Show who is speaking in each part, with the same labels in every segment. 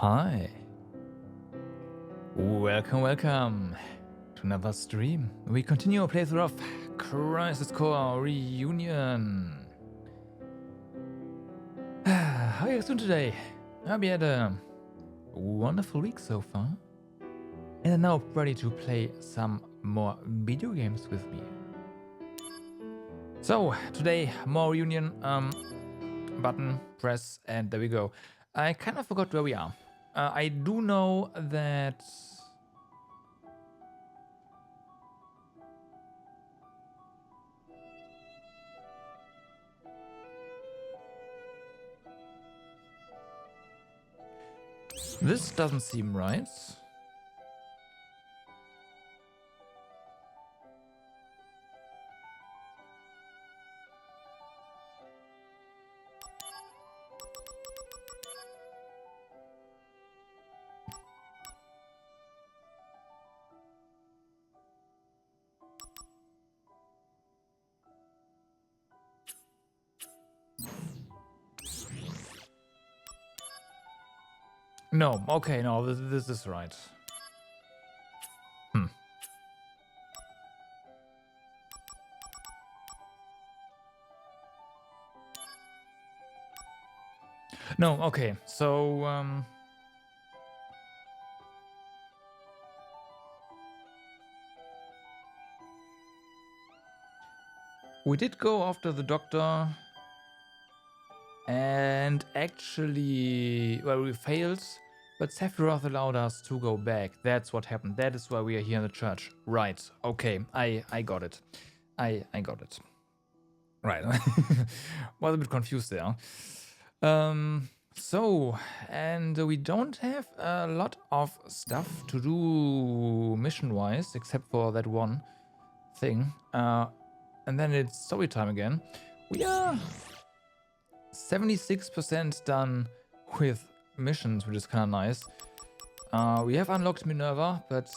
Speaker 1: Hi. Welcome to another stream. We continue our playthrough of Crisis Core Reunion. How are you guys doing today? I hope you had a wonderful week so far. And are now ready to play some more video games with me. So, today, more Reunion. Button, press, and there we go. I kind of forgot where we are. I do know that this doesn't seem right. No, okay, no, this is right. No, okay, so, we did go after the doctor, and actually, well, we failed, but Sephiroth allowed us to go back. That's what happened. That is why we are here in the church. Right, okay, I got it. I got it. Right, was a bit confused there. So, and we don't have a lot of stuff to do mission-wise, except for that one thing. And then it's story time again. We are 76% done with missions, which is kind of nice. We have unlocked Minerva, but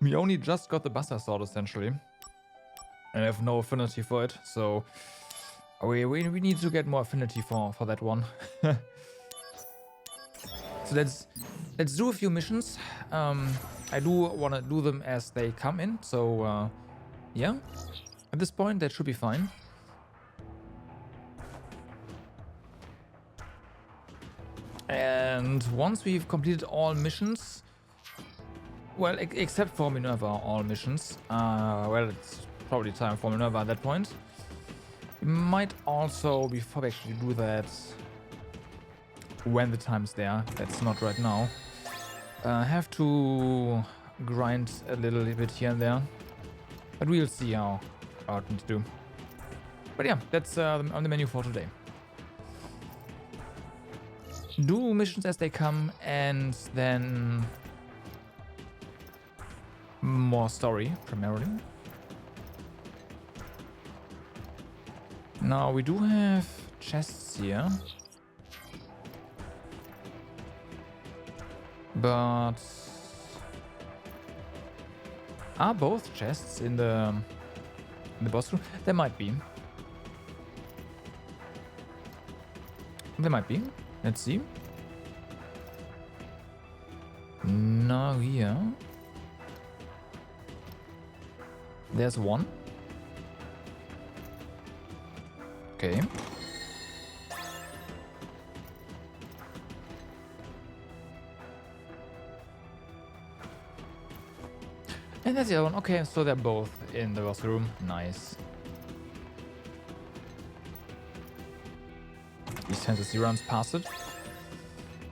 Speaker 1: we only just got the Buster Sword, essentially. I have no affinity for it, so we need to get more affinity for that one. So let's do a few missions. I do want to do them as they come in, so yeah. At this point, that should be fine. And once we've completed all missions, well, except for Minerva, all missions, well, it's probably time for Minerva at that point. We might also, before we actually do that, when the time's there, that's not right now, have to grind a little bit here and there, but we'll see how it needs to do. But yeah, that's on the menu for today. Do missions as they come, and then more story, primarily. Now, we do have chests here. But are both chests in the boss room? There might be. There might be. Let's see. Now here. There's one. Okay. And that's the other one. Okay, so they're both in the boss room. Nice. These fantasy runs past it.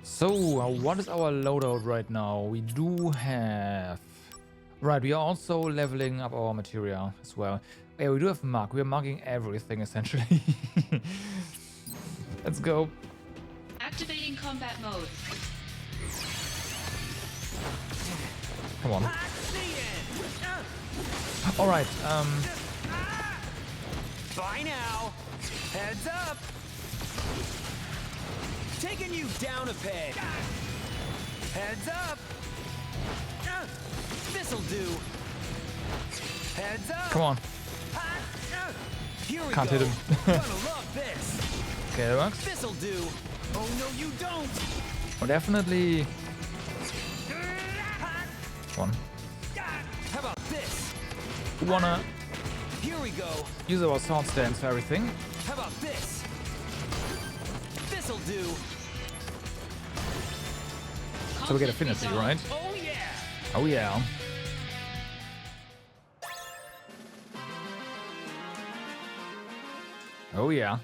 Speaker 1: So, what is our loadout right now? We do have... Right, we are also leveling up our material as well. Yeah, we do have mark. We are marking everything, essentially. Let's go.
Speaker 2: Activating combat mode.
Speaker 1: Come on. Alright,
Speaker 3: Bye now. Heads up. Taking you down a peg. Heads up. This'll do. Heads up.
Speaker 1: come on.
Speaker 3: Here we
Speaker 1: Can't
Speaker 3: go.
Speaker 1: hit him.
Speaker 3: Gonna love this.
Speaker 1: Okay, that works.
Speaker 3: This'll do. Oh no, you don't!
Speaker 1: Oh, definitely. One.
Speaker 3: How about this?
Speaker 1: We wanna
Speaker 3: Here we go.
Speaker 1: use our sword stance for everything.
Speaker 3: How about this? This'll do.
Speaker 1: So we get
Speaker 2: Conflict
Speaker 1: affinity,
Speaker 2: resolved.
Speaker 1: right?
Speaker 3: Oh yeah!
Speaker 1: Oh yeah. Oh yeah.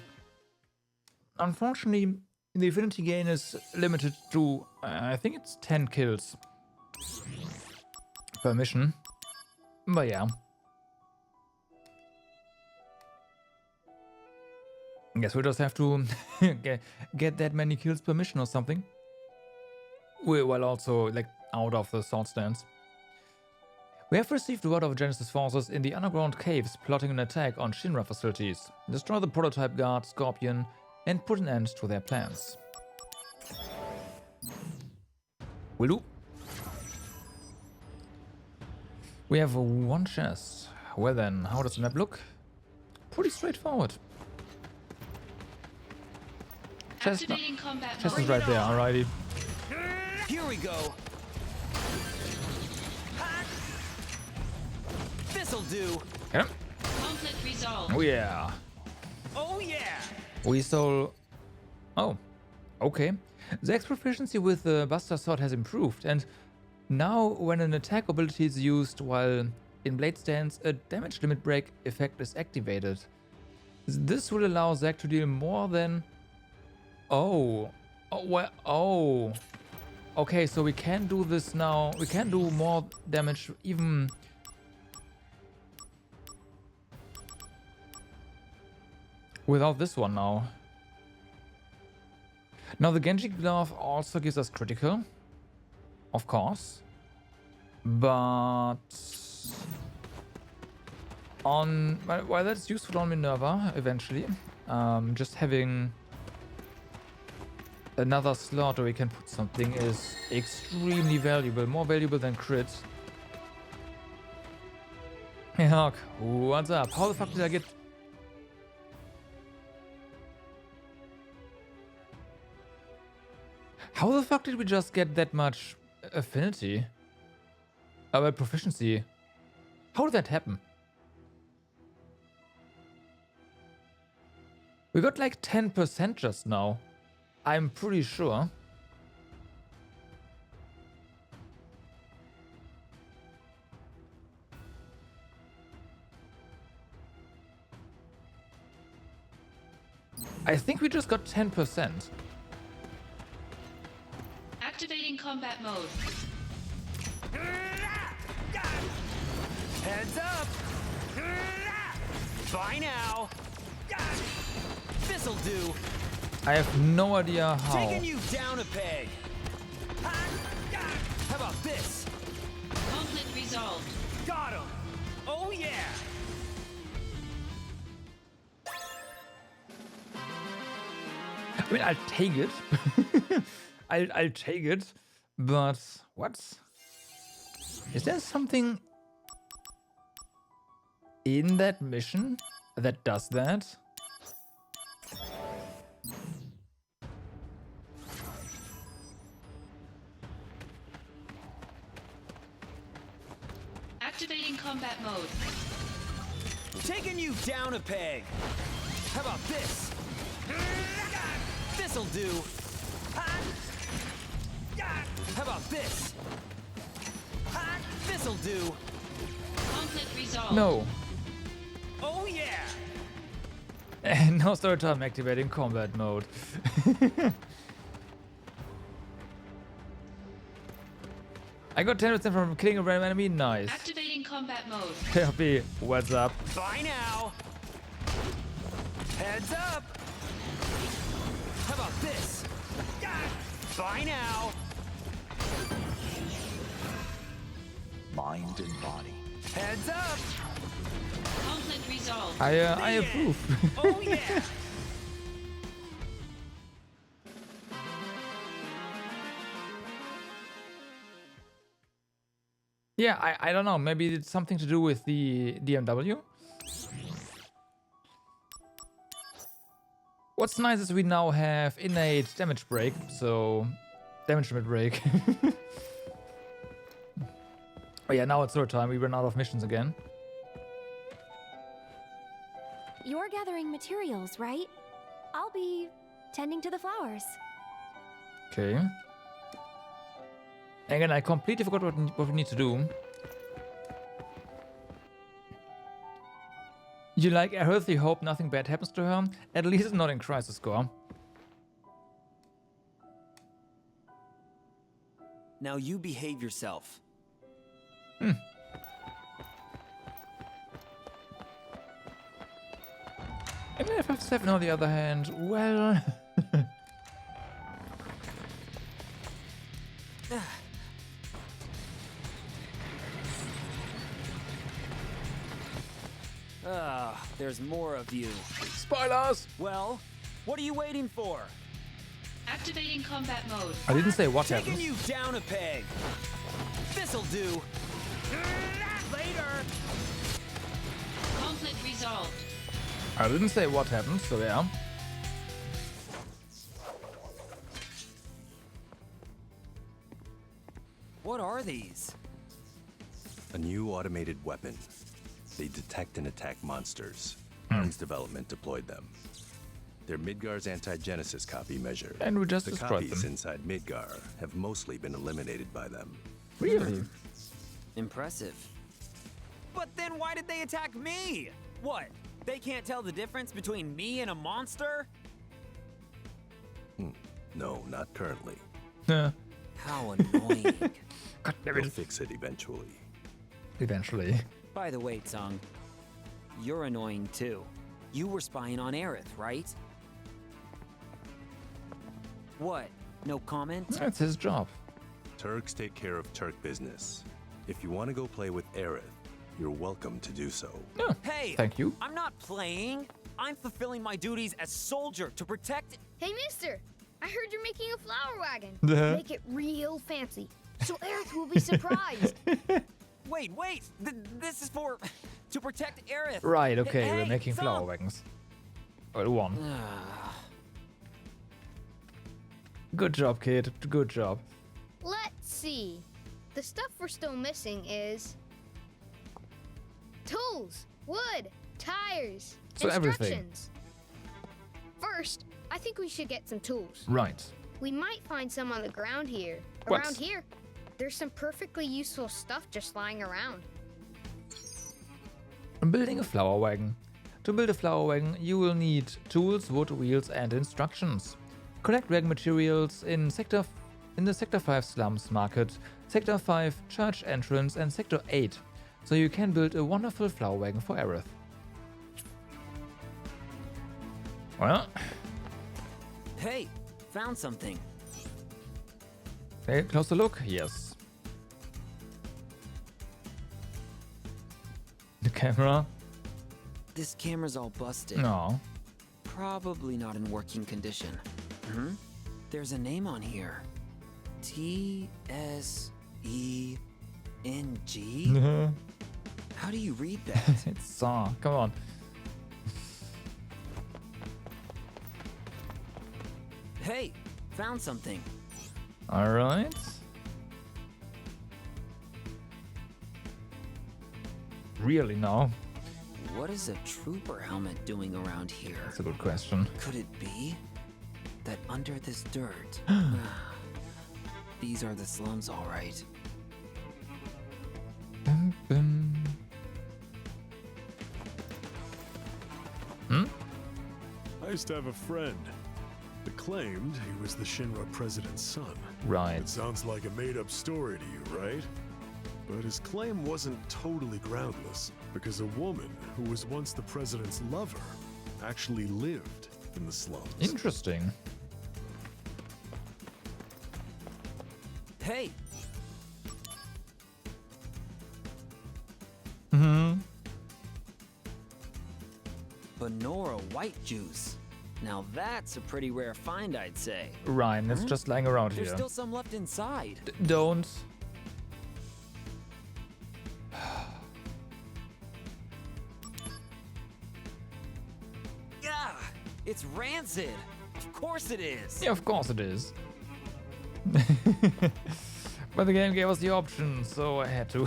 Speaker 1: Unfortunately, the affinity gain is limited to, I think it's 10 kills per mission. But yeah. I guess we'll just have to get that many kills per mission or something. While also, like, out of the sword stance. We have received word of Genesis forces in the underground caves plotting an attack on Shinra facilities. Destroy the prototype guard, Scorpion, and put an end to their plans. Will do. We have one chest. Well then, how does the map look? Pretty straightforward. Chest,
Speaker 2: Activating combat
Speaker 1: chest
Speaker 2: mode.
Speaker 1: is right there, alrighty.
Speaker 3: Here we go. This'll do.
Speaker 1: Okay.
Speaker 2: Conflict resolved.
Speaker 1: Oh yeah.
Speaker 3: Oh yeah!
Speaker 1: We stole... Oh, okay. Zack's proficiency with the Buster Sword has improved, and now when an attack ability is used while in blade stance, a damage limit break effect is activated. This will allow Zack to deal more than... Oh. Oh, well, oh. Okay, so we can do this now. We can do more damage even... without this one now. Now the Genji Glove also gives us critical, of course, but on while that's useful on Minerva eventually, just having another slot where we can put something is extremely valuable, more valuable than crit. Hey Hawk, what's up? How the fuck did I get... How the fuck did we just get that much affinity? Proficiency. How did that happen? We got like 10% just now. I'm pretty sure. I think we just got 10%.
Speaker 2: Activating combat mode.
Speaker 3: Heads up! Bye now! This'll do.
Speaker 1: I have no idea how.
Speaker 3: Taking you down a peg. How about this?
Speaker 2: Conflict resolved.
Speaker 3: Got him! Oh yeah!
Speaker 1: I mean, I'll take it. I'll take it. But what? Is there something in that mission that does that?
Speaker 2: Activating combat mode.
Speaker 3: Taking you down a peg. How about this? This'll do. How about this? This'll do.
Speaker 2: Conflict resolved.
Speaker 1: No.
Speaker 3: Oh yeah!
Speaker 1: And now start time activating combat mode. I got 10% from killing a random enemy. Nice.
Speaker 2: Activating combat mode.
Speaker 1: Happy. What's up?
Speaker 3: Bye now. Heads up. How about this? Bye now.
Speaker 4: Mind and body.
Speaker 3: Heads up.
Speaker 2: Conflict resolved.
Speaker 1: I
Speaker 3: Yeah.
Speaker 1: approve.
Speaker 3: Oh yeah.
Speaker 1: Yeah, I don't know. Maybe it's something to do with the DMW. What's nice is we now have innate damage break, so damage limit break. Oh yeah, now it's third time. We ran out of missions again.
Speaker 4: You're gathering materials, right? I'll be tending to the flowers.
Speaker 1: Okay. Again, I completely forgot what we need to do. You like Aerith, you hope nothing bad happens to her? At least not in Crisis Core.
Speaker 3: Now you behave yourself.
Speaker 1: And FF7 on the other hand, well...
Speaker 3: There's more of you.
Speaker 1: Spoilers!
Speaker 3: Well, what are you waiting for?
Speaker 2: Activating combat mode.
Speaker 1: I didn't say what
Speaker 3: Taking
Speaker 1: happens.
Speaker 3: you down a peg. This'll do. Later.
Speaker 2: Conflict resolved.
Speaker 1: I didn't say what happens, so yeah.
Speaker 3: What are these?
Speaker 5: A new automated weapon. They detect and attack monsters. ARMS Development deployed them. They're Midgar's anti-Genesis copy measure.
Speaker 1: And we just
Speaker 5: the
Speaker 1: destroyed
Speaker 5: copies
Speaker 1: them.
Speaker 5: inside Midgar have mostly been eliminated by them.
Speaker 1: Really?
Speaker 3: Impressive. But then why did they attack me? What? They can't tell the difference between me and a monster?
Speaker 5: No, not currently.
Speaker 1: Yeah.
Speaker 3: How annoying.
Speaker 1: God damn
Speaker 5: They'll
Speaker 1: it.
Speaker 5: fix it eventually.
Speaker 1: Eventually.
Speaker 3: By the way, Tsung, you're annoying too. You were spying on Aerith, right? What? No comment?
Speaker 1: That's his job.
Speaker 5: Turks take care of Turk business. If you want to go play with Aerith, you're welcome to do so.
Speaker 1: No.
Speaker 3: Hey!
Speaker 1: Thank you.
Speaker 3: I'm not playing. I'm fulfilling my duties as soldier to protect.
Speaker 6: Hey, mister! I heard you're making a flower wagon.
Speaker 1: Uh-huh.
Speaker 6: Make it real fancy, so Aerith will be surprised.
Speaker 3: Wait! This is for to protect Aerith.
Speaker 1: Right, okay,
Speaker 3: Hey,
Speaker 1: we're making
Speaker 3: Tsung!
Speaker 1: flower wagons. Well, one. Good job, kid. Good job.
Speaker 6: Let's see. The stuff we're still missing is tools, wood, tires,
Speaker 1: So everything.
Speaker 6: instructions. First, I think we should get some tools.
Speaker 1: Right.
Speaker 6: We might find some on the ground here.
Speaker 1: What?
Speaker 6: Around here, there's some perfectly useful stuff just lying around.
Speaker 1: I'm building a flower wagon. To build a flower wagon, you will need tools, wood, wheels, and instructions. Collect wagon materials in the Sector 5 slums market, Sector 5 church entrance, and Sector 8, so you can build a wonderful flower wagon for Aerith. Well,
Speaker 3: Hey, found something.
Speaker 1: take a closer look. Yes. The camera?
Speaker 3: This camera's all busted.
Speaker 1: No.
Speaker 3: Probably not in working condition. There's a name on here. T-S-E-N-G? How do you read that?
Speaker 1: It's Saw. Come on.
Speaker 3: Hey, found something.
Speaker 1: Alright. Really now?
Speaker 3: What is a trooper helmet doing around here?
Speaker 1: That's a good question.
Speaker 3: Could it be that under this dirt? These are the slums, all right.
Speaker 1: Bum, bum.
Speaker 7: I used to have a friend that claimed he was the Shinra president's son.
Speaker 1: Right.
Speaker 7: It sounds like a made-up story to you, right? But his claim wasn't totally groundless, because a woman who was once the president's lover actually lived in the slums.
Speaker 1: Interesting.
Speaker 3: Hey, Benora white juice. Now that's a pretty rare find, I'd say.
Speaker 1: Ryan, it's just lying around
Speaker 3: There's
Speaker 1: here.
Speaker 3: still some left inside.
Speaker 1: Don't.
Speaker 3: Yeah, It's rancid. Of course it is.
Speaker 1: Yeah, of course it is. But the game gave us the option, so I had to.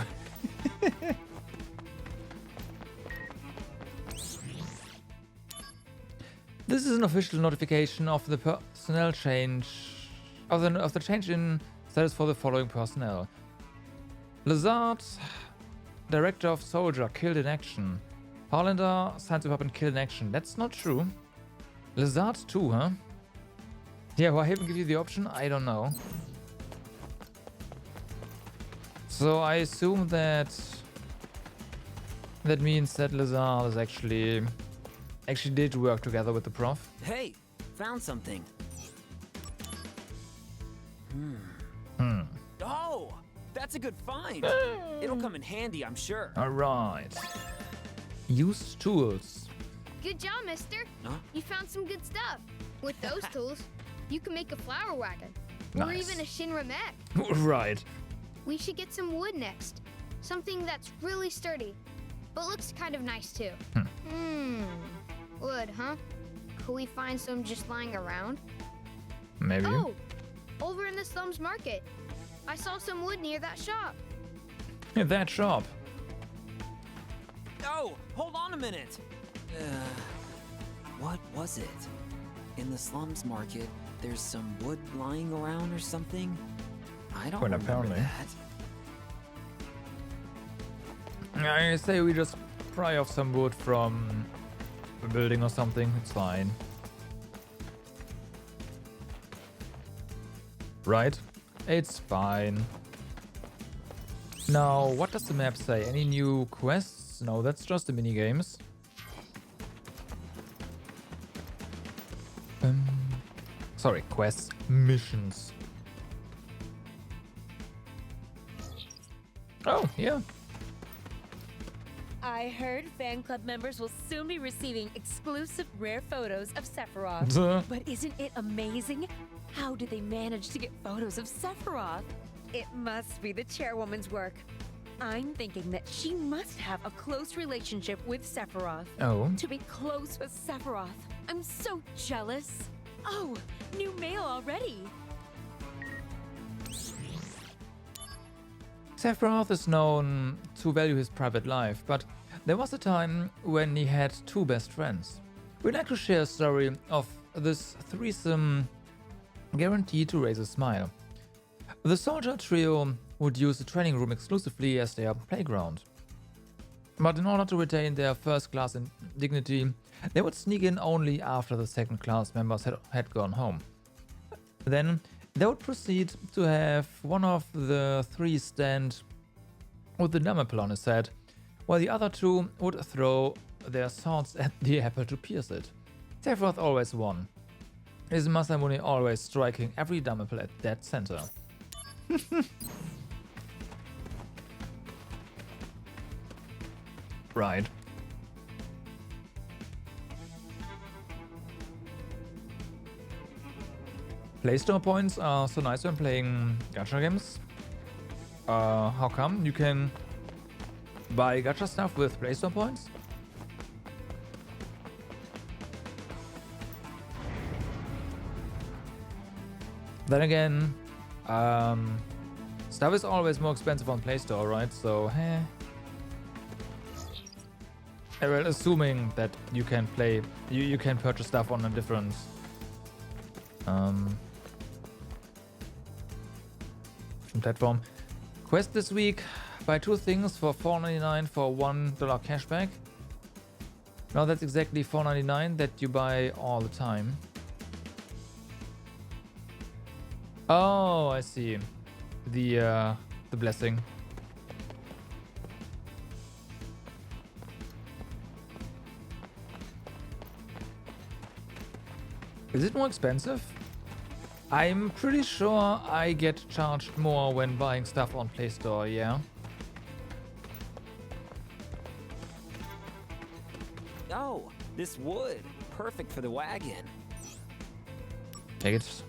Speaker 1: This is an official notification of the personnel change of the change in status for the following personnel. Lazard, Director of Soldier, killed in action. Harlander, Science Department, killed in action. That's not true. Lazard too, huh? Yeah, why haven't give you the option? I don't know. So I assume that means that Lazard is actually did work together with the prof.
Speaker 3: Hey, found something. Oh, that's a good find. It'll come in handy, I'm sure.
Speaker 1: All right. Use tools.
Speaker 6: Good job, mister.
Speaker 3: Huh?
Speaker 6: You found some good stuff. With those tools, you can make a flower wagon. Or
Speaker 1: Nice.
Speaker 6: even a Shinra mech.
Speaker 1: Right.
Speaker 6: We should get some wood next. Something that's really sturdy, but looks kind of nice too. Wood, huh? Could we find some just lying around?
Speaker 1: Maybe.
Speaker 6: Oh, over in the slums market. I saw some wood near that shop.
Speaker 1: Yeah, that shop.
Speaker 3: Oh, hold on a minute. What was it? In the slums market, there's some wood lying around or something? I don't
Speaker 1: Well,
Speaker 3: remember
Speaker 1: apparently.
Speaker 3: that.
Speaker 1: I say we just pry off some wood from a building or something. It's fine. Right? It's fine. Now, what does the map say? Any new quests? No, that's just the mini games. Sorry, quests, missions. Oh, yeah.
Speaker 8: I heard fan club members will soon be receiving exclusive rare photos of Sephiroth.
Speaker 1: Duh.
Speaker 8: But isn't it amazing? How did they manage to get photos of Sephiroth? It must be the chairwoman's work. I'm thinking that she must have a close relationship with Sephiroth.
Speaker 1: Oh.
Speaker 8: To be close with Sephiroth. I'm so jealous. Oh, new mail already.
Speaker 1: Sephiroth is known to value his private life, but there was a time when he had two best friends. We'd like to share a story of this threesome guaranteed to raise a smile. The soldier trio would use the training room exclusively as their playground. But in order to retain their first class dignity, they would sneak in only after the second class members had gone home. Then they would proceed to have one of the three stand with the dumb apple on his head, while the other two would throw their swords at the apple to pierce it. Sephiroth always won, his Masamune always striking every dumb apple at dead center. Right. Play Store points are so nice when playing gacha games. How come? You can buy gacha stuff with Play Store points? Then again, stuff is always more expensive on Play Store, right? So, well, assuming that you can play, you can purchase stuff on a different platform. Quest this week: buy two things for $4.99 for $1 cashback. Now that's exactly $4.99 that you buy all the time. Oh, I see. The blessing. Is it more expensive? I'm pretty sure I get charged more when buying stuff on Play Store, yeah?
Speaker 3: Oh, this wood. Perfect for the wagon.
Speaker 1: Take it.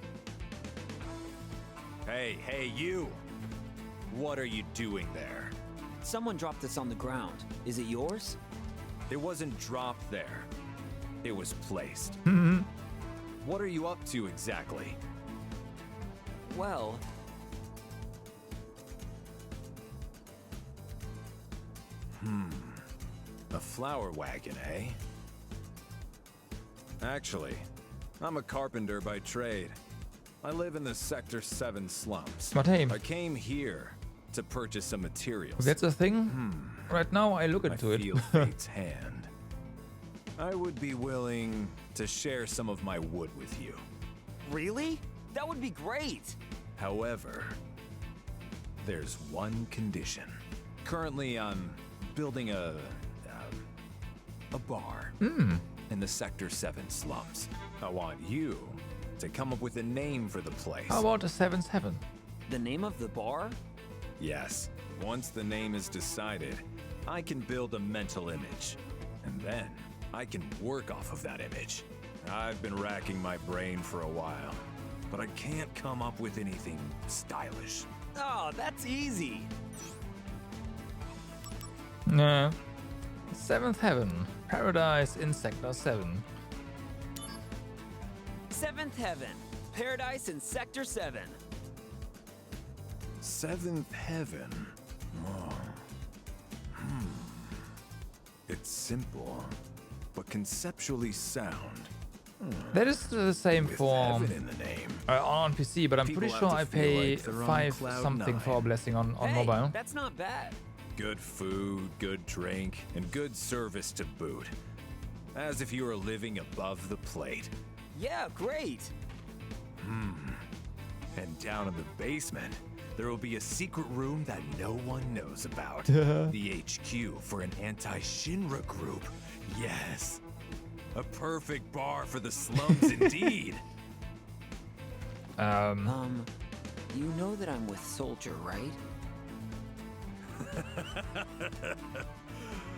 Speaker 5: Hey, you! What are you doing there?
Speaker 3: Someone dropped this on the ground. Is it yours?
Speaker 5: It wasn't dropped there.
Speaker 9: it was placed.
Speaker 1: Mhm.
Speaker 9: What are you up to exactly?
Speaker 3: Well,
Speaker 9: A flower wagon, eh? Actually, I'm a carpenter by trade. I live in the Sector 7 slums.
Speaker 1: But hey,
Speaker 9: I came here to purchase some materials.
Speaker 1: that's a thing. Right now, I look
Speaker 9: I
Speaker 1: into it.
Speaker 9: feel fate's hand. I would be willing to share some of my wood with you.
Speaker 3: really? That would be great.
Speaker 9: However, there's one condition. Currently, I'm building a bar in the Sector 7 slums. I want you to come up with a name for the place.
Speaker 1: How about a 7-7?
Speaker 3: The name of the bar?
Speaker 9: Yes, once the name is decided, I can build a mental image. And then I can work off of that image. I've been racking my brain for a while, but I can't come up with anything stylish.
Speaker 3: Oh, that's easy.
Speaker 1: Yeah. 7th Heaven. Paradise in Sector 7.
Speaker 3: Seventh Heaven. Paradise in Sector 7.
Speaker 9: Seventh Heaven. Oh. It's simple, but conceptually sound.
Speaker 1: That is the same
Speaker 9: With
Speaker 1: for
Speaker 9: heaven in the name.
Speaker 1: on PC, but I'm
Speaker 9: People
Speaker 1: pretty
Speaker 9: have
Speaker 1: sure
Speaker 9: to
Speaker 1: I
Speaker 9: feel
Speaker 1: pay
Speaker 9: like they're on
Speaker 1: 5
Speaker 9: cloud
Speaker 1: something for a
Speaker 9: nine.
Speaker 1: blessing on
Speaker 3: Hey,
Speaker 1: mobile.
Speaker 3: that's not bad.
Speaker 9: Good food, good drink, and good service to boot. As if you were living above the plate.
Speaker 3: Yeah, great.
Speaker 9: And down in the basement, there will be a secret room that no one knows about. The HQ for an anti-Shinra group. Yes. A perfect bar for the slums indeed.
Speaker 3: You know that I'm with Soldier, right?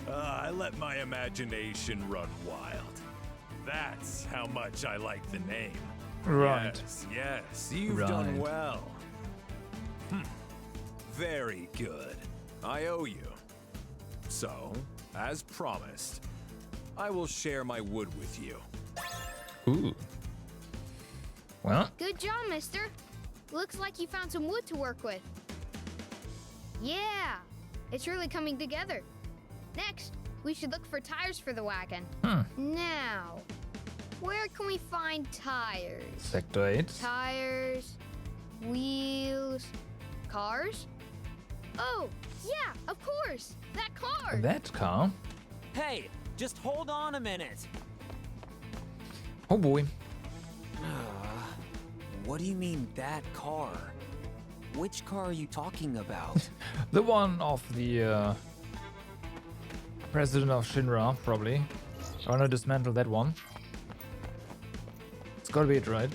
Speaker 9: I let my imagination run wild. That's how much I like the name.
Speaker 1: Right.
Speaker 9: Yes, you've
Speaker 1: Right.
Speaker 9: done well. Very good. I owe you. So, as promised, I will share my wood with you.
Speaker 1: Ooh. Well,
Speaker 6: Good job, mister. Looks like you found some wood to work with. Yeah, it's really coming together. Next, we should look for tires for the wagon. Now, where can we find tires?
Speaker 1: Sector 8.
Speaker 6: Tires, wheels, cars? Oh, yeah, of course, that car.
Speaker 1: That car.
Speaker 3: Hey, just hold on a minute.
Speaker 1: Oh boy.
Speaker 3: What do you mean, that car? Which car are you talking about?
Speaker 1: The one of the president of Shinra, probably. I wanna dismantle that one. It's gotta be it, right?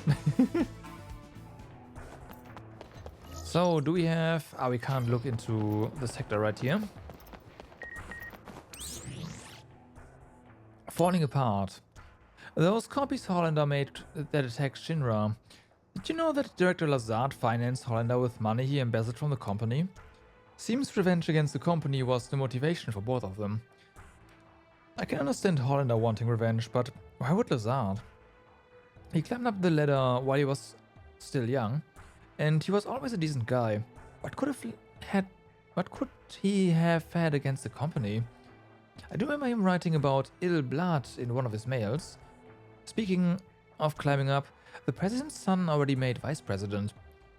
Speaker 1: So, do we have... we can't look into the sector right here. Falling apart. Those copies Hollander made that attacked Shinra. Did you know that Director Lazard financed Hollander with money he embezzled from the company? Seems revenge against the company was the motivation for both of them. I can understand Hollander wanting revenge, but why would Lazard? He climbed up the ladder while he was still young, and he was always a decent guy. What could he have had against the company? I do remember him writing about ill blood in one of his mails. Speaking of climbing up, the president's son already made vice president.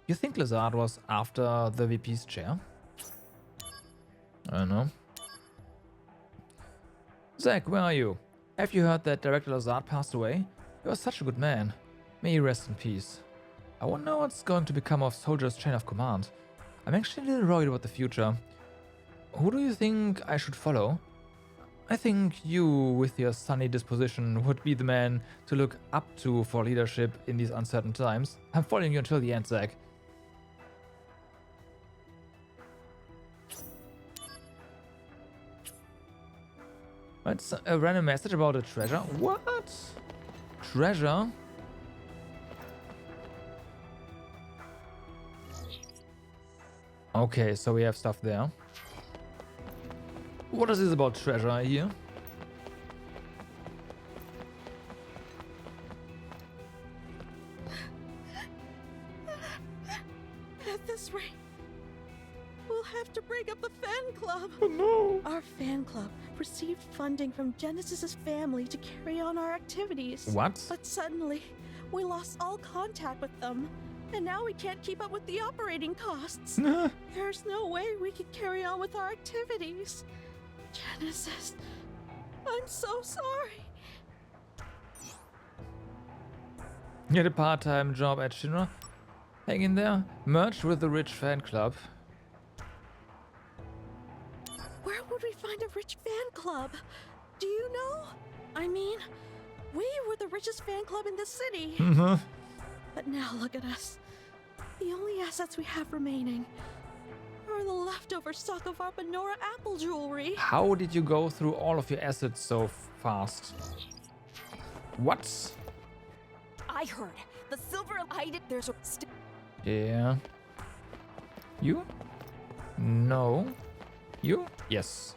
Speaker 1: You think Lazard was after the VP's chair? I don't know. Zach, where are you? Have you heard that Director Lazard passed away? He was such a good man. May he rest in peace. I wonder what's going to become of Soldier's chain of command. I'm actually a little worried about the future. Who do you think I should follow? I think you, with your sunny disposition, would be the man to look up to for leadership in these uncertain times. I'm following you until the end, Zach. It's a random message about a treasure. What? Treasure? Okay, so we have stuff there. What is this about treasure here?
Speaker 10: have to break up the fan club.
Speaker 1: Oh no.
Speaker 10: Our fan club received funding from Genesis's family to carry on our activities.
Speaker 1: What?
Speaker 10: But suddenly, we lost all contact with them. And now we can't keep up with the operating costs. There's no way we can carry on with our activities. Genesis, I'm so sorry.
Speaker 1: Get a part-time job at Shinra. Hang in there. Merge with the rich fan club.
Speaker 10: Where would we find a rich fan club? Do you know? I mean, we were the richest fan club in the city. But now look at us. The only assets we have remaining are the leftover stock of our Benora Apple jewelry.
Speaker 1: How did you go through all of your assets so fast? What?
Speaker 8: I heard the silver eyed. There's a.
Speaker 1: Yeah. You? No. You? Yes.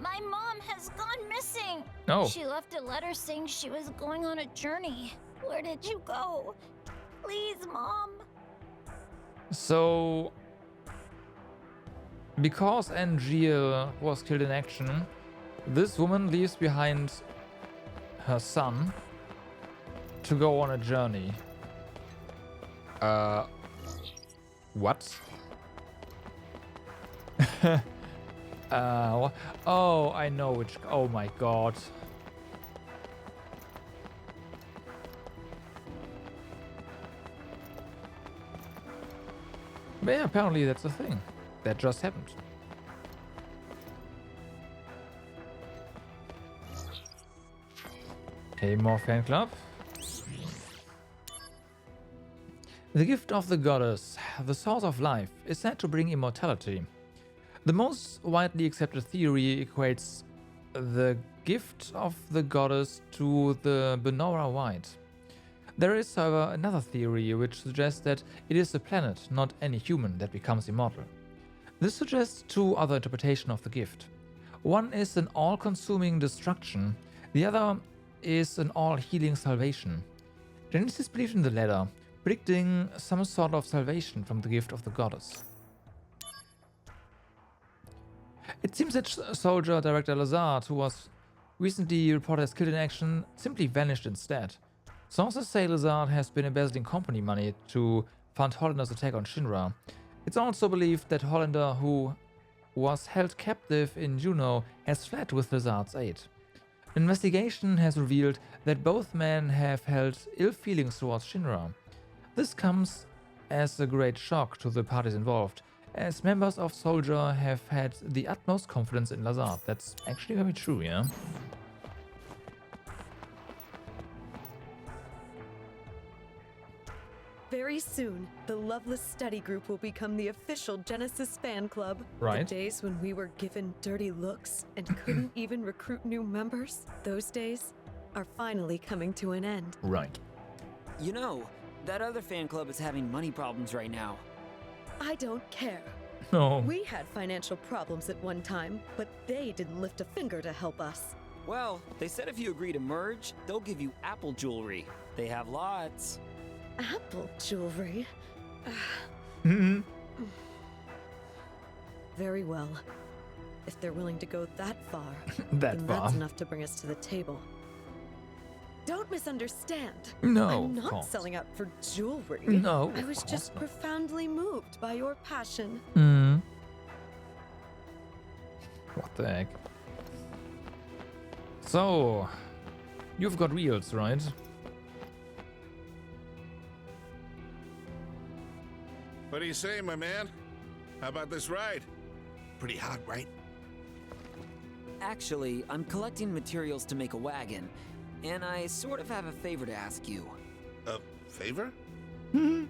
Speaker 11: My mom has gone missing.
Speaker 1: Oh.
Speaker 11: She left a letter saying she was going on a journey. Where did you go? Please, Mom.
Speaker 1: So, because Angeal was killed in action, this woman leaves behind her son to go on a journey. What? Oh, I know which. Oh my god. But yeah, apparently that's a thing. That just happened. Okay, more fan club. The gift of the goddess, the source of life, is said to bring immortality. The most widely accepted theory equates the gift of the goddess to the Benora White. There is, however, another theory which suggests that it is the planet, not any human, that becomes immortal. This suggests two other interpretations of the gift. One is an all-consuming destruction, the other is an all-healing salvation. Genesis believed in the latter, predicting some sort of salvation from the gift of the goddess. It seems that soldier director Lazard, who was recently reported as killed in action, simply vanished instead. Sources say Lazard has been embezzling company money to fund Hollander's attack on Shinra. It's also believed that Hollander, who was held captive in Juneau, has fled with Lazard's aid. An investigation has revealed that both men have held ill feelings towards Shinra. This comes as a great shock to the parties involved, as members of Soldier have had the utmost confidence in Lazard. That's actually very true, yeah?
Speaker 10: Very soon, the Loveless Study Group will become the official Genesis fan club.
Speaker 1: Right.
Speaker 10: The days when we were given dirty looks and couldn't even recruit new members, those days are finally coming to an end.
Speaker 1: Right.
Speaker 3: You know, that other fan club is having money problems right now.
Speaker 10: I don't care.
Speaker 1: No.
Speaker 10: We had financial problems at one time, but they didn't lift a finger to help us.
Speaker 3: Well, they said if you agree to merge, they'll give you Apple jewelry. They have lots.
Speaker 10: Apple jewelry?
Speaker 1: Mhm.
Speaker 10: Very well. If they're willing to go that far,
Speaker 1: That
Speaker 10: then
Speaker 1: far.
Speaker 10: that's enough to bring us to the table. Don't misunderstand.
Speaker 1: No,
Speaker 10: I'm
Speaker 1: of
Speaker 10: not
Speaker 1: course.
Speaker 10: selling out for jewelry.
Speaker 1: No,
Speaker 10: I
Speaker 1: of
Speaker 10: was
Speaker 1: course
Speaker 10: just
Speaker 1: not.
Speaker 10: profoundly moved by your passion.
Speaker 1: Hmm. What the heck? So, you've got wheels, right?
Speaker 12: What do you say, my man? How about this ride? Pretty hot, right?
Speaker 3: Actually, I'm collecting materials to make a wagon, and I sort of have a favor to ask you.
Speaker 12: A favor?
Speaker 1: Can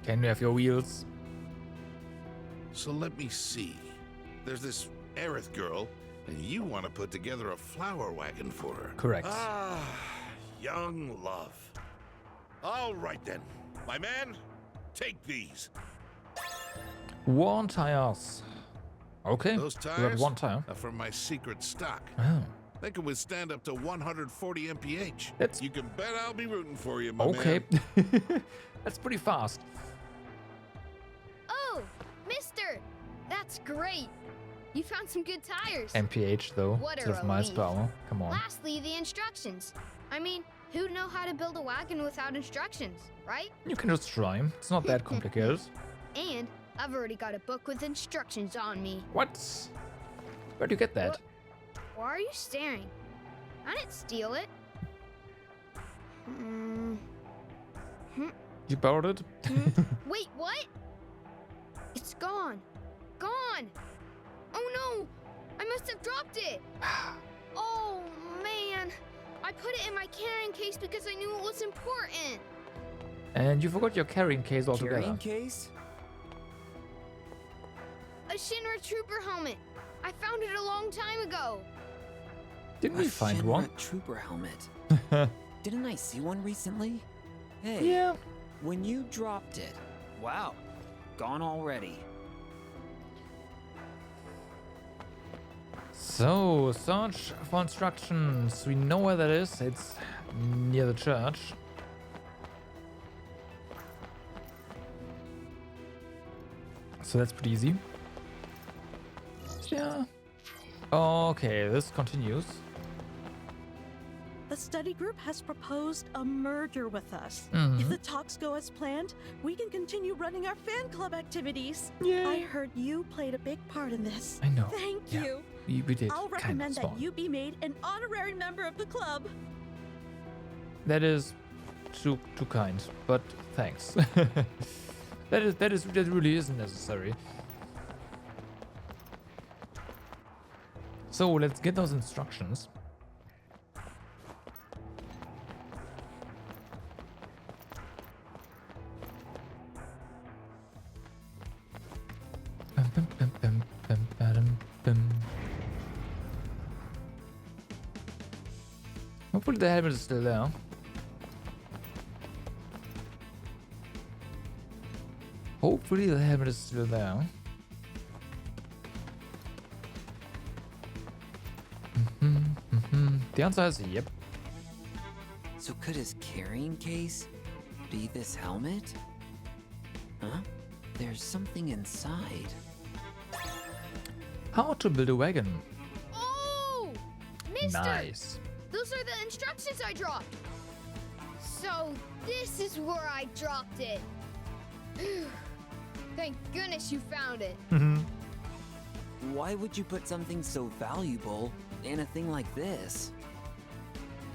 Speaker 1: you have your wheels?
Speaker 12: So let me see. There's this Aerith girl, and you want to put together a flower wagon for her.
Speaker 1: Correct.
Speaker 12: Ah, young love. All right then. My man, take these.
Speaker 1: Worn tires. Okay.
Speaker 12: Those
Speaker 1: we got
Speaker 12: tires
Speaker 1: one tire.
Speaker 12: are from my secret stock.
Speaker 1: Oh.
Speaker 12: They can withstand up to 140 mph.
Speaker 1: That's-
Speaker 12: You can bet I'll be rooting for you, my
Speaker 1: Okay.
Speaker 12: man.
Speaker 1: That's pretty fast.
Speaker 6: Oh, mister! That's great. You found some good tires.
Speaker 1: MPH though,
Speaker 6: What a
Speaker 1: instead of miles per
Speaker 6: relief.
Speaker 1: hour. Come on.
Speaker 6: Lastly, the instructions. I mean, who'd know how to build a wagon without instructions, right?
Speaker 1: You can just try. It's not that complicated.
Speaker 6: And I've already got a book with instructions on me.
Speaker 1: What? Where'd you get that?
Speaker 6: Why are you staring? I didn't steal it.
Speaker 1: You borrowed it?
Speaker 6: Wait, what? It's gone. Gone. Oh no! I must have dropped it. Oh man! I put it in my carrying case because I knew it was important.
Speaker 1: And you forgot your carrying case altogether.
Speaker 3: Carrying case?
Speaker 6: A Shinra Trooper helmet. I found it a long time ago.
Speaker 1: Didn't we find
Speaker 3: Shinra
Speaker 1: one?
Speaker 3: Trooper helmet. Didn't I see one recently? Hey.
Speaker 1: Yeah.
Speaker 3: When you dropped it. Wow. Gone already.
Speaker 1: So, search for instructions. We know where that is. It's near the church. So that's pretty easy. Yeah. Okay, this continues.
Speaker 10: The study group has proposed a merger with us.
Speaker 1: Mhm.
Speaker 10: If the talks go as planned, we can continue running our fan club activities.
Speaker 1: Yay.
Speaker 10: I heard you played a big part in this.
Speaker 1: I know.
Speaker 10: Thank
Speaker 1: Yeah.
Speaker 10: you.
Speaker 1: We did.
Speaker 10: I'll
Speaker 1: kind
Speaker 10: recommend
Speaker 1: of,
Speaker 10: that
Speaker 1: small.
Speaker 10: you be made an honorary member of the club.
Speaker 1: That is too kind, but thanks. that really isn't necessary. So let's get those instructions. Hopefully the helmet is still there. Hopefully the helmet is still there. The answer is yep.
Speaker 3: So could his carrying case be this helmet? Huh? There's something inside.
Speaker 1: How to build a wagon.
Speaker 6: Oh! Mister!
Speaker 1: Nice.
Speaker 6: Those are the instructions I dropped. So this is where I dropped it. Thank goodness you found it.
Speaker 3: Why would you put something so valuable in a thing like this?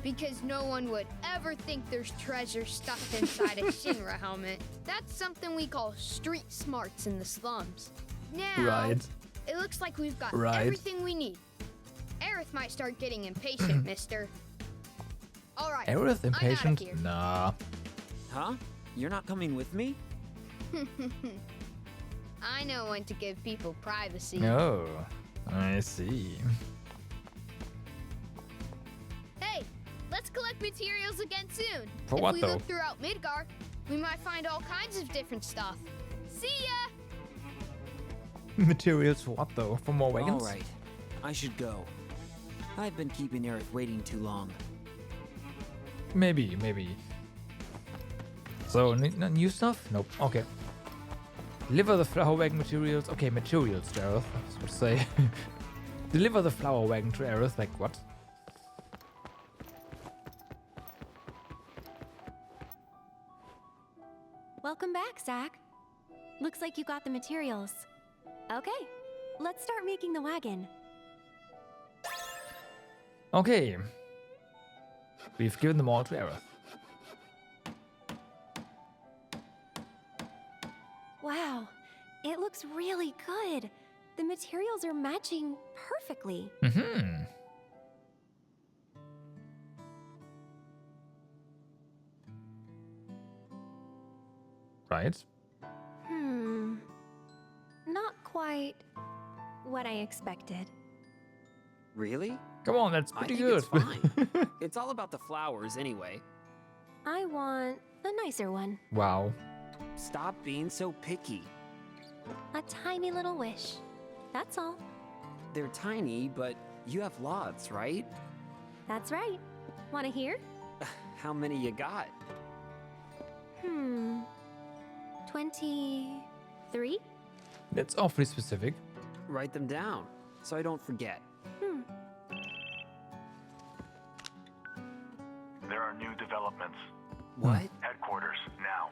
Speaker 6: Because no one would ever think there's treasure stuffed inside a Shinra helmet. That's something we call street smarts in the slums. Now,
Speaker 1: Right.
Speaker 6: it looks like we've got
Speaker 1: Right.
Speaker 6: everything we need. Aerith might start getting impatient, mister. All right,
Speaker 1: Aerith
Speaker 6: I'm outta
Speaker 1: impatient?
Speaker 6: here.
Speaker 1: Nah.
Speaker 3: Huh? You're not coming with me?
Speaker 6: I know when to give people privacy.
Speaker 1: Oh, I see.
Speaker 6: Hey, let's collect materials again soon.
Speaker 1: For
Speaker 6: if
Speaker 1: what,
Speaker 6: we
Speaker 1: though?
Speaker 6: look throughout Midgar, we might find all kinds of different stuff. See ya!
Speaker 1: Materials for what though? For more wagons?
Speaker 3: All right. I should go. I've been keeping Aerith waiting too long.
Speaker 1: Maybe. So, new stuff? Nope. Okay. Deliver the flower wagon materials. Okay, materials to Aerith. I was about to say. Deliver the flower wagon to Aerith. Like what?
Speaker 4: Welcome back, Zach. Looks like you got the materials. Okay, let's start making the wagon.
Speaker 1: Okay. We've given them all to Aerith.
Speaker 4: Wow, it looks really good. The materials are matching perfectly.
Speaker 1: Mm-hmm. Right.
Speaker 4: Not quite what I expected.
Speaker 3: Really?
Speaker 1: Come on, that's
Speaker 3: I
Speaker 1: pretty
Speaker 3: think
Speaker 1: good.
Speaker 3: it's fine. It's all about the flowers anyway.
Speaker 4: I want a nicer one.
Speaker 1: Wow.
Speaker 3: Stop being so picky.
Speaker 4: A tiny little wish. That's all.
Speaker 3: They're tiny, but you have lots, right?
Speaker 4: That's right. Want to hear?
Speaker 3: How many you got?
Speaker 4: 23?
Speaker 1: It's awfully specific.
Speaker 3: Write them down so I don't forget.
Speaker 13: There are new developments.
Speaker 3: What?
Speaker 13: Headquarters, now.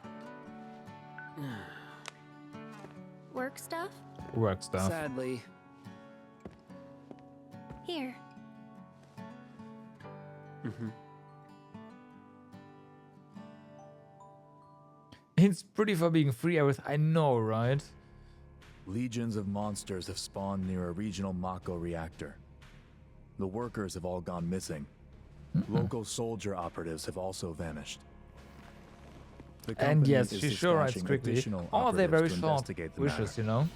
Speaker 4: Work stuff?
Speaker 1: Work stuff.
Speaker 3: Sadly.
Speaker 4: Here.
Speaker 1: It's pretty for being free, Aerith. I know, right?
Speaker 14: Legions of monsters have spawned near a regional Mako reactor. The workers have all gone missing. Local soldier operatives have also vanished. The
Speaker 1: And
Speaker 14: company
Speaker 1: yes,
Speaker 14: is
Speaker 1: she sure writes
Speaker 14: dispatching
Speaker 1: quickly.
Speaker 14: additional
Speaker 1: Oh, they're very
Speaker 14: operatives to
Speaker 1: short
Speaker 14: investigate the
Speaker 1: wishes,
Speaker 14: matter.
Speaker 1: you know?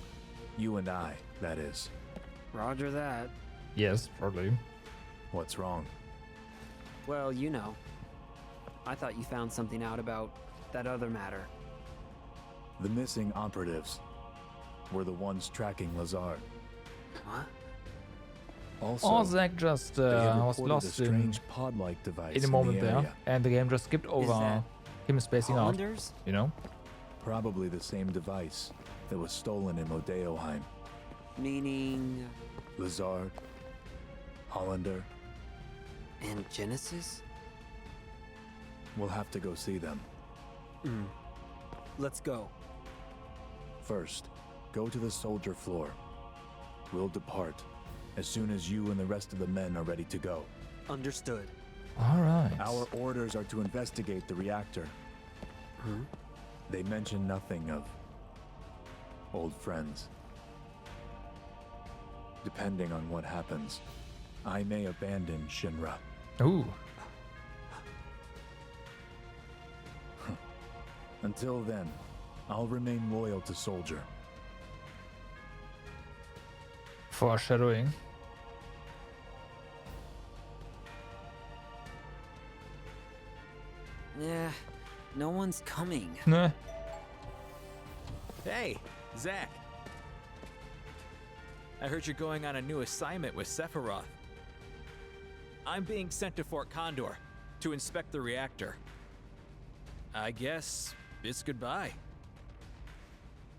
Speaker 14: You and I, that is.
Speaker 3: Roger that.
Speaker 1: Yes, probably.
Speaker 14: What's wrong?
Speaker 3: Well, you know. I thought you found something out about that other matter.
Speaker 14: The missing operatives were the ones tracking Lazard.
Speaker 3: What?
Speaker 14: Also,
Speaker 1: Oh, Zach just
Speaker 14: they had
Speaker 1: was
Speaker 14: reported
Speaker 1: lost
Speaker 14: a
Speaker 1: in
Speaker 14: strange pod-like device
Speaker 1: a moment
Speaker 14: in the
Speaker 1: there,
Speaker 14: area.
Speaker 1: and the game just skipped over
Speaker 3: that
Speaker 1: him spacing out.
Speaker 3: Hollanders?
Speaker 1: You know?
Speaker 14: Probably the same device that was stolen in Modeoheim.
Speaker 3: Meaning.
Speaker 14: Lazard, Hollander.
Speaker 3: And Genesis?
Speaker 14: We'll have to go see them.
Speaker 3: Let's go.
Speaker 14: First, go to the soldier floor. We'll depart as soon as you and the rest of the men are ready to go.
Speaker 3: Understood.
Speaker 1: Alright.
Speaker 14: Our orders are to investigate the reactor. They mention nothing of old friends. Depending on what happens, I may abandon Shinra.
Speaker 1: Ooh.
Speaker 14: Until then, I'll remain loyal to Soldier.
Speaker 1: Foreshadowing.
Speaker 3: Yeah, no one's coming.
Speaker 1: Nah.
Speaker 9: Hey, Zach. I heard you're going on a new assignment with Sephiroth. I'm being sent to Fort Condor to inspect the reactor. I guess it's goodbye.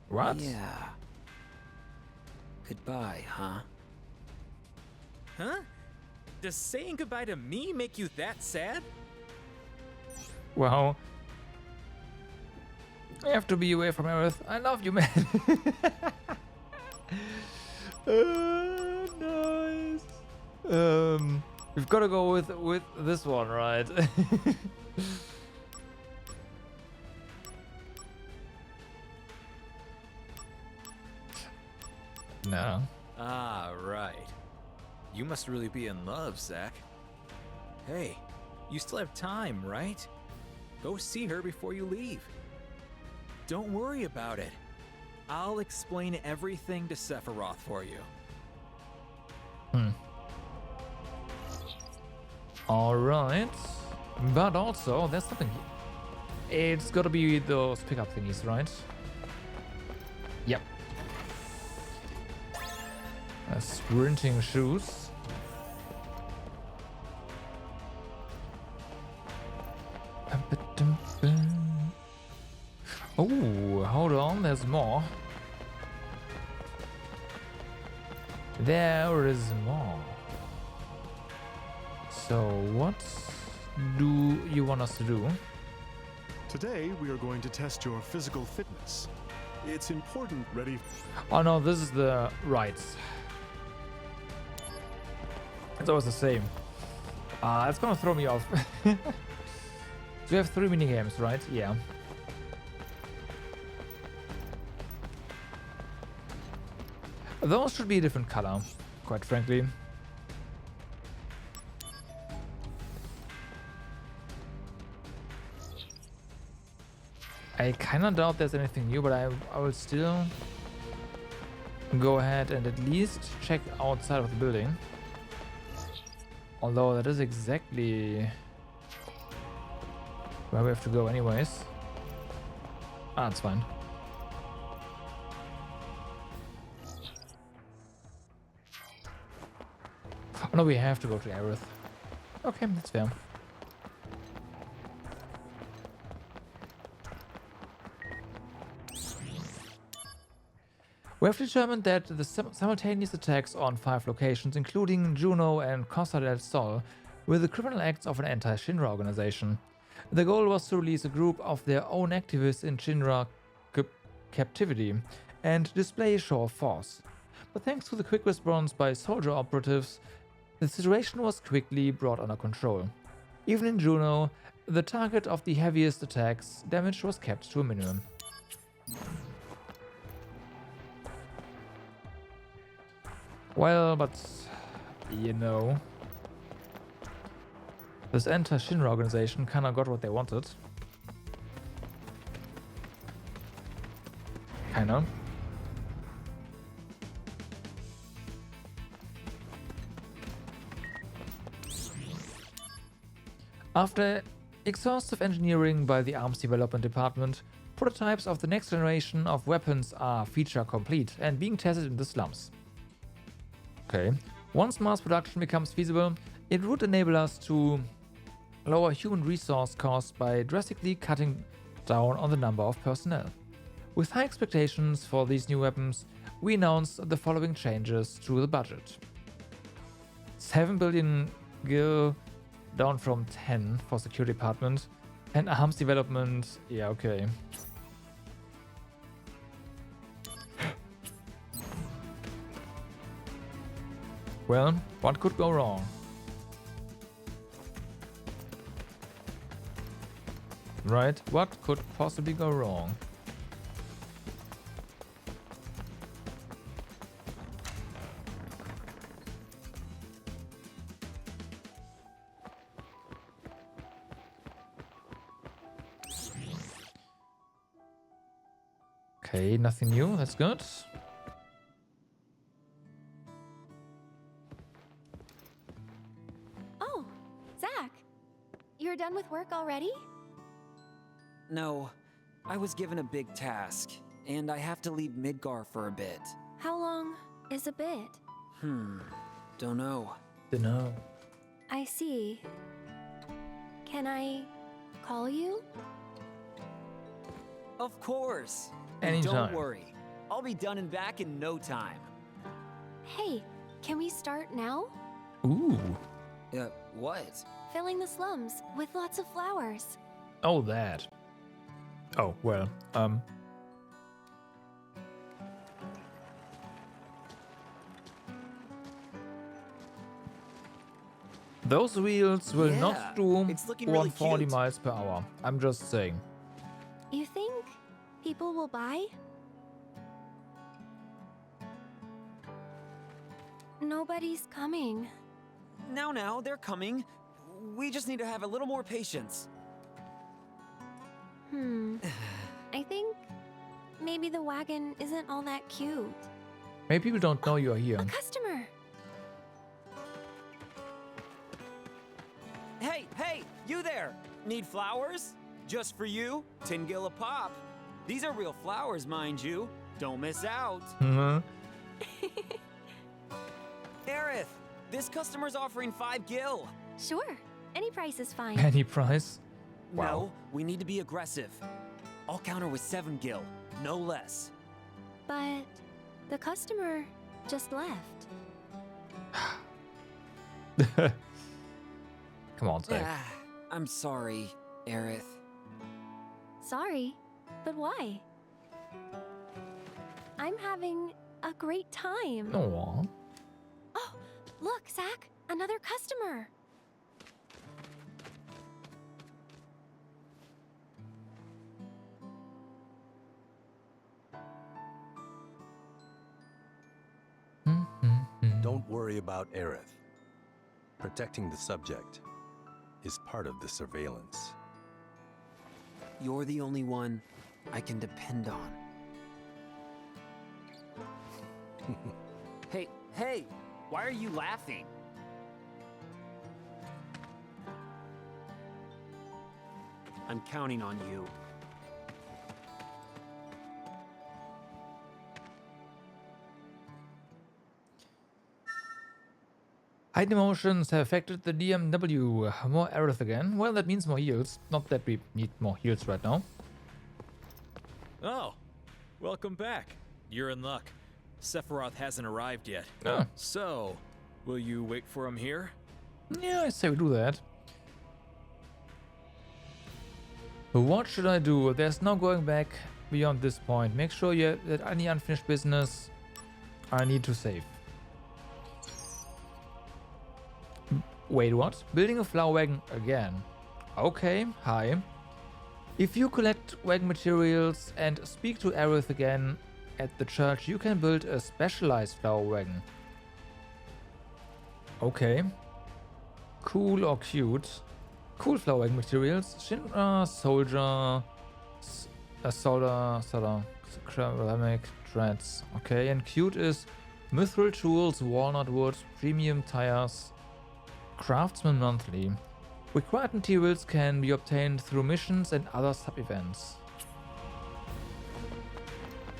Speaker 1: What?
Speaker 3: Yeah. Goodbye, huh?
Speaker 9: Huh? Does saying goodbye to me make you that sad?
Speaker 1: Wow. I have to be away from Aerith. I love you, man. Nice. We've got to go with this one, right? No.
Speaker 9: Ah, right. You must really be in love, Zach. Hey, you still have time, right? Go see her before you leave. Don't worry about it. I'll explain everything to Sephiroth for you.
Speaker 1: Alright. But also, there's something here. It's gotta be those pickup thingies, right? Yep. Sprinting shoes. Oh, hold on, there's more. There is more. So, what do you want us to do?
Speaker 7: Today, we are going to test your physical fitness. It's important, ready?
Speaker 1: Oh no, this is the rights. It's always the same. It's gonna throw me off. So we have 3 mini games, right? Yeah. Those should be a different color, quite frankly. I kinda doubt there's anything new, but I will still go ahead and at least check outside of the building. Although that is exactly where we have to go anyways. Ah, it's fine. Oh no, we have to go to Aerith. Okay, that's fair. We have determined that the simultaneous attacks on 5 locations, including Juno and Costa del Sol, were the criminal acts of an anti-Shinra organization. The goal was to release a group of their own activists in Shinra captivity and display a show of force. But thanks to the quick response by soldier operatives, the situation was quickly brought under control. Even in Juno, the target of the heaviest attacks, damage was kept to a minimum. Well, but you know, this anti-Shinra organization kinda got what they wanted. Kinda. After exhaustive engineering by the Arms Development Department, prototypes of the next generation of weapons are feature complete and being tested in the slums. Okay. Once mass production becomes feasible, it would enable us to lower human resource costs by drastically cutting down on the number of personnel. With high expectations for these new weapons, we announced the following changes to the budget. 7 billion gil, down from 10 for security department, and arms development, yeah, okay. Well, what could go wrong? Right, what could possibly go wrong? Okay, nothing new, that's good.
Speaker 4: Oh, Zach, you're done with work already?
Speaker 3: No, I was given a big task, and I have to leave Midgar for a bit.
Speaker 4: How long is a bit?
Speaker 3: Don't know.
Speaker 1: Dunno.
Speaker 4: I see. Can I call you?
Speaker 3: Of course. And
Speaker 1: Anytime.
Speaker 3: don't worry, I'll be done and back in no time.
Speaker 4: Hey, can we start now?
Speaker 1: Ooh.
Speaker 3: What?
Speaker 4: Filling the slums with lots of flowers.
Speaker 1: Oh, that. Oh, well, those wheels will
Speaker 3: Yeah,
Speaker 1: not do
Speaker 3: it's looking really
Speaker 1: 140
Speaker 3: cute.
Speaker 1: miles per hour. I'm just saying.
Speaker 4: You think people will buy? Nobody's coming.
Speaker 3: Now, they're coming. We just need to have a little more patience.
Speaker 4: I think maybe the wagon isn't all that cute.
Speaker 1: Maybe people don't know you're here.
Speaker 4: A customer!
Speaker 3: Hey, you there! Need flowers? Just for you, 10 gil a pop. These are real flowers, mind you. Don't miss out. Aerith, this customer's offering 5 gil.
Speaker 4: Sure, any price is fine.
Speaker 1: Any price? Wow.
Speaker 3: No, we need to be aggressive. I'll counter with 7 gil, no less.
Speaker 4: But the customer just left.
Speaker 1: Come on, Zach.
Speaker 3: I'm sorry, Aerith.
Speaker 4: Sorry, but why? I'm having a great time.
Speaker 1: Aww.
Speaker 4: Oh, look, Zach, another customer.
Speaker 5: Don't worry about Aerith. Protecting the subject is part of the surveillance.
Speaker 3: You're the only one I can depend on. Hey, why are you laughing? I'm counting on you.
Speaker 1: Height emotions have affected the DMW. More Aerith again. Well, that means more heals. Not that we need more heals right now.
Speaker 15: Oh, welcome back. You're in luck.
Speaker 9: Sephiroth hasn't arrived yet.
Speaker 1: Oh.
Speaker 9: So, will you wait for him here?
Speaker 1: Yeah, I say we do that. But what should I do? There's no going back beyond this point. Make sure that any unfinished business I need to save. Wait, what? Building a flower wagon again. Okay, hi. If you collect wagon materials and speak to Aerith again at the church, you can build a specialized flower wagon. Okay. Cool or cute? Cool flower wagon materials. Shinra, soldier, ceramic, threads. Okay, and cute is mithril tools, walnut wood, premium tires, craftsman monthly. Required materials can be obtained through missions and other sub-events.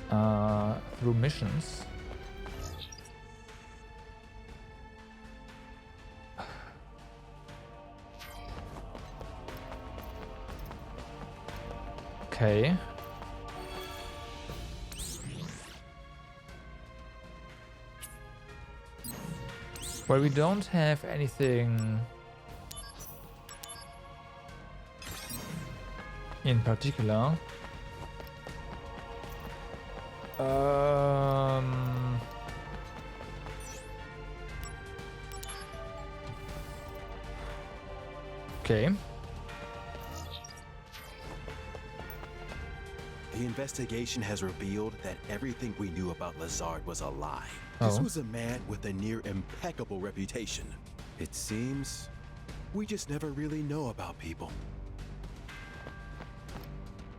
Speaker 1: Through missions. Okay. Well, we don't have anything in particular. Okay.
Speaker 15: The investigation has revealed that everything we knew about Lazard was a lie. This
Speaker 1: Oh.
Speaker 15: was a man with a near impeccable reputation. It seems we just never really know about people.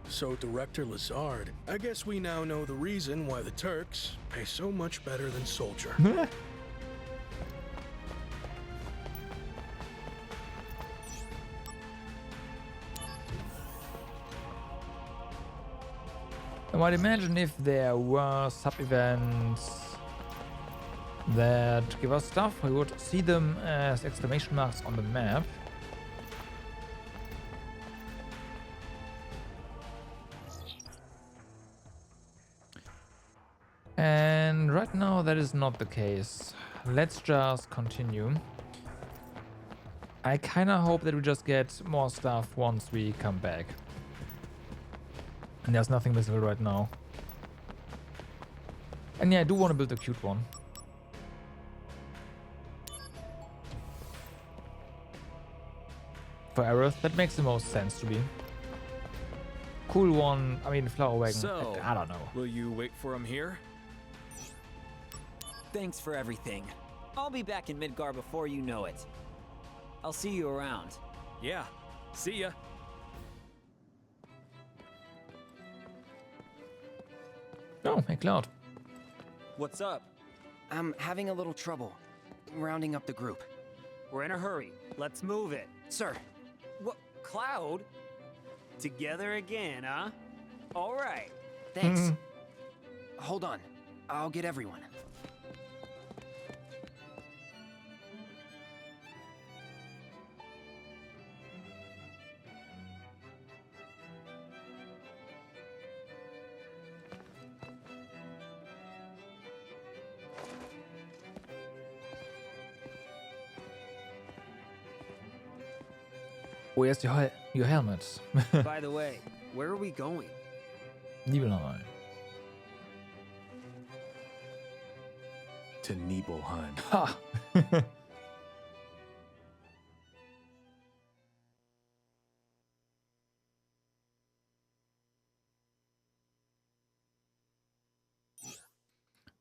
Speaker 16: So, Director Lazard, I guess we now know the reason why the Turks pay so much better than Soldier.
Speaker 1: I might imagine if there were sub-events that give us stuff, we would see them as exclamation marks on the map. And right now that is not the case. Let's just continue. I kinda hope that we just get more stuff once we come back. And there's nothing visible right now. And yeah, I do want to build a cute one. For Aerith, that makes the most sense to me. Cool one, I mean flower wagon,
Speaker 9: So,
Speaker 1: I don't know.
Speaker 9: Will you wait for him here?
Speaker 3: Thanks for everything. I'll be back in Midgar before you know it. I'll see you around.
Speaker 9: Yeah, see ya.
Speaker 1: Oh, hey Cloud.
Speaker 3: What's up?
Speaker 17: I'm having a little trouble rounding up the group.
Speaker 3: We're in a hurry. Let's move it.
Speaker 17: Sir.
Speaker 3: What? Cloud? Together again, huh? All right.
Speaker 17: Thanks. Hold on. I'll get everyone.
Speaker 1: Where's your helmet?
Speaker 3: By the way, where are we going?
Speaker 1: Nibelheim.
Speaker 14: To Nibelheim.
Speaker 1: Ha!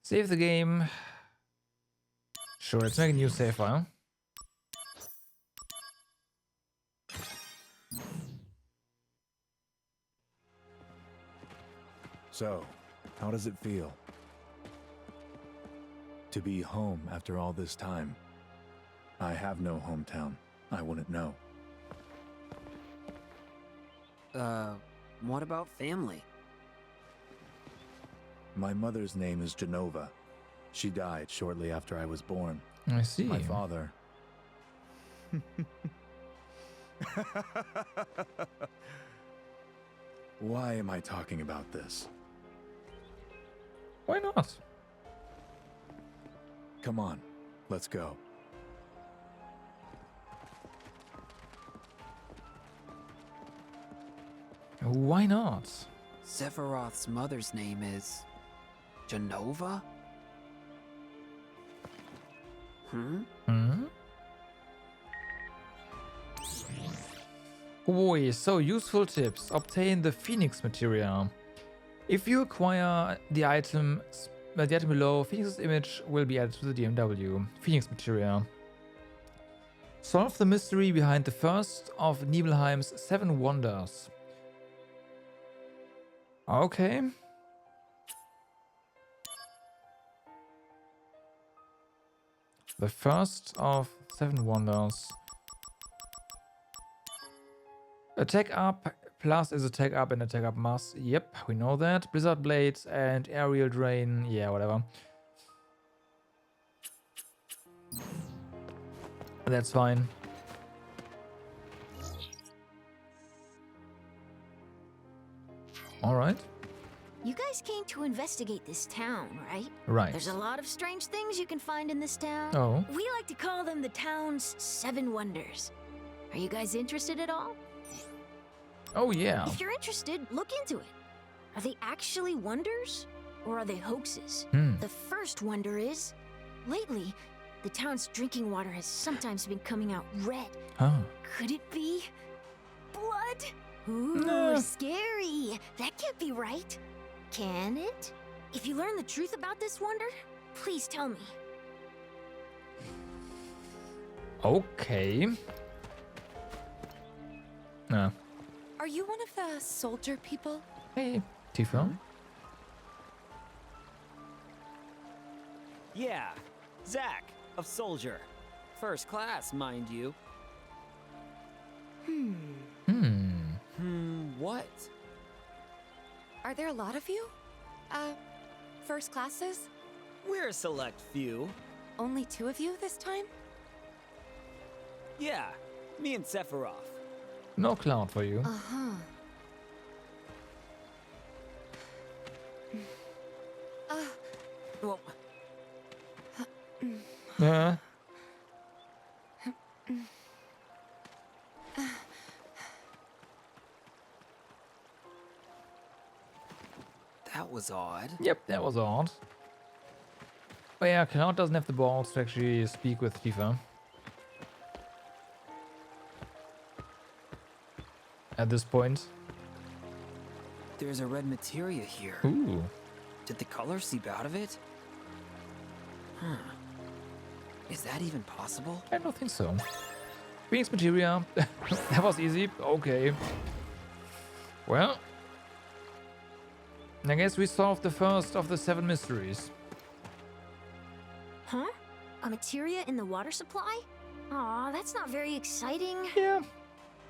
Speaker 1: Save the game. Sure, let's make a new save file.
Speaker 14: So, how does it feel? To be home after all this time. I have no hometown. I wouldn't know.
Speaker 3: What about family?
Speaker 14: My mother's name is Genova. She died shortly after I was born.
Speaker 1: I see.
Speaker 14: My father... Why am I talking about this?
Speaker 1: Why not?
Speaker 14: Come on, let's go.
Speaker 1: Why not?
Speaker 17: Sephiroth's mother's name is Genova?
Speaker 1: Oi, so useful tips. Obtain the Phoenix material. If you acquire the item below, Phoenix's image will be added to the DMW. Phoenix material. Solve the mystery behind the first of Nibelheim's 7 wonders. Okay. The first of 7 wonders. Attack up plus is attack up and attack up mass. Yep, we know that. Blizzard Blades and Aerial Drain. Yeah, whatever. That's fine. Alright.
Speaker 11: You guys came to investigate this town, right?
Speaker 1: Right.
Speaker 11: There's a lot of strange things you can find in this town.
Speaker 1: Oh.
Speaker 11: We like to call them the town's 7 wonders. Are you guys interested at all?
Speaker 1: Oh, yeah.
Speaker 11: If you're interested, look into it. Are they actually wonders? Or are they hoaxes? The first wonder is, lately, the town's drinking water has sometimes been coming out red.
Speaker 1: Huh.
Speaker 11: Could it be blood? Ooh,
Speaker 1: No.
Speaker 11: scary. That can't be right. Can it? If you learn the truth about this wonder, please tell me.
Speaker 1: Okay. No.
Speaker 10: Are you one of the soldier people?
Speaker 1: Hey, Tifa.
Speaker 3: Yeah, Zack of Soldier. First class, mind you. What?
Speaker 10: Are there a lot of you? First classes?
Speaker 3: We're a select few.
Speaker 10: Only 2 of you this time?
Speaker 3: Yeah, me and Sephiroth.
Speaker 1: No Cloud for you.
Speaker 11: Uh-huh.
Speaker 3: Well,
Speaker 1: Yeah.
Speaker 17: That was odd.
Speaker 1: Yep, that was odd. But yeah, Cloud doesn't have the balls to actually speak with Tifa. At this point.
Speaker 17: There's a red materia here.
Speaker 1: Ooh.
Speaker 17: Did the color seep out of it? Huh. Is that even possible?
Speaker 1: I don't think so. Phoenix materia. That was easy. Okay. Well. I guess we solved the first of the 7 mysteries.
Speaker 11: Huh? A materia in the water supply? Aw, that's not very exciting.
Speaker 1: Yeah.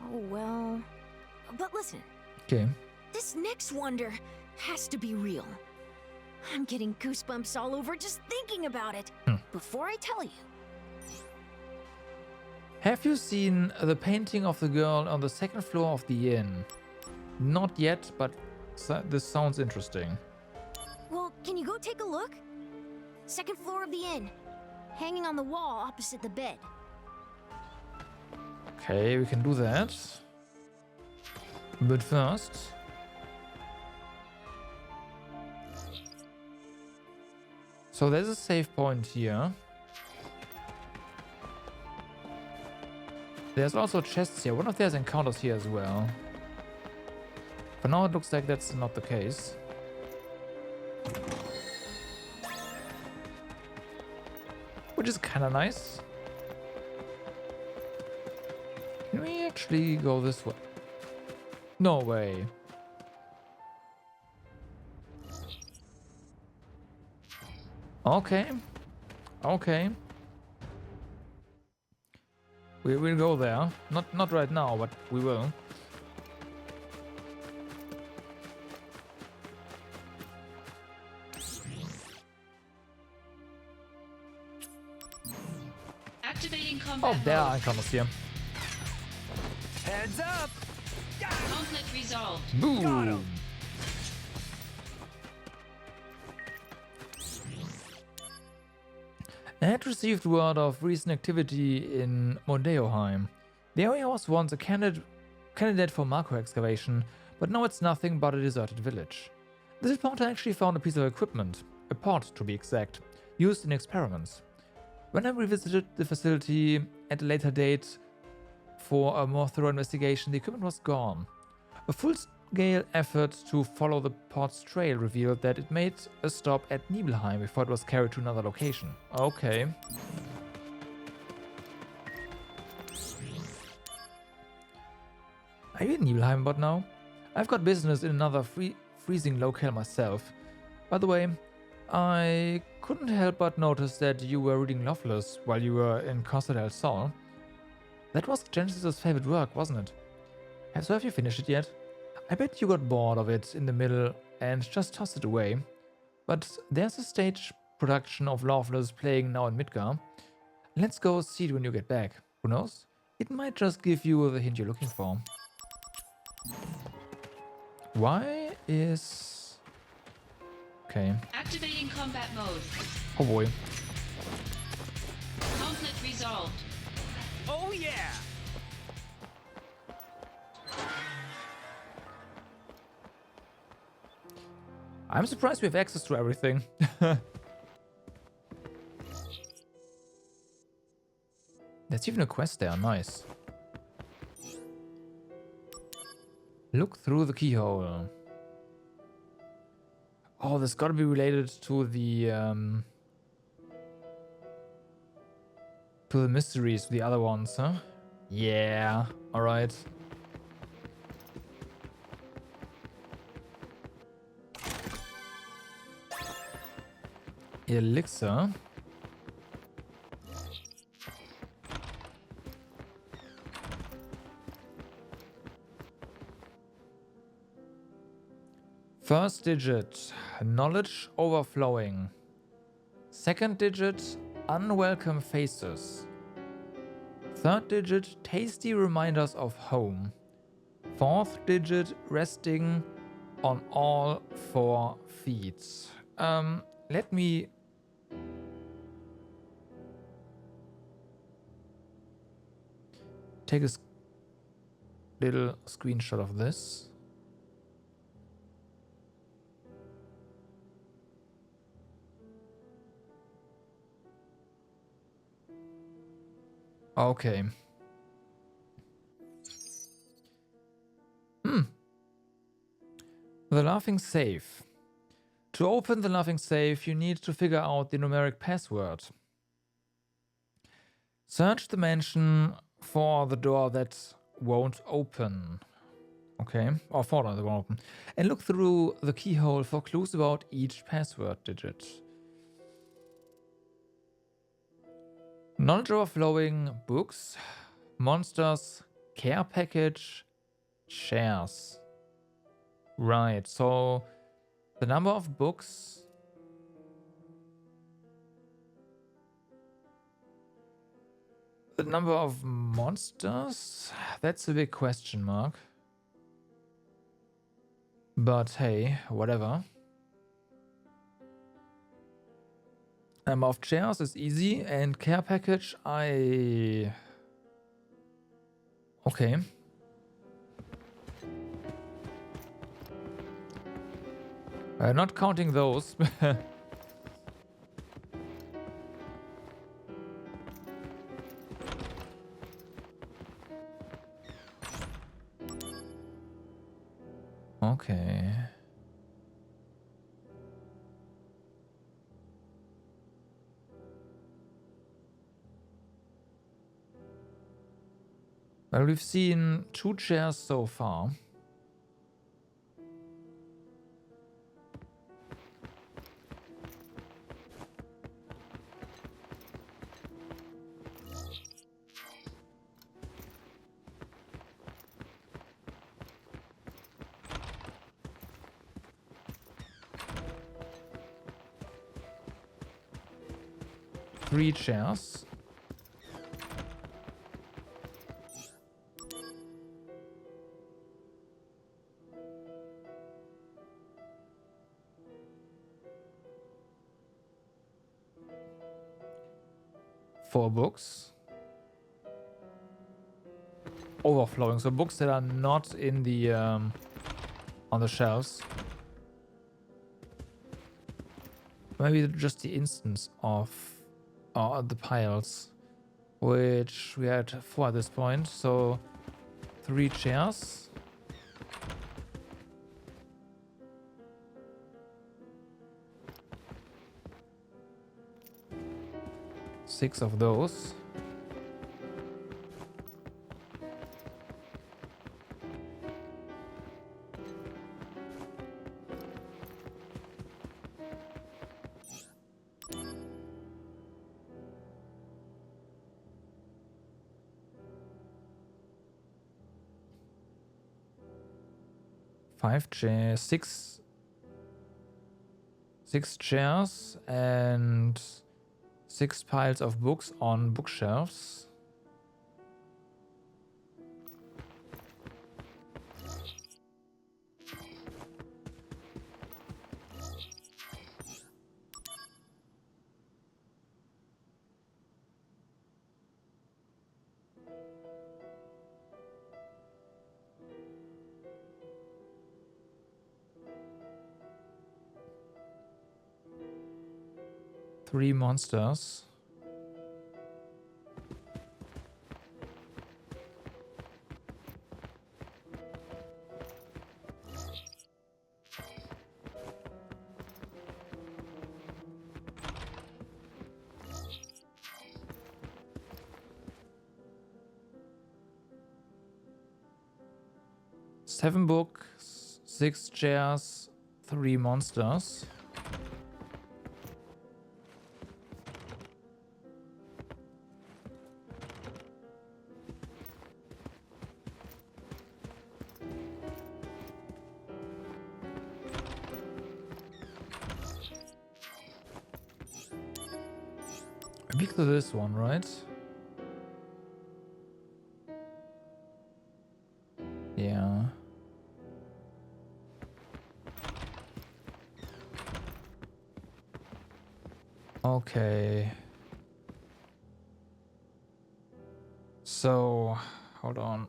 Speaker 11: Oh, well. But listen,
Speaker 1: Okay.
Speaker 11: this next wonder has to be real. I'm getting goosebumps all over just thinking about it. Before I tell you,
Speaker 1: Have you seen the painting of the girl on the 2nd floor of the inn? Not yet, but this sounds interesting.
Speaker 11: well, can you go take a look? 2nd floor of the inn, hanging on the wall opposite the bed.
Speaker 1: Okay, we can do that. But first... So there's a save point here. There's also chests here. One of there's encounters here as well. For now it looks like that's not the case. Which is kind of nice. Can we actually go this way? No way. Okay. Okay. We will go there. Not right now, but we will.
Speaker 2: Activating combat
Speaker 1: Oh, there
Speaker 2: mode.
Speaker 1: are encounters here.
Speaker 3: Heads up!
Speaker 2: Conflict resolved.
Speaker 1: Boom. I had received word of recent activity in Mondeoheim. The area was once a candidate for macro excavation, but now it's nothing but a deserted village. This reporter actually found a piece of equipment, a pod to be exact, used in experiments. When I revisited the facility at a later date for a more thorough investigation, the equipment was gone. A full-scale effort to follow the pod's trail revealed that it made a stop at Nibelheim before it was carried to another location. Okay. Are you in Nibelheim about now? I've got business in another freezing locale myself. By the way, I couldn't help but notice that you were reading Loveless while you were in Costa del Sol. That was Genesis's favorite work, wasn't it? So have you finished it yet? I bet you got bored of it in the middle and just tossed it away. But there's a stage production of Loveless playing now in Midgar. Let's go see it when you get back. Who knows? It might just give you the hint you're looking for. Why is... Okay.
Speaker 2: Activating combat mode.
Speaker 1: Oh boy.
Speaker 2: Conflict resolved.
Speaker 3: Oh yeah!
Speaker 1: I'm surprised we have access to everything. There's even a quest there, nice. Look through the keyhole. Oh, this gotta be related to the mysteries, the other ones, huh? Yeah, alright. Elixir. First digit, knowledge overflowing. Second digit, unwelcome faces. Third digit, tasty reminders of home. Fourth digit, resting on all 4 feet. Let me... take a little screenshot of this. Okay. The laughing safe. To open the laughing safe, you need to figure out the numeric password. Search the mansion for the door that won't open. Okay, or for the door that won't open. And look through the keyhole for clues about each password digit. Knowledge overflowing, books, monsters, care package, shares. Right, so the number of books. The number of monsters? That's a big question mark. But hey, whatever. Number of chairs is easy, and care package, okay. Not counting those. Okay. Well, we've seen 2 chairs so far. Three chairs. 4 books. Overflowing, so books that are not in the on the shelves. Maybe just the instance of the piles, which we had 4 at this point. So 3 chairs. Six of those. Five chairs, six chairs and 6 piles of books on bookshelves. Three monsters. Seven books, 6 chairs, 3 monsters. Pick this one, right? Yeah. Okay. So, hold on.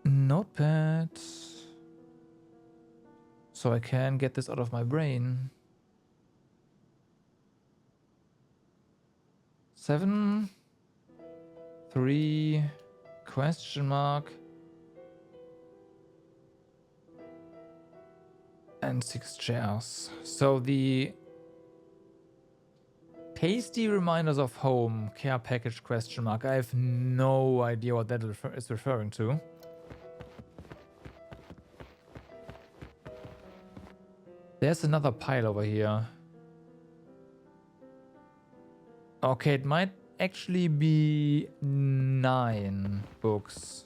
Speaker 1: Notepad. So I can get this out of my brain. 7, 3, question mark, and 6 chairs. So the tasty reminders of home care package question mark. I have no idea what that is referring to. There's another pile over here. Okay, it might actually be 9 books.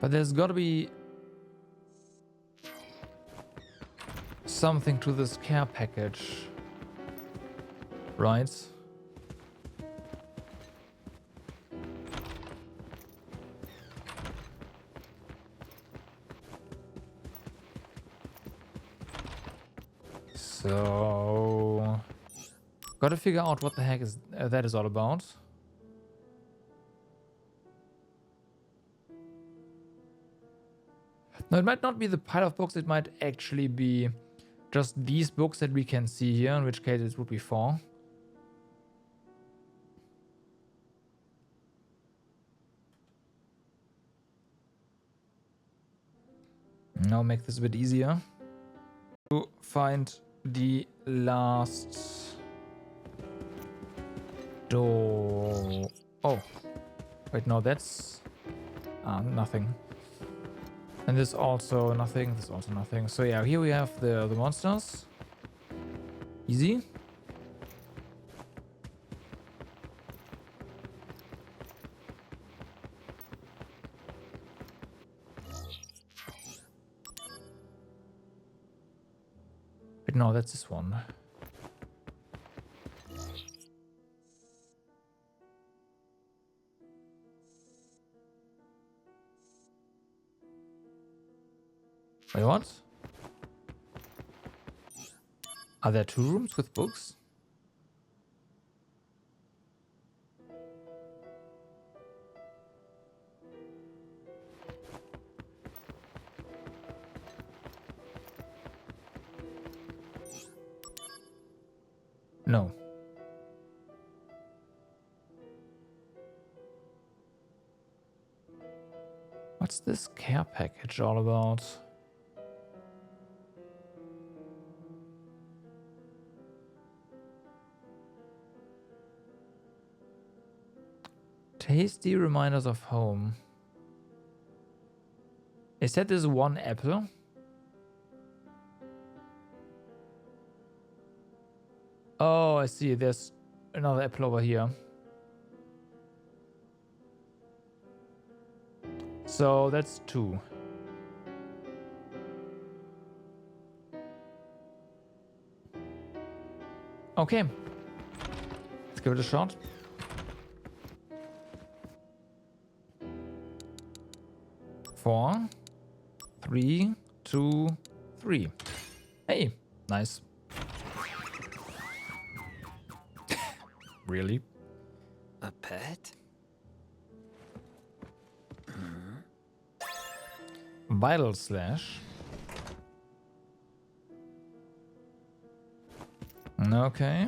Speaker 1: But there's gotta be something to this care package, right? So, gotta figure out what the heck is that is all about. No, it might not be the pile of books, it might actually be just these books that we can see here, in which case it would be 4. Now make this a bit easier to find the last door. Oh, wait, no, that's nothing. And this also nothing, this also nothing. So yeah, here we have the monsters. Easy. Wait, no, that's this one. Wait, what? Are there 2 rooms with books? No. What's this care package all about? Tasty reminders of home. Is that this 1 apple? Oh, I see. There's another apple over here. So that's 2. Okay. Let's give it a shot. Four, 3, 2, 3. Hey, nice. Really?
Speaker 17: A pet?
Speaker 1: Vital Slash. Okay.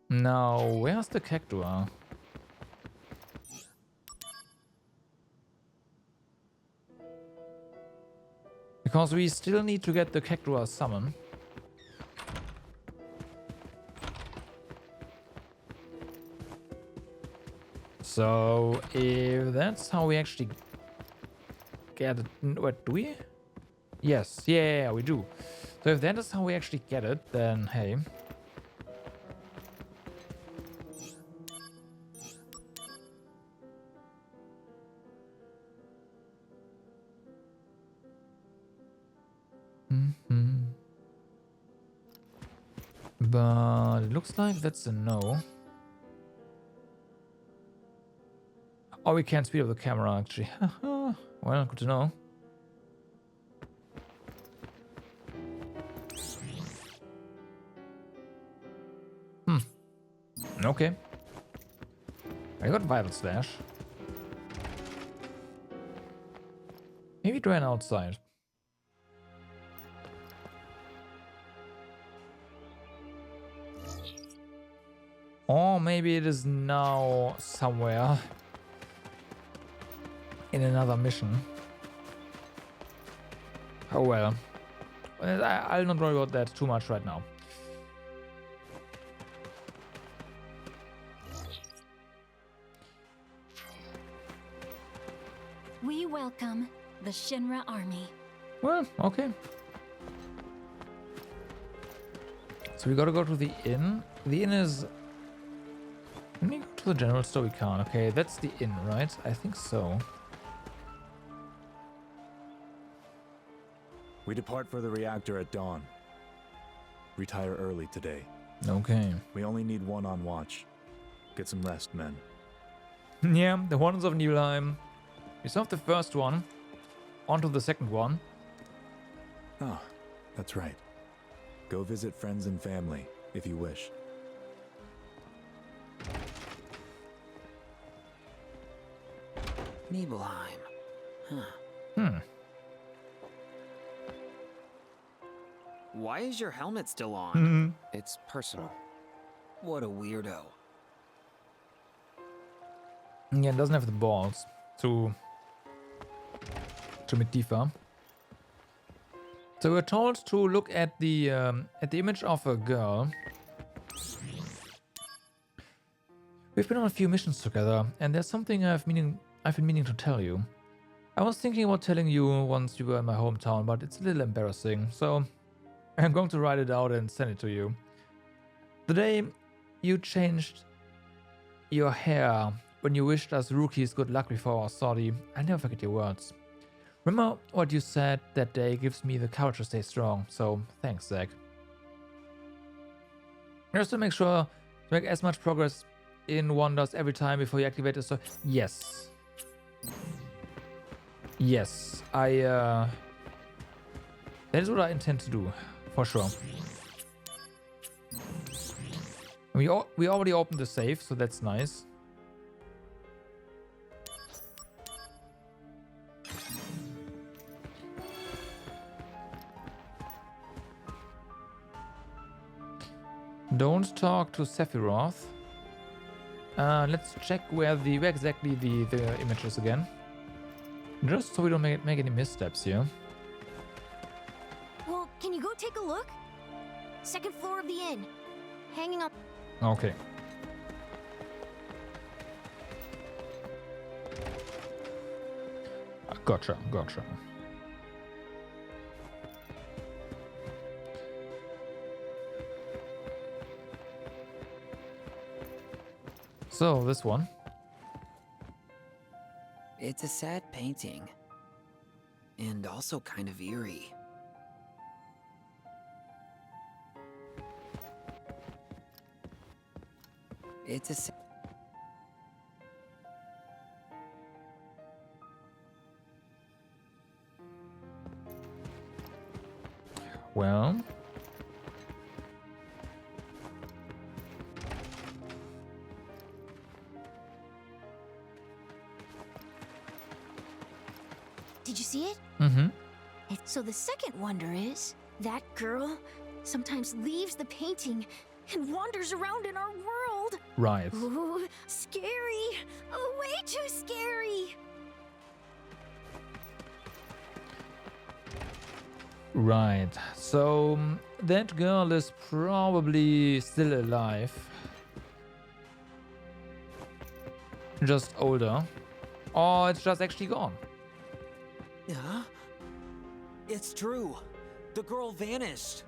Speaker 1: Now, where's the Cactua? Because we still need to get the Cactua summon. So, if that's how we actually get it... What, do we? Yes, yeah, we do. So if that is how we actually get it, then hey. But it looks like that's a no. Oh, we can't speed up the camera actually. Well, good to know. Okay. I got Vital Slash. Maybe try an outside. Or maybe it is now somewhere in another mission. Oh well. I'll not worry about that too much right now.
Speaker 18: We welcome the Shinra army.
Speaker 1: Well, okay. So we gotta go to the inn. The inn is... Can we go to the general store? We can't. Okay, that's the inn, right? I think so.
Speaker 14: We depart for the reactor at dawn. Retire early today.
Speaker 1: Okay.
Speaker 14: We only need 1 on watch. Get some rest, men.
Speaker 1: Yeah, the Wonders of Nibelheim. We solved the first one. On to the second one.
Speaker 14: Oh, that's right. Go visit friends and family, if you wish.
Speaker 17: Nibelheim.
Speaker 1: Hmm.
Speaker 17: Why is your helmet still on?
Speaker 3: It's personal.
Speaker 17: What a weirdo.
Speaker 1: Yeah, it doesn't have the balls to meet Tifa. So we're told to look at the image of a girl. We've been on a few missions together, and there's something I've been meaning to tell you. I was thinking about telling you once you were in my hometown, but it's a little embarrassing, so I'm going to write it out and send it to you. The day you changed your hair when you wished us rookies good luck before our sortie, I'll never forget your words. Remember what you said that day gives me the courage to stay strong. So thanks, Zach. Just to make sure to make as much progress in Wonders every time before you activate the story. Yes. Yes, that is what I intend to do, for sure. We already opened the safe, so that's nice. Don't talk to Sephiroth. Let's check where exactly the image is again. Just so we don't make any missteps here.
Speaker 11: Well, can you go take a look? Second floor of the inn. Hanging up.
Speaker 1: Okay. Gotcha. So, this one.
Speaker 17: It's a sad painting. And also kind of eerie. It's a...
Speaker 1: Well...
Speaker 11: Did you see it?
Speaker 1: Mm-hmm.
Speaker 11: So the second wonder is, that girl sometimes leaves the painting and wanders around in our world.
Speaker 1: Right.
Speaker 11: Ooh, scary. Oh, way too scary.
Speaker 1: Right. So that girl is probably still alive. Just older. Or it's just actually gone.
Speaker 3: Huh? It's true. The girl vanished.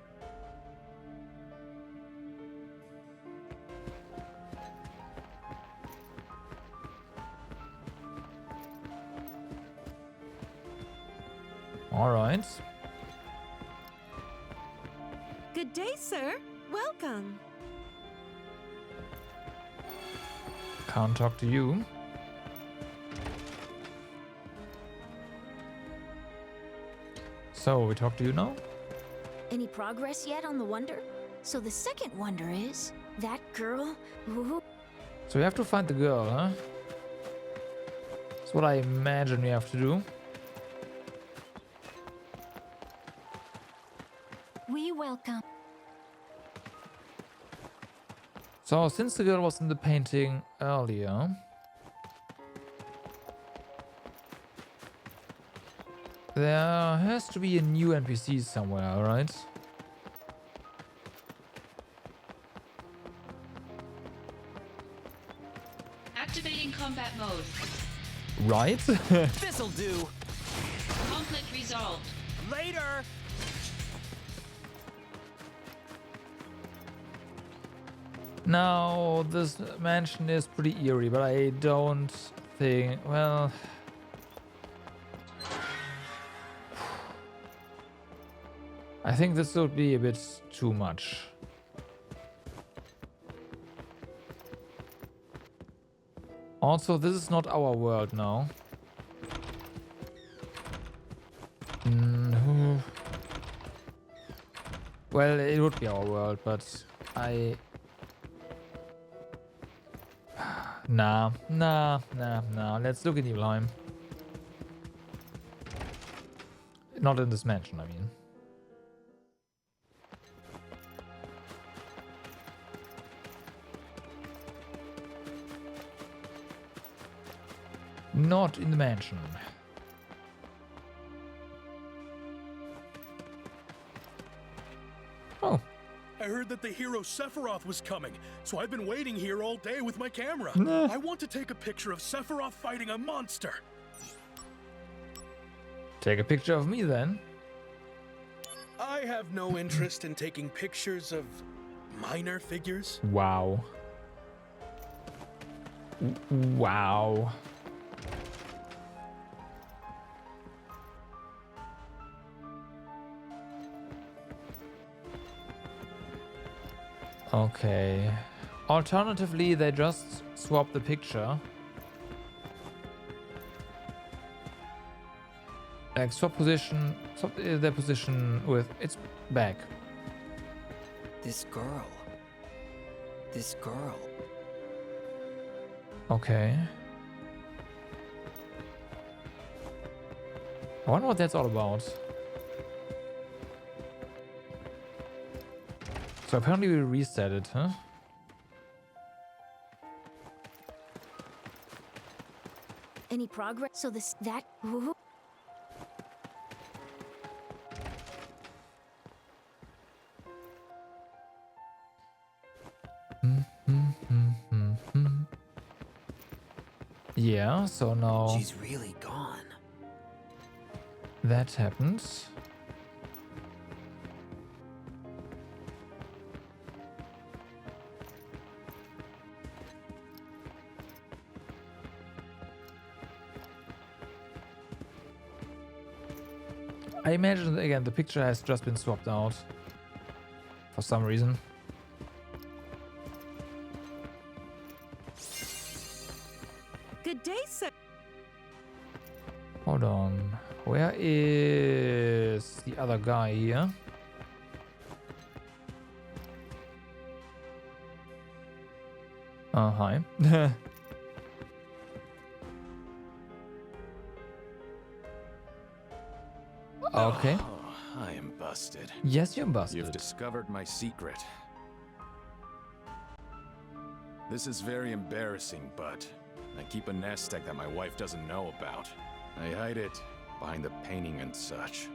Speaker 1: All right.
Speaker 10: Good day, sir. Welcome.
Speaker 1: Can't talk to you. So, we talk to you now?
Speaker 11: Any progress yet on the wonder? So the second wonder is, that girl... Ooh.
Speaker 1: So we have to find the girl, huh? That's what I imagine we have to do.
Speaker 18: We welcome.
Speaker 1: So, since the girl was in the painting earlier... there has to be a new NPC somewhere, right?
Speaker 2: Activating combat mode.
Speaker 1: Right?
Speaker 3: This'll do.
Speaker 2: Conflict resolved.
Speaker 3: Later.
Speaker 1: Now, this mansion is pretty eerie, but I don't think... well... I think this would be a bit too much. Also, this is not our world now. Well, it would be our world, but I... Nah. Let's look in Nibelheim. Not in this mansion, I mean. Not in the mansion. Oh.
Speaker 16: I heard that the hero Sephiroth was coming, so I've been waiting here all day with my camera.
Speaker 1: Nah.
Speaker 16: I want to take a picture of Sephiroth fighting a monster.
Speaker 1: Take a picture of me then.
Speaker 16: I have no interest in taking pictures of minor figures.
Speaker 1: Wow. Wow. Okay. Alternatively, they just swap the picture. Like swap their position with its back.
Speaker 17: This girl. This girl.
Speaker 1: Okay. I wonder what that's all about. So apparently we reset it, huh?
Speaker 11: Any progress? So that. Ooh.
Speaker 1: Yeah, so now
Speaker 17: She's really gone.
Speaker 1: that happens. I imagine again the picture has just been swapped out for some reason.
Speaker 10: Good day, sir.
Speaker 1: Hold on. Where is the other guy here? Hi. Okay.
Speaker 15: Oh, I am busted.
Speaker 1: Yes, you're busted.
Speaker 15: You've discovered my secret. This is very embarrassing, but I keep a nest egg that my wife doesn't know about. I hide it behind the painting and such.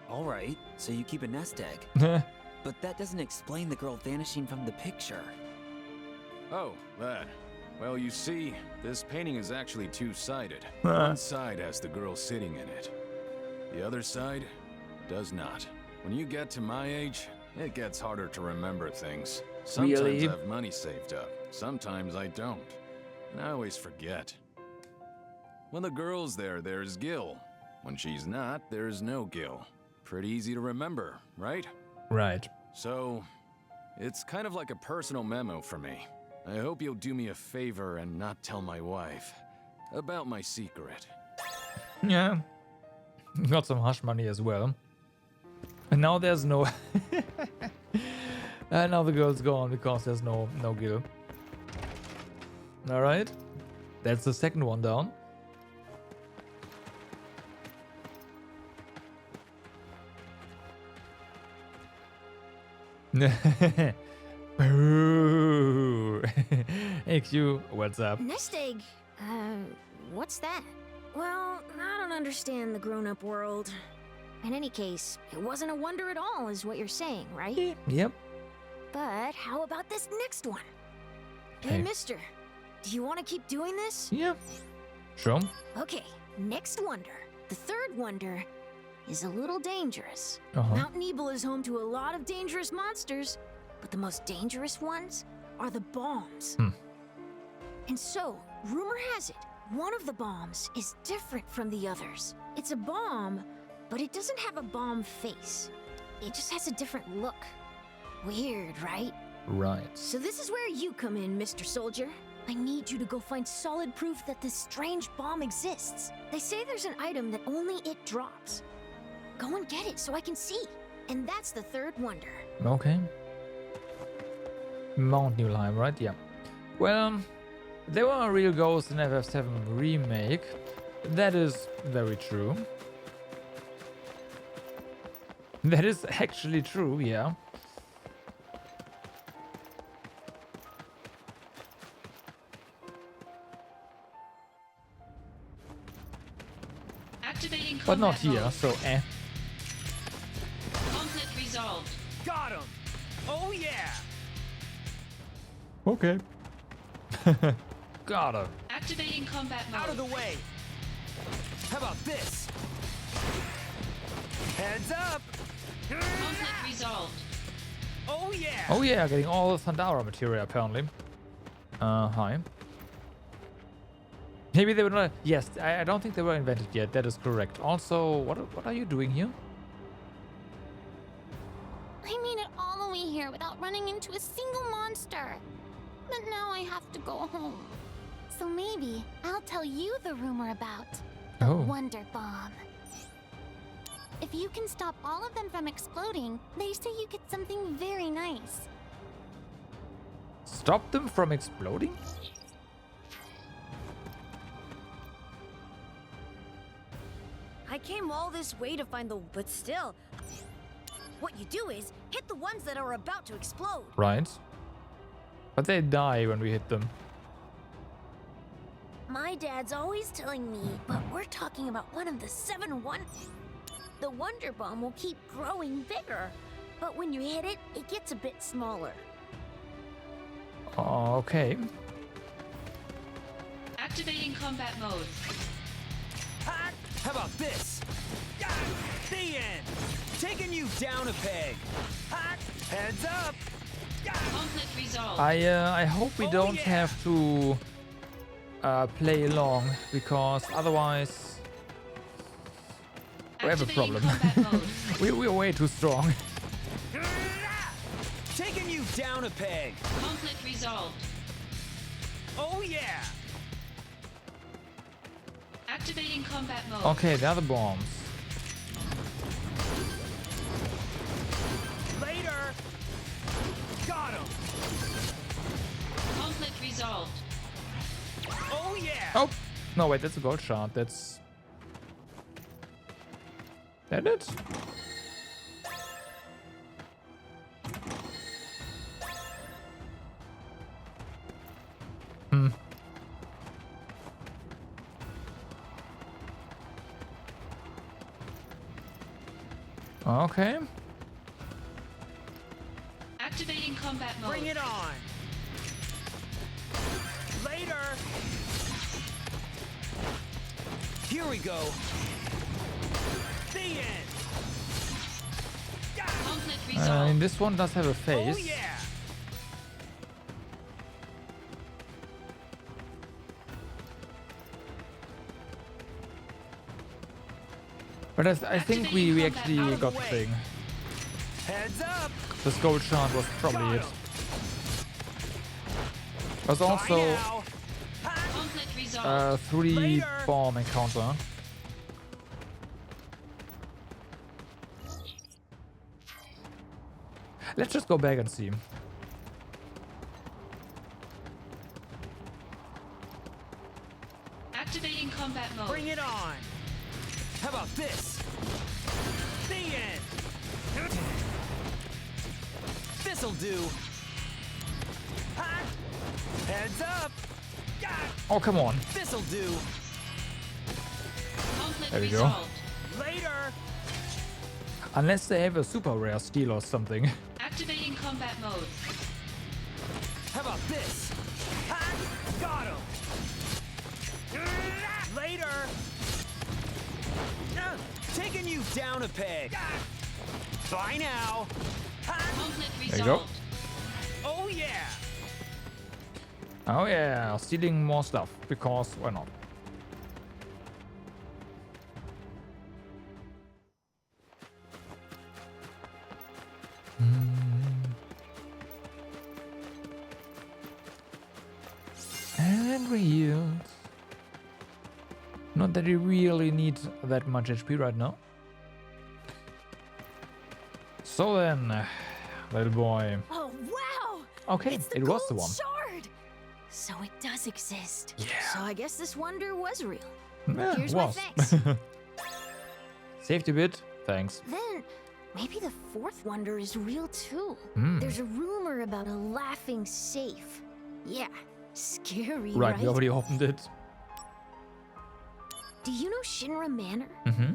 Speaker 17: All right, so you keep a nest egg. But that doesn't explain the girl vanishing from the picture.
Speaker 15: Oh, that. Well, you see, this painting is actually two-sided. One side has the girl sitting in it. The other side does not. When you get to my age, it gets harder to remember things. Sometimes
Speaker 1: Really?
Speaker 15: I have money saved up, sometimes I don't. And I always forget. When the girl's there, there's Gil. When she's not, there's no Gil. Pretty easy to remember, right?
Speaker 1: Right.
Speaker 15: So, it's kind of like a personal memo for me. I hope you'll do me a favor and not tell my wife about my secret.
Speaker 1: Yeah. Got some hush money as well. And now there's no... and now the girl's gone because there's no Gil. Alright. That's the second one down. Boo. Hey Q, what's up?
Speaker 11: Nest egg. What's that? Well, I don't understand the grown-up world. In any case, it wasn't a wonder at all, is what you're saying, right?
Speaker 1: Yep.
Speaker 11: But how about this next one? Hey,
Speaker 1: Hey.
Speaker 11: mister, do you want to keep doing this?
Speaker 1: Yep. Sure.
Speaker 11: Okay, next wonder. The third wonder is a little dangerous.
Speaker 1: Uh-huh.
Speaker 11: Mount Nebel is home to a lot of dangerous monsters, but the most dangerous ones are the bombs. And so, rumor has it, one of the bombs is different from the others. It's a bomb, but it doesn't have a bomb face. It just has a different look. Weird, right?
Speaker 1: Right.
Speaker 11: So this is where you come in, Mr. Soldier. I need you to go find solid proof that this strange bomb exists. They say there's an item that only it drops. Go and get it so I can see. And that's the third wonder.
Speaker 1: Okay. Mount Nibelheim, right? Yeah. Well, there were real ghosts in FF7 Remake. That is very true. That is actually true, yeah.
Speaker 2: Activating
Speaker 1: But not
Speaker 2: combat
Speaker 1: here,
Speaker 2: mode.
Speaker 1: so
Speaker 2: Conflict resolved.
Speaker 3: Got him! Oh yeah!
Speaker 1: Okay. Got him.
Speaker 2: Activating combat mode.
Speaker 3: Out of the way! How about this? Heads up!
Speaker 2: Conflict resolved.
Speaker 3: Oh yeah!
Speaker 1: Oh yeah, getting all the Thundara material apparently. Hi. Maybe they were not. Yes, I don't think they were invented yet. That is correct. Also, what are you doing here?
Speaker 4: I made it all the way here without
Speaker 19: without running into a single monster. But now I have to go home.
Speaker 18: So maybe I'll tell you the rumor about
Speaker 1: Oh.
Speaker 18: Wonder Bomb. If you can stop all of them from exploding, they say you get something very nice.
Speaker 1: Stop them from exploding?
Speaker 11: I came all this way to find the... But still, what you do is hit the ones that are about to explode.
Speaker 1: Right. But they die when we hit them.
Speaker 11: My dad's always telling me, but we're talking about one of the 7 The Wonder Bomb will keep growing bigger, but when you hit it, it gets a bit smaller.
Speaker 1: Okay.
Speaker 2: Activating combat mode.
Speaker 3: How about this? The end! Taking you down a peg. Heads up!
Speaker 2: Conflict resolved.
Speaker 1: I hope we don't have to play along, because otherwise we have a problem. We're way too strong.
Speaker 3: Taking you down a peg.
Speaker 2: Conflict resolved.
Speaker 3: Oh yeah!
Speaker 2: Activating combat mode.
Speaker 1: Okay, the other bombs.
Speaker 3: Later! Got him!
Speaker 2: Conflict resolved.
Speaker 3: Oh yeah!
Speaker 1: Oh! No, wait, that's a gold shard. That's... That it? Hmm. Okay.
Speaker 2: Activating combat mode.
Speaker 3: Bring it on! Later! Here we go! The end!
Speaker 2: Conflict
Speaker 1: And
Speaker 2: resolved.
Speaker 1: this one does have a face.
Speaker 3: Oh yeah!
Speaker 1: But I think we actually
Speaker 3: Out of the
Speaker 1: got the
Speaker 3: way.
Speaker 1: thing.
Speaker 3: Heads up!
Speaker 1: This gold shard was probably it. There's also
Speaker 2: Conflict resolved.
Speaker 1: a 3 bomb encounter. Let's just go back and see.
Speaker 2: Activating combat mode.
Speaker 3: Bring it on! How about this? The end! This'll do! Heads up!
Speaker 1: Oh, come on.
Speaker 3: This'll do!
Speaker 2: Conflict
Speaker 1: There we go.
Speaker 2: resolved.
Speaker 3: Later!
Speaker 1: Unless they have a super rare steel or something.
Speaker 2: Activating combat mode.
Speaker 3: How about this? Got him! Later! Taking you down a peg! Bye now!
Speaker 2: Conflict
Speaker 1: There you go.
Speaker 2: resolved.
Speaker 3: Oh yeah!
Speaker 1: Oh yeah, stealing more stuff, because why not? And real. Not that we really need that much HP right now. So then, little boy.
Speaker 11: Oh, wow!
Speaker 1: Okay,
Speaker 11: It's the
Speaker 1: it was the
Speaker 11: gold
Speaker 1: one.
Speaker 11: shard! So it does exist.
Speaker 1: Yeah.
Speaker 11: So I guess this wonder was real.
Speaker 1: Yeah,
Speaker 11: Here's
Speaker 1: was.
Speaker 11: my thanks.
Speaker 1: Safety bit, thanks.
Speaker 11: Then, maybe the 4th wonder is real too.
Speaker 1: Hmm.
Speaker 11: There's a rumor about a laughing safe. Yeah, scary,
Speaker 1: Right,
Speaker 11: right?
Speaker 1: we already opened it.
Speaker 11: Do you know Shinra Manor?
Speaker 1: Mm-hmm.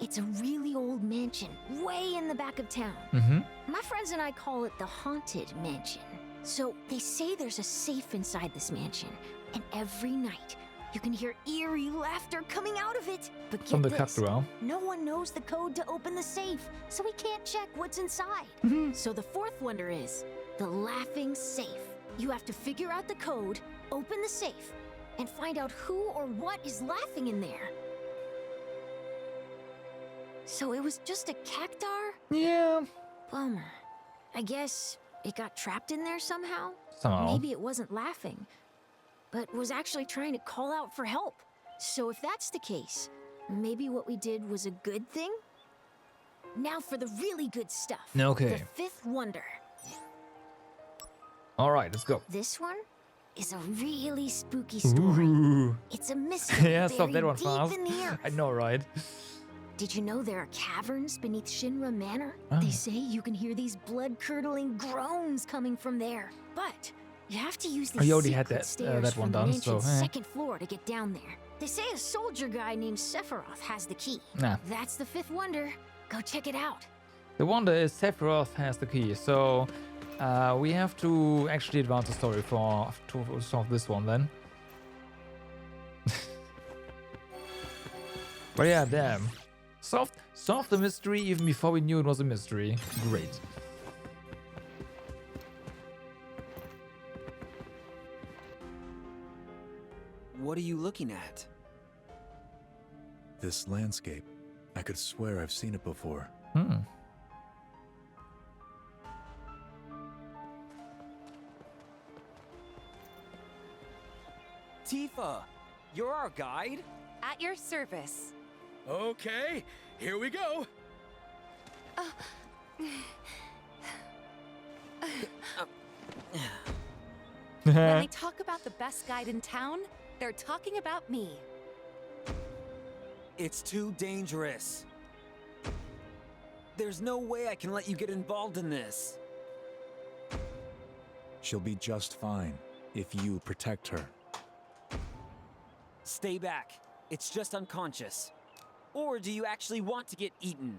Speaker 11: It's a really old mansion, way in the back of town.
Speaker 1: Mm-hmm.
Speaker 11: My friends and I call it the Haunted Mansion. So they say there's a safe inside this mansion, and every night you can hear eerie laughter coming out of it. But get
Speaker 1: From the
Speaker 11: this,
Speaker 1: cathedral.
Speaker 11: no one knows the code to open the safe, so we can't check what's inside. So the 4th wonder is the laughing safe. You have to figure out the code, open the safe, and find out who or what is laughing in there. So it was just a cactar?
Speaker 1: Yeah.
Speaker 11: Bummer. I guess it got trapped in there somehow.
Speaker 1: Somehow.
Speaker 11: Maybe it wasn't laughing, but was actually trying to call out for help. So if that's the case, maybe what we did was a good thing? Now for the really good stuff.
Speaker 1: Okay.
Speaker 11: The fifth wonder.
Speaker 1: All right, let's go.
Speaker 11: This one is a really spooky story.
Speaker 1: Ooh.
Speaker 11: It's a mystery
Speaker 1: Yeah, stop that
Speaker 11: buried
Speaker 1: one
Speaker 11: deep
Speaker 1: fast.
Speaker 11: in the earth.
Speaker 1: I know, right?
Speaker 11: Did you know there are caverns beneath Shinra Manor?
Speaker 1: Ah.
Speaker 11: They say you can hear these blood-curdling groans coming from there. But you have to use
Speaker 1: Oh,
Speaker 11: these
Speaker 1: you already
Speaker 11: secret
Speaker 1: had that,
Speaker 11: stairs
Speaker 1: that
Speaker 11: from
Speaker 1: one
Speaker 11: the
Speaker 1: done,
Speaker 11: mansion's
Speaker 1: so, eh.
Speaker 11: second floor to get down there. They say a soldier guy named Sephiroth has the key.
Speaker 1: Nah.
Speaker 11: That's the fifth wonder. Go check it out.
Speaker 1: The wonder is Sephiroth has the key, so we have to actually advance the story to solve this one then. But yeah, damn. Solved the mystery even before we knew it was a mystery. Great.
Speaker 17: What are you looking at?
Speaker 14: This landscape. I could swear I've seen it before.
Speaker 1: Hmm.
Speaker 3: Tifa, you're our guide?
Speaker 8: At your service.
Speaker 16: Okay, here we go.
Speaker 8: When they talk about the best guide in town, they're talking about me.
Speaker 3: It's too dangerous. There's no way I can let you get involved in this.
Speaker 14: She'll be just fine if you protect her.
Speaker 3: Stay back. It's just unconscious. Or do you actually want to get eaten?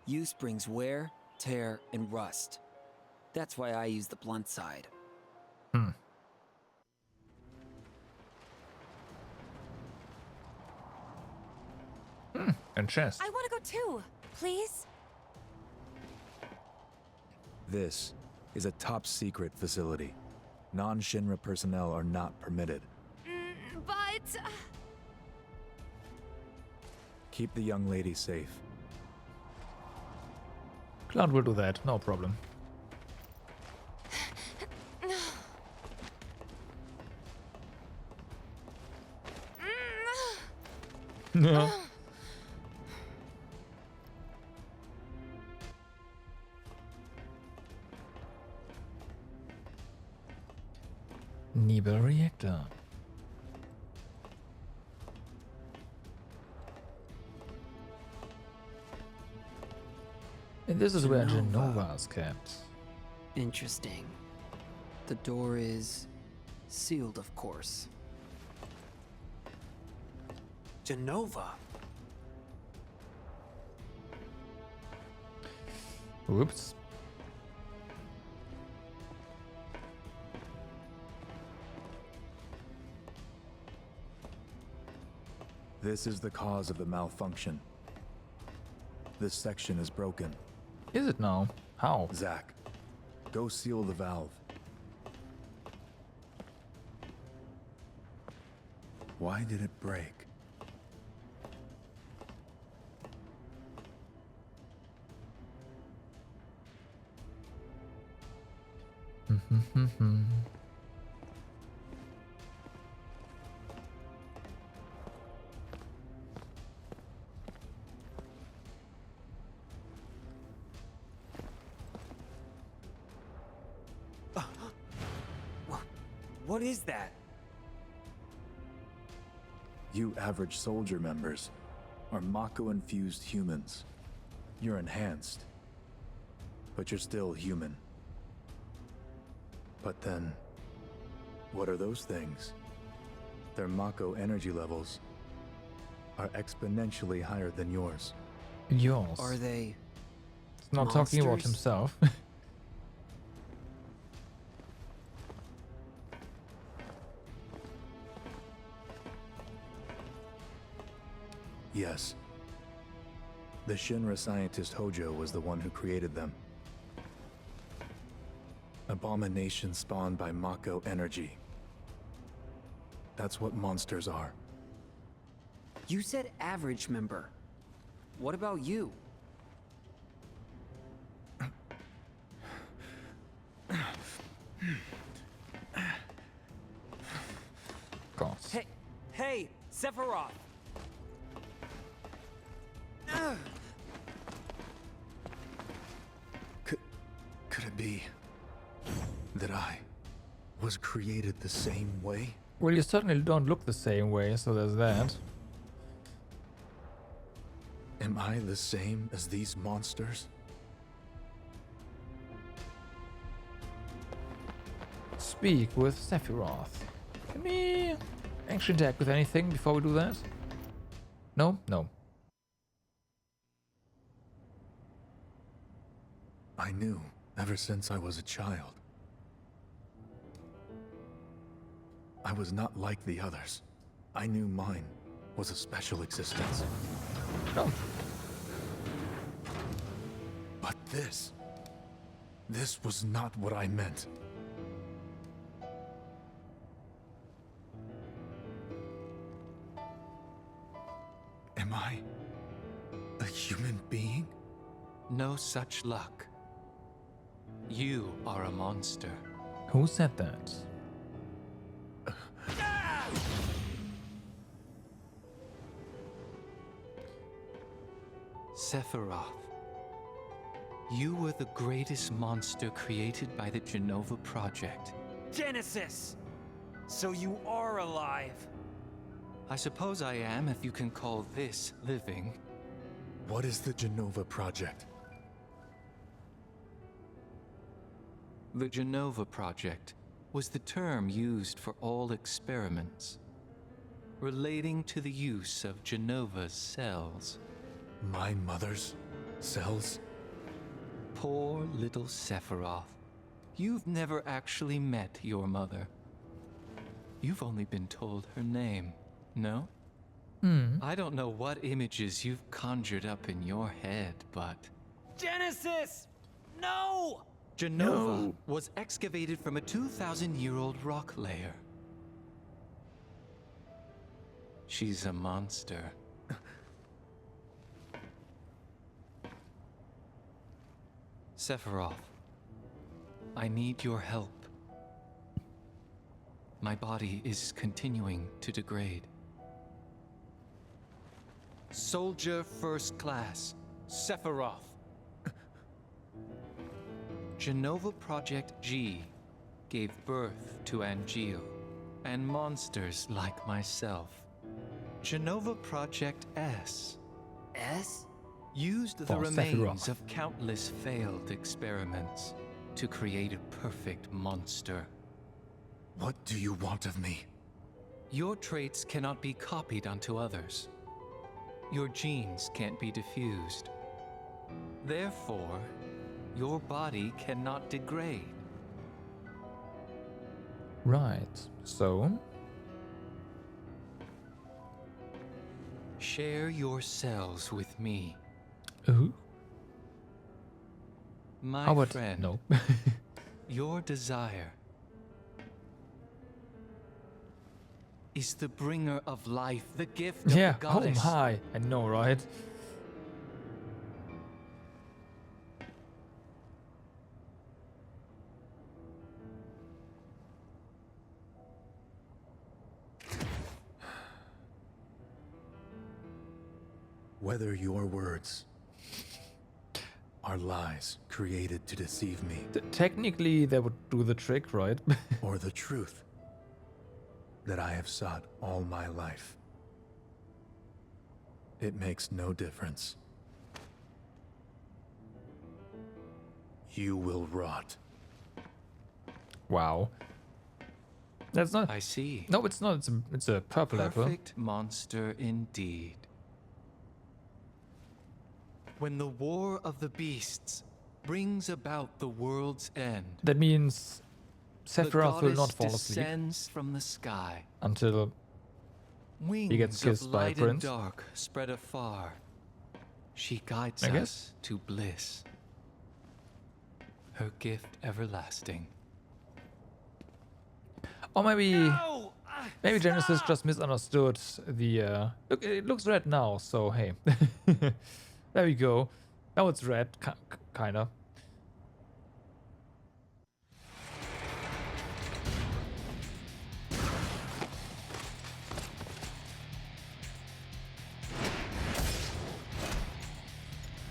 Speaker 3: Use brings wear, tear, and rust. That's why I use the blunt side.
Speaker 1: And chest.
Speaker 8: I want to go too, please.
Speaker 14: This is a top secret facility. Non-Shinra personnel are not permitted.
Speaker 8: But...
Speaker 14: Keep the young lady safe.
Speaker 1: Cloud will do that, no problem. Yeah. Nebel reactor. And this is where Jenova is kept.
Speaker 17: Interesting. The door is sealed, of course. Jenova.
Speaker 1: Whoops.
Speaker 14: This is the cause of the malfunction. This section is broken.
Speaker 1: Is it now? How?
Speaker 14: Zack, go seal the valve. Why did it break?
Speaker 3: What is that?
Speaker 14: You average soldier members are Mako-infused humans. You're enhanced, but you're still human. But then, what are those things? Their Mako energy levels are exponentially higher than yours.
Speaker 1: Yours.
Speaker 17: Are they
Speaker 1: It's not talking about
Speaker 17: monsters?
Speaker 1: himself.
Speaker 14: Yes. The Shinra scientist Hojo was the one who created them. Abomination spawned by Mako energy. That's what monsters are.
Speaker 17: You said average member. What about you?
Speaker 1: God.
Speaker 3: Hey, Sephiroth!
Speaker 14: Could it be that I was created the same way?
Speaker 1: Well, you certainly don't look the same way, so there's that.
Speaker 14: Am I the same as these monsters?
Speaker 1: Speak with Sephiroth. Can we actually interact with anything before we do that? No? No.
Speaker 14: I knew ever since I was a child. I was not like the others. I knew mine was a special existence.
Speaker 1: No.
Speaker 14: But this was not what I meant. Am I a human being?
Speaker 20: No such luck. You are a monster.
Speaker 1: Who said that?
Speaker 20: Sephiroth. You were the greatest monster created by the Genova Project.
Speaker 3: Genesis! So you are alive!
Speaker 20: I suppose I am, if you can call this living.
Speaker 14: What is the Genova Project?
Speaker 20: The Genova Project was the term used for all experiments relating to the use of Genova's cells.
Speaker 14: My mother's cells?
Speaker 20: Poor little Sephiroth. You've never actually met your mother. You've only been told her name, no? I don't know what images you've conjured up in your head, but...
Speaker 3: Genesis! No!
Speaker 20: Genova was excavated from a 2,000-year-old rock layer. She's a monster. Sephiroth, I need your help. My body is continuing to degrade. Soldier First Class, Sephiroth. Genova Project G gave birth to Angeal and monsters like myself. Genova Project S.
Speaker 3: S?
Speaker 20: Used the remains of countless failed experiments to create a perfect monster.
Speaker 14: What do you want of me?
Speaker 20: Your traits cannot be copied onto others. Your genes can't be diffused. Therefore, your body cannot degrade.
Speaker 1: Right, so...
Speaker 20: Share your cells with me.
Speaker 1: Ooh.
Speaker 20: My friend,
Speaker 1: no.
Speaker 20: your desire is the bringer of life, the gift of
Speaker 1: Yeah,
Speaker 20: the
Speaker 1: oh
Speaker 20: goddess.
Speaker 1: my, I know, right?
Speaker 14: Whether your words are lies created to deceive me,
Speaker 1: Technically, that would do the trick, right?
Speaker 14: or the truth that I have sought all my life, it makes no difference. You will rot.
Speaker 1: Wow. That's not...
Speaker 20: I see.
Speaker 1: No, it's not. It's a purple apple.
Speaker 20: Perfect monster indeed. When the war of the beasts brings about the world's end,
Speaker 1: That means Sephiroth will not fall
Speaker 20: the goddess
Speaker 1: asleep
Speaker 20: descends from the sky.
Speaker 1: until
Speaker 20: Wings
Speaker 1: he gets kissed
Speaker 20: of
Speaker 1: by a
Speaker 20: light and
Speaker 1: prince.
Speaker 20: dark spread afar. She guides
Speaker 1: I guess.
Speaker 20: us to bliss. Her gift everlasting.
Speaker 1: Or maybe Genesis just misunderstood the look. It looks red now, so hey. There we go. Now it's red, kinda.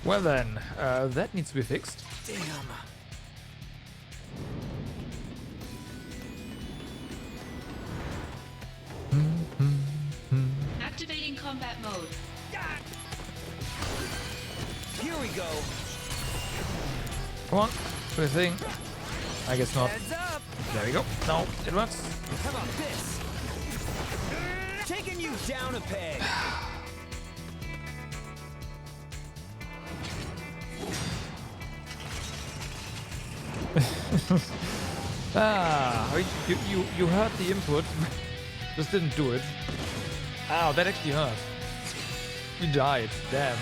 Speaker 1: Well then, that needs to be fixed.
Speaker 17: Damn.
Speaker 2: Activating combat mode.
Speaker 3: Here we go.
Speaker 1: Come on, do the thing. I guess not.
Speaker 3: Heads up.
Speaker 1: There we go. No, it works.
Speaker 3: How about this? Taking you down a peg.
Speaker 1: You heard the input, just didn't do it. Ow, that actually hurt. We died. Damn.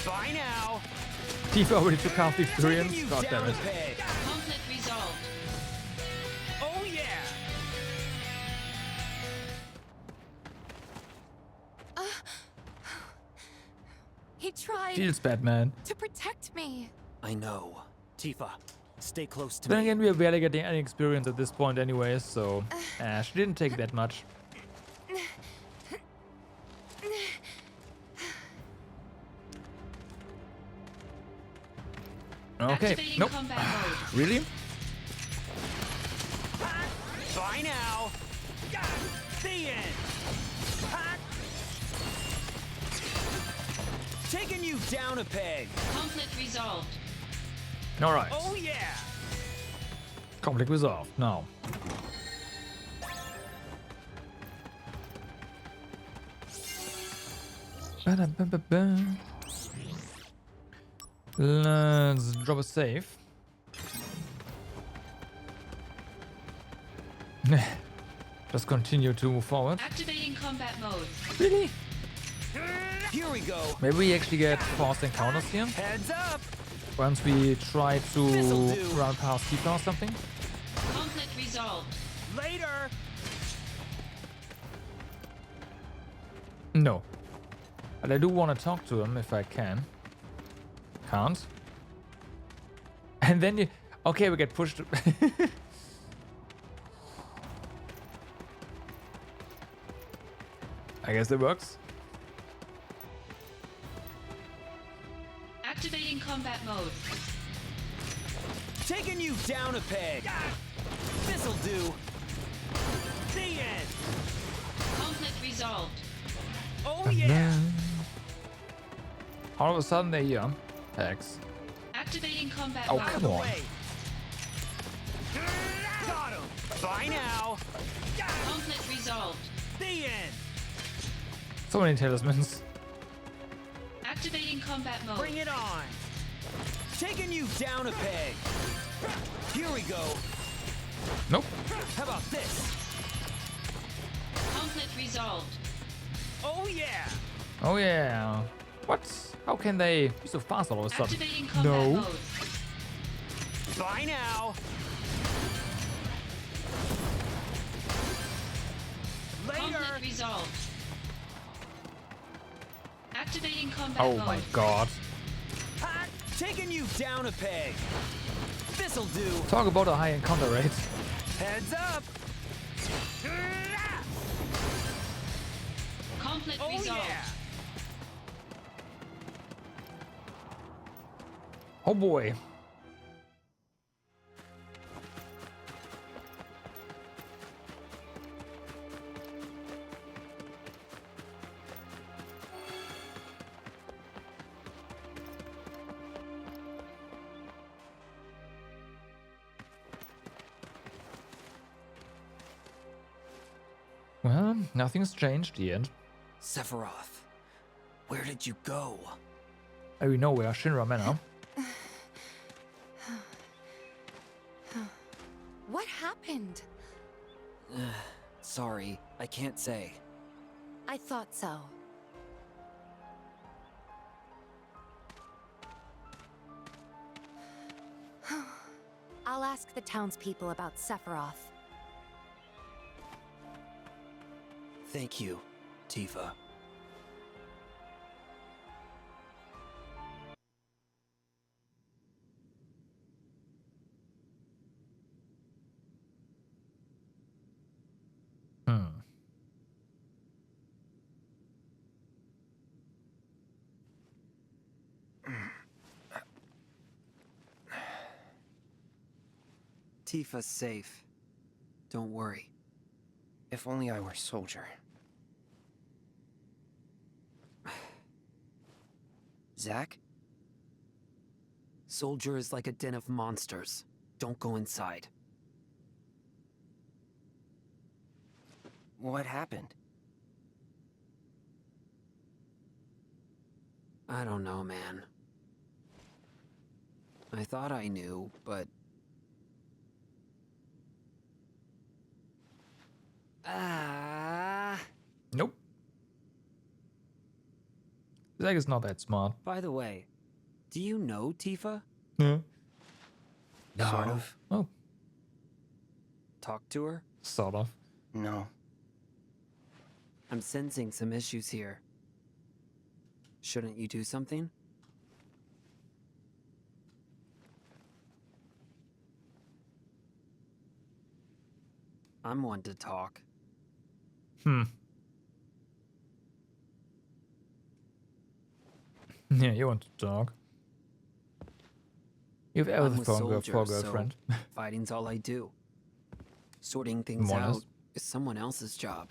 Speaker 3: Bye now.
Speaker 1: Tifa already took half the experience. God damn it.
Speaker 2: Conflict resolved.
Speaker 3: Oh yeah.
Speaker 10: He tried
Speaker 1: Feels bad, man.
Speaker 10: to protect me.
Speaker 3: I know. Tifa, stay close to
Speaker 1: Then
Speaker 3: me.
Speaker 1: again, we are barely getting any experience at this point anyways, so she didn't take that much. Okay,
Speaker 2: Activating
Speaker 1: nope.
Speaker 2: combat mode.
Speaker 1: Really?
Speaker 3: Bye now. The end. Taking you down a peg.
Speaker 2: Conflict resolved.
Speaker 1: Alright.
Speaker 3: Oh yeah.
Speaker 1: Conflict resolved. Now. Ba-da-ba-ba-ba. Let's drop a save. Just continue to move forward.
Speaker 2: Activating combat mode.
Speaker 1: Really?
Speaker 3: Here we go.
Speaker 1: Maybe we actually get forced encounters here.
Speaker 3: Heads up.
Speaker 1: Once we try to
Speaker 3: This'll do.
Speaker 1: run past Tifa or something.
Speaker 2: Conflict resolved.
Speaker 3: Later.
Speaker 1: No. But I do want to talk to him if I can. Can't. And then you... Okay, we get pushed. I guess that works.
Speaker 2: Activating combat mode.
Speaker 3: Taking you down a peg. This'll do. The end.
Speaker 2: Conflict resolved.
Speaker 3: Oh yeah.
Speaker 1: All of a sudden they're here. X.
Speaker 2: Activating combat
Speaker 1: Oh,
Speaker 2: mode.
Speaker 1: come on.
Speaker 3: Got him. Bye now.
Speaker 2: Conflict resolved.
Speaker 3: The end.
Speaker 1: So many talismans.
Speaker 2: Activating combat mode.
Speaker 3: Bring it on. Taking you down a peg. Here we go.
Speaker 1: Nope.
Speaker 3: How about this?
Speaker 2: Conflict resolved.
Speaker 3: Oh yeah.
Speaker 1: Oh yeah. What? How can they be so fast all of a sudden?
Speaker 2: Activating combat
Speaker 1: No.
Speaker 2: mode.
Speaker 3: Bye now. Later.
Speaker 2: Conflict resolved. Activating combat
Speaker 1: Oh
Speaker 2: mode.
Speaker 1: my god.
Speaker 3: Taking you down a peg. This'll do.
Speaker 1: Talk about a high encounter rate.
Speaker 3: Heads up.
Speaker 2: Conflict
Speaker 3: Oh
Speaker 2: resolved.
Speaker 3: yeah.
Speaker 1: Oh boy. Well, nothing's changed yet.
Speaker 17: Sephiroth, where did you go?
Speaker 1: We know where Shinra Manor.
Speaker 10: What happened?
Speaker 17: Sorry, I can't say.
Speaker 10: I thought so. I'll ask the townspeople about Sephiroth.
Speaker 17: Thank you, Tifa. Tifa's safe. Don't worry.
Speaker 21: If only I were Soldier.
Speaker 17: Zack? Soldier is like a den of monsters. Don't go inside.
Speaker 21: What happened?
Speaker 17: I don't know, man. I thought I knew, but...
Speaker 1: Nope. Zack is not that smart.
Speaker 17: By the way, do you know Tifa?
Speaker 1: Yeah.
Speaker 21: Sort of.
Speaker 1: Oh.
Speaker 17: Talk to her?
Speaker 1: Sort of.
Speaker 21: No.
Speaker 17: I'm sensing some issues here. Shouldn't you do something? I'm one to talk.
Speaker 1: Yeah, you want to talk. You have
Speaker 17: I'm
Speaker 1: everything
Speaker 17: with
Speaker 1: for a
Speaker 17: soldiers,
Speaker 1: girlfriend.
Speaker 17: so fighting's all I do. Sorting things
Speaker 1: More or less.
Speaker 17: out is someone else's job.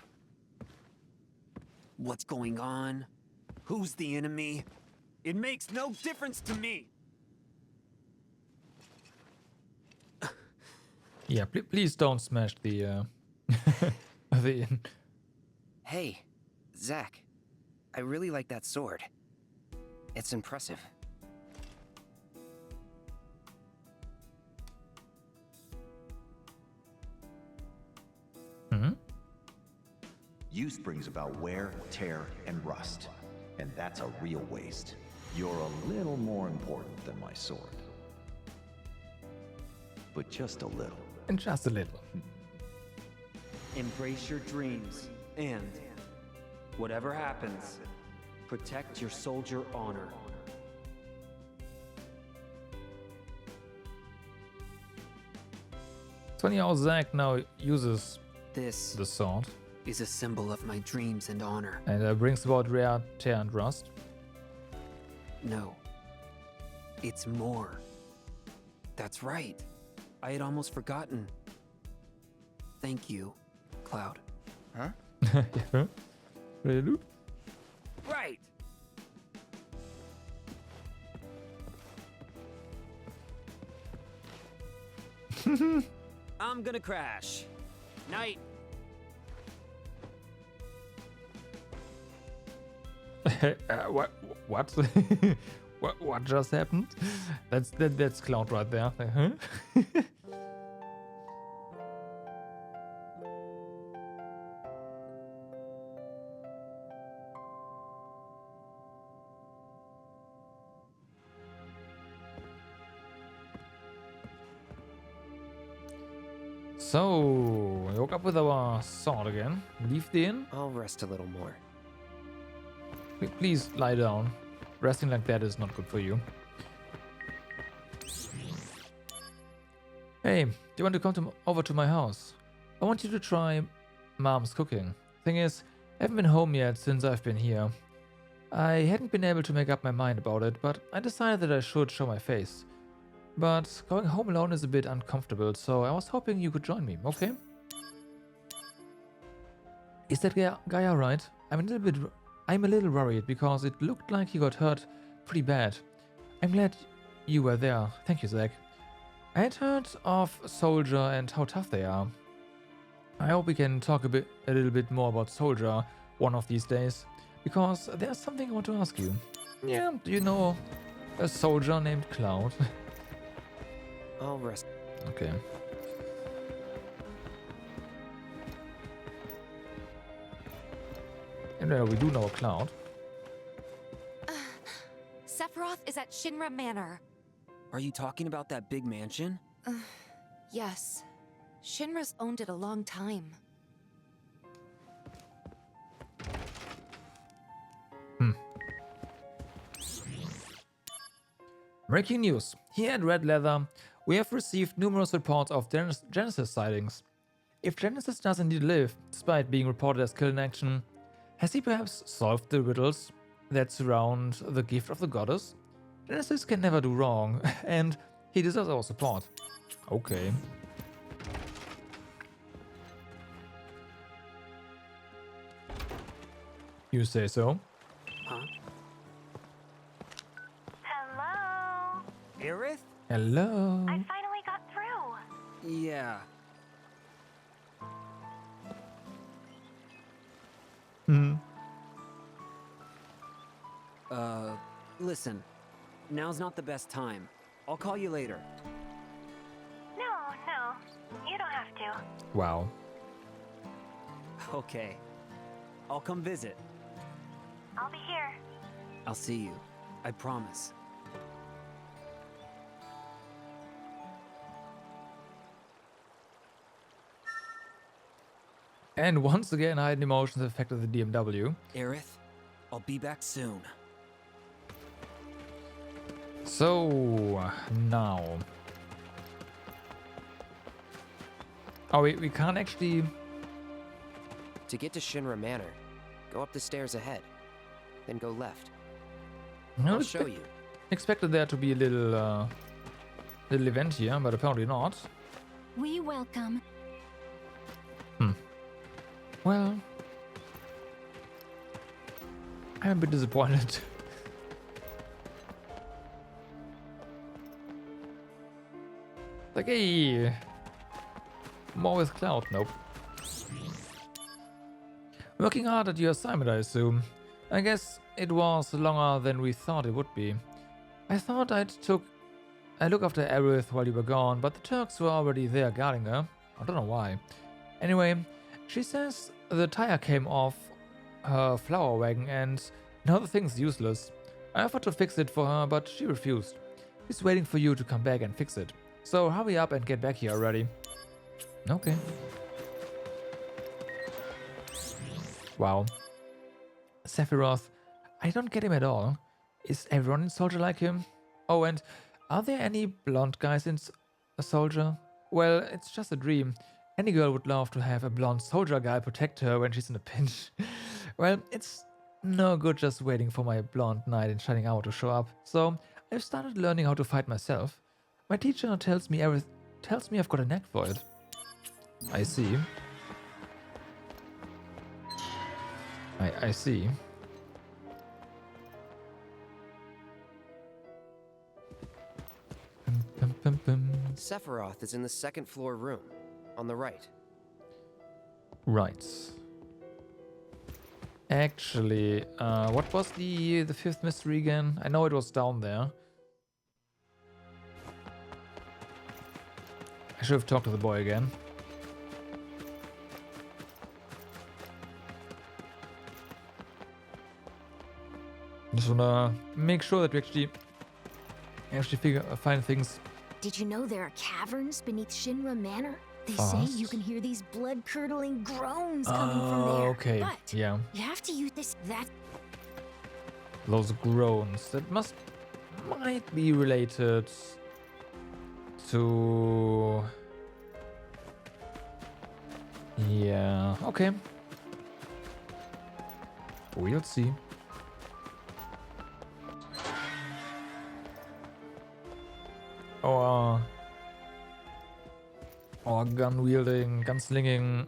Speaker 17: What's going on? Who's the enemy? It makes no difference to me!
Speaker 1: Yeah, please don't smash the the.
Speaker 21: Hey, Zack. I really like that sword. It's impressive.
Speaker 22: Use brings about wear, tear, and rust. And that's a real waste. You're a little more important than my sword. But just a little.
Speaker 1: And just a little.
Speaker 17: Embrace your dreams, and whatever happens, protect your soldier honor.
Speaker 1: It's funny how Zack now uses
Speaker 17: This
Speaker 1: the sword
Speaker 17: is a symbol of my dreams and honor.
Speaker 1: and brings about rare, tear, and rust.
Speaker 17: No. It's more. That's right. I had almost forgotten. Thank you, Cloud.
Speaker 21: Huh?
Speaker 1: Yeah. Really?
Speaker 17: Right! I'm gonna crash. Night.
Speaker 1: What? What? What just happened? That's Cloud right there. Huh? So, we woke up with our sword again. Leave the inn.
Speaker 21: I'll rest a little more.
Speaker 1: Please lie down. Resting like that is not good for you. Hey, do you want to come over to my house? I want you to try Mom's cooking. Thing is, I haven't been home yet since I've been here. I hadn't been able to make up my mind about it, but I decided that I should show my face. But going home alone is a bit uncomfortable, so I was hoping you could join me, okay? Is that guy alright? I'm a little worried because it looked like he got hurt pretty bad. I'm glad you were there. Thank you, Zack. I had heard of Soldier and how tough they are. I hope we can talk a little bit more about Soldier one of these days, because there's something I want to ask you. Yeah, do you know a soldier named Cloud?
Speaker 21: I'll rest.
Speaker 1: Okay. And we do know a Cloud.
Speaker 8: Sephiroth is at Shinra Manor.
Speaker 17: Are you talking about that big mansion?
Speaker 8: Yes. Shinra's owned it a long time.
Speaker 1: Breaking news. Here at Red Leather, we have received numerous reports of Genesis sightings. If Genesis does indeed live, despite being reported as killed in action, has he perhaps solved the riddles that surround the gift of the goddess? Genesis can never do wrong, and he deserves our support. Okay. You say so.
Speaker 3: Huh?
Speaker 6: Hello?
Speaker 3: Aerith?
Speaker 1: Hello.
Speaker 6: I finally got through.
Speaker 3: Yeah.
Speaker 1: Hmm.
Speaker 3: Listen. Now's not the best time. I'll call you later.
Speaker 6: No, you don't have to.
Speaker 1: Wow.
Speaker 3: Okay. I'll come visit.
Speaker 6: I'll be here.
Speaker 3: I'll see you. I promise.
Speaker 1: And once again, hidden emotions affected the DMW.
Speaker 3: Aerith, I'll be back soon.
Speaker 1: So, now. Oh, we can't actually...
Speaker 21: To get to Shinra Manor, go up the stairs ahead, then go left.
Speaker 1: No,
Speaker 21: I'll show you.
Speaker 1: Expected there to be a little event here, but apparently not.
Speaker 18: We welcome.
Speaker 1: Well, I'm a bit disappointed. Like, hey, more with Cloud. Nope. Working hard at your assignment, I assume. I guess it was longer than we thought it would be. I thought I'd look after Aerith while you were gone, but the Turks were already there guarding her. I don't know why. Anyway, she says the tire came off her flower wagon and now the thing's useless. I offered to fix it for her, but she refused. She's waiting for you to come back and fix it. So hurry up and get back here already. Okay. Wow. Sephiroth, I don't get him at all. Is everyone in Soldier like him? Oh, and are there any blonde guys in a Soldier? Well, it's just a dream. Any girl would love to have a blonde soldier guy protect her when she's in a pinch. Well, it's no good just waiting for my blonde knight in shining armor to show up. So I've started learning how to fight myself. My teacher tells me I've got a knack for it. I see. I see.
Speaker 21: Sephiroth is in the second floor room, on the right.
Speaker 1: Right. Actually, what was the fifth mystery again? I know it was down there. I should have talked to the boy again. Just wanna make sure that we actually find things.
Speaker 11: Did you know there are caverns beneath Shinra Manor? They
Speaker 1: Fast.
Speaker 11: say you can hear these blood-curdling groans coming from there.
Speaker 1: Okay,
Speaker 11: But
Speaker 1: yeah.
Speaker 11: you have to use that.
Speaker 1: Those groans. That might be related to... Yeah, okay. We'll see. Our gun-wielding, gunslinging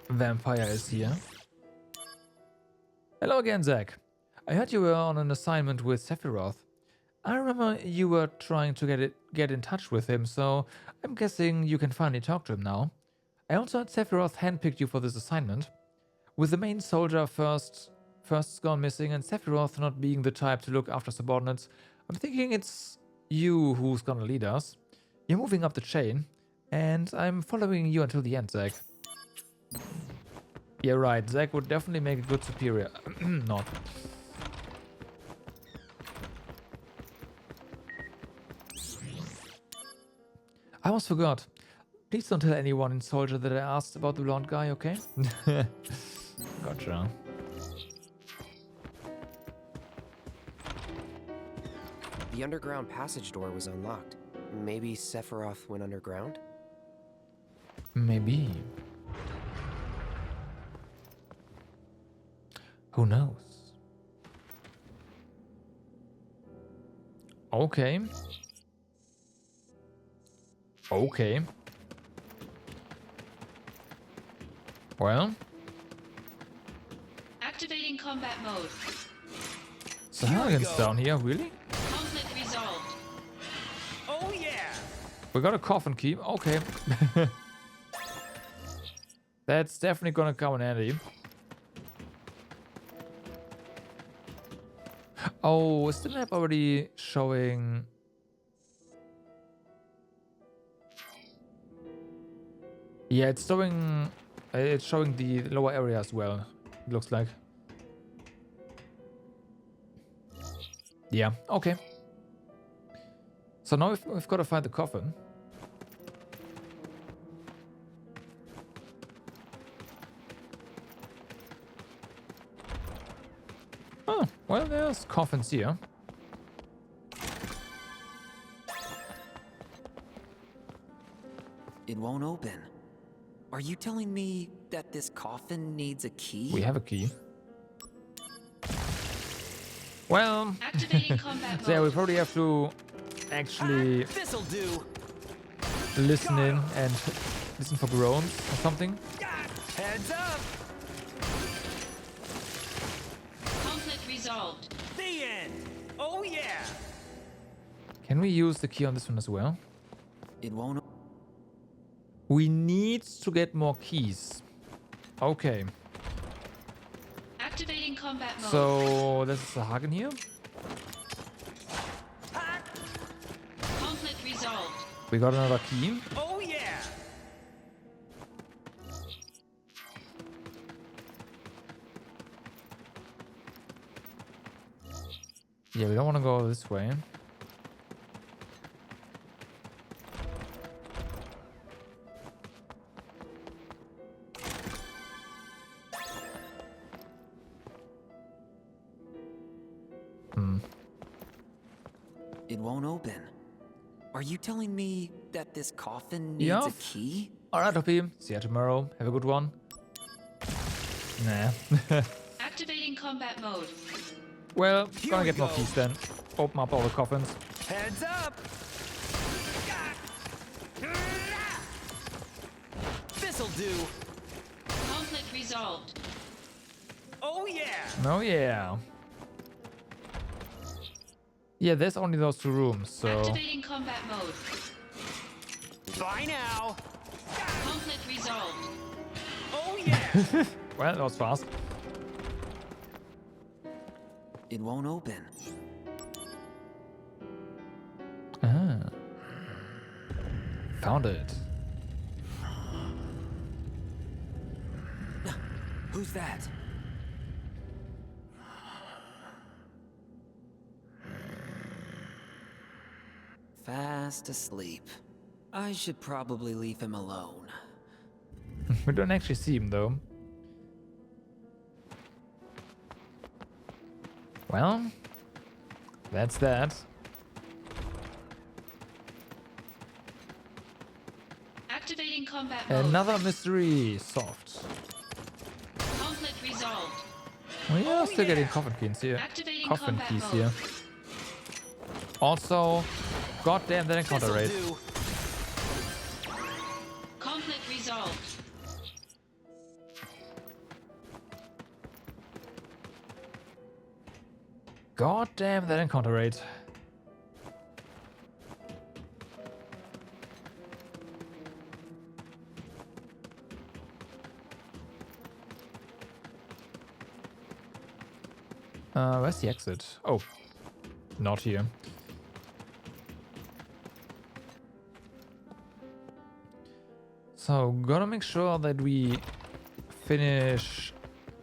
Speaker 1: vampire is here. Hello again, Zack. I heard you were on an assignment with Sephiroth. I remember you were trying to get in touch with him, so I'm guessing you can finally talk to him now. I also heard Sephiroth handpicked you for this assignment. With the main soldier first gone missing and Sephiroth not being the type to look after subordinates, I'm thinking it's you who's gonna lead us. You're moving up the chain, and I'm following you until the end, Zack. Yeah, right, Zack would definitely make a good superior. Not. I almost forgot. Please don't tell anyone in Soldier that I asked about the blonde guy, okay? Gotcha.
Speaker 21: The underground passage door was unlocked. Maybe Sephiroth went underground?
Speaker 1: Maybe. Who knows? Okay. Okay. Well.
Speaker 2: Activating combat mode.
Speaker 1: So Harrigan's down here, really?
Speaker 2: Conflict resolved.
Speaker 3: Oh yeah!
Speaker 1: We got a coffin key. Okay. That's definitely gonna come in handy. Oh, is the map already showing? Yeah, it's showing the lower area as well. It looks like. Yeah. Okay. So now we've got to find the coffin. Oh, well, there's coffins here.
Speaker 17: It won't open. Are you telling me that this coffin needs a key?
Speaker 1: We have a key. Well,
Speaker 2: Activating combat
Speaker 1: so yeah, we
Speaker 2: mode.
Speaker 1: probably have to actually
Speaker 3: This'll do.
Speaker 1: listen in and listen for groans or something.
Speaker 3: Heads up.
Speaker 2: Conflict resolved.
Speaker 3: The end. Oh yeah.
Speaker 1: Can we use the key on this one as well?
Speaker 17: It won't.
Speaker 1: We need to get more keys. Okay.
Speaker 2: Activating combat mode.
Speaker 1: So this is a Hagen here.
Speaker 2: Conflict resolved.
Speaker 1: We got another key.
Speaker 3: Oh yeah.
Speaker 1: Yeah, we don't want to go this way.
Speaker 17: It won't open. Are you telling me that this coffin needs a key?
Speaker 1: Alright, Hoppy. See you tomorrow. Have a good one. Nah.
Speaker 2: Activating combat mode.
Speaker 1: Well,
Speaker 3: Here
Speaker 1: gonna
Speaker 3: we
Speaker 1: get more
Speaker 3: go.
Speaker 1: keys then. Open up all the coffins.
Speaker 3: Heads up. This'll do.
Speaker 2: Conflict resolved.
Speaker 3: Oh yeah.
Speaker 1: Oh yeah. Yeah, there's only those two rooms, so...
Speaker 2: Activating combat mode.
Speaker 3: Bye now.
Speaker 2: Conflict resolved.
Speaker 3: Oh yeah.
Speaker 1: Well, that was fast.
Speaker 17: It won't open.
Speaker 1: Ah. Found it.
Speaker 17: Who's that? Fast asleep. I should probably leave him alone.
Speaker 1: We don't actually see him, though. Well, that's that.
Speaker 2: Activating combat mode.
Speaker 1: Another mystery solved.
Speaker 2: Conflict resolved.
Speaker 1: We are still getting coffin keys here.
Speaker 2: Activating
Speaker 1: Coffin
Speaker 2: combat
Speaker 1: keys
Speaker 2: mode.
Speaker 1: here. Also, goddamn that encounter
Speaker 3: This'll
Speaker 1: rate.
Speaker 3: do.
Speaker 2: Conflict resolved.
Speaker 1: Goddamn that encounter rate. Where's the exit? Oh, not here. So, gotta make sure that we finish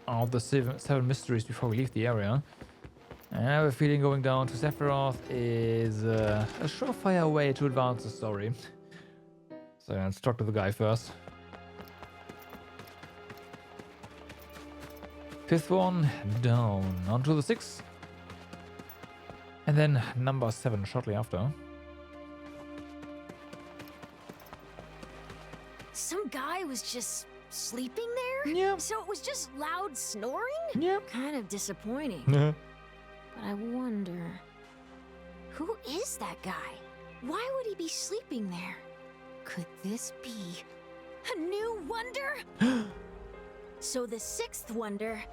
Speaker 1: all the seven mysteries before we leave the area. I have a feeling going down to Sephiroth is a surefire way to advance the story. So yeah, let's talk to the guy first. Fifth one down. On to the sixth. And then number 7 shortly after.
Speaker 11: Some guy was just sleeping there?
Speaker 1: Yeah.
Speaker 11: So it was just loud snoring?
Speaker 1: Yep.
Speaker 11: Kind of disappointing. But I wonder, who is that guy? Why would he be sleeping there? Could this be a new wonder? So the 6th wonder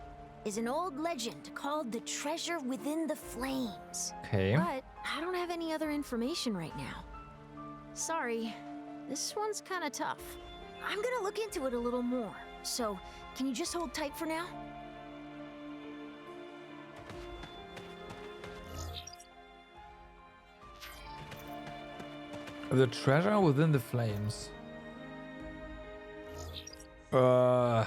Speaker 11: is an old legend called the Treasure Within the Flames.
Speaker 1: Okay.
Speaker 11: But I don't have any other information right now. Sorry, this one's kind of tough. I'm gonna look into it a little more. So, can you just hold tight for now?
Speaker 1: The treasure within the flames. I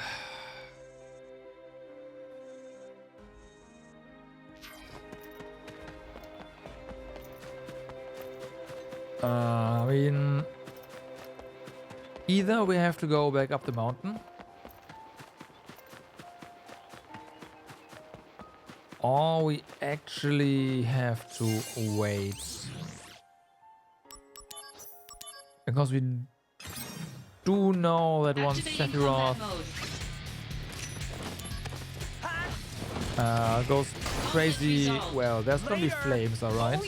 Speaker 1: mean, either we have to go back up the mountain, or we actually have to wait. Because we do know that once Sephiroth goes crazy, well, there's gonna be flames, alright?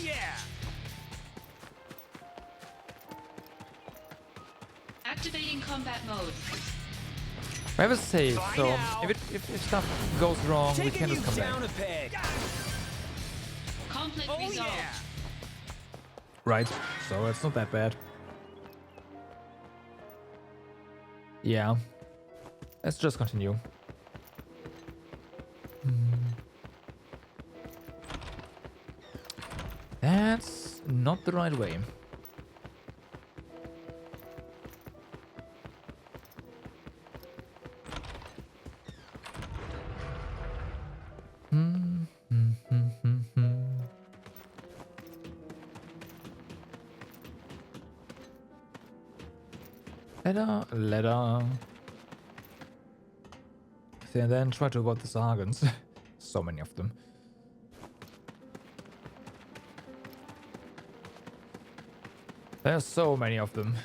Speaker 2: Activating combat mode.
Speaker 1: We have a save, so if stuff goes wrong, we can just come back.
Speaker 2: Conflict resolved.
Speaker 1: Right, so it's not that bad. Yeah. Let's just continue. That's not the right way. Ladder. And then try to avoid the Sargons. So many of them. There's so many of them.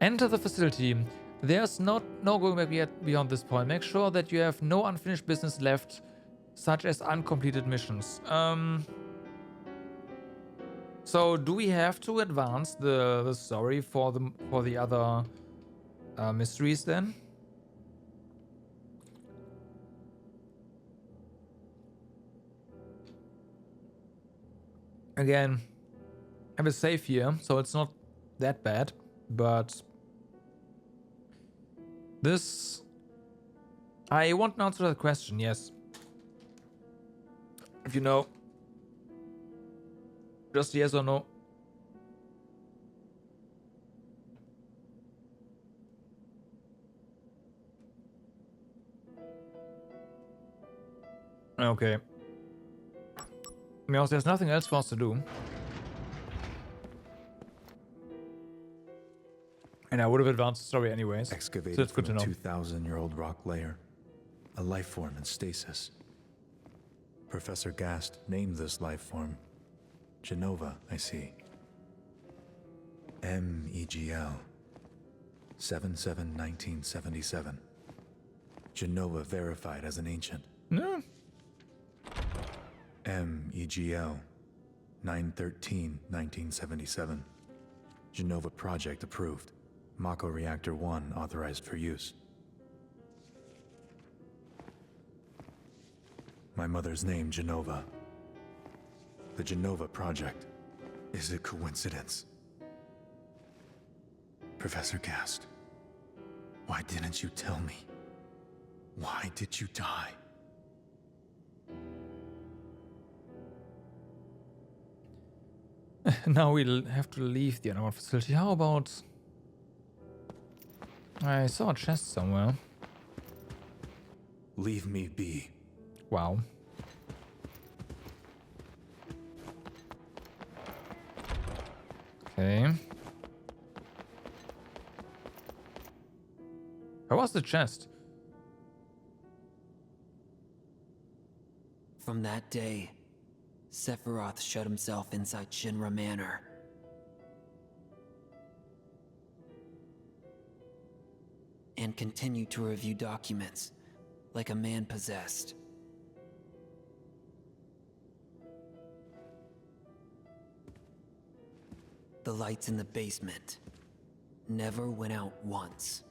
Speaker 1: Enter the facility. There's no going back yet beyond this point. Make sure that you have no unfinished business left, such as uncompleted missions. So do we have to advance the story for the other mysteries then? Again, I have a save here, so it's not that bad, but this... I want an answer to that question, yes. If you know. Just yes or no. Okay. Because there's nothing else for us to do. And I would have advanced the story anyways.
Speaker 14: Excavated
Speaker 1: so it's good to
Speaker 14: from
Speaker 1: know.
Speaker 14: a 2,000-year-old rock layer. A life form in stasis. Professor Gast named this life form Jenova, I see. MEGL 77-1977. Jenova verified as an ancient.
Speaker 1: No.
Speaker 14: MEGL 913-1977. Jenova project approved. Mako Reactor 1 authorized for use. My mother's name, Jenova. The Jenova project. Is it coincidence? Professor Gast, why didn't you tell me? Why did you die?
Speaker 1: Now we'll have to leave the underground facility. How about... I saw a chest somewhere.
Speaker 14: Leave me be.
Speaker 1: Wow. Okay. How was the chest?
Speaker 17: From that day, Sephiroth shut himself inside Shinra Manor. And continued to review documents, like a man possessed. The lights in the basement never went out once.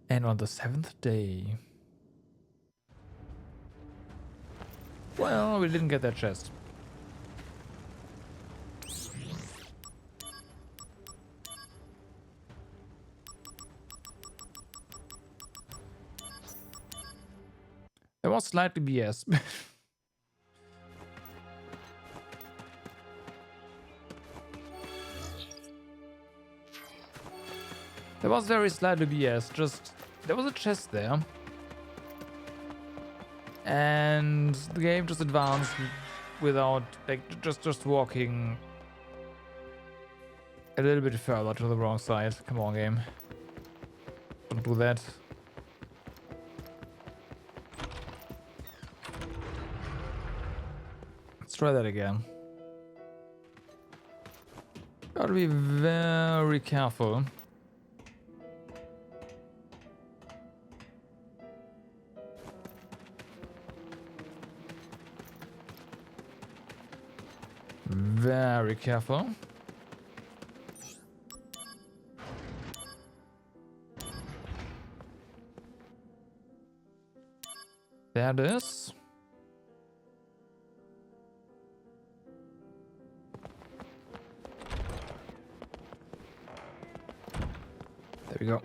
Speaker 1: And on the 7th day. Well, we didn't get that chest. That was slightly BS. That was very slightly BS. Just there was a chest there, and the game just advanced without like just walking a little bit further to the wrong side. Come on, game. Don't do that. Let's try that again. Gotta be very careful. Very careful. There it is. There we go.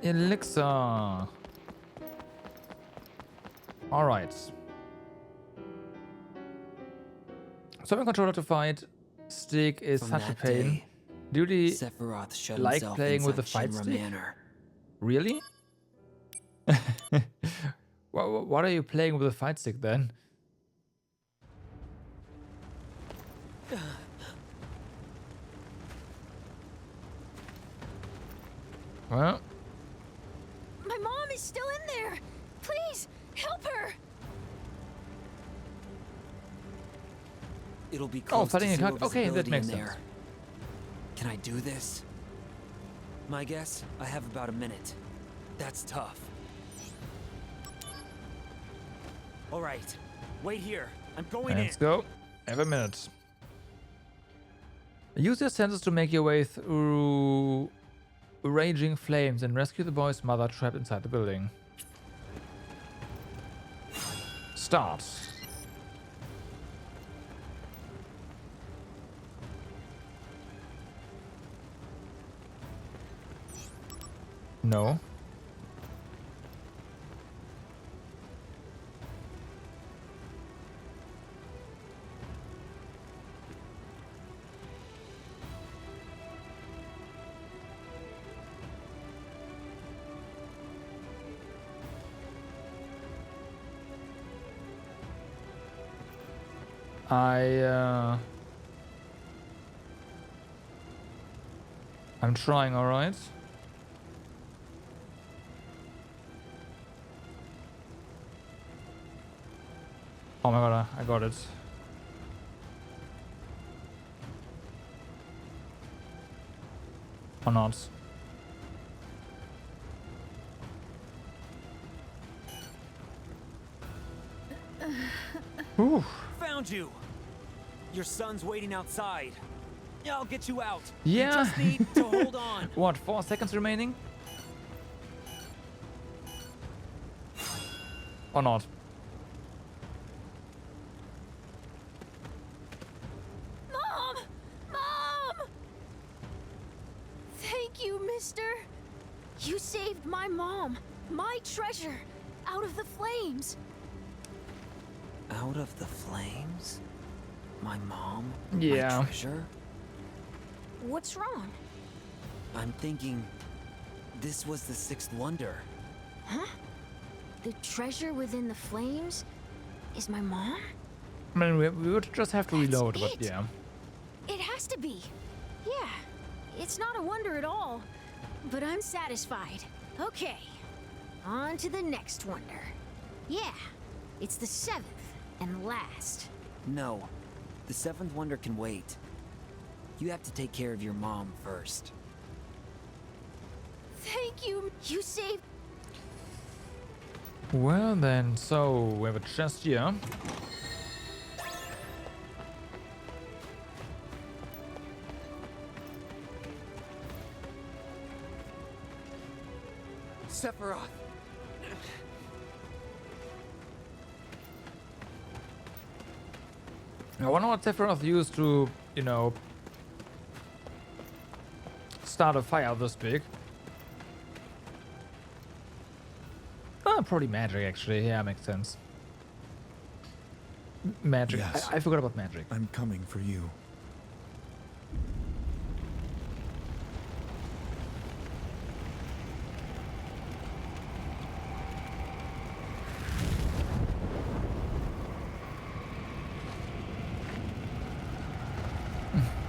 Speaker 1: Elixir. All right. Swapping controller to fight stick is
Speaker 17: From
Speaker 1: such a
Speaker 17: that
Speaker 1: pain.
Speaker 17: day,
Speaker 1: Do you
Speaker 17: Sephiroth shut
Speaker 1: like
Speaker 17: himself
Speaker 1: playing with the
Speaker 17: inside
Speaker 1: fight
Speaker 17: Shinra
Speaker 1: stick?
Speaker 17: Manor.
Speaker 1: Really? What are you playing with the fight stick then? Well,
Speaker 11: My mom is still in there. Please, help her.
Speaker 17: It'll be close
Speaker 1: fighting
Speaker 17: to
Speaker 1: a
Speaker 17: zero
Speaker 1: cock. Okay, that
Speaker 17: visibility
Speaker 1: makes
Speaker 17: in
Speaker 1: sense.
Speaker 17: there. Can I do this? My guess, I have about a minute. That's tough. All right, wait here. I'm going
Speaker 1: let's
Speaker 17: in.
Speaker 1: go. Have a minute. Use your senses to make your way through raging flames and rescue the boy's mother trapped inside the building. Start. No. I'm trying, all right. Oh my god, I got it. Or not. Ooh.
Speaker 3: Found you. Your son's waiting outside. I'll get you out.
Speaker 1: Yeah.
Speaker 3: You just need to hold on.
Speaker 1: What, 4 seconds remaining? Or not?
Speaker 11: Mom! Mom! Thank you, mister. You saved my mom, my treasure, out of the flames.
Speaker 17: Out of the flames? My mom?
Speaker 1: Yeah.
Speaker 17: My treasure?
Speaker 11: What's wrong?
Speaker 17: I'm thinking this was the sixth wonder.
Speaker 11: Huh? The treasure within the flames is my mom?
Speaker 1: I mean, we would just have to reload, but
Speaker 11: it.
Speaker 1: yeah.
Speaker 11: It has to be. Yeah, it's not a wonder at all. But I'm satisfied. Okay, on to the next wonder. Yeah, it's the 7th and last.
Speaker 17: No, the 7th wonder can wait. You have to take care of your mom first.
Speaker 11: Thank you. You saved.
Speaker 1: Well then, so we have a chest here.
Speaker 17: Sephiroth.
Speaker 1: I wonder what Sephiroth used to, you know, start a fire this big. Oh, probably magic, actually. Yeah, makes sense. Magic.
Speaker 14: Yes.
Speaker 1: I forgot about magic.
Speaker 14: I'm coming for you.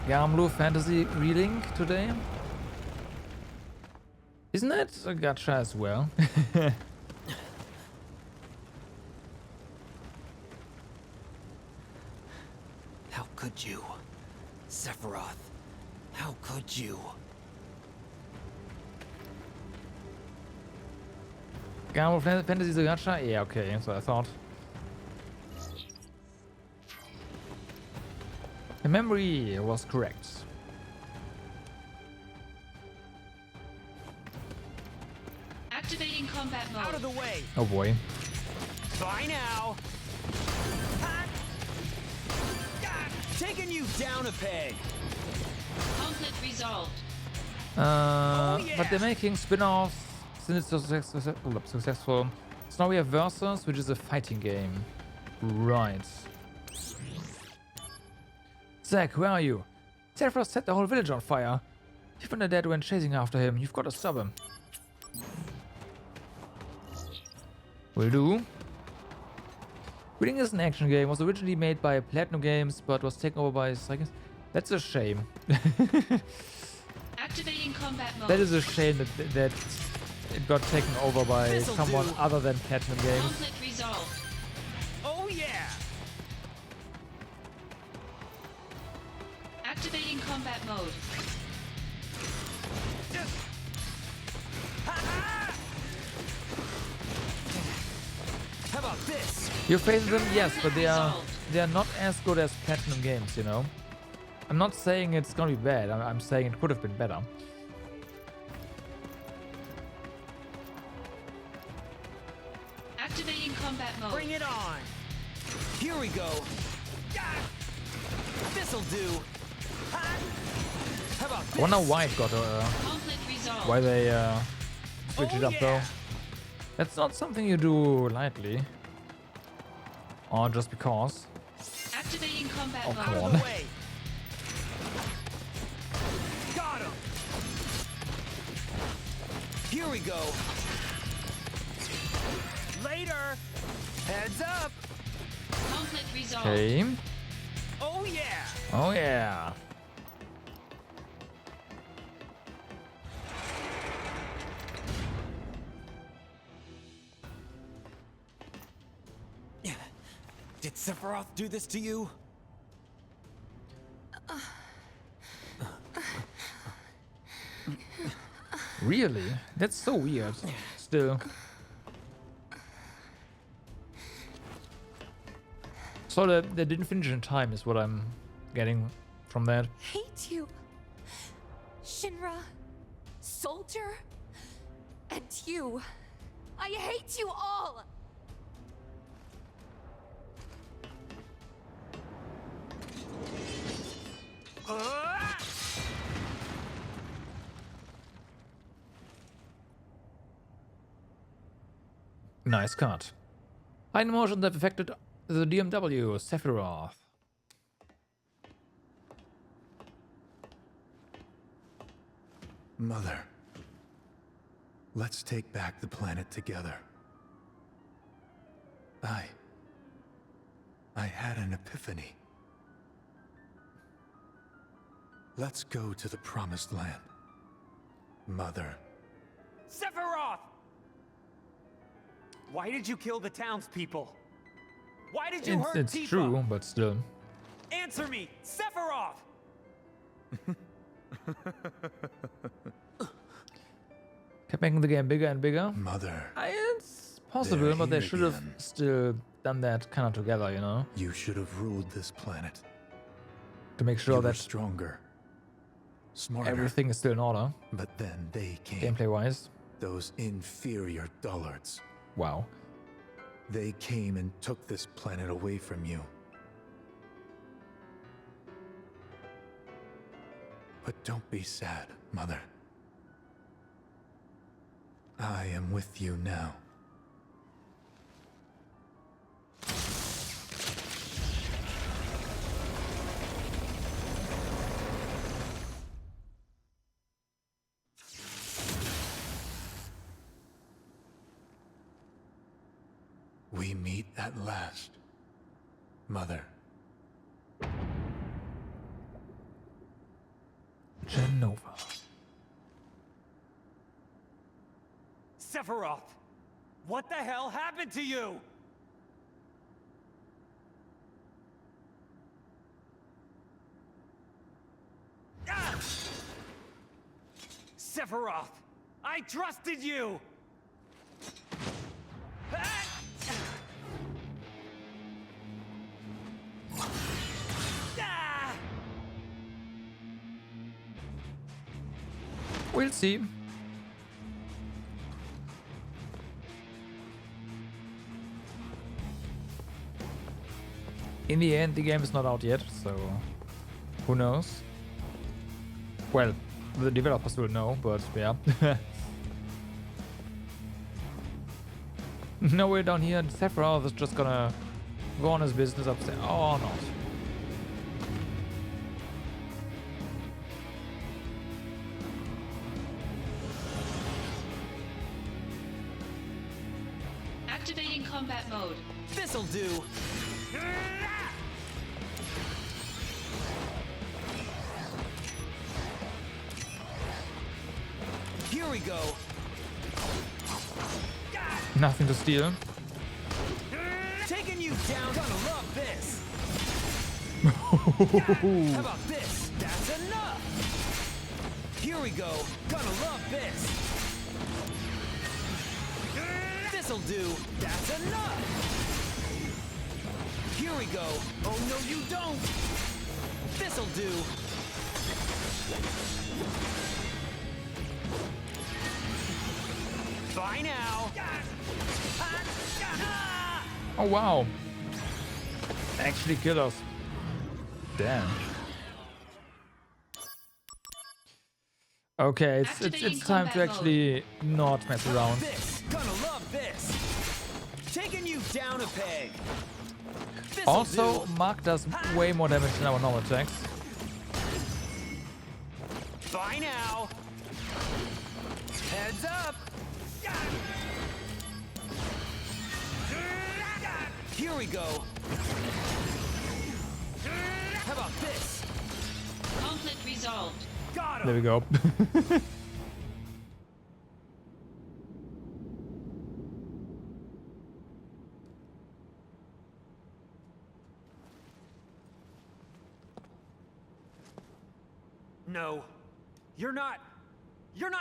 Speaker 1: Gamlu Fantasy Relink today. Isn't that a gacha as well?
Speaker 17: How could you? Sephiroth. How could you?
Speaker 1: Gamlu Fantasy is a gacha? Yeah, okay, so I thought. The memory was correct.
Speaker 2: Activating combat mode.
Speaker 3: Out of the way.
Speaker 1: Oh boy.
Speaker 3: Bye now. Ha! Ah, taking you down a peg.
Speaker 2: Conflict resolved.
Speaker 1: But they're making spin-offs since it's so successful. So now we have Versus, which is a fighting game. Right. Zack, where are you? Sephiroth set the whole village on fire. Even the dead went chasing after him. You've got to stop him. Will do. Reading is an action game. Was originally made by Platinum Games, but was taken over by Psychics. That's a shame.
Speaker 2: Activating combat mode.
Speaker 1: That is a shame that it got taken over by someone other than Platinum Games.
Speaker 2: Conflict resolved.
Speaker 3: Oh yeah.
Speaker 2: Activating combat mode.
Speaker 3: How about this?
Speaker 1: You're facing them, yes, but they are not as good as Platinum Games, you know. I'm not saying it's gonna be bad. I'm saying it could have been better.
Speaker 2: Activating combat mode.
Speaker 3: Bring it on. Here we go. This'll do. How about this?
Speaker 1: I wonder why it got
Speaker 2: Conflict resolved.
Speaker 1: why they switch it up though. That's not something you do lightly. Or just because.
Speaker 2: Activating combat
Speaker 1: Oh,
Speaker 2: mode.
Speaker 1: come on.
Speaker 3: Got him. Here we go. Later. Heads up.
Speaker 2: Conflict resolved.
Speaker 1: Okay.
Speaker 3: Oh yeah.
Speaker 1: Oh yeah.
Speaker 3: Did Sephiroth do this to you?
Speaker 1: Really? That's so weird. Still. So they didn't finish in time is what I'm getting from that.
Speaker 8: Hate you. Shinra, Soldier, and you. I hate you all!
Speaker 1: Nice cut. Hidden motion that affected the DMW, Sephiroth.
Speaker 14: Mother, let's take back the planet together. I had an epiphany. Let's go to the Promised Land. Mother.
Speaker 3: Sephiroth! Why did you kill the townspeople? Why did you hurt
Speaker 1: It's
Speaker 3: Tifa?
Speaker 1: true, but still.
Speaker 3: Answer me, Sephiroth!
Speaker 1: Kept making the game bigger and bigger.
Speaker 14: Mother.
Speaker 1: It's possible,
Speaker 14: They're
Speaker 1: but they
Speaker 14: here
Speaker 1: should have
Speaker 14: again.
Speaker 1: still done that kind of together, you know?
Speaker 14: You should have ruled this planet.
Speaker 1: To make sure
Speaker 14: You were
Speaker 1: that
Speaker 14: stronger, smarter.
Speaker 1: everything is still in order.
Speaker 14: But then they came.
Speaker 1: Gameplay-wise.
Speaker 14: Those inferior dullards.
Speaker 1: Wow.
Speaker 14: They came and took this planet away from you. But don't be sad, Mother. I am with you now. We meet at last, Mother.
Speaker 1: Jenova.
Speaker 3: Sephiroth! What the hell happened to you? Ah! Sephiroth! I trusted you! Ah! Ah!
Speaker 1: We'll see. In the end, the game is not out yet, so who knows? Well, the developers will know, but yeah. No, we're down here, and Sephiroth is just gonna go on his business upstairs. Oh, not.
Speaker 2: Activating combat mode.
Speaker 3: This'll do! Here we go!
Speaker 1: Nothing to steal.
Speaker 3: Taking you down, gonna love this! How about this? That's enough! Here we go, gonna love this! This'll do, that's enough! Here we go, oh no you don't! This'll do! Bye now!
Speaker 1: Oh wow. Actually killed us. Damn. Okay, it's time to actually not mess around.
Speaker 3: This, gonna love this! Taking you down a peg! This'll
Speaker 1: Also,
Speaker 3: do.
Speaker 1: Mark does way more damage than our normal attacks.
Speaker 3: Bye now! Heads up! Here we go! How about this?
Speaker 2: Conflict resolved.
Speaker 3: Got him!
Speaker 1: There we go.
Speaker 3: No. You're not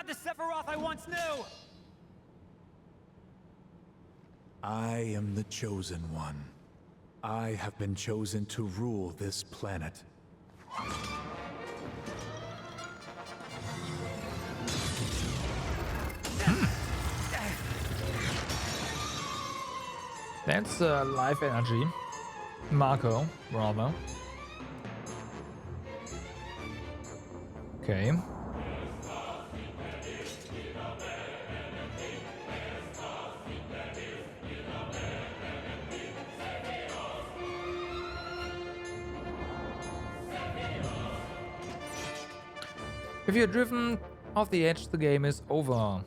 Speaker 3: the Sephiroth I once knew!
Speaker 14: I am the chosen one. I have been chosen to rule this planet.
Speaker 1: That's life energy. Marco, rather. Okay. If you're driven off the edge, the game is over.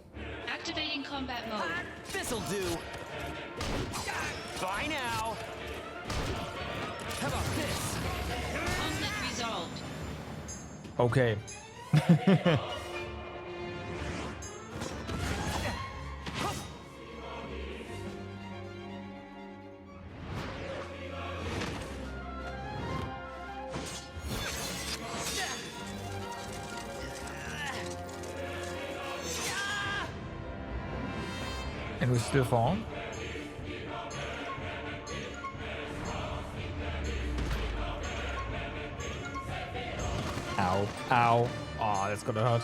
Speaker 2: Activating combat mode.
Speaker 3: This'll do! Bye now! How about this?
Speaker 2: Conflict resolved.
Speaker 1: Okay. And we still fall. Ow. Ow. Oh, that's gonna hurt.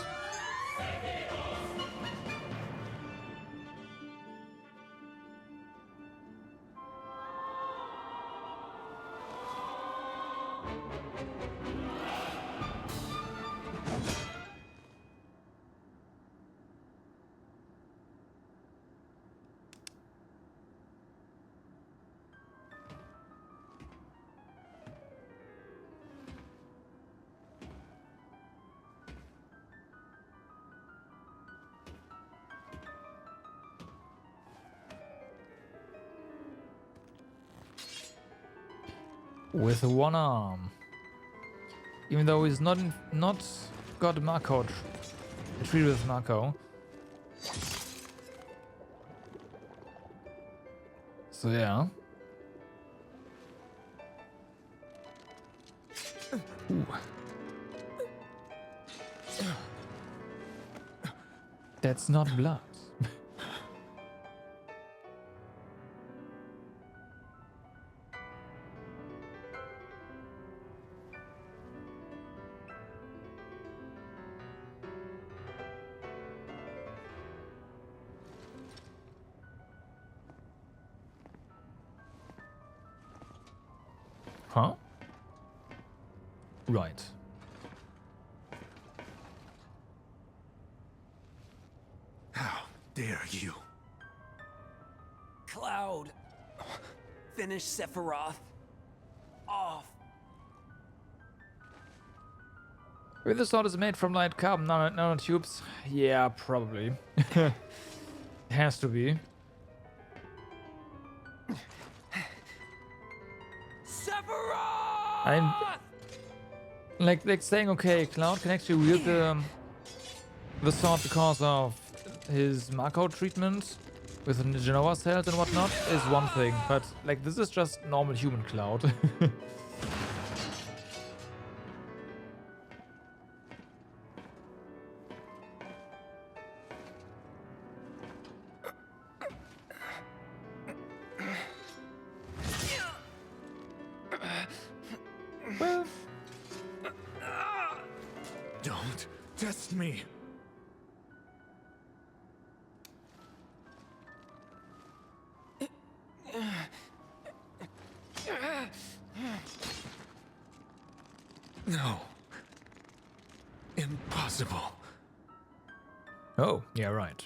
Speaker 1: With one arm. Even though he's not got Mako, treated with Mako. So yeah. Ooh. That's not blood. Huh? Right.
Speaker 3: How dare you? Cloud! Finish Sephiroth off.
Speaker 1: If the sword is made from light carbon nanotubes, yeah, probably. Has to be.
Speaker 3: Sephiroth!
Speaker 1: I'm like saying, okay, Cloud can actually wield the sword because of his Mako treatment with the Genoa cells and whatnot is one thing, but like this is just normal human Cloud.
Speaker 14: Don't test me. No. Impossible.
Speaker 1: Oh, yeah, right.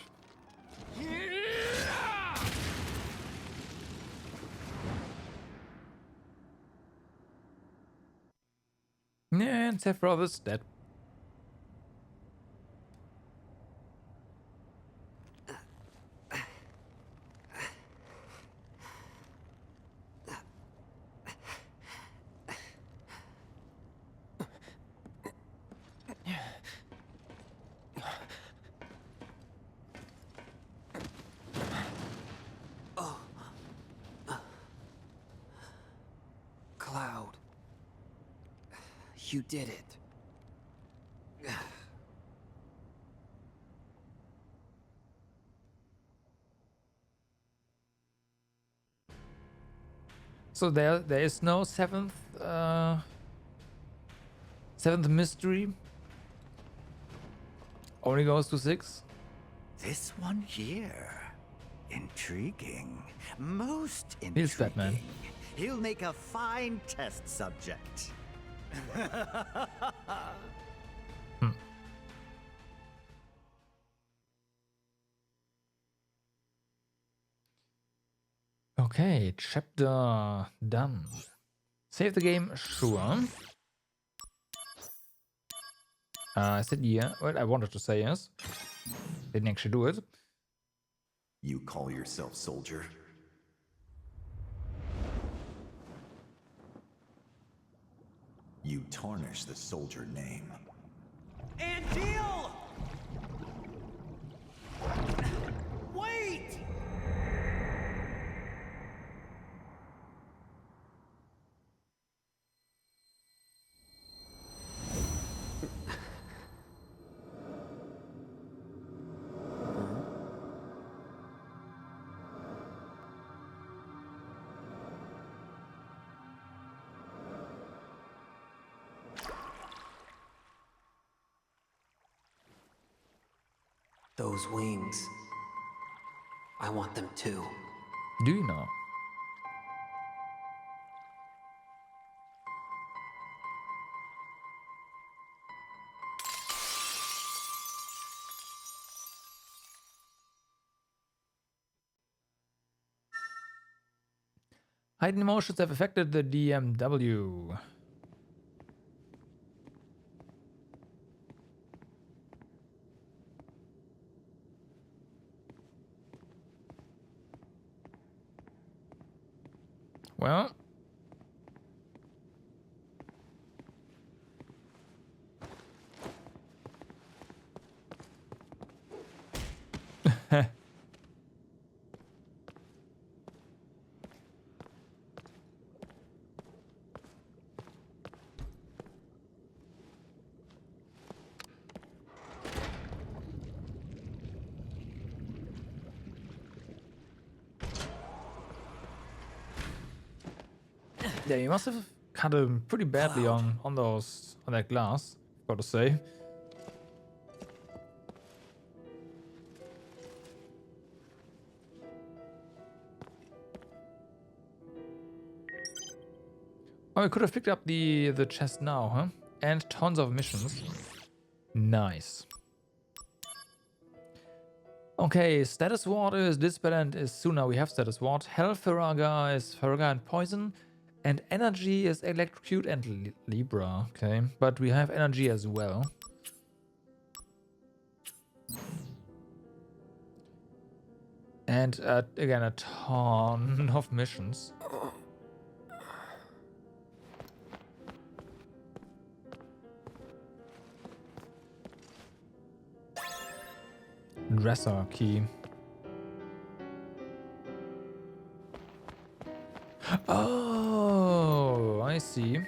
Speaker 1: And Sephiroth is dead.
Speaker 17: Cloud. You did it.
Speaker 1: So there is no seventh mystery. Only goes to 6.
Speaker 22: This one here. Intriguing. Most intriguing.
Speaker 1: He's Batman.
Speaker 22: He'll make a fine test subject.
Speaker 1: Okay, chapter done. Save the game, sure. I said yeah. Well, I wanted to say yes. Didn't actually do it.
Speaker 22: You call yourself soldier? You tarnish the soldier name.
Speaker 3: Angeal! Wait!
Speaker 17: Those wings. I want them too.
Speaker 1: Do you know? Hidden emotions have affected the DMW. Well. Yeah, you must have cut him pretty badly on that glass, gotta say. Oh, we could have picked up the chest now, huh? And tons of missions. Nice. Okay, status ward is Dispel and is Suna. We have status ward. Health Faraga is Faraga and Poison. And energy is Electrocute and Libra. Okay, but we have energy as well. And again, a ton of missions. Dresser key. Oh, I see.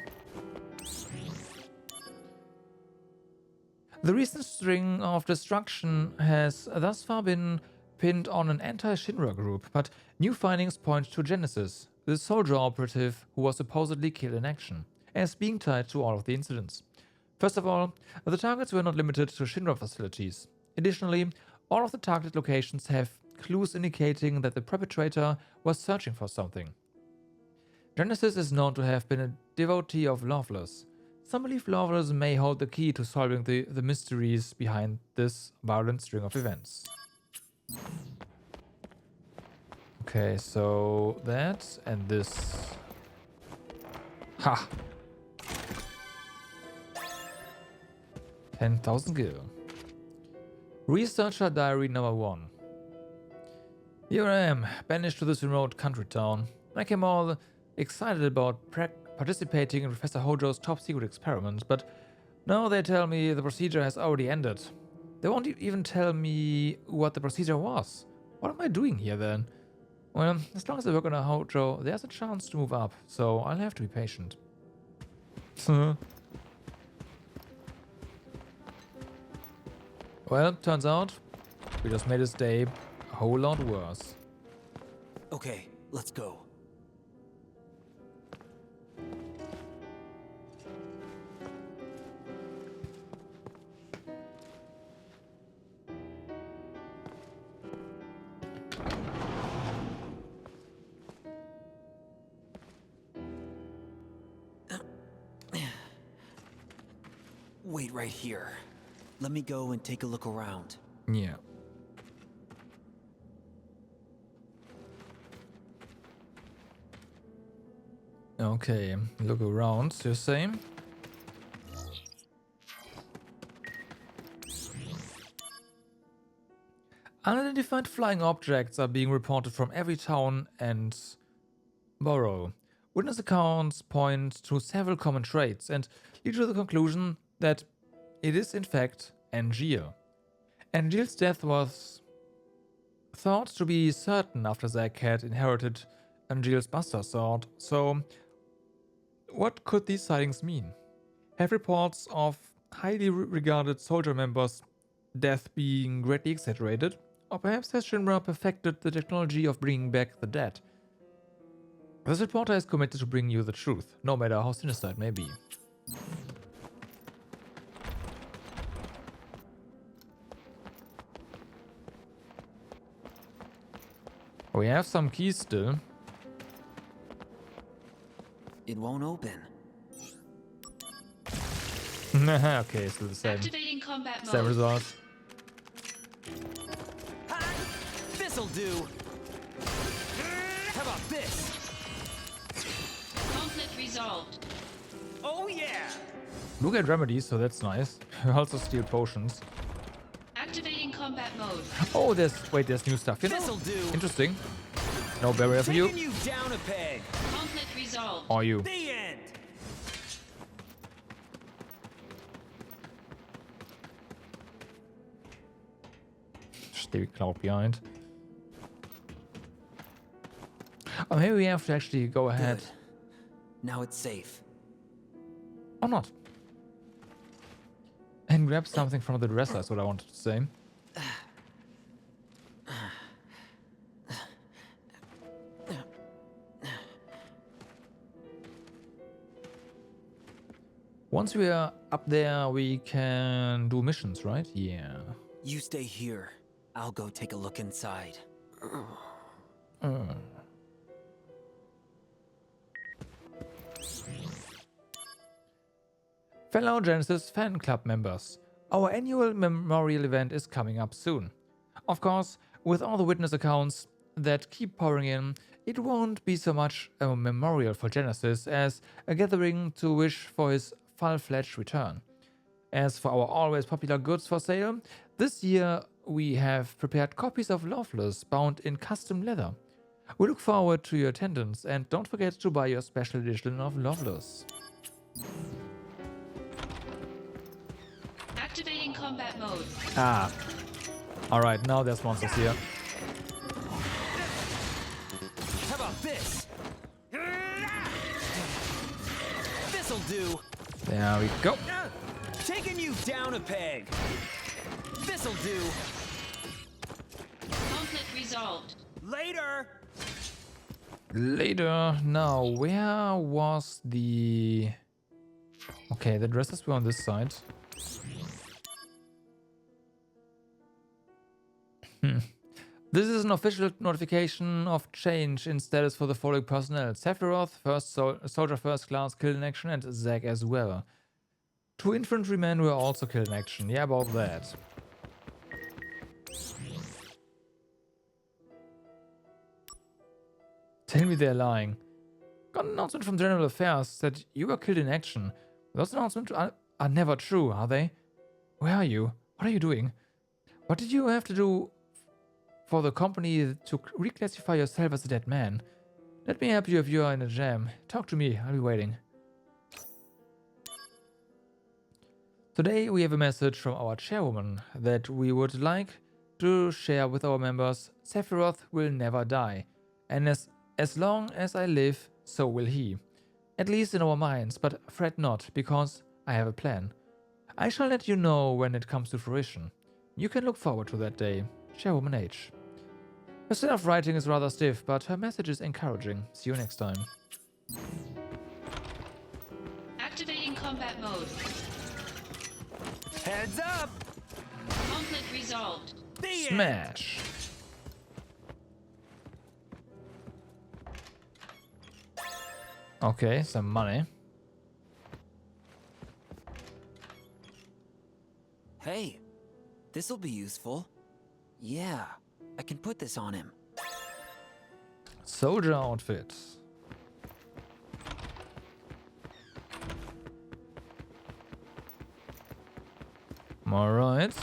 Speaker 1: The recent string of destruction has thus far been pinned on an anti-Shinra group, but new findings point to Genesis, the soldier operative who was supposedly killed in action, as being tied to all of the incidents. First of all, the targets were not limited to Shinra facilities. Additionally, all of the targeted locations have clues indicating that the perpetrator was searching for something. Genesis is known to have been a devotee of Loveless. Some believe Loveless may hold the key to solving the mysteries behind this violent string of events. Okay, so that and this. Ha! 10,000 gil. Researcher Diary number 1. Here I am, banished to this remote country town. I came all excited about participating in Professor Hojo's top secret experiments, but now they tell me the procedure has already ended. They won't even tell me what the procedure was. What am I doing here then? Well, as long as I work on a Hojo, there's a chance to move up, so I'll have to be patient. Well, turns out we just made his day a whole lot worse.
Speaker 17: Okay, let's go. Wait right here. Let me go and take a look around.
Speaker 1: Yeah. Okay, look around, you're saying? Unidentified flying objects are being reported from every town and borough. Witness accounts point to several common traits and lead to the conclusion that it is in fact Angeal. Angeal's death was thought to be certain after Zack had inherited Angeal's Buster Sword, so what could these sightings mean? Have reports of highly regarded soldier members' death being greatly exaggerated? Or perhaps has Shinra perfected the technology of bringing back the dead? This reporter is committed to bring you the truth, no matter how sinister it may be. We have some keys still.
Speaker 17: It won't open.
Speaker 1: Okay, still the same.
Speaker 2: Activating combat
Speaker 1: Same
Speaker 2: mode.
Speaker 1: result.
Speaker 3: This'll do. How about this?
Speaker 2: Conflict resolved.
Speaker 3: Oh yeah!
Speaker 1: Do get remedies, so that's nice. Also steal potions.
Speaker 2: Activating combat mode.
Speaker 1: Oh, there's new stuff. You know?
Speaker 3: This'll do.
Speaker 1: Interesting. No barrier for you.
Speaker 3: Taking you down a peg.
Speaker 2: Conflict resolved.
Speaker 1: Or you.
Speaker 3: The end.
Speaker 1: Stay cloud behind. Oh, maybe we have to actually go ahead.
Speaker 17: Good. Now it's safe.
Speaker 1: Or not. And grab something from the dresser, is what I wanted to say. Once we are up there, we can do missions, right? Yeah.
Speaker 17: You stay here. I'll go take a look inside.
Speaker 1: Fellow Genesis fan club members, our annual memorial event is coming up soon. Of course, with all the witness accounts that keep pouring in, it won't be so much a memorial for Genesis as a gathering to wish for his full-fledged return. As for our always popular goods for sale, this year we have prepared copies of Loveless bound in custom leather. We look forward to your attendance and don't forget to buy your special edition of Loveless.
Speaker 2: Activating combat mode.
Speaker 1: Ah. Alright, now there's monsters here.
Speaker 3: How about this? This'll do.
Speaker 1: There we go.
Speaker 3: Taking you down a peg. This'll do.
Speaker 2: Conflict resolved.
Speaker 3: Later.
Speaker 1: Later. Now, where was the... Okay, the dresses were on this side. This is an official notification of change in status for the following personnel. Sephiroth, Soldier First Class, killed in action, and Zack as well. 2 infantrymen were also killed in action. Yeah, about that. Tell me they're lying. Got an announcement from General Affairs that you were killed in action. Those announcements are never true, are they? Where are you? What are you doing? What did you have to do for the company to reclassify yourself as a dead man? Let me help you if you are in a jam. Talk to me, I'll be waiting. Today we have a message from our chairwoman that we would like to share with our members. Sephiroth will never die, and as long as I live, so will he. At least in our minds, but fret not, because I have a plan. I shall let you know when it comes to fruition. You can look forward to that day. Chairwoman H. Her style of writing is rather stiff, but her message is encouraging. See you next time.
Speaker 2: Activating combat mode.
Speaker 3: Heads up.
Speaker 2: Conflict resolved.
Speaker 1: Smash. Okay, some money.
Speaker 17: Hey, this'll be useful. Yeah, I can put this on him.
Speaker 1: Soldier outfit. Alright.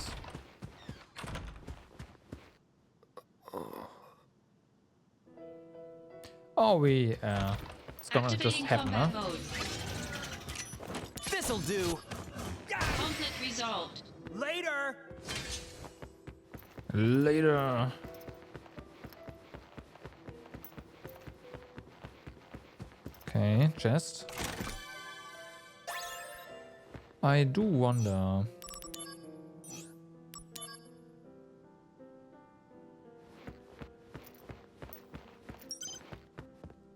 Speaker 1: Oh, it's gonna just happen, huh?
Speaker 2: Mode.
Speaker 3: This'll do.
Speaker 2: Conflict resolved.
Speaker 3: Later.
Speaker 1: Later. Okay, chest. I do wonder.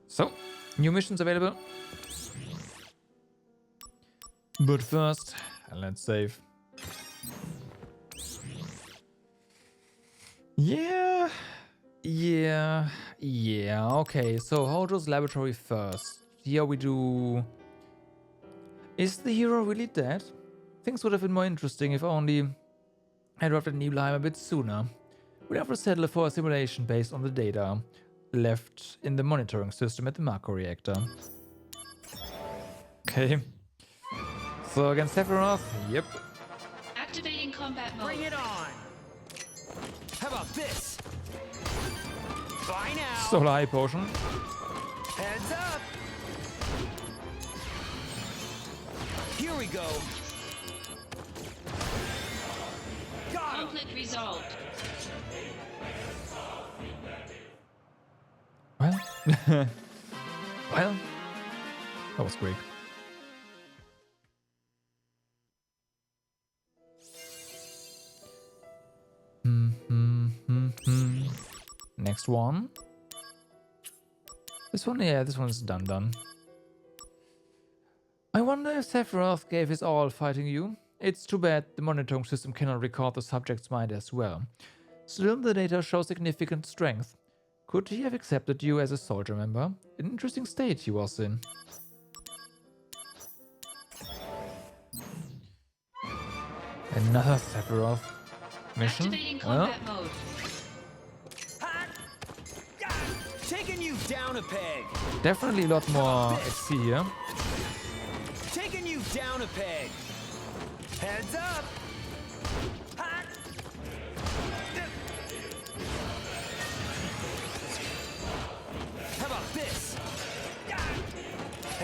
Speaker 1: So, new missions available. But first, let's save. Yeah, Yeah, okay. So Hojo's laboratory first. Here we do... Is the hero really dead? Things would have been more interesting if only I arrived at Nibelheim a bit sooner. We'd have to settle for a simulation based on the data left in the monitoring system at the Mako reactor. Okay. So against Sephiroth, yep.
Speaker 2: Activating combat mode.
Speaker 3: Bring it on! How about this? Bye now!
Speaker 1: Solar Eye Potion.
Speaker 3: Heads up! Here we go!
Speaker 2: Conflict resolved.
Speaker 1: Well, well, that was quick. Next one. This one, yeah, this one's done. I wonder if Sephiroth gave his all fighting you. It's too bad the monitoring system cannot record the subject's mind as well. Still, the data shows significant strength. Could he have accepted you as a soldier member? An interesting state he was in. Another Sephiroth mission?
Speaker 2: Activating combat mode.
Speaker 3: Taking you down a peg.
Speaker 1: Definitely a lot more XP here.
Speaker 3: Taking you down a peg. Heads up. How about this?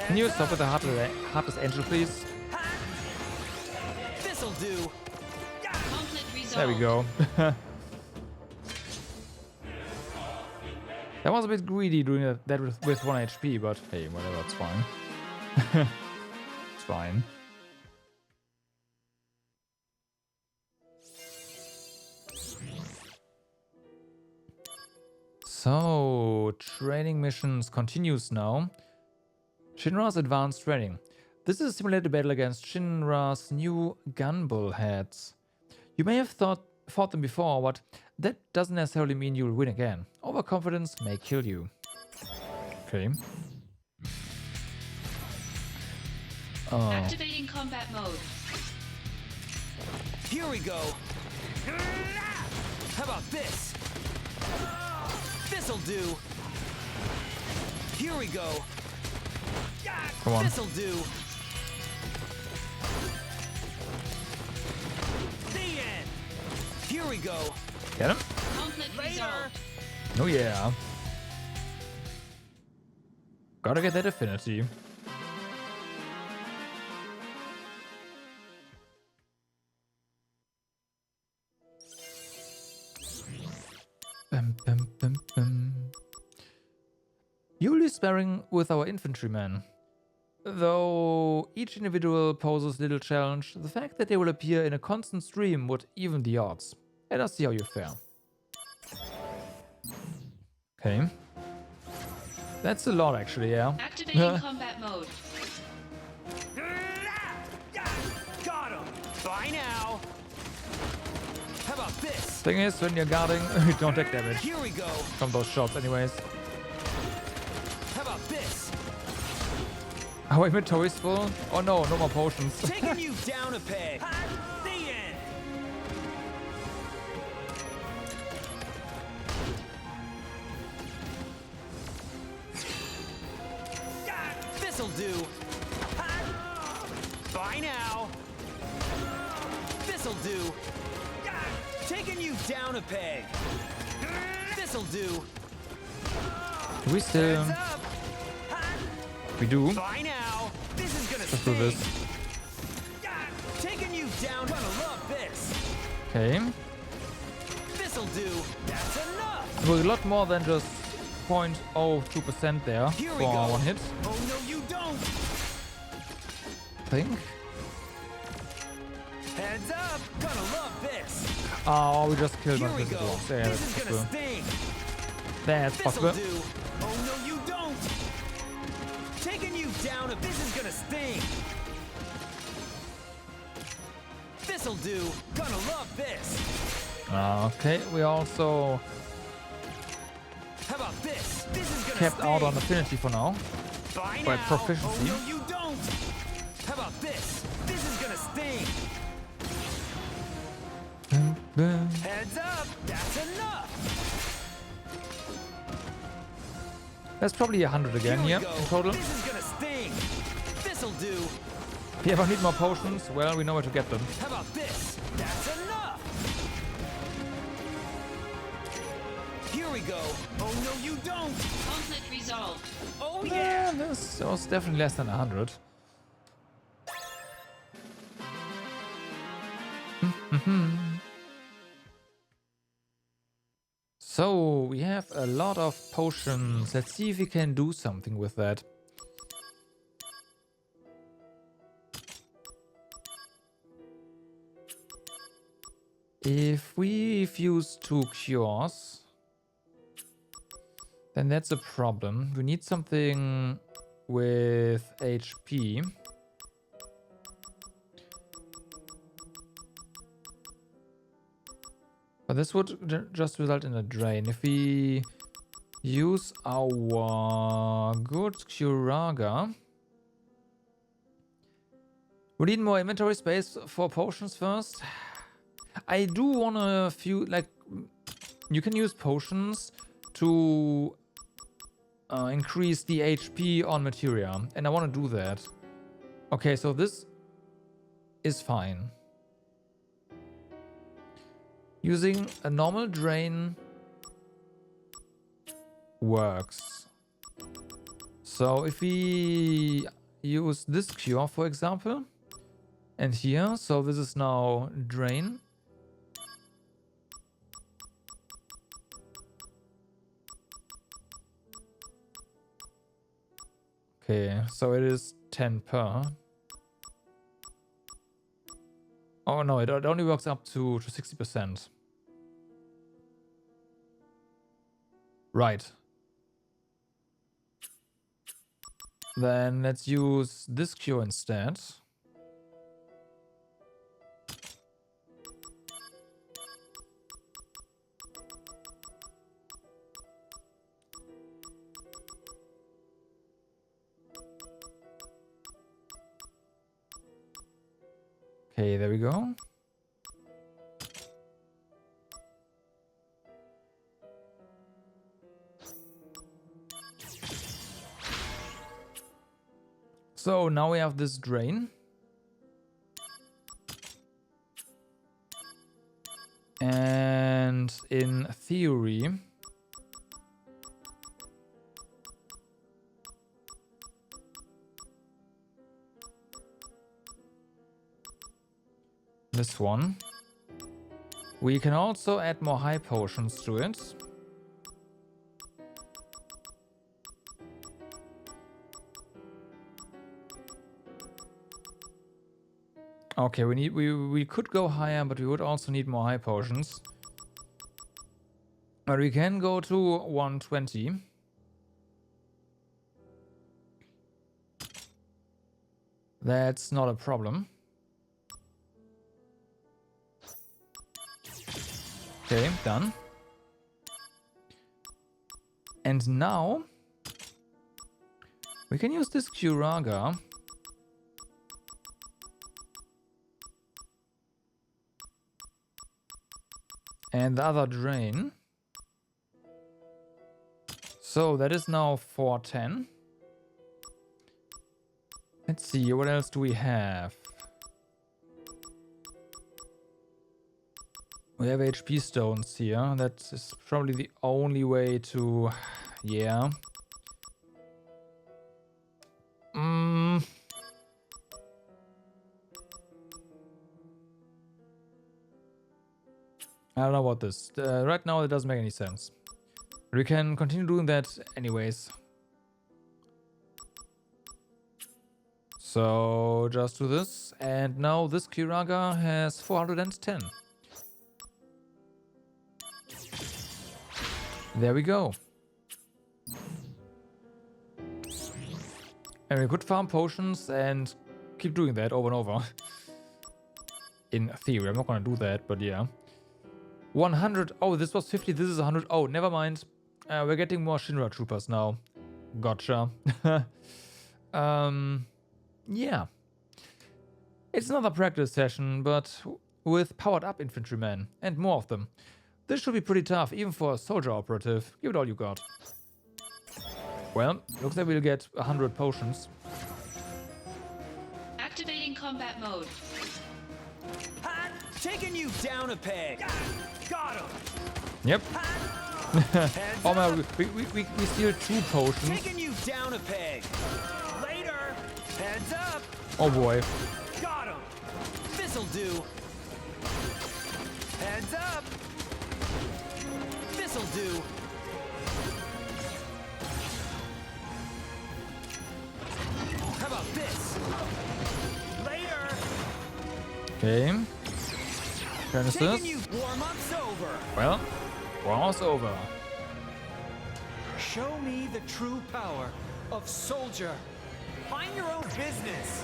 Speaker 1: Can you stop with the Heartless Angel, please?
Speaker 3: This'll do.
Speaker 2: Conflict resolved.
Speaker 1: There we go. That was a bit greedy doing that with 1 HP, but hey, whatever, it's fine. It's fine. So, training missions continues now. Shinra's advanced training. This is a simulated battle against Shinra's new gunbull heads. You may have fought them before, but that doesn't necessarily mean you'll win again. Overconfidence may kill you. Okay. Oh.
Speaker 2: Activating combat mode.
Speaker 3: Here we go. How about this? This'll do. Here we go.
Speaker 1: Come on.
Speaker 3: This'll do. The end. Here we go.
Speaker 1: Get him?
Speaker 2: Conflict resolved.
Speaker 1: Oh yeah. Gotta get that affinity. You'll be sparring with our infantrymen. Though each individual poses little challenge, the fact that they will appear in a constant stream would even the odds. Let us see how you fare. Okay. That's a lot actually, yeah.
Speaker 2: Activating combat mode.
Speaker 3: Got him. Bye now. How about this?
Speaker 1: Thing is, when you're guarding, you don't take damage
Speaker 3: Here we go.
Speaker 1: from those shots anyways.
Speaker 3: How about this?
Speaker 1: Our inventory's full. Oh no, no more potions.
Speaker 3: Taking you down a peg. The end. This'll do. Bye now. This'll do. Taking you down a peg. This'll do.
Speaker 1: Do we still...
Speaker 3: Heads up.
Speaker 1: We do.
Speaker 3: Bye now. This is gonna
Speaker 1: Let's do
Speaker 3: sting.
Speaker 1: this.
Speaker 3: Taking you down. Gonna love this.
Speaker 1: Okay.
Speaker 3: This'll do. That's enough.
Speaker 1: It was a lot more than just 0.02% there
Speaker 3: Here
Speaker 1: for
Speaker 3: we go.
Speaker 1: one hit.
Speaker 3: Oh no, you don't.
Speaker 1: I think.
Speaker 3: Heads up. Gonna love this.
Speaker 1: Oh, we just killed
Speaker 3: Here
Speaker 1: one
Speaker 3: we
Speaker 1: of the
Speaker 3: go.
Speaker 1: ones. Yeah,
Speaker 3: This
Speaker 1: that's
Speaker 3: is gonna
Speaker 1: possible.
Speaker 3: sting.
Speaker 1: That's
Speaker 3: This'll
Speaker 1: possible.
Speaker 3: do. Oh no, you don't. Taking you down. If this is gonna sting. This'll do. Gonna love this.
Speaker 1: Okay, we also
Speaker 3: this? This is gonna
Speaker 1: Kept out
Speaker 3: sting.
Speaker 1: on affinity for now.
Speaker 3: Bye
Speaker 1: Or
Speaker 3: now.
Speaker 1: proficiency.
Speaker 3: Oh, no, you don't. How about this? This is gonna sting. Heads up. That's enough.
Speaker 1: That's probably 100 again here
Speaker 3: Here we
Speaker 1: in
Speaker 3: go.
Speaker 1: total.
Speaker 3: This is gonna sting. This'll do.
Speaker 1: If you ever need more potions, well, we know where to get them.
Speaker 3: How about this? That's enough. Here we go. Oh no, you don't.
Speaker 2: Conflict resolved.
Speaker 3: Oh
Speaker 1: Yeah, this was definitely less than 100. So, we have a lot of potions. Let's see if we can do something with that. If we fuse 2 cures, then that's a problem. We need something with HP. But this would just result in a drain. If we use our good Curaga, we need more inventory space for potions first. I do want a few, like, you can use potions to increase the HP on materia, and I want to do that. Okay, so this is fine. Using a normal drain works. So if we use this cure, for example, and here, so this is now drain. Okay, so it is 10 per. Oh no, it only works up to 60%. Right. Then let's use this cure instead. Okay, there we go. So now we have this drain. And in theory, this one, we can also add more high potions to it. Okay, we could go higher, but we would also need more high potions. But we can go to 120. That's not a problem. Okay, done. And now we can use this Curaga and the other drain. So that is now 410. Let's see, what else do we have? We have HP stones here. That is probably the only way to... yeah. I don't know about this. Right now it doesn't make any sense. We can continue doing that anyways. So just do this. And now this Curaga has 410. There we go. And we could farm potions and keep doing that over and over. In theory, I'm not gonna do that, but yeah. 100. Oh, this was 50. This is 100. Oh, never mind. We're getting more Shinra troopers now. Gotcha. Yeah. It's another practice session, but with powered up infantrymen and more of them. This should be pretty tough, even for a soldier operative. Give it all you got. Well, looks like we'll get 100 potions.
Speaker 2: Activating combat mode.
Speaker 3: Ha! Taking you down a peg. Got him.
Speaker 1: Yep. Oh man, we steal 2 potions.
Speaker 3: Taking you down a peg. Later. Heads up.
Speaker 1: Oh boy.
Speaker 3: Got him. This'll do. Heads up. This'll do. How about this? Later.
Speaker 1: Okay.
Speaker 3: Taking
Speaker 1: Genesis.
Speaker 3: you. Warm-up's over.
Speaker 1: Well, warm-up's over.
Speaker 3: Show me the true power of soldier. Mind your own business.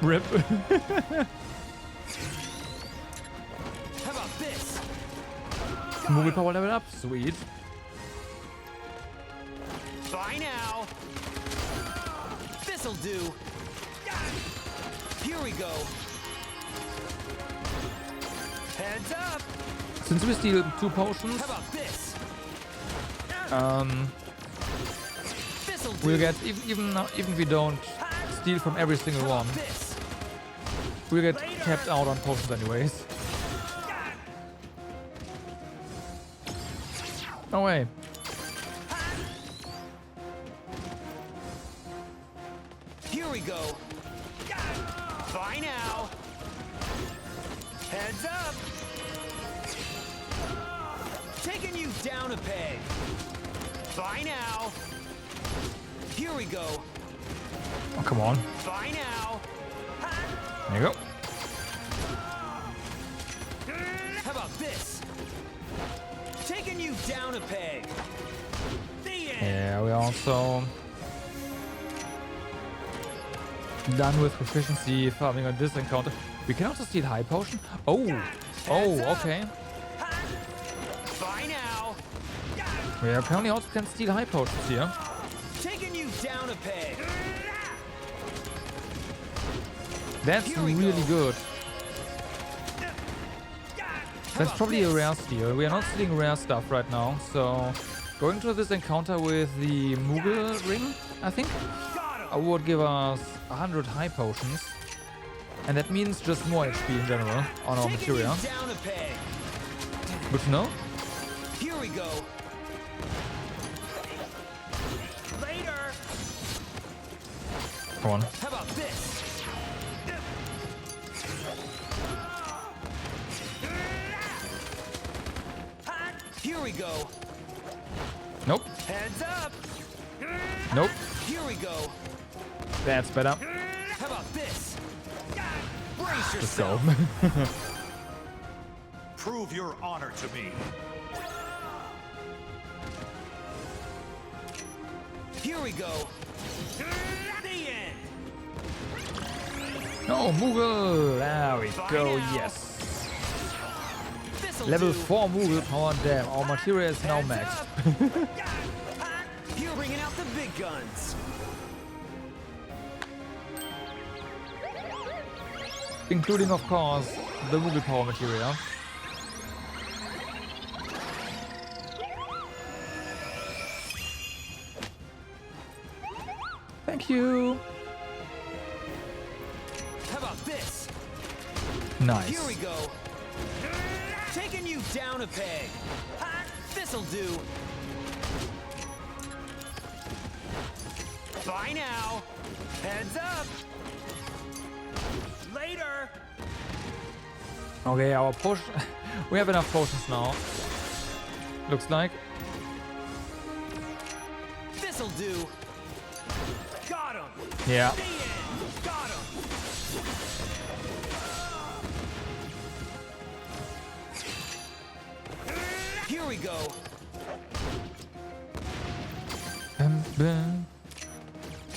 Speaker 1: Rip.
Speaker 3: How about this?
Speaker 1: Movie power level up. Sweet.
Speaker 3: Bye now. This'll do. Here we go. Heads up.
Speaker 1: Since we steal 2 potions,
Speaker 3: How about this? This'll do.
Speaker 1: we'll get even if we don't steal from every single one, we'll get capped out on potions anyways. No way.
Speaker 3: Here we go. Bye now. Heads up. Taking you down a peg. Bye now. Here we go.
Speaker 1: Oh, come on.
Speaker 3: Bye now.
Speaker 1: There you go.
Speaker 3: How about this? Taking you down a peg. The end.
Speaker 1: Yeah, we also done with proficiency farming on this encounter. We can also steal high potion. Oh, okay.
Speaker 3: Bye now.
Speaker 1: We apparently also can steal high potions here.
Speaker 3: Taking you down a peg.
Speaker 1: That's really good. That's probably a rare steal. We are not stealing rare stuff right now, so going to this encounter with the Moogle ring, I think, would give us 100 high potions. And that means just more HP in general on our materia.
Speaker 3: Down a peg.
Speaker 1: Good to know.
Speaker 3: Here we go. Later.
Speaker 1: Come on.
Speaker 3: How about this? Here we go.
Speaker 1: Nope.
Speaker 3: Heads up.
Speaker 1: Nope.
Speaker 3: Here we go.
Speaker 1: That's better.
Speaker 3: How about this? Brace
Speaker 1: Let's go.
Speaker 3: yourself.
Speaker 22: Prove your honor to me.
Speaker 3: Here we go. The end.
Speaker 1: No, Moogle. There we go. Yes. Level 4 Moogle power. Damn, our materia is now maxed.
Speaker 3: You're bringing out the big guns.
Speaker 1: Including, of course, the Moogle power materia. Thank you.
Speaker 3: How about this?
Speaker 1: Nice.
Speaker 3: Here we go. Taking you down a peg. This'll do. Bye now. Heads up. Later.
Speaker 1: Okay, our potion. We have enough potions now. Looks like.
Speaker 3: This'll do. Got him.
Speaker 1: Yeah.
Speaker 3: The end. Got him. Here we go.
Speaker 1: Bum.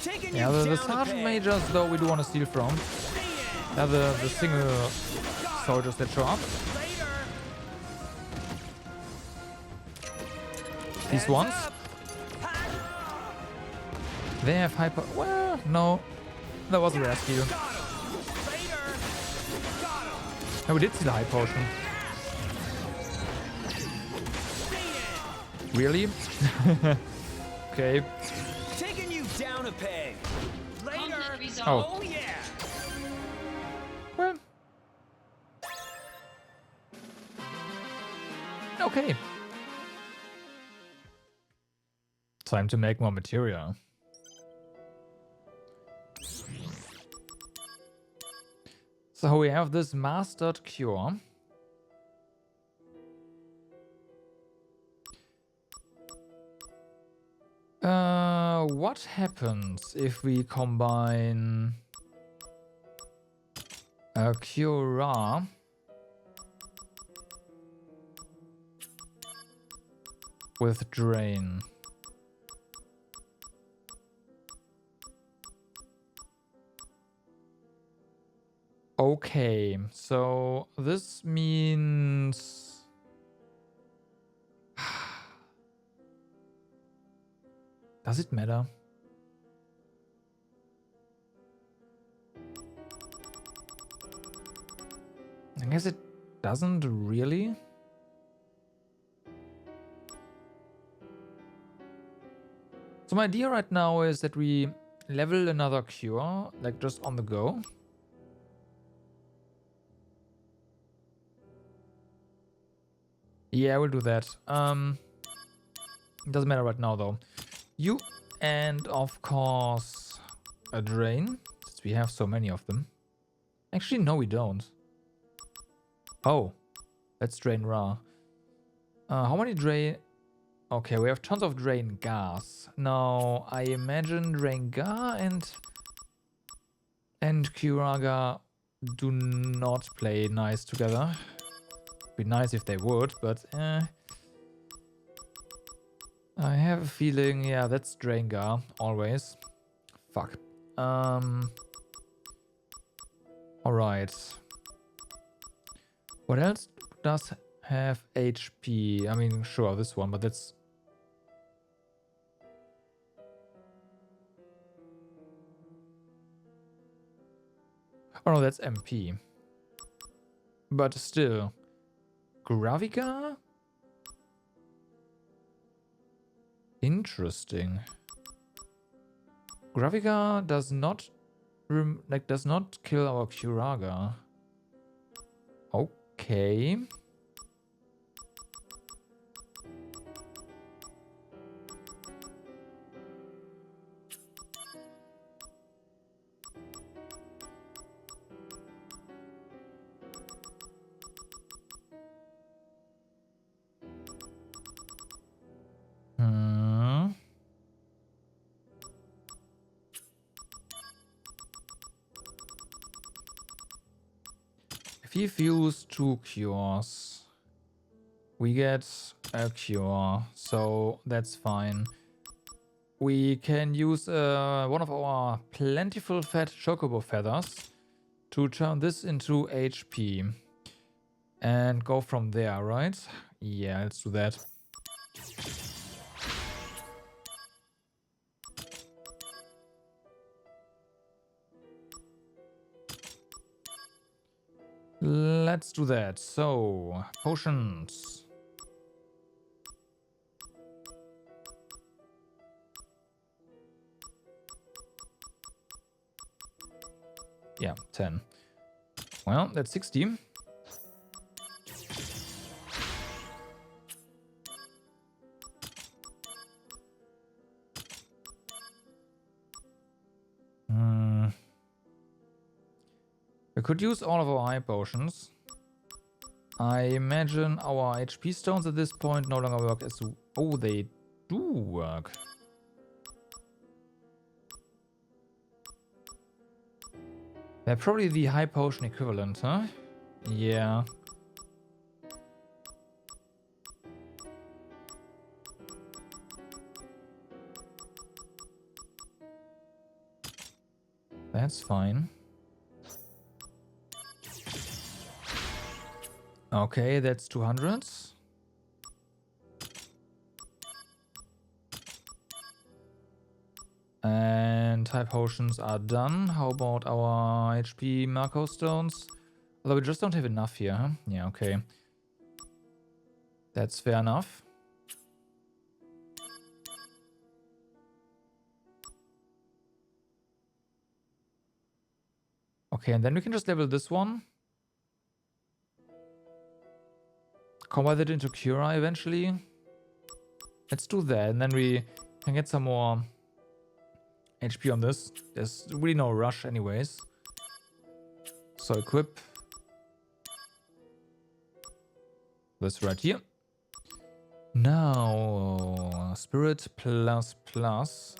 Speaker 3: Taking
Speaker 1: Yeah, the sergeant majors, though, we do want to steal from. Yeah, the single soldiers that show up. These ones. They have hyper. Well, no. That was a rescue. Oh, we did see the high potion. Really? Okay.
Speaker 3: Taking you down a peg. Later.
Speaker 1: Oh.
Speaker 3: Oh yeah.
Speaker 1: Well. Okay. Time to make more material. So we have this mastered cure. What happens if we combine a Cura with Drain? Okay, so this means does it matter? I guess it doesn't really. So my idea right now is that we level another cure, like just on the go. Yeah, we'll do that. Doesn't matter right now though. You and of course a Drain, since we have so many of them. Actually, no, we don't. Oh, let's Drain Ra. How many Drain? Okay, we have tons of Drain Gas. Now, I imagine Drain Gar and Curaga do not play nice together. Be nice if they would, but I have a feeling, yeah, that's Drengar, always. Fuck. Alright. What else does have HP? I mean, sure, this one, but that's... Oh no, that's MP. But still... Graviga? Interesting. Graviga does not does not kill our Curaga. Okay. If he fused 2 cures, we get a cure, so that's fine. We can use one of our plentiful fat chocobo feathers to turn this into HP and go from there, right? Yeah, let's do that. Let's do that. So, potions. Yeah, 10. Well, that's 60. We could use all of our high potions. I imagine our HP stones at this point no longer work as... Oh, they do work. They're probably the high potion equivalent, huh? Yeah. That's fine. Okay, that's 200. And type potions are done. How about our HP Marco stones? Although we just don't have enough here, huh? Yeah, okay. That's fair enough. Okay, and then we can just level this one. Convert it into Cura eventually. Let's do that, and then we can get some more HP on this. There's really no rush anyways. So equip this right here. Now, Spirit plus plus.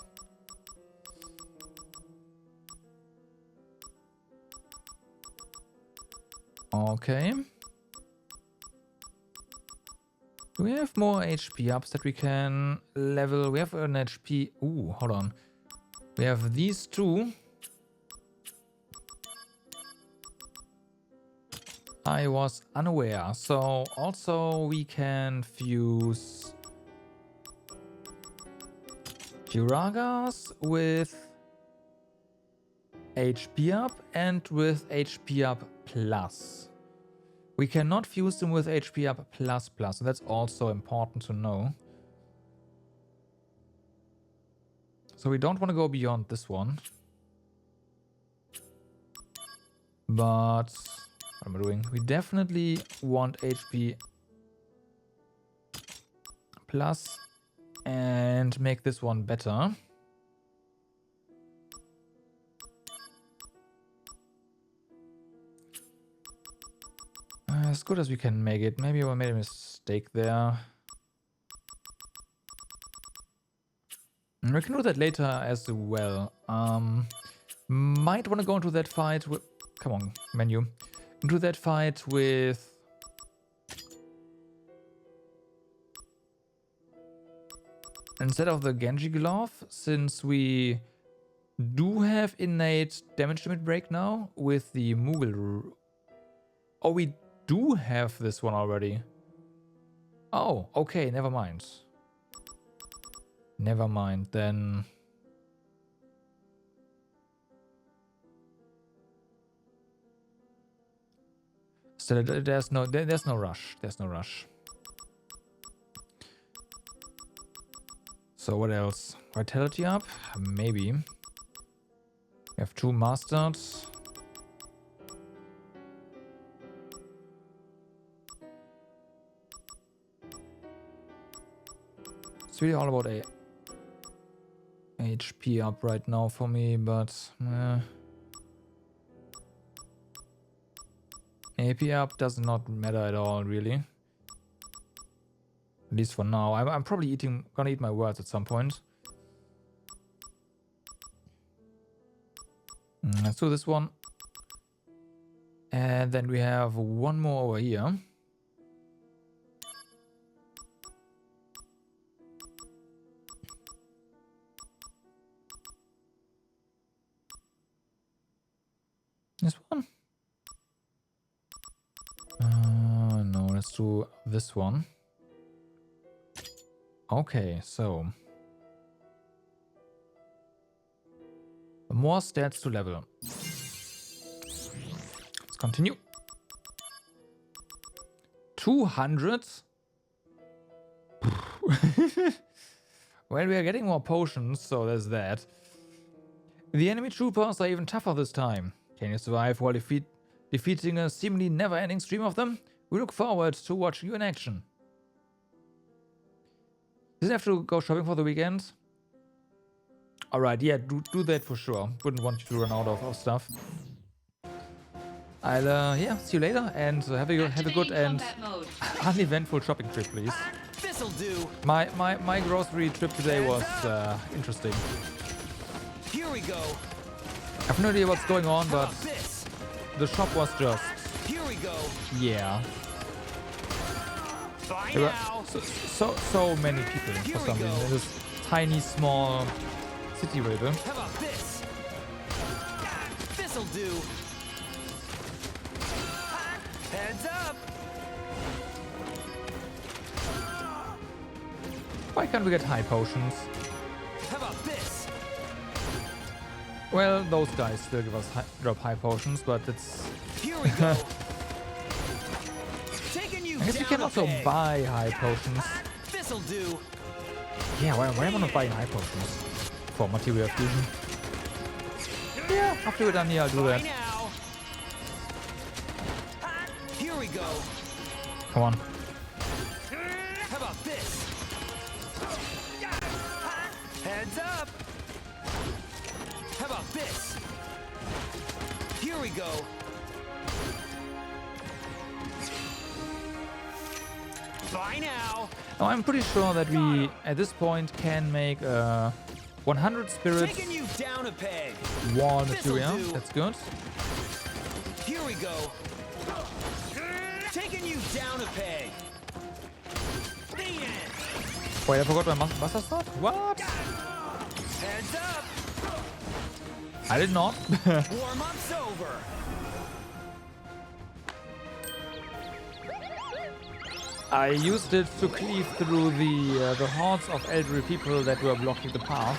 Speaker 1: Okay. Do we have more HP ups that we can level? We have an HP. Ooh, hold on. We have these two. I was unaware. So also we can fuse Jiragas with HP up and with HP up plus. We cannot fuse them with HP up plus plus. So that's also important to know. So we don't want to go beyond this one. But what am I doing? We definitely want HP plus and make this one better. As good as we can make it. Maybe I made a mistake there. We can do that later as well. Might want to go into that fight with... Come on, menu. Into that fight with... Instead of the Genji glove, since we do have innate damage limit break now with the Moogle... Oh, we do have this one already. Oh, okay, never mind. Never mind, then... Still, there's no rush. There's no rush. So what else? Vitality up? Maybe. We have 2 masters. It's really all about a HP up right now for me, but AP up does not matter at all, really. At least for now. I'm probably gonna eat my words at some point. Let's do this one. And then we have one more over here. This one? No, let's do this one. Okay, so more stats to level. Let's continue. 200. Well, we are getting more potions, so there's that. The enemy troopers are even tougher this time. Can you survive while defeating a seemingly never-ending stream of them? We look forward to watching you in action. Doesn't have to go shopping for the weekend. Alright, yeah, do that for sure. Wouldn't want you to run out of stuff. I'll yeah, see you later and have a good and uneventful shopping trip, please.
Speaker 3: This'll do.
Speaker 1: My grocery trip today was interesting.
Speaker 3: Here we go.
Speaker 1: I have no idea what's going on, but the shop was just...
Speaker 3: Here we go.
Speaker 1: Yeah. There were so many people for some reason in this tiny, small city river.
Speaker 3: How about this? This'll do. Heads up.
Speaker 1: Why can't we get high potions?
Speaker 3: How about this?
Speaker 1: Well, those guys still give us drop high potions, but it's...
Speaker 3: Here we go. Taking you
Speaker 1: I guess you can
Speaker 3: down a
Speaker 1: also
Speaker 3: peg.
Speaker 1: buy high potions.
Speaker 3: This'll do.
Speaker 1: Yeah, why am I not buying high potions? For material fusion. Yeah, after we're done here, I'll do that.
Speaker 3: By now. Here we go.
Speaker 1: Come on.
Speaker 3: How about this? Heads up. How about this? Here we go. By now.
Speaker 1: Now, I'm pretty sure that we, at this point, can make 100 spirits,
Speaker 3: Taking you down a peg.
Speaker 1: wall
Speaker 3: This'll
Speaker 1: material.
Speaker 3: do.
Speaker 1: That's good.
Speaker 3: Here we go. Taking you down a peg. The end.
Speaker 1: Wait, I forgot my master sword? What?
Speaker 3: Heads up.
Speaker 1: I did not.
Speaker 3: Warm-up's over.
Speaker 1: I used it to cleave through the hordes of elderly people that were blocking the path.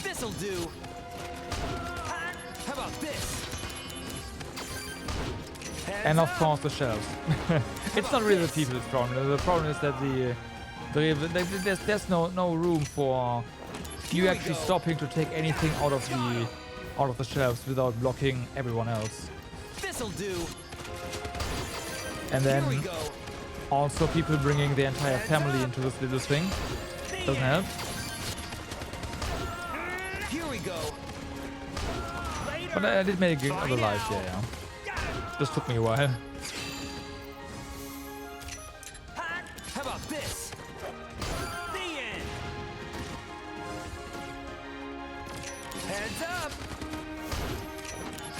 Speaker 3: This'll do. How about this?
Speaker 1: And of course the shelves. It's not really the people's problem. The problem is that there's no room for you actually stopping to take anything out of the shelves without blocking everyone else.
Speaker 3: This'll do.
Speaker 1: And then also people bringing the entire family into this little thing doesn't help.
Speaker 3: Here we go.
Speaker 1: But I did make it out alive, yeah. Just took me a while.
Speaker 3: How about this? The end. Heads up.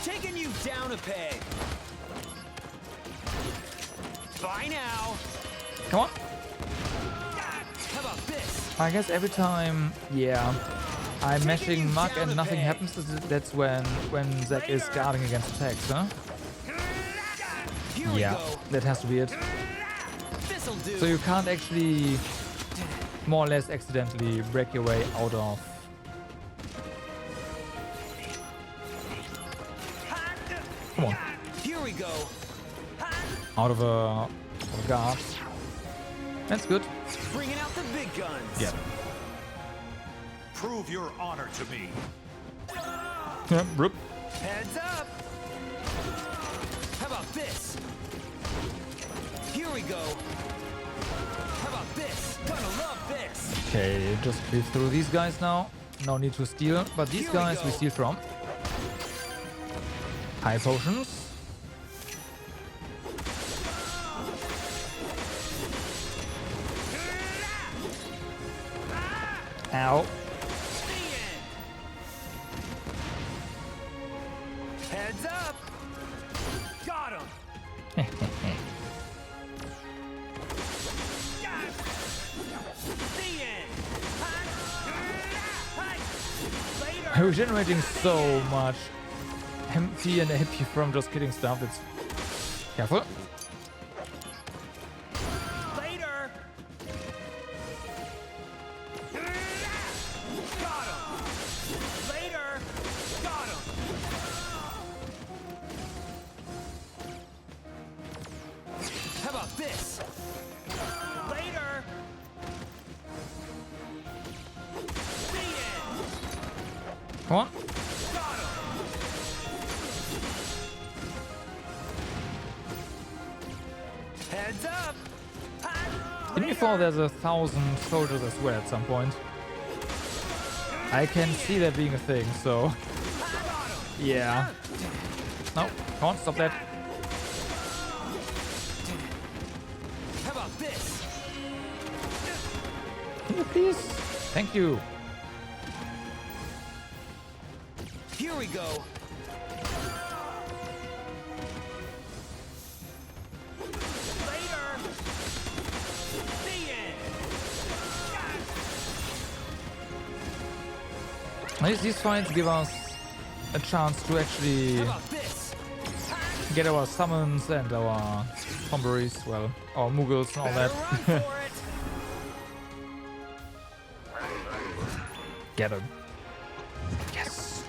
Speaker 3: Taking you down a peg. By now.
Speaker 1: Come on.
Speaker 3: How about this?
Speaker 1: I guess every time, yeah, I'm mashing Mug and nothing happens, that's when Zack is guarding against attacks, huh? Yeah, that has to be it.
Speaker 3: This'll do.
Speaker 1: So you can't actually more or less accidentally break your way out of come on.
Speaker 3: Here we go.
Speaker 1: Out of a guard. That's good.
Speaker 3: Bringing out the big guns.
Speaker 1: Yeah.
Speaker 22: Prove your honor to me.
Speaker 1: Yeah, broop.
Speaker 3: Heads up. How about this? Here we go. How about this? Gonna love this.
Speaker 1: Okay, just cleave through these guys now. No need to steal, but these guys we steal from. High potions. Ow.
Speaker 3: Heads up. Got him.
Speaker 1: I'm generating so much MP and AP from just killing stuff. It's careful.
Speaker 3: Later. Got him. Later. Got him. How about this? Later. The end.
Speaker 1: Come on.
Speaker 3: Got him. Heads up.
Speaker 1: In before there's 1,000 soldiers as well at some point. I can see that being a thing, so yeah. No, come on, stop that.
Speaker 3: How about this?
Speaker 1: Can you please? Thank you.
Speaker 3: Here we go. Later. The end.
Speaker 1: These fights give us a chance to actually get our summons and our tomberies, well, our Mughals and all that. Get him. Yes.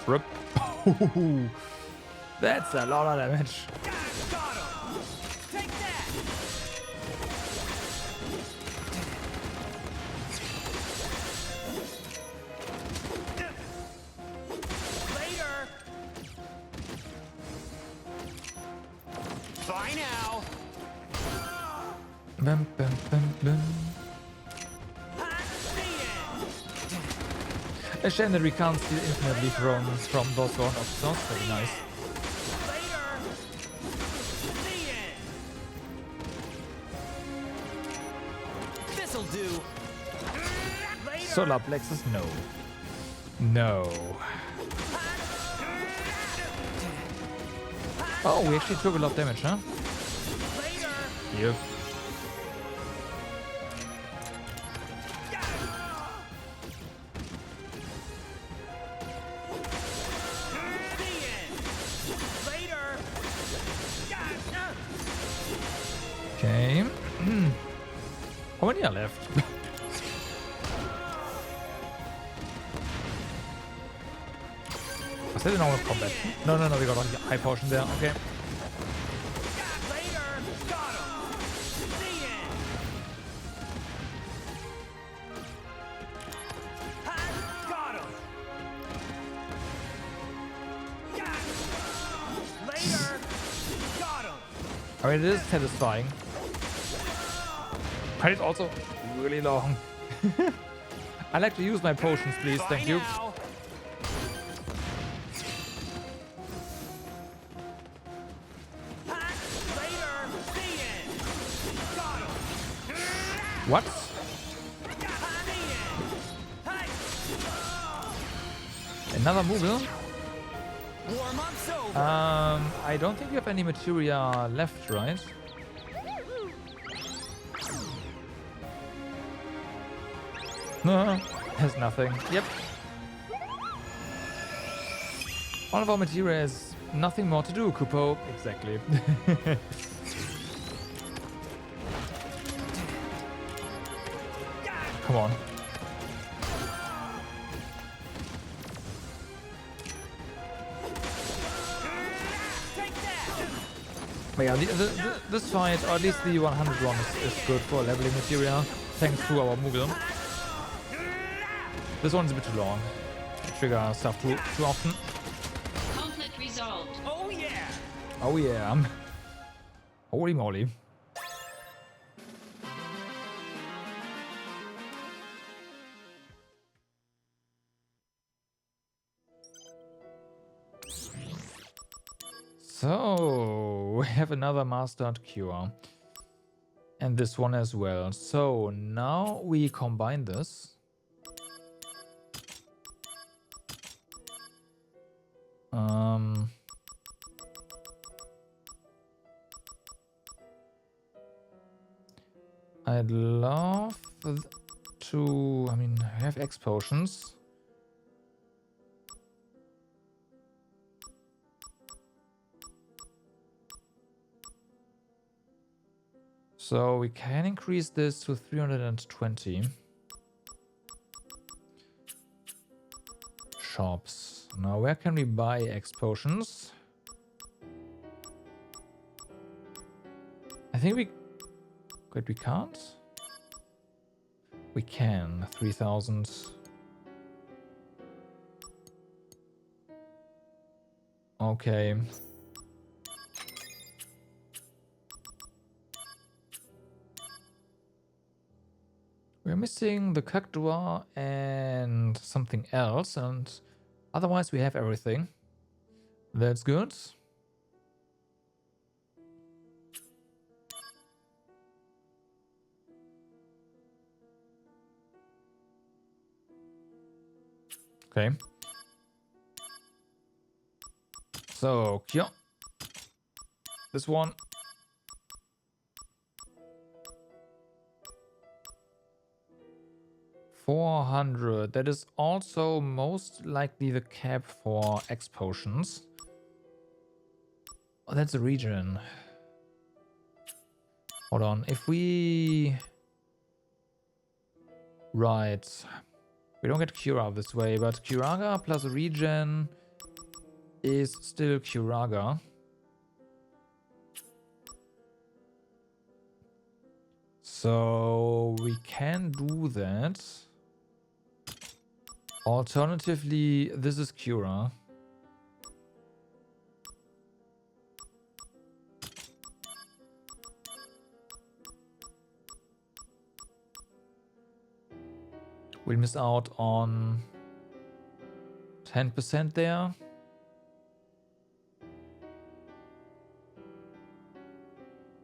Speaker 1: Rip. That's a lot of damage.
Speaker 3: Bye now.
Speaker 1: Bum, bum, bum, bum. A shame that we can't steal infinitely from those sword officers. Very nice.
Speaker 3: This'll do.
Speaker 1: Solar plexus, no. No. Oh, we actually took a lot of damage, huh? Yep. Okay. How many are left? Was that in normal combat? No, we got a high potion there. Okay. I mean, it is satisfying. But it's also really long. I like to use my potions, please. Thank you. What? Another Moogle? I don't think you have any materia left, right? No, there's nothing. Yep. All of our materia is nothing more to do, Kupo. Exactly. Come on. But yeah, this fight, or at least the 100 one, is good for leveling materia, thanks to our Moogle. This one's a bit too long. I trigger stuff too often.
Speaker 2: Conflict resolved.
Speaker 3: Oh yeah!
Speaker 1: Oh yeah. Holy moly. So, we have another mastered cure. And this one as well. So, now we combine this. I'd love to, I mean, I have X potions. So we can increase this to 320. Shops. Now where can we buy X potions? I think we... Wait, we can't? We can. 3,000. Okay. We're missing the Cactua and something else, and otherwise we have everything. That's good. Okay. So, yeah. This one. 400. That is also most likely the cap for X potions. Oh, that's a region. Hold on. If we... Right. We don't get Cura this way, but Curaga plus a regen is still Curaga. So we can do that. Alternatively, this is Cura. We'll miss out on 10% there.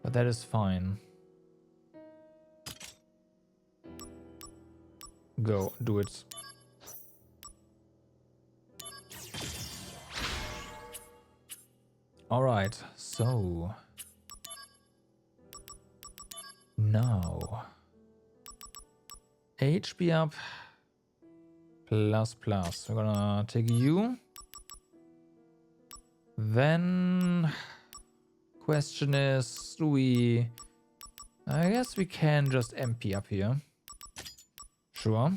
Speaker 1: But that is fine. Go, do it. All right, so now HP up plus plus. We're gonna take you. Then question is, do we... I guess we can just MP up here. Sure.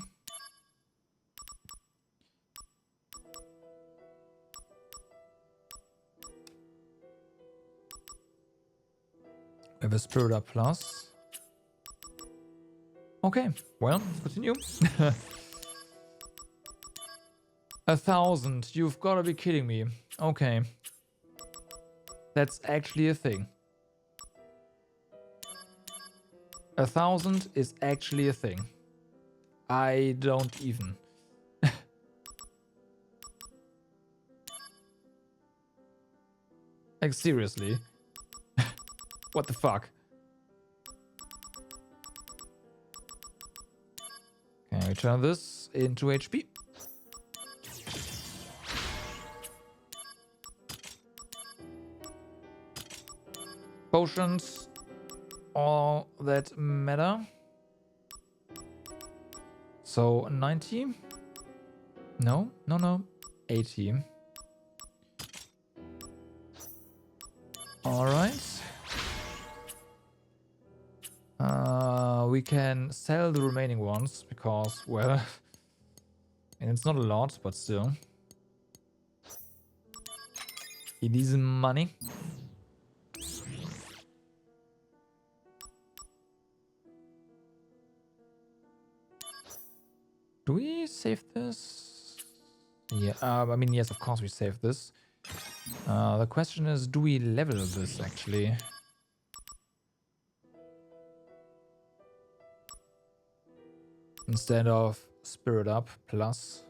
Speaker 1: We have a Spirit Up Plus. Okay, well, let's continue. 1,000. You've got to be kidding me. Okay. That's actually a thing. 1,000 is actually a thing. I don't even. Like, seriously. What the fuck? Can we turn this into HP? Potions. All that matter. So 90? No, no, no. 80. All right. We can sell the remaining ones because, well, and it's not a lot, but still. It is money. Do we save this? Yeah, I mean, yes, of course we save this. The question is, do we level this actually? Instead of Spirit Up plus.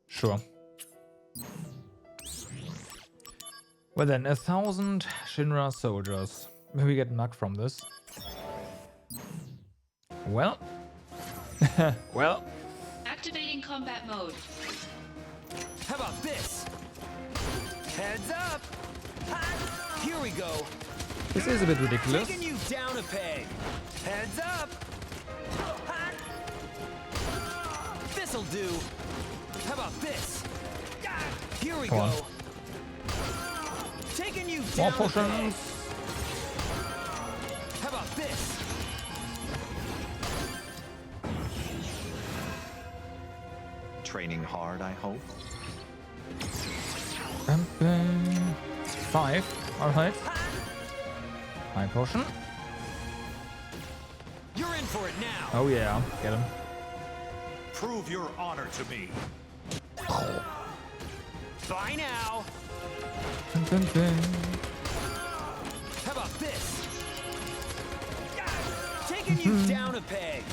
Speaker 1: Sure. Well then, 1,000 Shinra soldiers. Maybe we get Mug from this. Well. Well.
Speaker 2: Activating combat mode.
Speaker 3: How about this? Heads up! Ha! Here we go.
Speaker 1: This is a bit ridiculous.
Speaker 3: Taking you down a peg. Heads up! Ha! This'll do. How about this? Here we go. Taking you down.
Speaker 1: More potions.
Speaker 3: How about this?
Speaker 22: Training hard, I hope.
Speaker 1: 5. All right. My potion.
Speaker 3: You're in for it now.
Speaker 1: Oh yeah, get him.
Speaker 22: Prove your honor to me.
Speaker 3: Bye now. How about this? Taking you down a peg.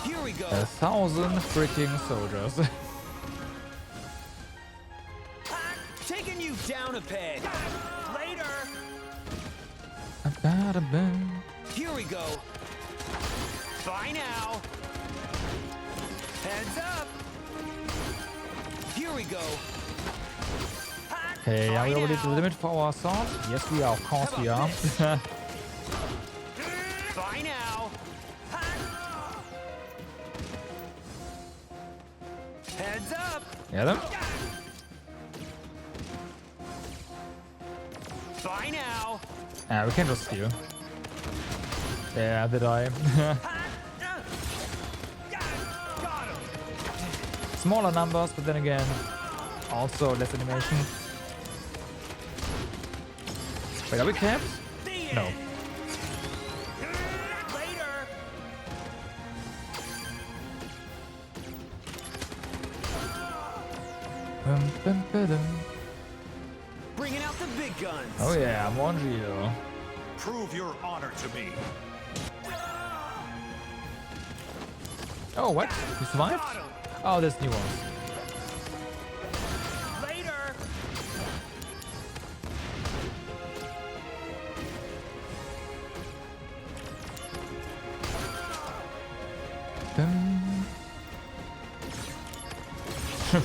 Speaker 3: Here we go.
Speaker 1: 1,000 freaking soldiers.
Speaker 3: Taking you down a peg. Later. Here we go. Bye now. Heads up. Here we go.
Speaker 1: Okay, are we already at the limit for our sword? Yes, we are. Of course we are. Get him.
Speaker 3: Bye now.
Speaker 1: Yeah, we can just steal. Yeah, did I? Smaller numbers, but then again, also less animation. Wait, are we capped? No.
Speaker 3: Bringing out the big guns.
Speaker 1: Oh yeah, I'm on Geo.
Speaker 22: Prove your honor to me.
Speaker 1: Oh, what? You survived? Oh, there's new ones.
Speaker 3: Later.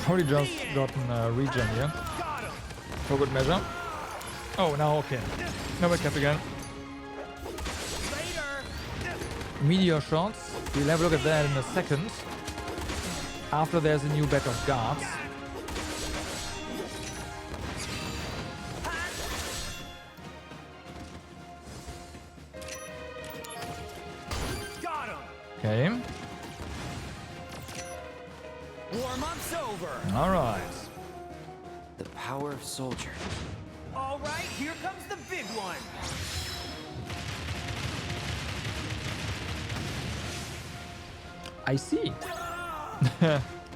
Speaker 1: Probably just gotten a regen here. For good measure. Oh, now okay. Now we're capped again. Meteor shots. We'll have a look at that in a second. After there's a new batch of guards. Okay.
Speaker 3: Warm-up's over.
Speaker 1: All right.
Speaker 17: The power of soldier.
Speaker 3: All right, here comes the big one.
Speaker 1: I see.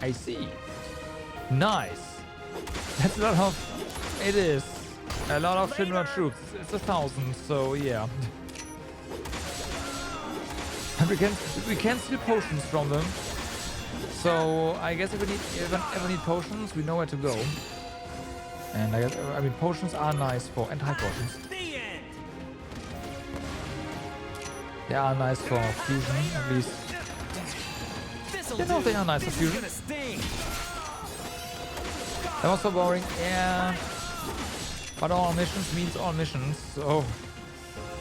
Speaker 1: I see. Nice. That's a lot of... It is. A lot of Shinra troops. It's 1,000, so yeah. And we can steal potions from them. So I guess if we ever need potions, we know where to go. And I mean, potions are nice for... And high potions. They are nice for fusion, at least. You know they are nice for fusion. That was so boring. Yeah. But all missions means all missions, so...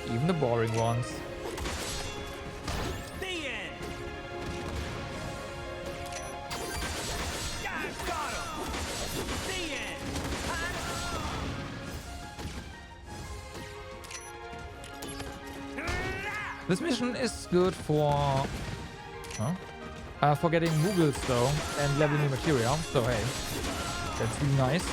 Speaker 1: Even the boring ones. This mission is good for... Huh? For getting Moogles though, and leveling new material, so hey. That's really nice.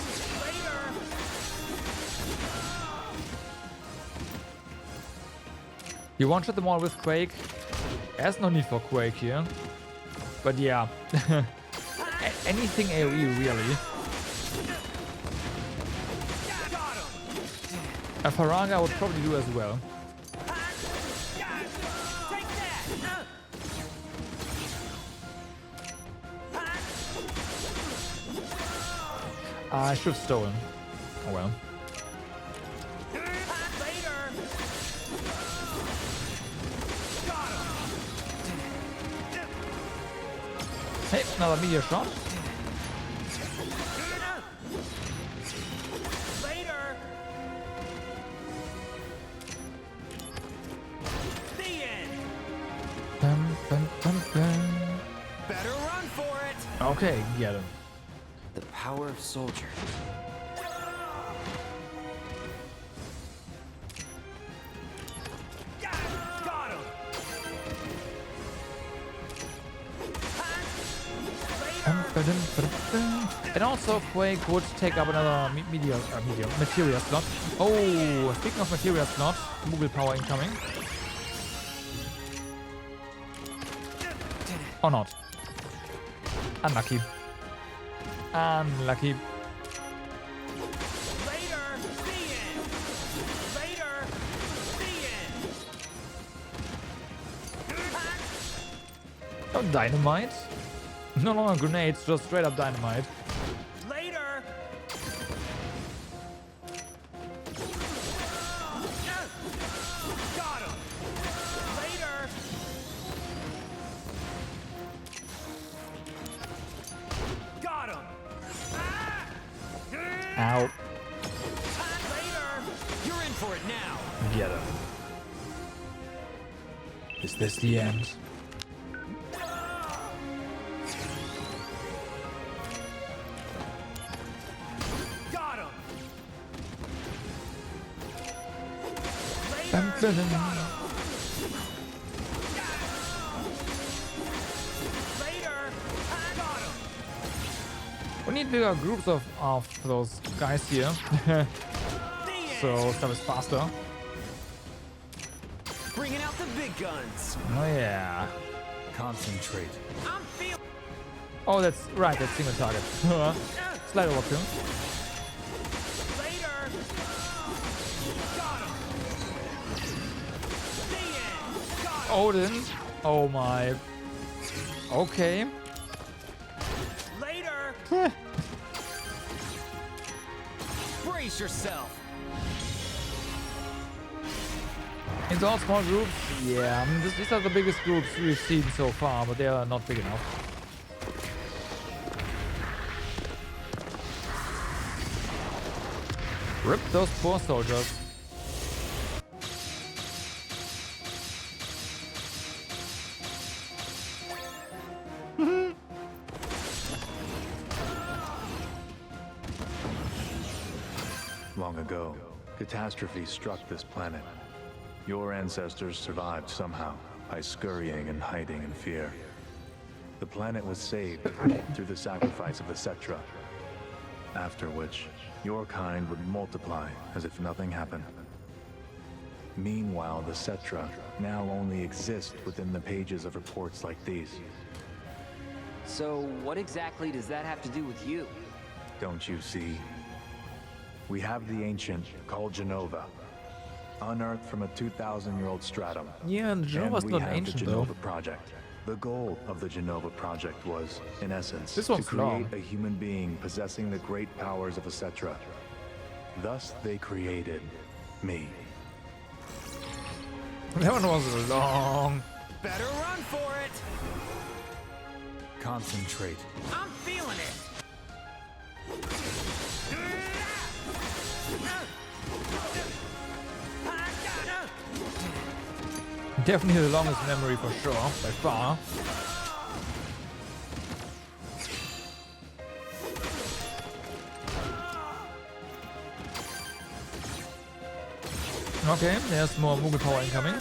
Speaker 1: You one-shot them all with Quake. There's no need for Quake here. But yeah. Anything AoE really. A Faranga would probably do as well. I should have stolen. Oh well. Hey, another meteor shot.
Speaker 3: Better run for it.
Speaker 1: Okay, get him.
Speaker 17: The power of soldier.
Speaker 1: And also Quake would take up another materia slot. Oh, speaking of materia slot, Moogle power incoming. Or not. Unlucky. Unlucky. Oh, dynamite? No longer grenades, just straight up dynamite.
Speaker 3: Later. Got him. Later. Got him.
Speaker 1: Ow.
Speaker 3: Later. You're in for it now.
Speaker 1: Get him. Is this the end? We need bigger groups of those guys here. So stuff is faster.
Speaker 3: Bringing out the big guns.
Speaker 1: Oh yeah.
Speaker 14: Concentrate.
Speaker 1: Oh, that's right. That's single target. Slide overkill. Odin. Oh my. Okay.
Speaker 3: Later. Brace yourself.
Speaker 1: In all small groups, yeah. I mean, these are the biggest groups we've seen so far, but they are not big enough. Rip those poor soldiers.
Speaker 14: Long ago, catastrophe struck this planet. Your ancestors survived somehow by scurrying and hiding in fear. The planet was saved through the sacrifice of the Cetra, after which your kind would multiply as if nothing happened. Meanwhile, the Cetra now only exist within the pages of reports like these.
Speaker 17: So what exactly does that have to do with you?
Speaker 14: Don't you see? We have the ancient called Jenova, unearthed from a 2,000-year-old stratum.
Speaker 1: Yeah, and Jenova's not ancient
Speaker 14: the
Speaker 1: though.
Speaker 14: Jenova Project. The goal of the Jenova Project was, in essence,
Speaker 1: This
Speaker 14: to
Speaker 1: one's
Speaker 14: create
Speaker 1: long.
Speaker 14: a human being possessing the great powers of a Cetra. Thus, they created me.
Speaker 1: That one was long.
Speaker 3: Better run for it.
Speaker 14: Concentrate.
Speaker 3: I'm feeling it.
Speaker 1: Definitely the longest memory for sure, by far. Okay, there's more Moogle power incoming.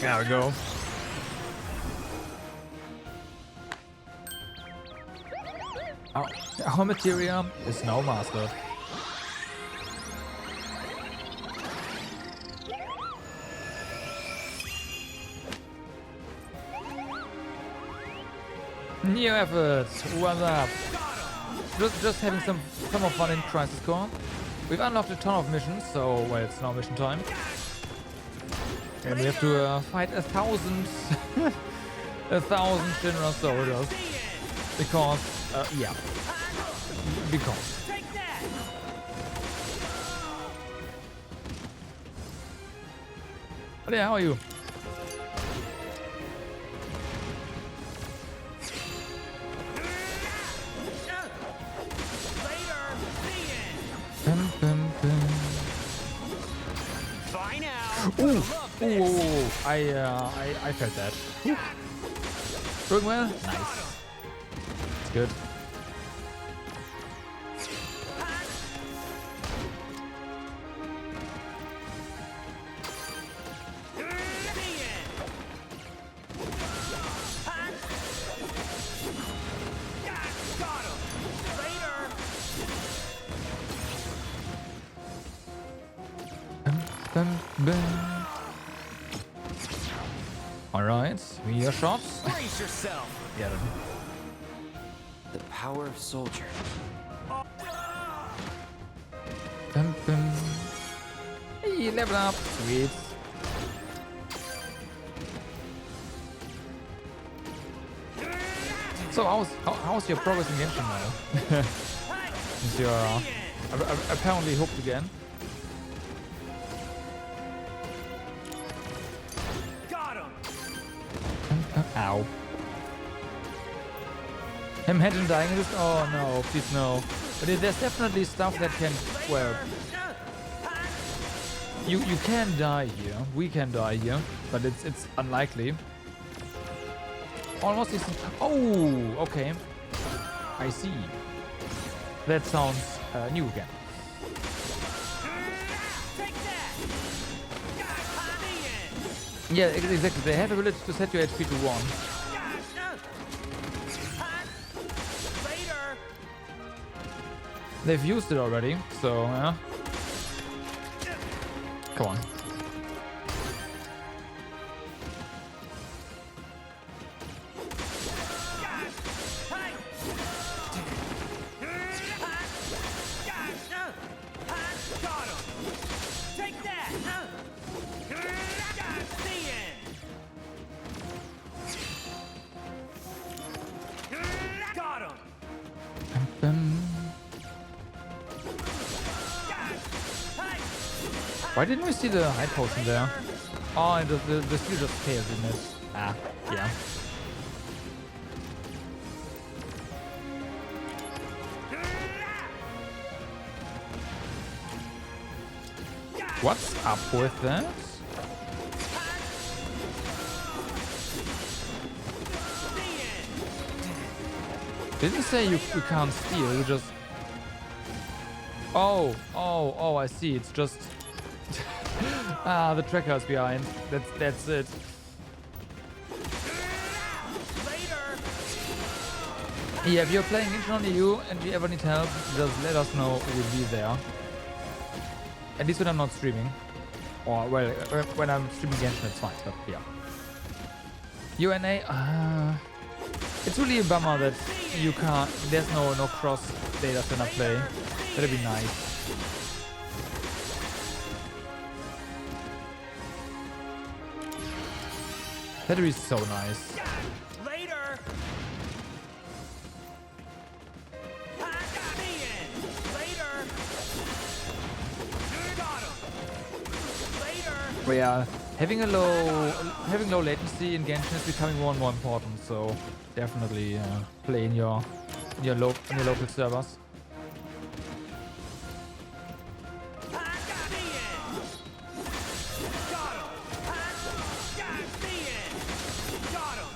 Speaker 1: There we go. Our materia is now mastered. New efforts, what's up? Just having some more fun in Crisis Core. We've unlocked a ton of missions, so well, it's now mission time. And we have to fight 1,000 Shinra soldiers. Because, yeah. Because. Oh yeah, how are you? Ooh, I felt that. Ooh. Doing well? Nice. It's good. Alright, meteor shots.
Speaker 3: Brace yourself.
Speaker 1: Get him.
Speaker 17: The power of soldier.
Speaker 1: Hey, level up. Sweet. So how's your progress in Genshin now? Since you're apparently hooked again. Ow. Imagine dying in this. Oh no, please no. But there's definitely stuff that can. Well, you can die here. We can die here, but it's unlikely. Almost decent. Oh, okay. I see. That sounds new again. Yeah, exactly. They have a ability to set your HP to 1. They've used it already, so yeah. Come on. Why didn't we see the high potion there? Oh, and the skill just failed, didn't it? Ah, yeah. What's up with that? Didn't say you can't steal, you just... Oh, I see, it's just... the tracker is behind. That's it. Yeah, if you're playing Genshin on EU and you ever need help, just let us know, we'll be there. At least when I'm not streaming. Or, well, when I'm streaming Genshin, it's fine, but yeah. UNA, it's really a bummer that you can't, there's no cross data center play. That'd be nice. That'd be so nice. Later. But yeah, having low latency in Genshin is becoming more and more important. So definitely play in your local servers.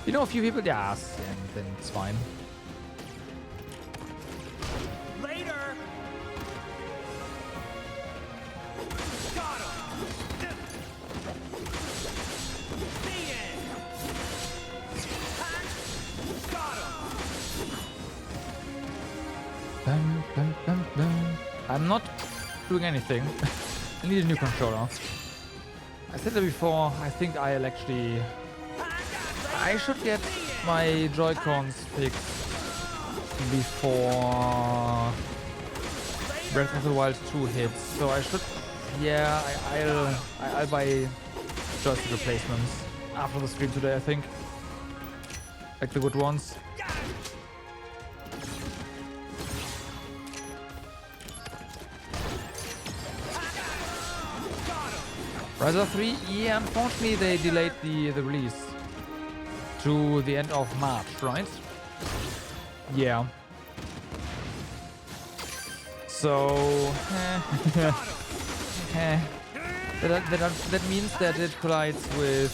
Speaker 1: You know a few people, yes, and then it's fine. Later. Got him. Bum, bum, bum, bum. I'm not doing anything. I need a new controller. I said that before. I think I'll actually. I should get my Joy-Cons fixed before Breath of the Wild 2 hits. So I should, yeah, I'll buy joystick replacements after the stream today, I think. Like the good ones. Rise 3, yeah, unfortunately they delayed the release to the end of March, right? Yeah. So that means that it collides with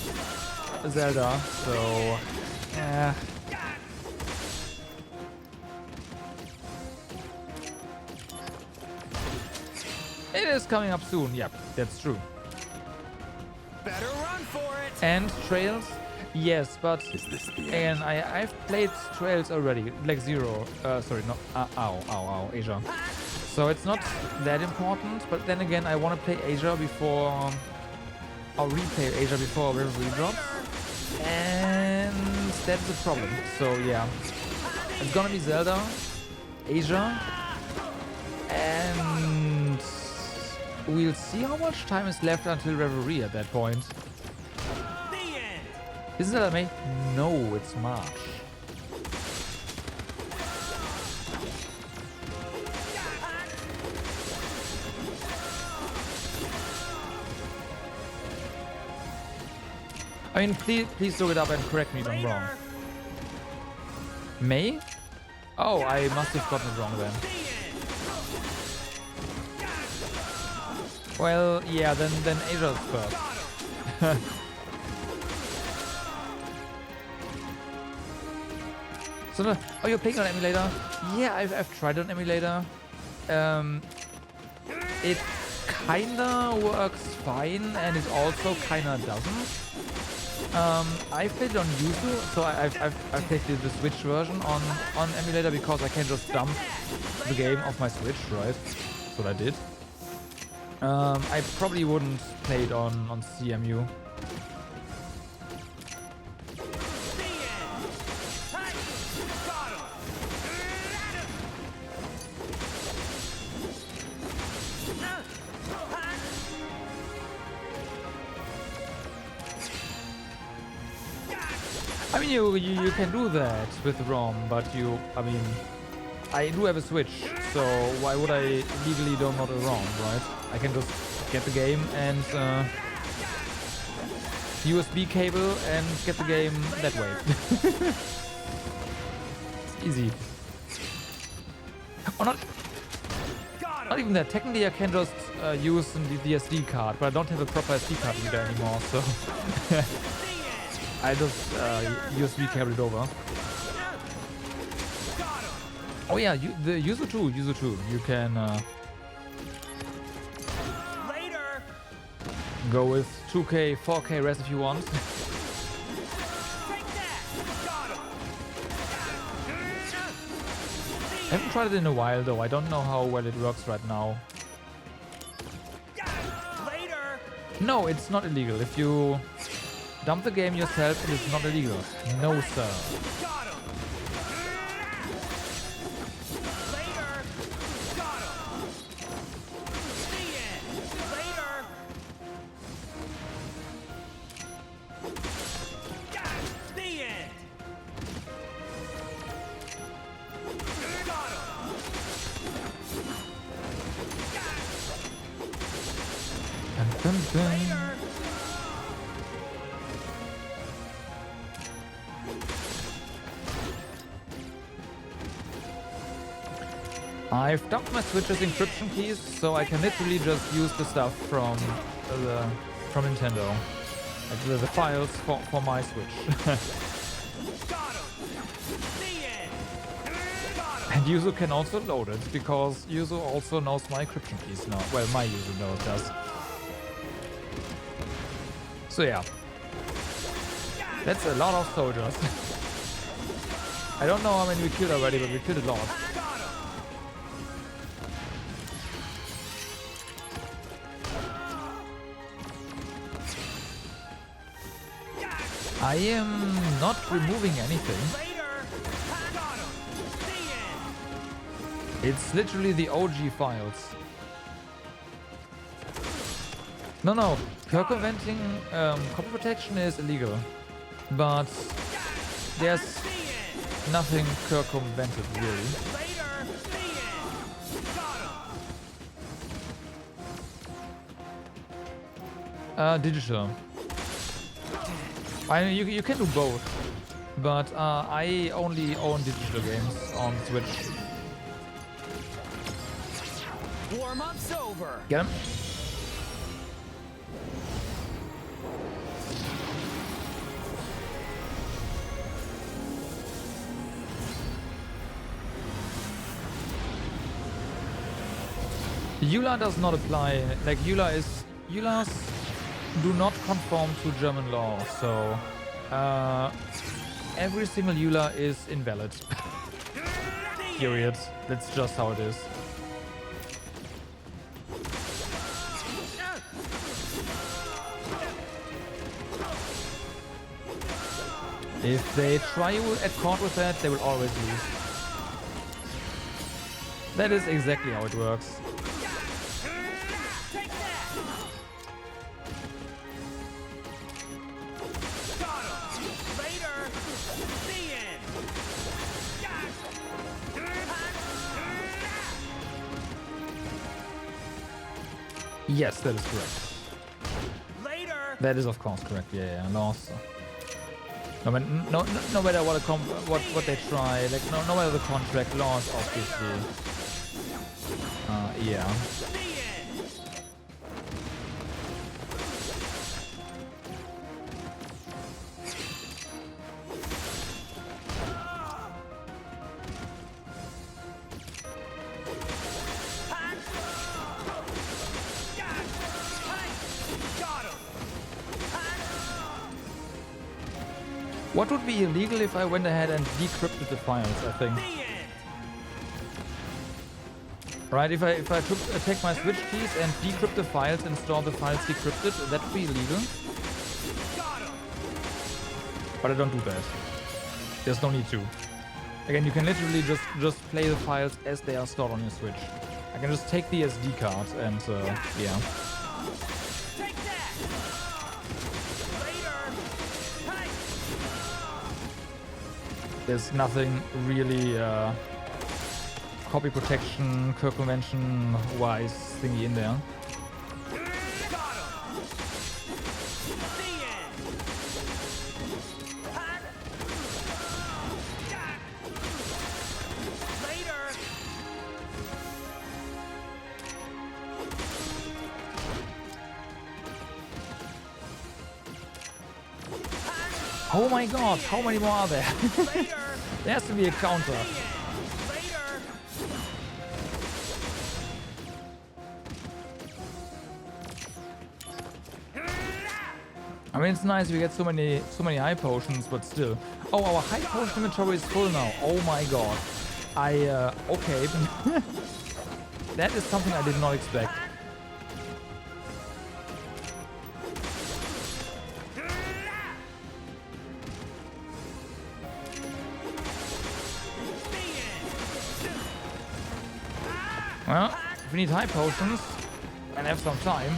Speaker 1: Zelda. So it is coming up soon. Yep, that's true.
Speaker 3: Better run for it.
Speaker 1: And Trails. Yes, but again, I've played Trails already, like Zero. Sorry, no, ow, Asia. So it's not that important, but then again, I want to play Asia before, or replay Asia before Reverie drops, and that's the problem. So yeah, it's gonna be Zelda, Asia, and we'll see how much time is left until Reverie at that point. Isn't that May? No, it's March. I mean, please look it up and correct me if I'm wrong. May? Oh, I must have gotten it wrong then. Well, yeah, then Asia's first. So, oh, you're playing on emulator? Yeah, I've tried on emulator. it kinda works fine, and it also kinda doesn't. I played it on Yuzu, so I've played the Switch version on emulator because I can just dump the game off my Switch, right? That's what I did. I probably wouldn't play it on CMU. I mean, you can do that with ROM, but I do have a Switch, so why would I legally download a ROM, right? I can just get the game and USB cable and get the game that way. It's easy. Oh, not even that. Technically, I can just use the SD card, but I don't have a proper SD card reader anymore, so I just USB cable it over. Oh yeah, the Yuzu 2. You can go with 2K, 4K res if you want. I haven't tried it in a while though. I don't know how well it works right now. No, it's not illegal. If you dump the game yourself, it is not illegal. No, sir. I've dumped my Switch's encryption keys, so I can literally just use the stuff from Nintendo, like the files for my Switch. And Yuzu can also load it because Yuzu also knows my encryption keys now. Well, my Yuzu does. So yeah, that's a lot of soldiers. I don't know how many we killed already, but we killed a lot. I am not removing anything. It's literally the OG files. No, circumventing copy protection is illegal, but there's nothing circumvented really. Digital. I mean, you can do both, but I only own digital games on Switch.
Speaker 3: Warm-up's over.
Speaker 1: Get him. EULA does not apply. Like EULAs do not conform to German law, so every single EULA is invalid. Period. That's just how it is. If they try you at court with that, they will always lose. That is exactly how it works. Yes, that is correct. That is of course correct. Yeah, loss. No matter what they try, like no matter the contract, loss obviously. Yeah. What would be illegal if I went ahead and decrypted the files, I think? Right, if I take my switch keys and decrypt the files and store the files decrypted, that would be illegal. But I don't do that. There's no need to. Again, you can literally just play the files as they are stored on your Switch. I can just take the SD card and yeah. There's nothing really copy protection, circumvention wise thingy in there. Oh my god, how many more are there? There has to be a counter. I mean, it's nice we get so many high potions, but still. Oh, our high potion inventory is full now. Oh my god. Okay. That is something I did not expect. Well, if we need high potions and have some time,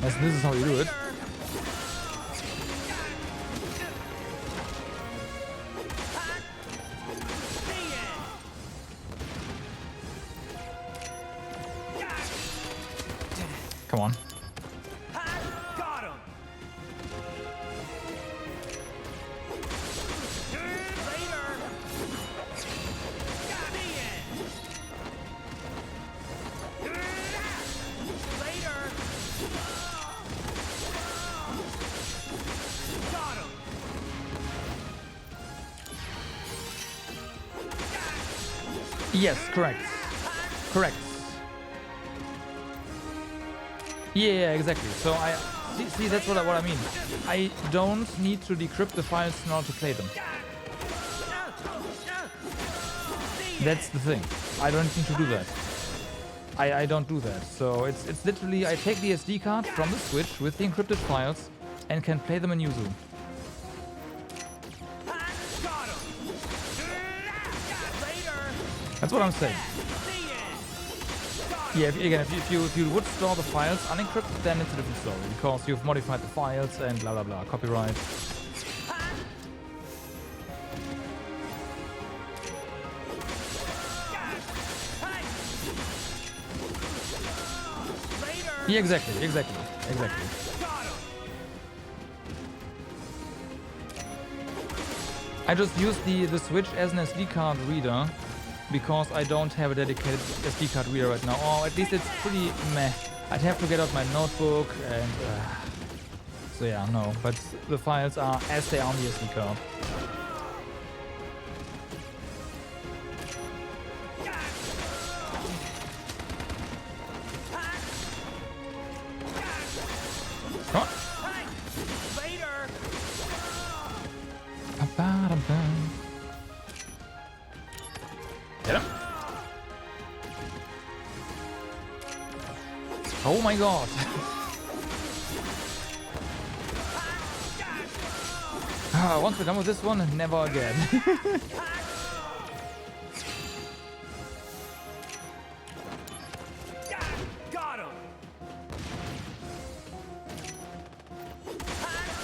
Speaker 1: yes, this is how you do it. Come on. Yes, correct. Correct. Yeah, exactly. So I see that's what I mean. I don't need to decrypt the files in order to play them. That's the thing. I don't need to do that. I don't do that. So it's literally I take the SD card from the Switch with the encrypted files and can play them in Yuzu. That's what I'm saying. Yeah, if you would store the files unencrypted, then it's a different story, because you've modified the files and blah blah blah, copyright. Yeah, exactly. I just use the Switch as an SD card reader because I don't have a dedicated SD card reader right now. Or at least it's pretty meh. I'd have to get out my notebook and... so yeah, no. But the files are as they are on the SD card. Come on. Get him. Oh my god. Once we're done with this one, never again.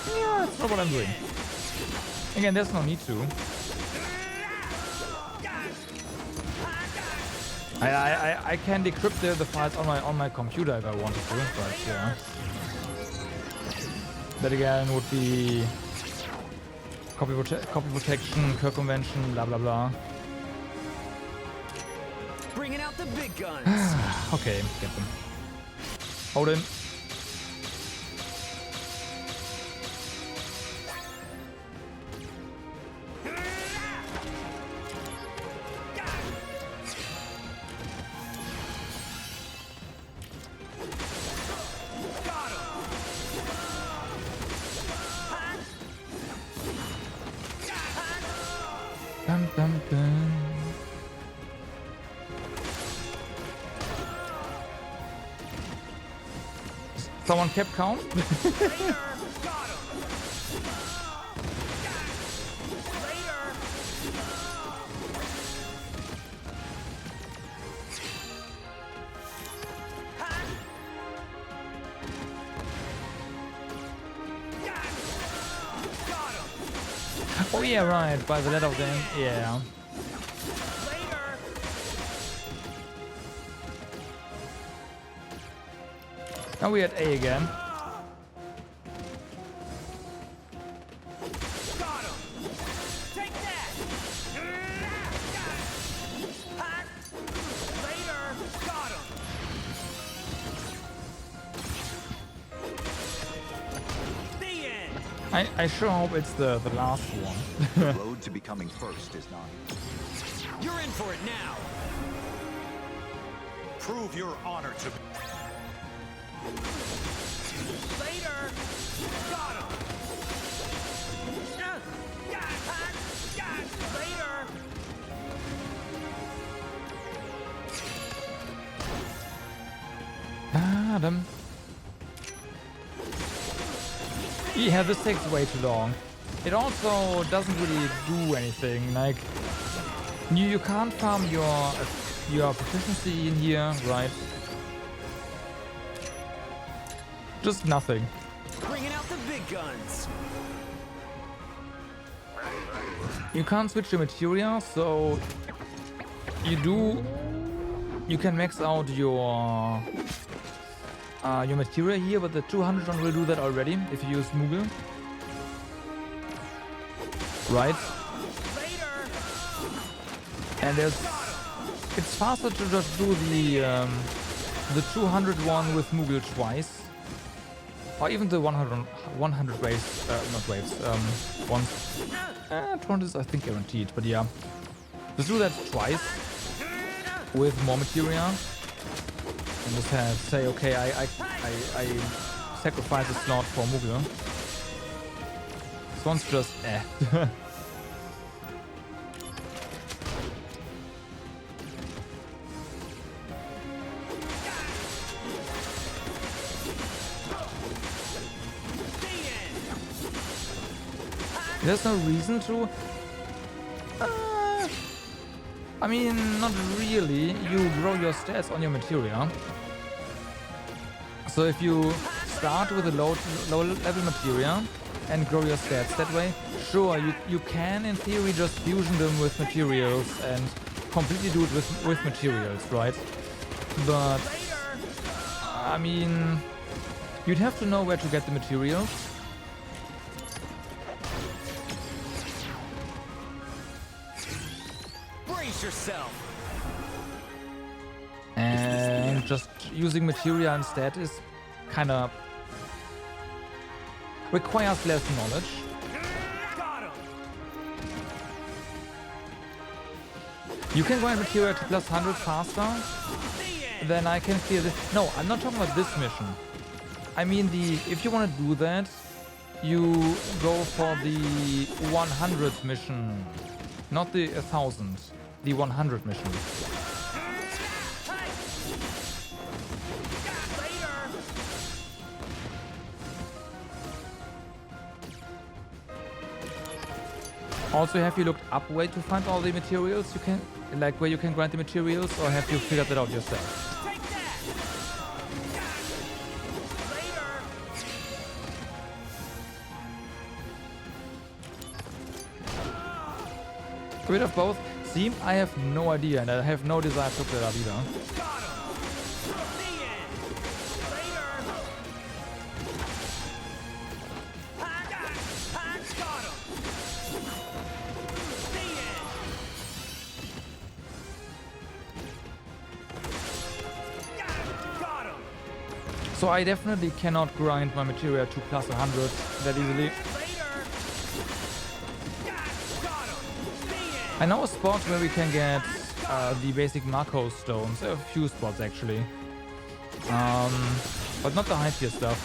Speaker 1: Yeah, that's not what I'm doing. Again, there's no need to. I can decrypt the files on my computer if I wanted to, but yeah. That again would be copy protection, circumvention, blah blah blah.
Speaker 3: Bringing out the big guns.
Speaker 1: Okay, get them. Hold in. Bum, bum, bum. Someone kept count? Oh yeah, right, by the letter of the end, yeah. Now we're at A again. I sure hope it's the last one.
Speaker 22: The road to becoming first is not.
Speaker 3: You're in for it now.
Speaker 22: Prove your honor to me.
Speaker 3: Later. Got him. Later.
Speaker 1: Adam. Yeah, this takes way too long. It also doesn't really do anything. Like, you can't farm your proficiency in here, right? Just nothing.
Speaker 3: Bringing out the big guns.
Speaker 1: You can't switch your materia, so you can max out your materia here, but the 200 one will do that already if you use Moogle. Right? And it's faster to just do the 200 one with Moogle twice. Or even the 100 waves, not waves, once. 200 is I think guaranteed, but yeah. Just do that twice with more materia. And just say, okay, I sacrifice a slot for Moogle. This one's just eh. There's no reason to. I mean, not really. You grow your stats on your materia. So if you start with a low level materia and grow your stats that way, sure, you can in theory just fusion them with materials and completely do it with materials, right? But I mean, you'd have to know where to get the materials.
Speaker 3: Yourself.
Speaker 1: And just using materia instead is kind of requires less knowledge. You can grind materia to plus 100 faster than I can clear this. No, I'm not talking about this mission. I mean if you want to do that, you go for the 100 mission, not the 1000. The 100 mission. Also, have you looked up where to find all the materials you can, like where you can grind the materials, or have you figured that out yourself? A bit of both. See, I have no idea, and I have no desire to look that up either. So I definitely cannot grind my materia to plus 100 that easily. I know a spot where we can get the basic Marco stones. There are a few spots actually. But not the high tier stuff.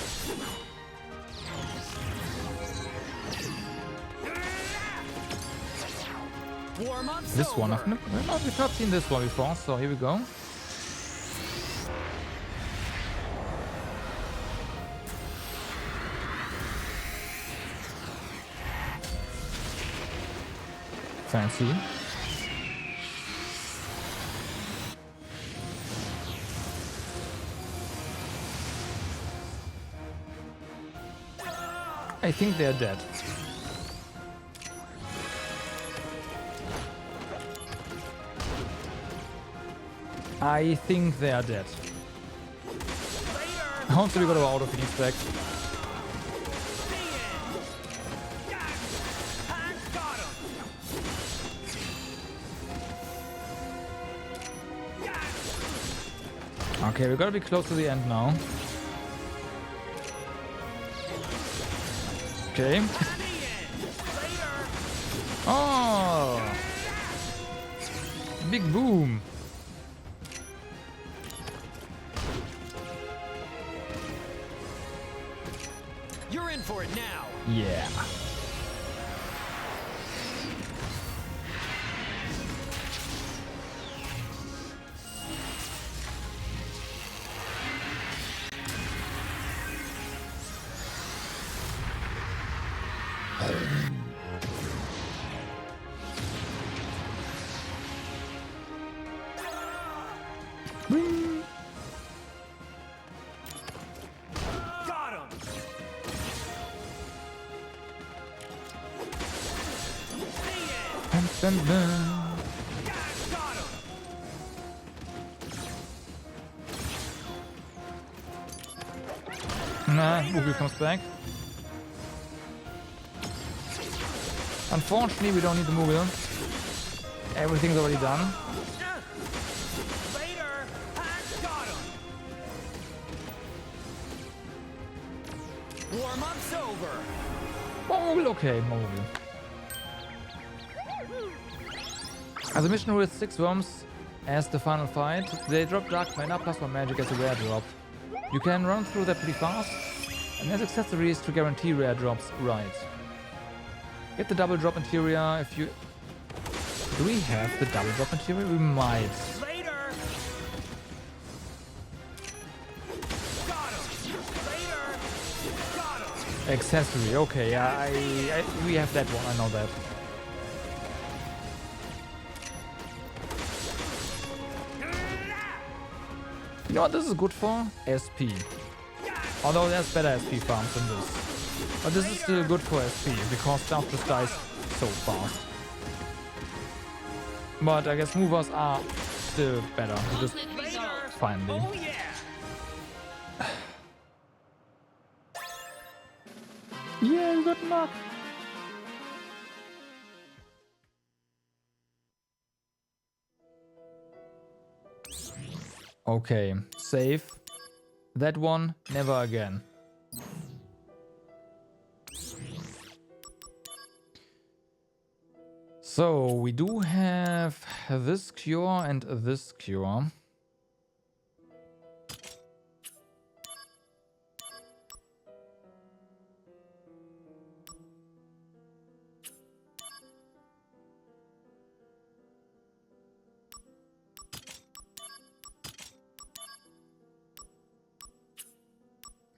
Speaker 1: This one, we've not seen this one before, so here we go. Fancy. I think they're dead. I think they are dead. Also, we got our auto Phoenix back. Okay, we gotta be close to the end now. Okay. Oh! Big boom!
Speaker 3: You're in for it now!
Speaker 1: Yeah. Dun, dun. Nah, Moogle comes back. Unfortunately, we don't need the Moogle. Everything's already done.
Speaker 3: Warm-up's over.
Speaker 1: Moogle, okay, Moogle. As a mission with 6 worms as the final fight, they drop Dark Mana plus 1 magic as a rare drop. You can run through that pretty fast, and as accessories to guarantee rare drops, right. Get the double drop interior if you... Do we have the double drop interior? We might. Accessory, okay, yeah, we have that one, I know that. You know what this is good for? SP. Although there's better SP farms than this. But this is still good for SP, because stuff just dies so fast. But I guess movers are still better, just finally. Yeah, you got knocked. Okay, save. That one, never again. So, we do have this cure and this cure.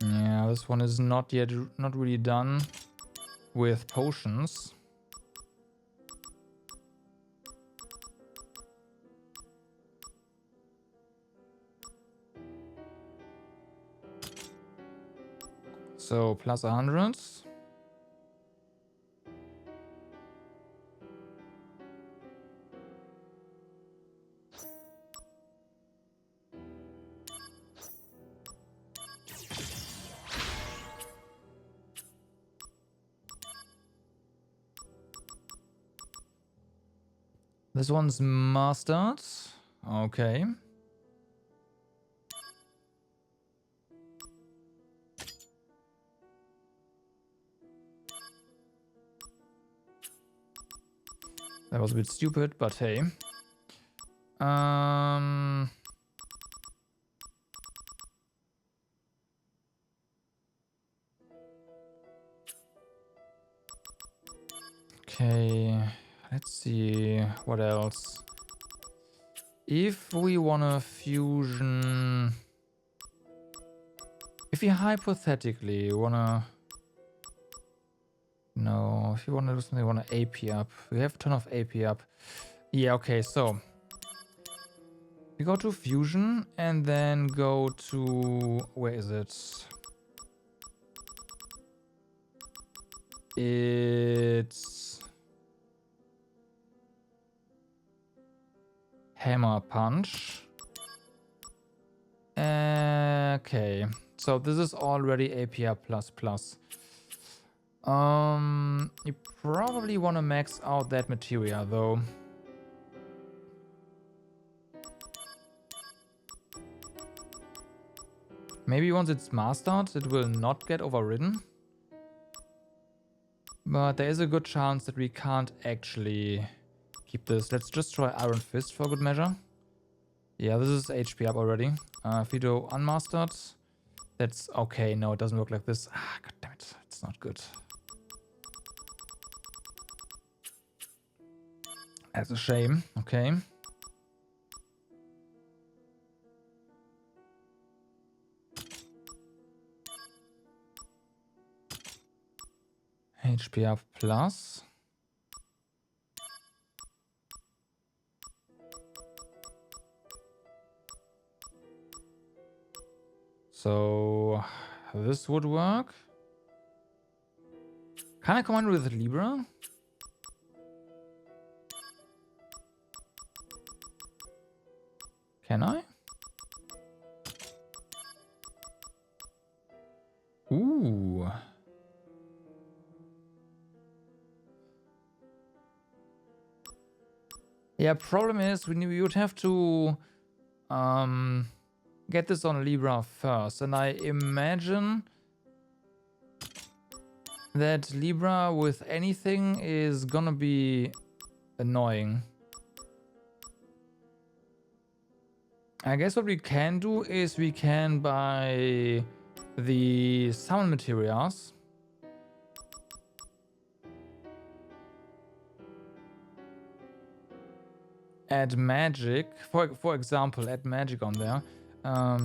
Speaker 1: Yeah, this one is not really done with potions. So plus 100. This one's mastered. Okay. That was a bit stupid, but hey. Okay, let's see what else. If we want a fusion, if you hypothetically wanna, no, if you wanna do something, you wanna AP up. We have a ton of AP up. Yeah, okay, so we go to fusion and then go to, where is it? It's hammer punch. Okay, so this is already APR++. You probably want to max out that materia though. Maybe once it's mastered, it will not get overridden. But there is a good chance that we can't actually keep this. Let's just try Iron Fist for good measure. Yeah, this is HP up already. If we do unmastered, that's okay. No, it doesn't work like this. Ah, god damn it. It's not good. That's a shame. Okay. HP up plus. So this would work. Can I combine with Libra? Can I? Ooh. Yeah, problem is we would have to get this on Libra first, and I imagine that Libra with anything is gonna be annoying. I guess what we can do is we can buy the summon materials. Add magic, for example, add magic on there.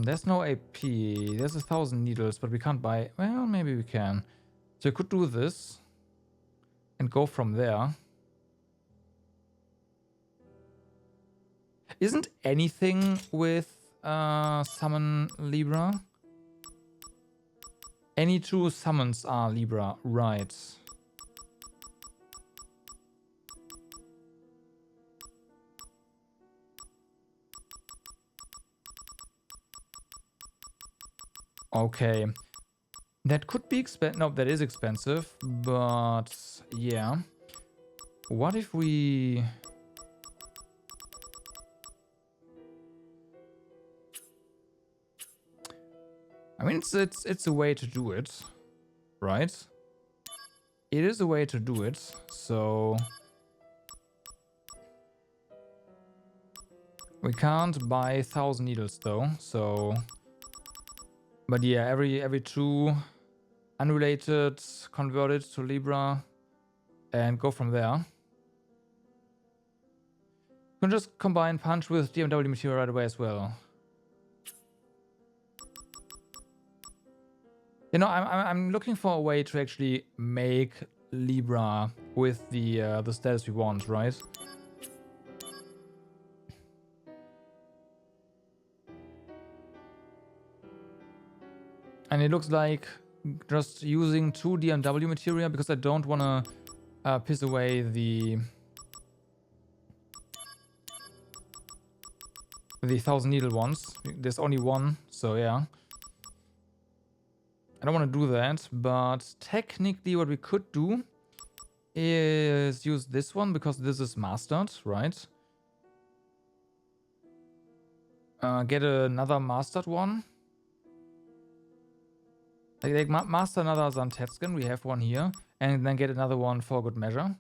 Speaker 1: There's no AP, there's 1,000 needles, but we can't buy, well, maybe we can. So you could do this and go from there. Isn't anything with summon Libra? Any two summons are Libra, right? Okay, that could be expensive. No, that is expensive, but yeah. What if we... I mean, it's a way to do it, right? It is a way to do it, so... We can't buy 1,000 needles though, so... But yeah, every two unrelated, convert it to Libra and go from there. You can just combine punch with DMW material right away as well. You know, I'm looking for a way to actually make Libra with the status we want, right? And it looks like just using 2 DMW material, because I don't want to piss away the 1,000 needle ones. There's only one, so yeah. I don't want to do that, but technically what we could do is use this one, because this is mastered, right? Get another mastered one. Like master another Zantetsuken, we have one here, and then get another one for good measure.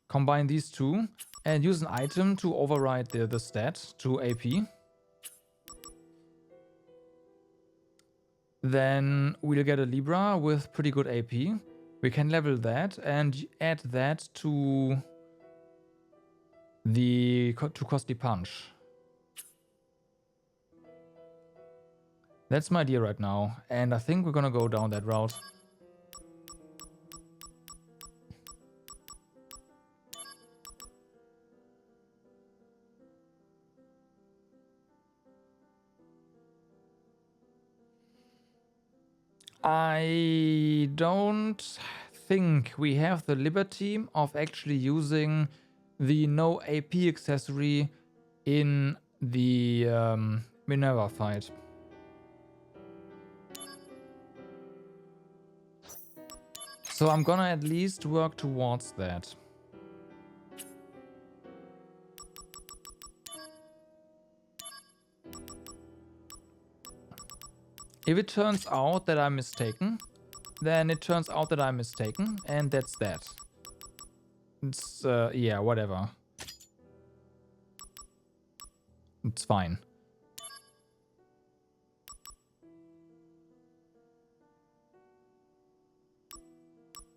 Speaker 1: Combine these two and use an item to override the stat to AP. Then we'll get a Libra with pretty good AP. We can level that and add that to The too costly punch. That's my idea right now, and I think we're gonna go down that route. I don't think we have the liberty of actually using the no AP accessory in the Minerva fight. So I'm gonna at least work towards that. If it turns out that I'm mistaken, then it turns out that I'm mistaken, and that's that. It's, yeah, whatever. It's fine.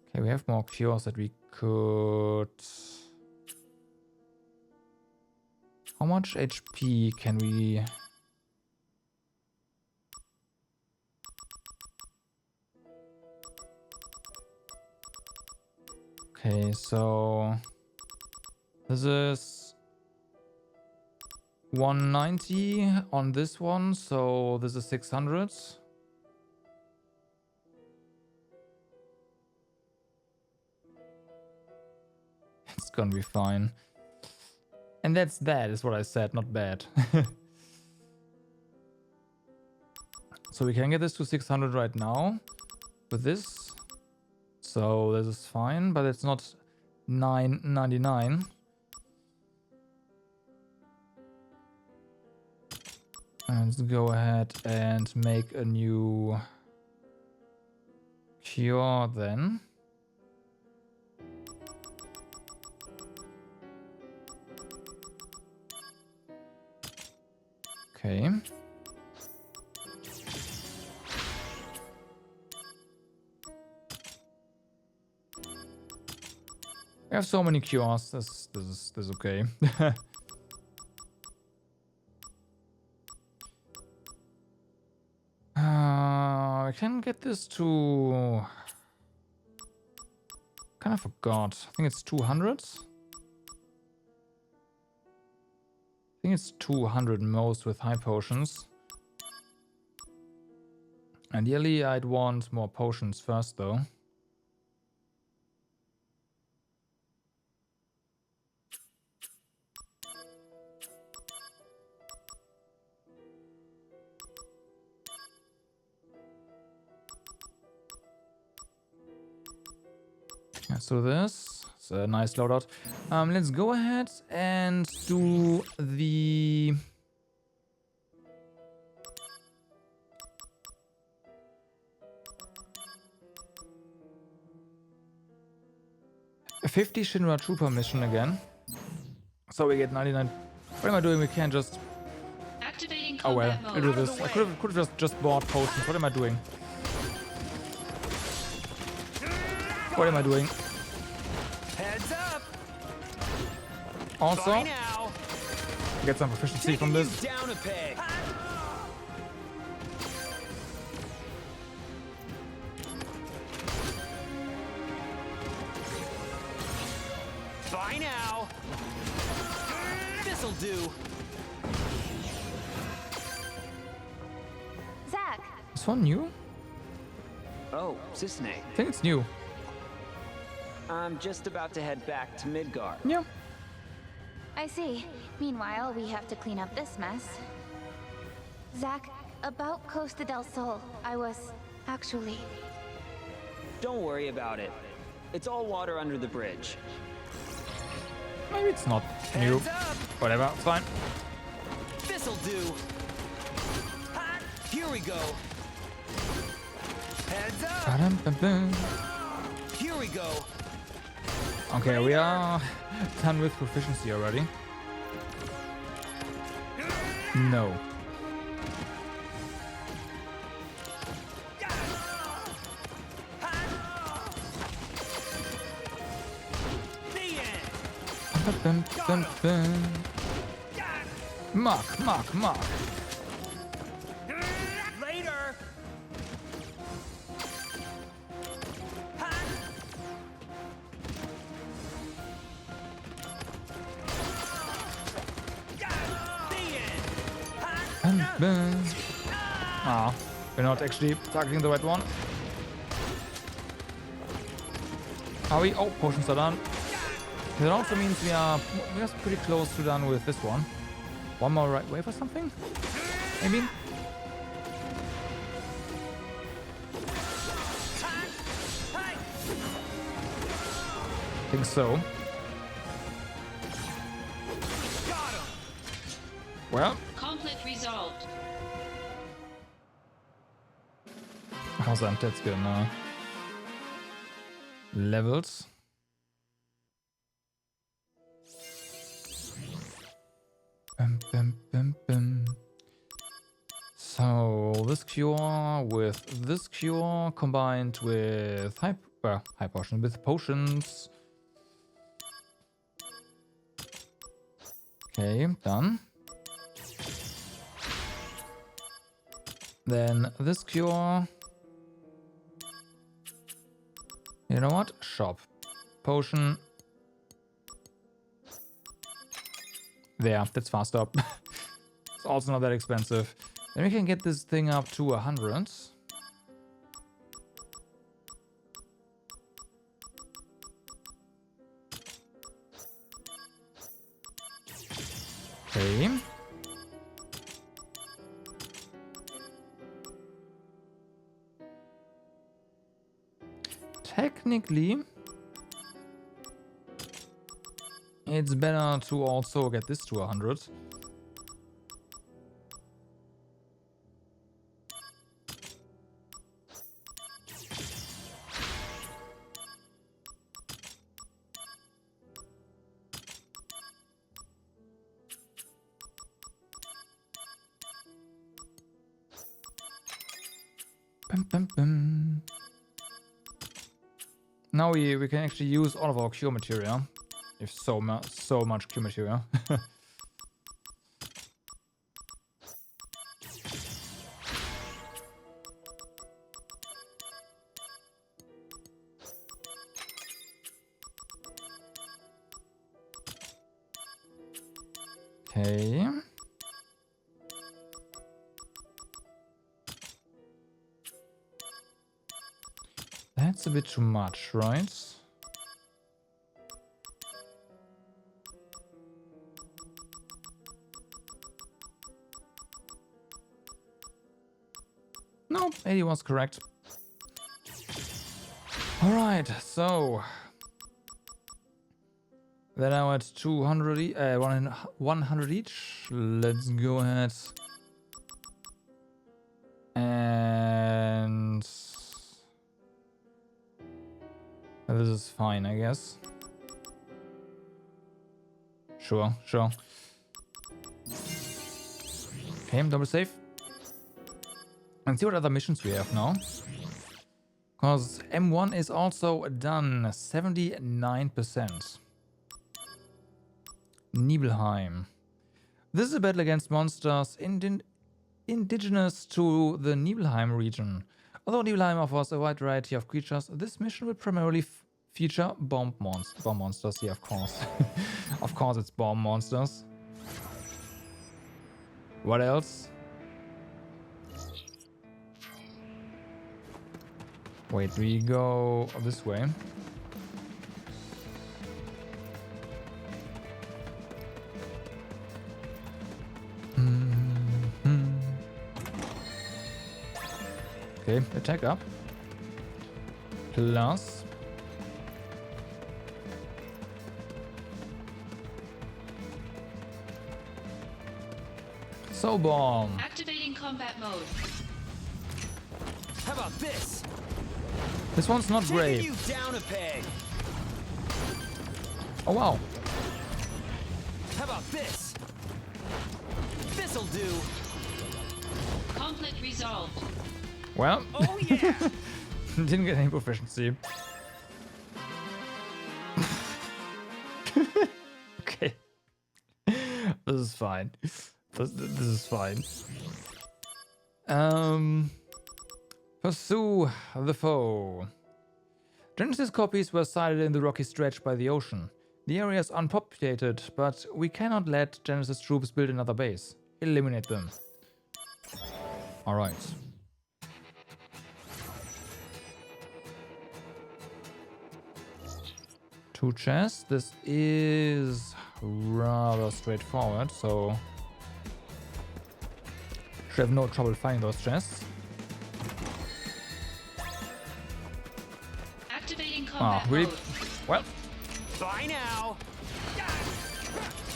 Speaker 1: Okay, we have more cures that we could... How much HP can we... Okay, so this is 190 on this one, so this is 600. It's gonna be fine. And that's that, is what I said, not bad. So we can get this to 600 right now with this. So this is fine, but it's not 999. And let's go ahead and make a new cure then. Okay. We have so many cures. This is okay. I can get this to... Kind of forgot. I think it's 200. I think it's 200 most with high potions. Ideally, I'd want more potions first, though. So this is a nice loadout. Let's go ahead and do the... a 50 Shinra Trooper mission again. So we get 99. What am I doing? We can't just...
Speaker 2: Activating
Speaker 1: oh well,
Speaker 2: combat
Speaker 1: I'll do
Speaker 2: mode.
Speaker 1: this. I could have just bought potions. What am I doing? What am I doing?
Speaker 3: Heads up.
Speaker 1: Also,
Speaker 3: By now.
Speaker 1: get some proficiency from this.
Speaker 3: Down a peg. By now. This'll do.
Speaker 4: Zack!
Speaker 1: This one new?
Speaker 17: Oh, Cisne.
Speaker 1: I think it's new.
Speaker 17: I'm just about to head back to Midgar.
Speaker 1: Yeah.
Speaker 18: I see. Meanwhile, we have to clean up this mess. Zack, about Costa del Sol, I was actually...
Speaker 17: Don't worry about it. It's all water under the bridge.
Speaker 1: Maybe it's not new. Whatever, it's fine.
Speaker 3: This'll do. Ha! Here we go. Heads up.
Speaker 1: Ba-dum-bum-bum.
Speaker 3: Here we go.
Speaker 1: Okay, we are done with proficiency already. No. Mark.
Speaker 3: Later.
Speaker 1: Ah, we're not actually targeting the right one. Are we? Oh, potions are done. That also means we are pretty close to done with this one. One more right wave or something? Maybe? Think so. Well.
Speaker 2: Conflict resolved.
Speaker 1: Awesome, that's good now. Levels. So this cure with this cure combined with high potion with potions. Okay, done. Then this cure. You know what? Shop. Potion. There, that's fast up. It's also not that expensive. Then we can get this thing up to 100. Okay. Technically, it's better to also get this to 100. Now we can actually use all of our cure material. If so much cure material. Okay. That's a bit too much, right? No, 80 was correct. Alright, so then now at 200 100 each. Let's go ahead and this is fine, I guess. Sure. Okay, double save. And see what other missions we have now. Because M1 is also done, 79%. Nibelheim. This is a battle against monsters indigenous to the Nibelheim region. Although Nibelheim offers a wide variety of creatures, this mission will primarily feature bomb monsters. Yeah, of course. Of course it's bomb monsters. What else? Wait, we go this way. Okay, attack up. Plus. So bomb.
Speaker 2: Activating combat mode.
Speaker 3: How about this?
Speaker 1: This one's not great.
Speaker 3: You down a peg.
Speaker 1: Oh wow.
Speaker 3: How about this? This'll do.
Speaker 2: Conflict resolved.
Speaker 1: Well,
Speaker 3: oh yeah.
Speaker 1: Didn't get any proficiency. Okay. This is fine. This is fine. Pursue the foe. Genesis copies were sighted in the rocky stretch by the ocean. The area is unpopulated, but we cannot let Genesis troops build another base. Eliminate them. Alright. Two chests. This is rather straightforward, so should have no trouble finding those chests.
Speaker 2: Activating combat
Speaker 1: really?
Speaker 2: mode.
Speaker 1: Well,
Speaker 3: Bye now.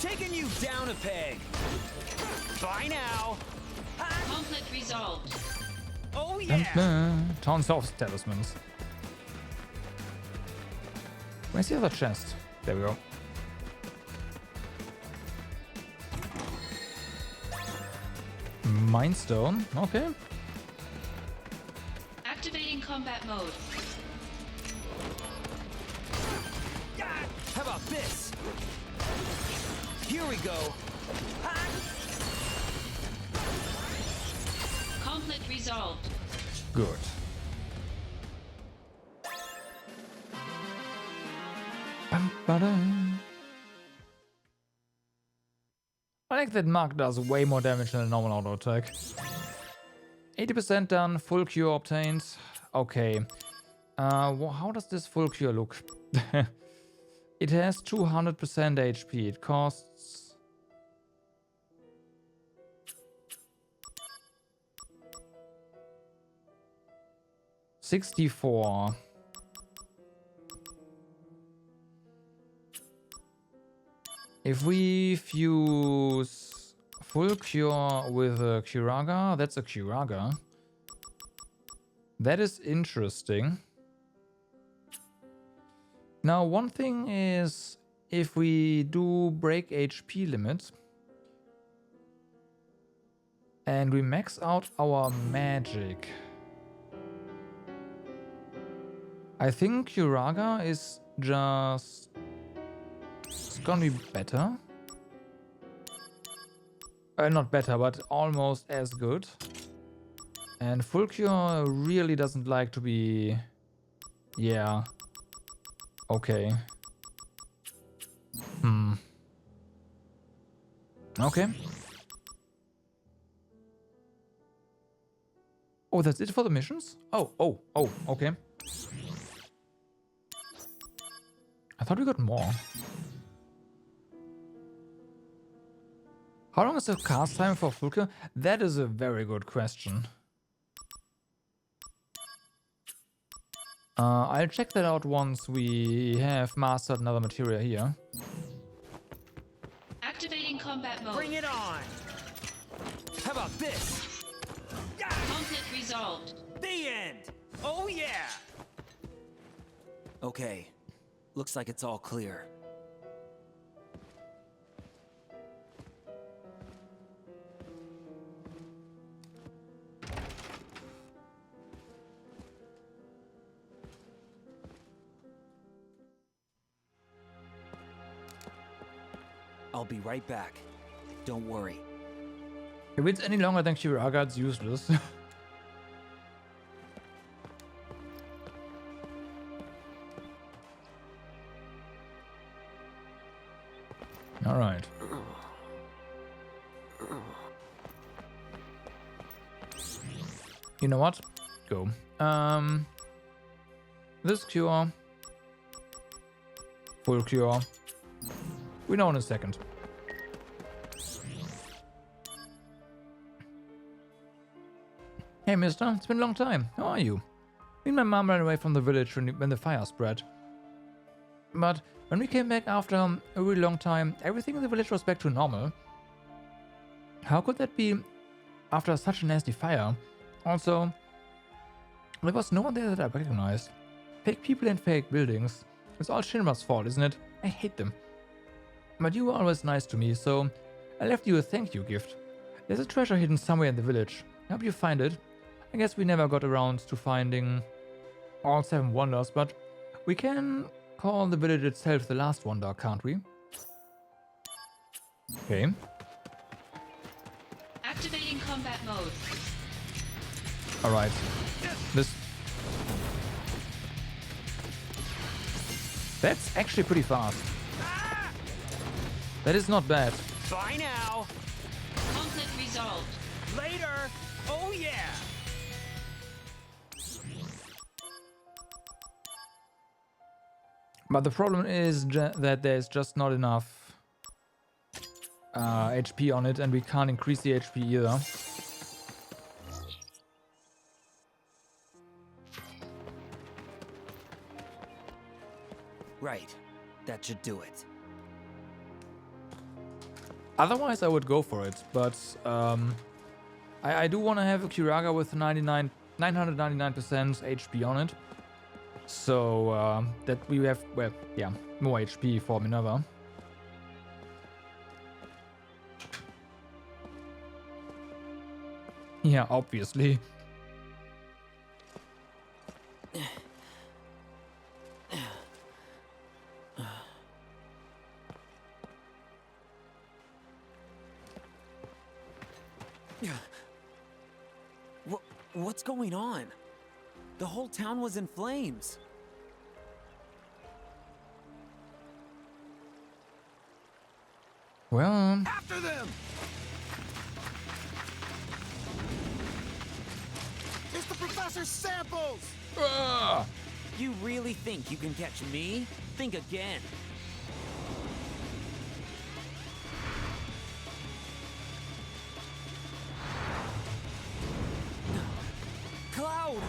Speaker 3: Taking you down a peg. Bye now.
Speaker 2: Conflict resolved.
Speaker 3: Oh yeah.
Speaker 1: Tons of talismans. Where's the other chest? There we go. Mindstone, okay.
Speaker 2: Activating combat mode.
Speaker 3: How about this? Here we go.
Speaker 2: Conflict resolved.
Speaker 1: Good. I like that Mark does way more damage than a normal auto attack. 80% done, full cure obtained. Okay. How does this full cure look? It has 200% HP. It costs... $64. If we fuse full cure with a Curaga, that's a Curaga. That is interesting. Now, one thing is, if we do break HP limit and we max out our magic, I think Curaga is just... it's gonna be better. Not better, but almost as good. And full cure really doesn't like to be... yeah. Okay. Okay. Oh, that's it for the missions? Oh, okay. I thought we got more. How long is the cast time for full cure? That is a very good question. I'll check that out once we have mastered another materia here.
Speaker 2: Activating combat mode.
Speaker 3: Bring it on. How about this?
Speaker 2: Conflict resolved.
Speaker 3: The end. Oh yeah. Okay. Looks like it's all clear. I'll be right back. Don't worry.
Speaker 1: If it's any longer than Curaga, it's useless. All right. You know what? Go. This cure. Full cure. We know in a second. Hey, mister. It's been a long time. How are you? Me and my mom ran away from the village when the fire spread. But when we came back after a really long time, everything in the village was back to normal. How could that be after such a nasty fire? Also, there was no one there that I recognized. Fake people and fake buildings. It's all Shinra's fault, isn't it? I hate them. But you were always nice to me, so I left you a thank you gift. There's a treasure hidden somewhere in the village. I hope you find it. I guess we never got around to finding all 7 wonders, but we can call the village itself the last wonder, can't we? Okay.
Speaker 2: Activating combat mode.
Speaker 1: Alright. This... That's actually pretty fast. That is not bad.
Speaker 3: Bye now.
Speaker 2: Conflict resolved.
Speaker 3: Later. Oh yeah.
Speaker 1: But the problem is that there's just not enough HP on it, and we can't increase the HP either.
Speaker 3: Right. That should do it.
Speaker 1: Otherwise, I would go for it, but I do want to have a Kiraga with 999% HP on it, so that we have, well, yeah, more HP for Minerva. Yeah, obviously.
Speaker 3: What's going on? The whole town was in flames.
Speaker 1: Well...
Speaker 15: After them! It's the professor's samples!
Speaker 3: You really think you can catch me? Think again. Cloud!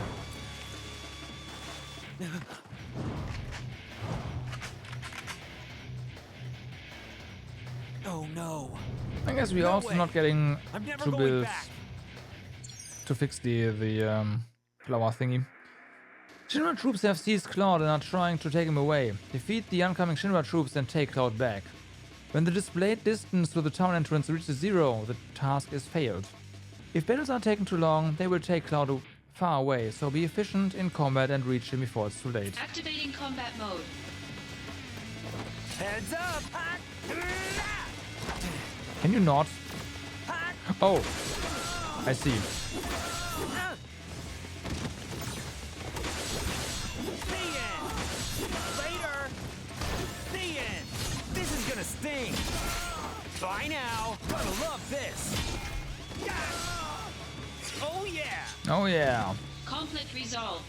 Speaker 3: Oh no.
Speaker 1: I guess we're also not getting two builds to fix the flower thingy. Shinra troops have seized Cloud and are trying to take him away. Defeat the oncoming Shinra troops and take Cloud back. When the displayed distance to the town entrance reaches 0, the task is failed. If battles are taking too long, they will take Cloud far away, so be efficient in combat and reach him before it's too late.
Speaker 2: Activating combat mode.
Speaker 3: Heads up!
Speaker 1: Can you not? Oh, I see.
Speaker 3: Later! The end! This is gonna sting! Bye now! Gonna love this! Oh yeah!
Speaker 1: Oh yeah!
Speaker 2: Conflict resolved.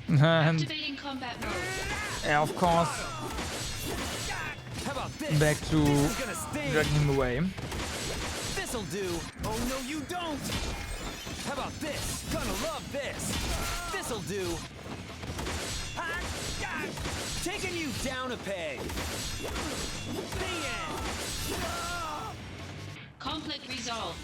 Speaker 1: And
Speaker 2: Activating combat mode.
Speaker 1: yeah, of course.
Speaker 3: How about this?
Speaker 1: Back to
Speaker 3: This is gonna sting.
Speaker 1: dragging him away.
Speaker 3: This'll do! Oh no, you don't! How about this? Gonna love this! This'll do! Taking you down a peg! The end!
Speaker 2: Conflict resolved.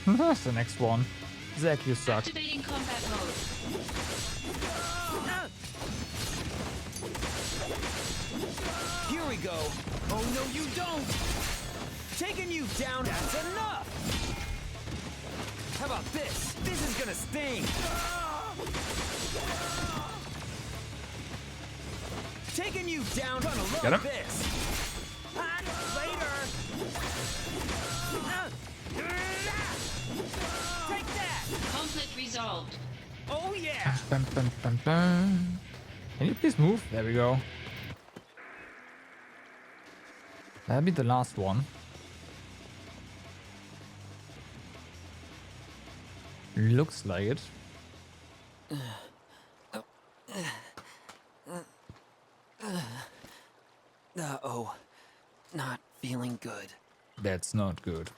Speaker 1: That's the next one. Zack, you suck.
Speaker 2: Activating combat mode.
Speaker 3: Here we go! Oh no, you don't! Taking you down, that's enough! How about this? This is gonna sting! Taking you down, gonna love
Speaker 1: Get him.
Speaker 3: this! Later! Take that!
Speaker 2: Conflict resolved.
Speaker 3: Oh yeah!
Speaker 1: Bum, bum, bum, bum. Can you please move? There we go. That'll be the last one. Looks like it.
Speaker 17: Uh-oh. Not feeling good.
Speaker 1: That's not good.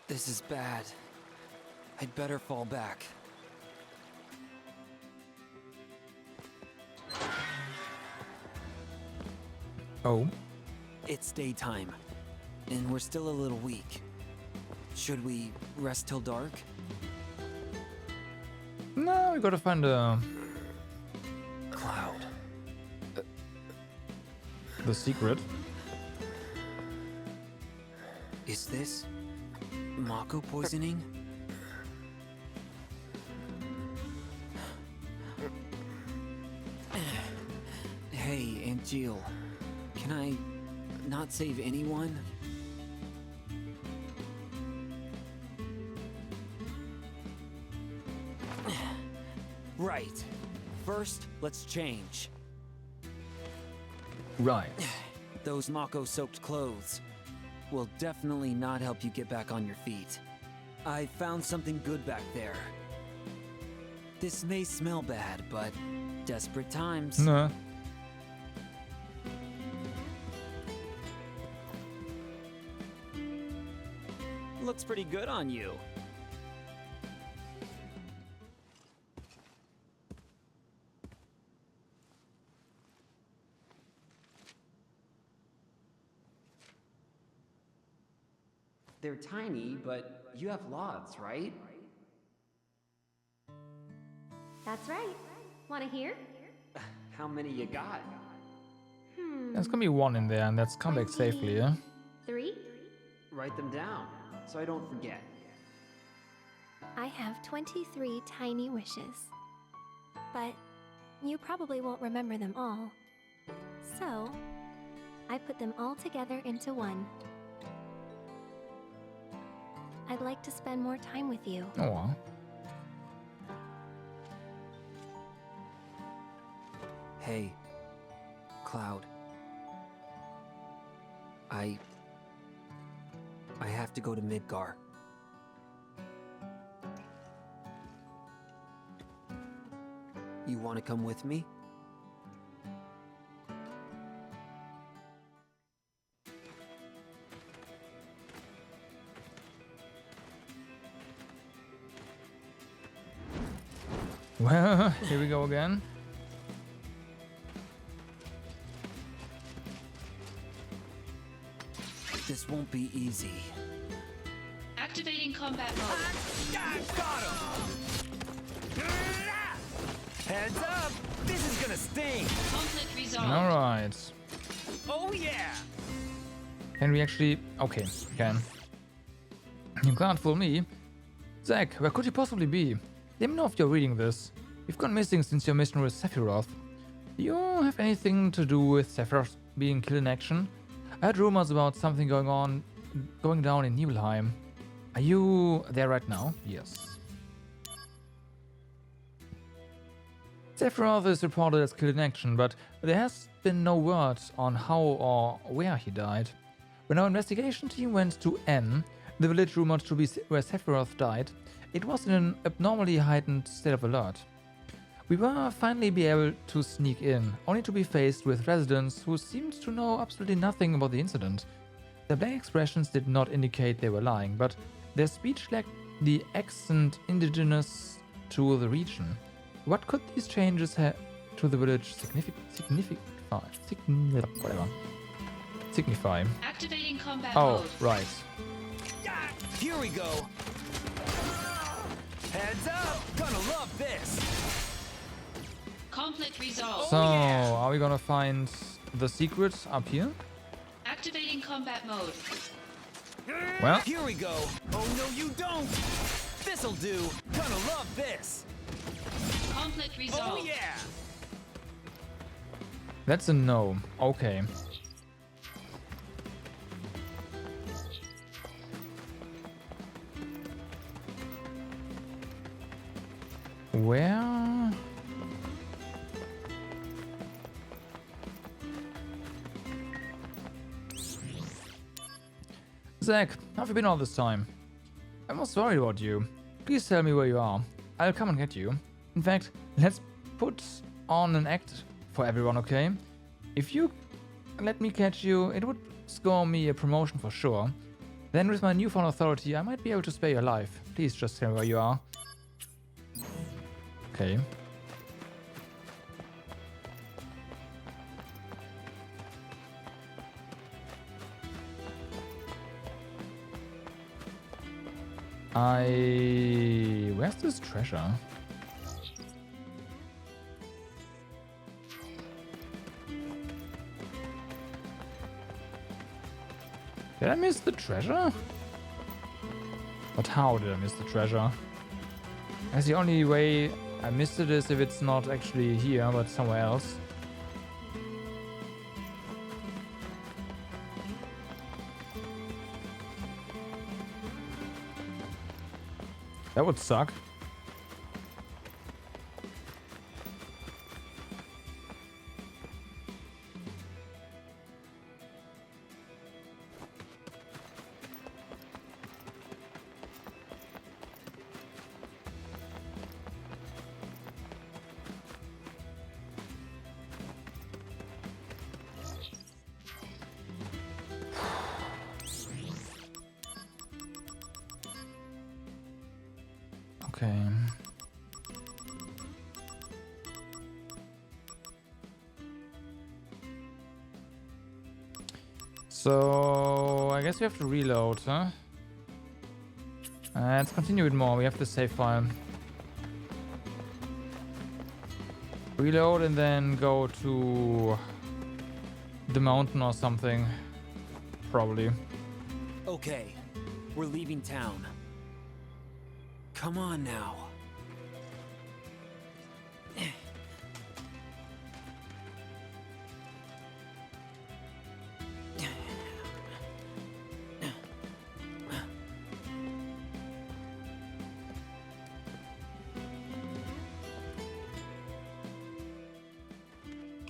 Speaker 17: This is bad. I'd better fall back.
Speaker 1: Oh.
Speaker 17: It's daytime, and we're still a little weak. Should we rest till dark?
Speaker 1: No, we gotta find a...
Speaker 17: Cloud.
Speaker 1: The secret.
Speaker 17: Is this Mako poisoning? Hey, Aunt Jill. Can I not save anyone? Right. First, let's change.
Speaker 1: Right.
Speaker 17: Those Mako-soaked clothes will definitely not help you get back on your feet. I found something good back there. This may smell bad, but desperate times.
Speaker 1: No.
Speaker 17: Looks pretty good on you.
Speaker 12: They're tiny, but you have lots, right?
Speaker 4: That's right. Want to hear?
Speaker 12: How many you got?
Speaker 1: There's gonna be one in there, and that's come back safely, yeah?
Speaker 4: 3?
Speaker 12: Write them down, so I don't forget.
Speaker 4: I have 23 tiny wishes. But you probably won't remember them all. So, I put them all together into one. I'd like to spend more time with you.
Speaker 1: Oh.
Speaker 17: Hey, Cloud. I have to go to Midgar. You want to come with me?
Speaker 1: Well, here we go again.
Speaker 17: This won't be easy.
Speaker 2: Activating combat mode.
Speaker 3: Got him! Heads up! This is gonna sting!
Speaker 2: Conflict resolved.
Speaker 1: Alright.
Speaker 3: Oh yeah!
Speaker 1: Can we actually... Okay, we can. You can't fool me. Zack, where could you possibly be? Let me know if you're reading this. You've gone missing since your mission with Sephiroth. Do you have anything to do with Sephiroth being killed in action? I heard rumors about something going down in Nibelheim. Are you there right now? Yes. Sephiroth is reported as killed in action, but there has been no word on how or where he died. When our investigation team went to N, the village rumored to be where Sephiroth died, it was in an abnormally heightened state of alert. We were finally be able to sneak in, only to be faced with residents who seemed to know absolutely nothing about the incident. Their blank expressions did not indicate they were lying, but their speech lacked the accent indigenous to the region. What could these changes have to the village signify?
Speaker 2: Activating combat
Speaker 1: Oh,
Speaker 2: mode.
Speaker 1: right.
Speaker 3: Here we go! Heads up! Gonna love this!
Speaker 2: Conflict resolved.
Speaker 1: So, are we gonna find the secret up here?
Speaker 2: Activating combat mode.
Speaker 1: Well.
Speaker 3: Here we go! Oh no you don't! This'll do! Gonna love this!
Speaker 2: Conflict resolved.
Speaker 3: Oh yeah!
Speaker 1: That's a no. Okay. Where? Zack, how have you been all this time? I was worried about you. Please tell me where you are. I'll come and get you. In fact, let's put on an act for everyone, okay? If you let me catch you, it would score me a promotion for sure. Then with my newfound authority, I might be able to spare your life. Please just tell me where you are. Okay. Where's this treasure? Did I miss the treasure? But how did I miss the treasure? That's the only way I missed it is if it's not actually here, but somewhere else. That would suck. Okay. So I guess we have to reload, huh? Let's continue with more. We have the save file. Reload and then go to the mountain or something. Probably.
Speaker 17: Okay, we're leaving town. Come on now.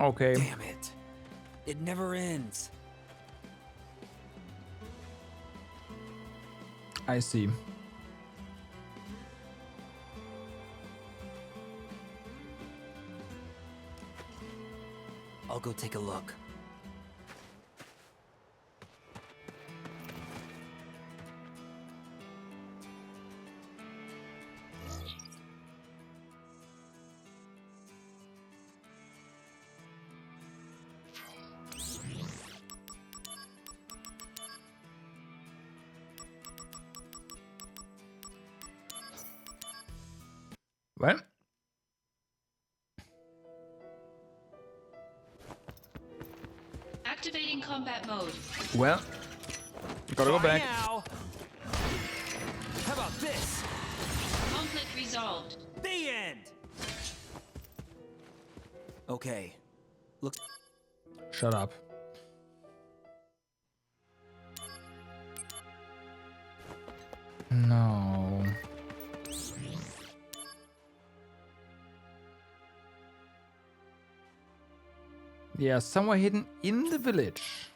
Speaker 1: Okay.
Speaker 17: Damn it. It never ends.
Speaker 1: I see.
Speaker 17: I'll go take a look.
Speaker 1: Well.
Speaker 2: Activating combat mode.
Speaker 1: Well. Gotta go back.
Speaker 3: Now. How about this?
Speaker 2: Conflict resolved.
Speaker 3: The end.
Speaker 17: Okay. Look.
Speaker 1: Shut up. No. Yeah, somewhere hidden in the village.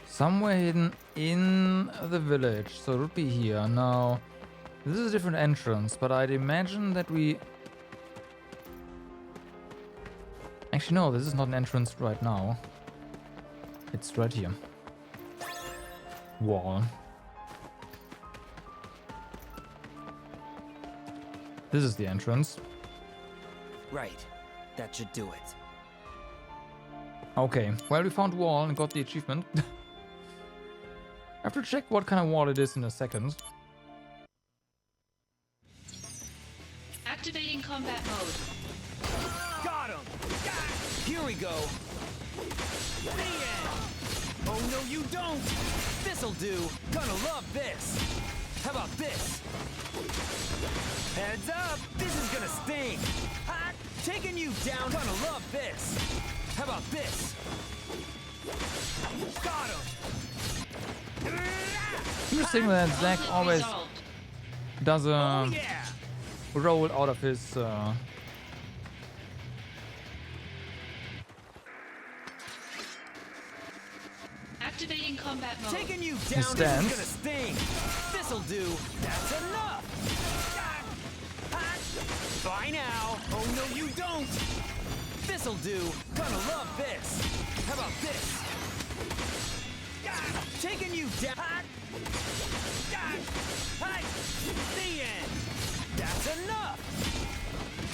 Speaker 1: Somewhere hidden in the village. So it would be here. Now, this is a different entrance, but I'd imagine that we... Actually, no, this is not an entrance right now. It's right here. Wall. This is the entrance.
Speaker 17: Right. That should do it.
Speaker 1: Okay, well, we found wall and got the achievement. I have to check what kind of wall it is in a second.
Speaker 2: Activating combat mode.
Speaker 3: Got him. Here we go. The end. Oh no, you don't. This'll do. Gonna love this. How about this? Heads up. This is gonna sting. Ah, taking you down. Gonna love this. How about this? Got him.
Speaker 1: Interesting that Zack always does a roll out of his
Speaker 2: Activating combat mode.
Speaker 3: Taking you
Speaker 1: his
Speaker 3: down. This
Speaker 1: stance.
Speaker 3: is gonna sting. This'll do. That's enough. Bye now. Oh no, you don't. This'll do. Gonna love this. How about this? Taking you down. The end. That's enough.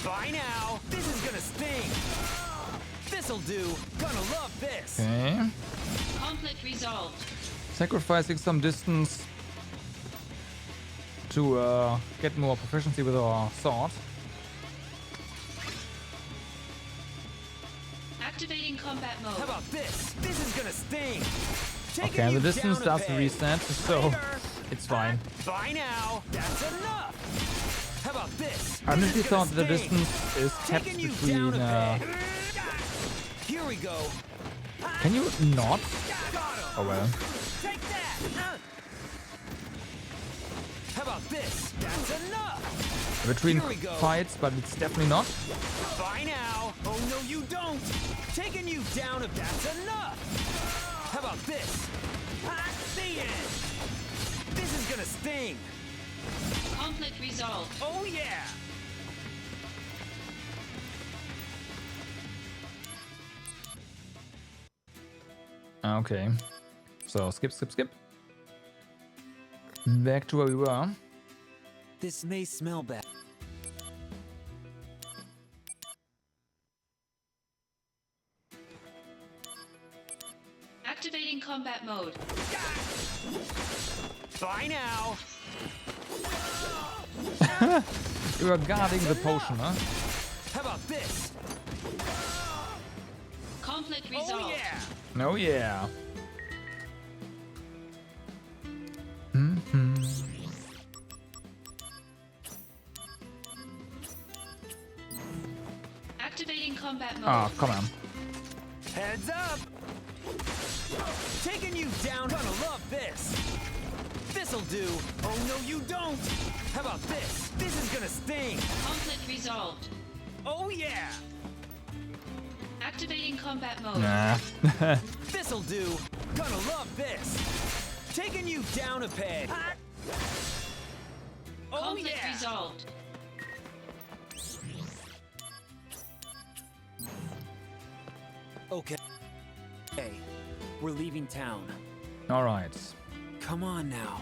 Speaker 3: Bye now. This is gonna sting. This'll do. Gonna love this.
Speaker 1: Okay.
Speaker 2: Conflict resolved.
Speaker 1: Sacrificing some distance to get more proficiency with our sword.
Speaker 2: Activating combat mode.
Speaker 3: How about this? This is gonna sting.
Speaker 1: Okay, and the distance does reset, so it's fine.
Speaker 3: Bye now. That's enough. How about this?
Speaker 1: I initially thought the distance is kept
Speaker 3: Taking you
Speaker 1: between.
Speaker 3: down a peg. Here we go.
Speaker 1: Can you not? Oh well.
Speaker 3: Take that. How about this? That's enough.
Speaker 1: Between
Speaker 3: Here we go.
Speaker 1: fights, but it's definitely not.
Speaker 3: Bye now. Oh no, you don't. Taking you down a. That's enough. How about this? The end. This is gonna sting.
Speaker 2: Conflict resolved.
Speaker 3: Oh yeah.
Speaker 1: Okay. So skip. Back to where we were.
Speaker 17: This may smell bad.
Speaker 2: Activating combat mode.
Speaker 3: Bye now.
Speaker 1: You are guarding the potion, huh?
Speaker 3: How about this?
Speaker 2: Conflict resolved.
Speaker 3: Oh yeah.
Speaker 1: Oh yeah.
Speaker 2: Activating combat mode.
Speaker 1: Oh, come on.
Speaker 3: Heads up. Taking you down. Gonna love this. This'll do. Oh no, you don't. How about this? This is gonna sting.
Speaker 2: Conflict resolved.
Speaker 3: Oh yeah.
Speaker 2: Activating combat mode.
Speaker 1: Nah.
Speaker 3: This'll do. Gonna love this. Taking you down a peg. Oh
Speaker 2: Conflict
Speaker 3: yeah.
Speaker 2: resolved.
Speaker 17: Okay. Hey, we're leaving town.
Speaker 1: All right.
Speaker 17: Come on now.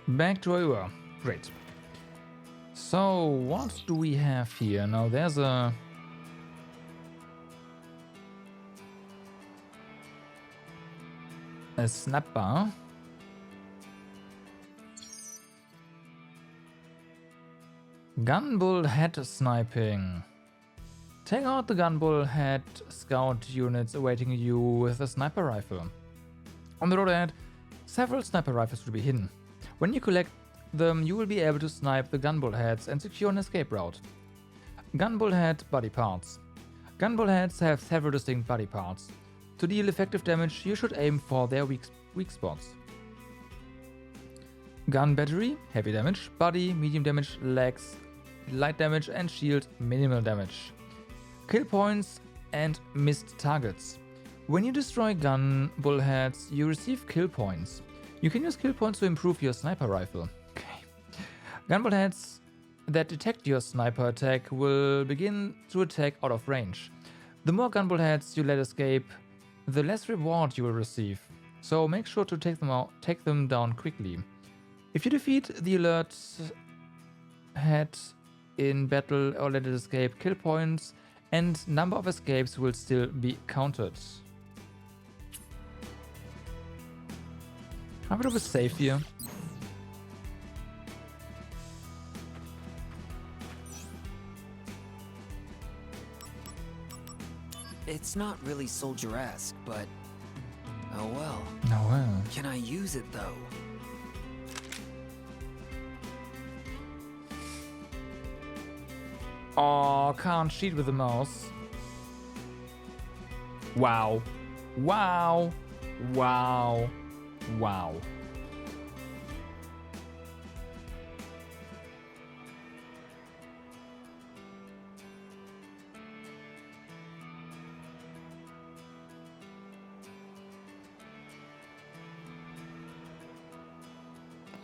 Speaker 1: Back to where we were. Great. So, what do we have here? Now, there's a... snapper. Gunbull head sniping. Take out the gunbull head scout units awaiting you with a sniper rifle. On the road ahead, several sniper rifles will be hidden. When you collect them, you will be able to snipe the gunbull heads and secure an escape route. Gunbull head body parts. Gunbull heads have several distinct body parts. To deal effective damage, you should aim for their weak spots. Gun battery, heavy damage, body, medium damage, legs, light damage, and shield, minimal damage. Kill points and missed targets. When you destroy gun bullheads, you receive kill points. You can use kill points to improve your sniper rifle. Okay. Gun bullheads that detect your sniper attack will begin to attack out of range. The more gun bullheads you let escape, the less reward you will receive. So make sure to take them down quickly. If you defeat the alert head in battle or let it escape, kill points and number of escapes will still be counted. Have a bit of a save here.
Speaker 17: It's not really soldier-esque, but oh well.
Speaker 1: Oh well.
Speaker 17: Can I use it though?
Speaker 1: Oh, can't cheat with the mouse. Wow. Wow. Wow. Wow.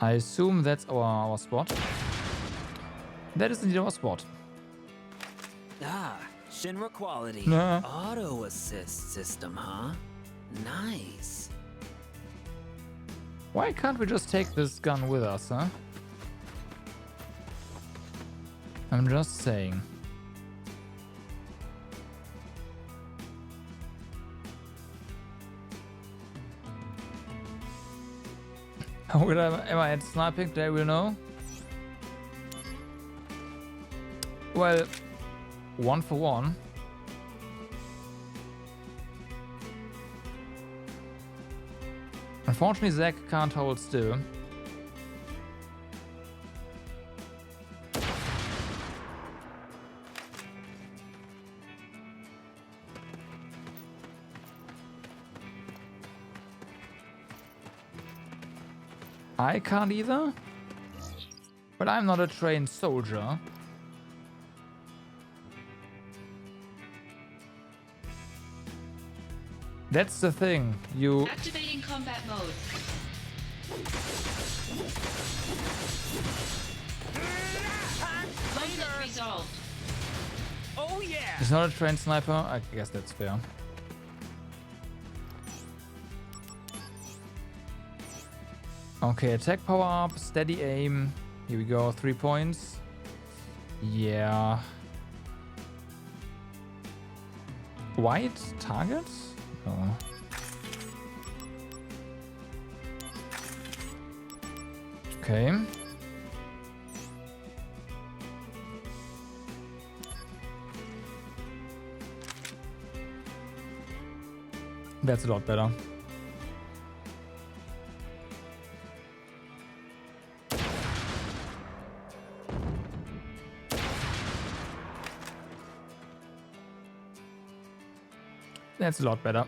Speaker 1: I assume that's our spot. That is indeed our spot.
Speaker 17: Ah, Shinra quality.
Speaker 1: Nah.
Speaker 17: Auto assist system, huh? Nice.
Speaker 1: Why can't we just take this gun with us, huh? I'm just saying. How good am I at sniping? They will know. Well, 1 for 1. Unfortunately, Zack can't hold still. I can't either, but I'm not a trained soldier. That's the thing, you...
Speaker 2: Activating combat mode. Conflict resolved.
Speaker 3: Oh yeah!
Speaker 1: He's not a trained sniper, I guess that's fair. Okay, attack power up, steady aim. Here we go, 3 points. Yeah. White target? No. Okay. That's a lot better. That's a lot better.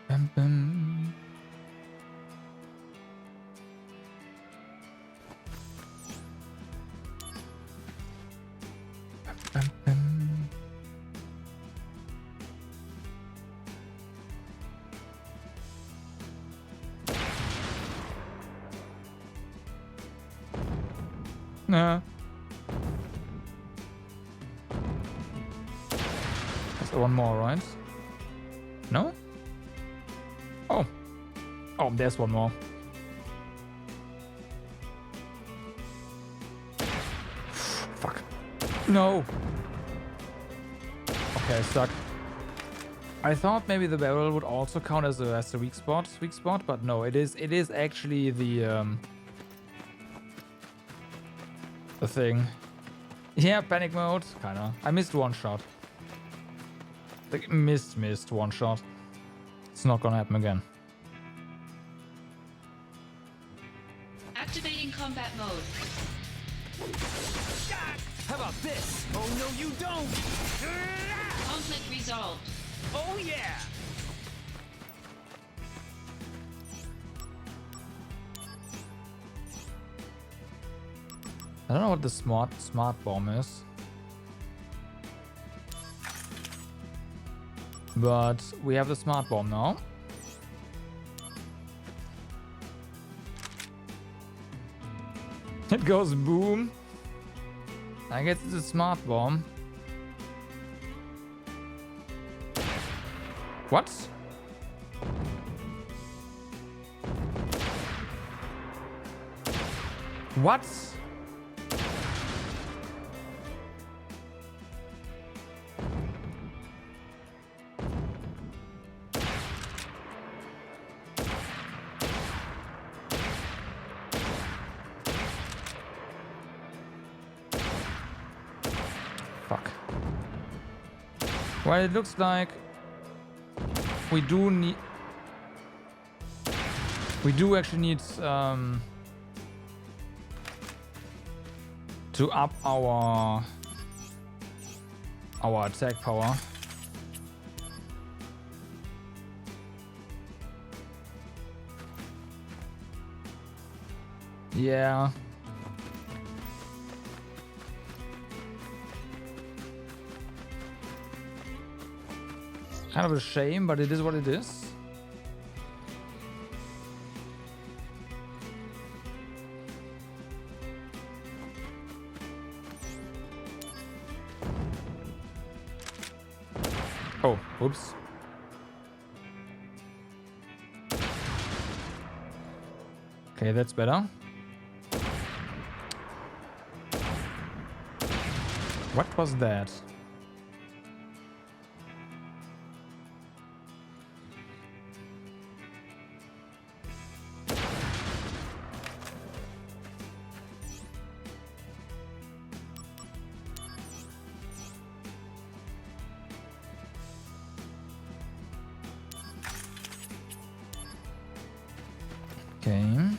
Speaker 1: Bum, bum. Bum, bum. Nah. One more, right? No? Oh. Oh, there's one more. Fuck. No. Okay, I suck. I thought maybe the barrel would also count as a weak spot, but no, it is actually the thing. Yeah, panic mode, kinda. I missed one shot. Like, missed one shot. It's not gonna happen again.
Speaker 2: Activating combat mode.
Speaker 3: How about this? Oh no, you don't!
Speaker 2: Conflict resolved.
Speaker 3: Oh yeah!
Speaker 1: I don't know what the smart bomb is. But we have the smart bomb now. It goes boom. I guess it's a smart bomb. What? What? Well, it looks like we do actually need to up our attack power. Yeah. Kind of a shame, but it is what it is. Oh, oops. Okay, that's better. What was that? Okay.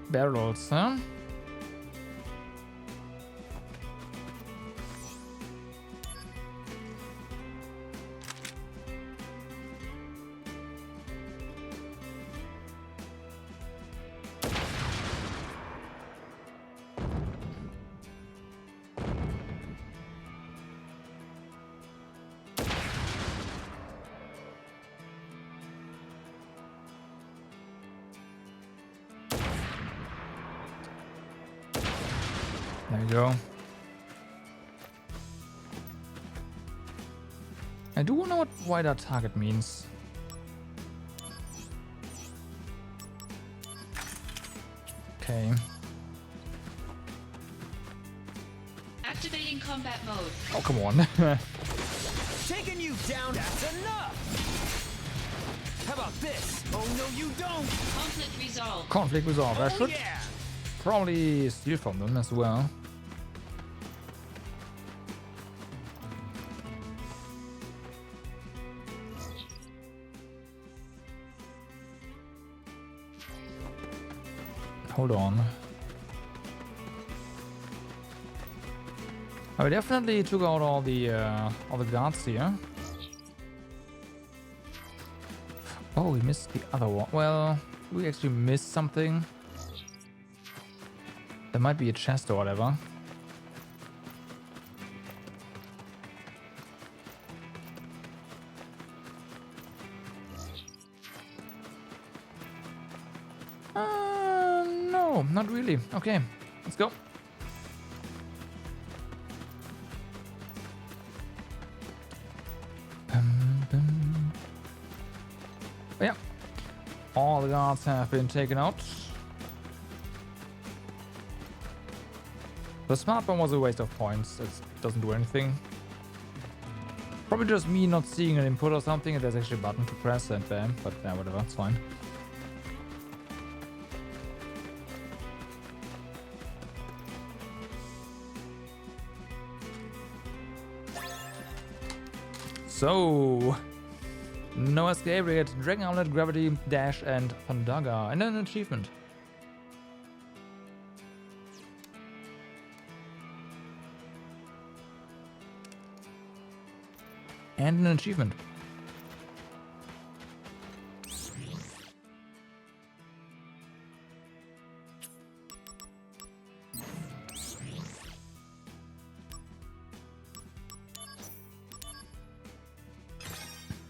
Speaker 1: Barrels, huh? There you go. I do wonder why that target means. Okay.
Speaker 2: Activating combat mode.
Speaker 1: Oh, come on.
Speaker 3: Taking you down, that's enough! How about this? Oh no, you don't!
Speaker 2: Conflict resolved.
Speaker 1: Conflict resolved. I should
Speaker 3: yeah.
Speaker 1: probably steal from them as well. Hold on. I definitely took out all the guards here. Oh, we missed the other one. Well, we actually missed something. There might be a chest or whatever. No, not really. Okay, let's go. Yeah, all the guards have been taken out. The smart bomb was a waste of points. It doesn't do anything. Probably just me not seeing an input or something. There's actually a button to press and bam. But yeah, whatever, it's fine. So, no escape yet. Dragon Outlet, Gravity, Dash, and Thundaga. And an achievement. And an achievement.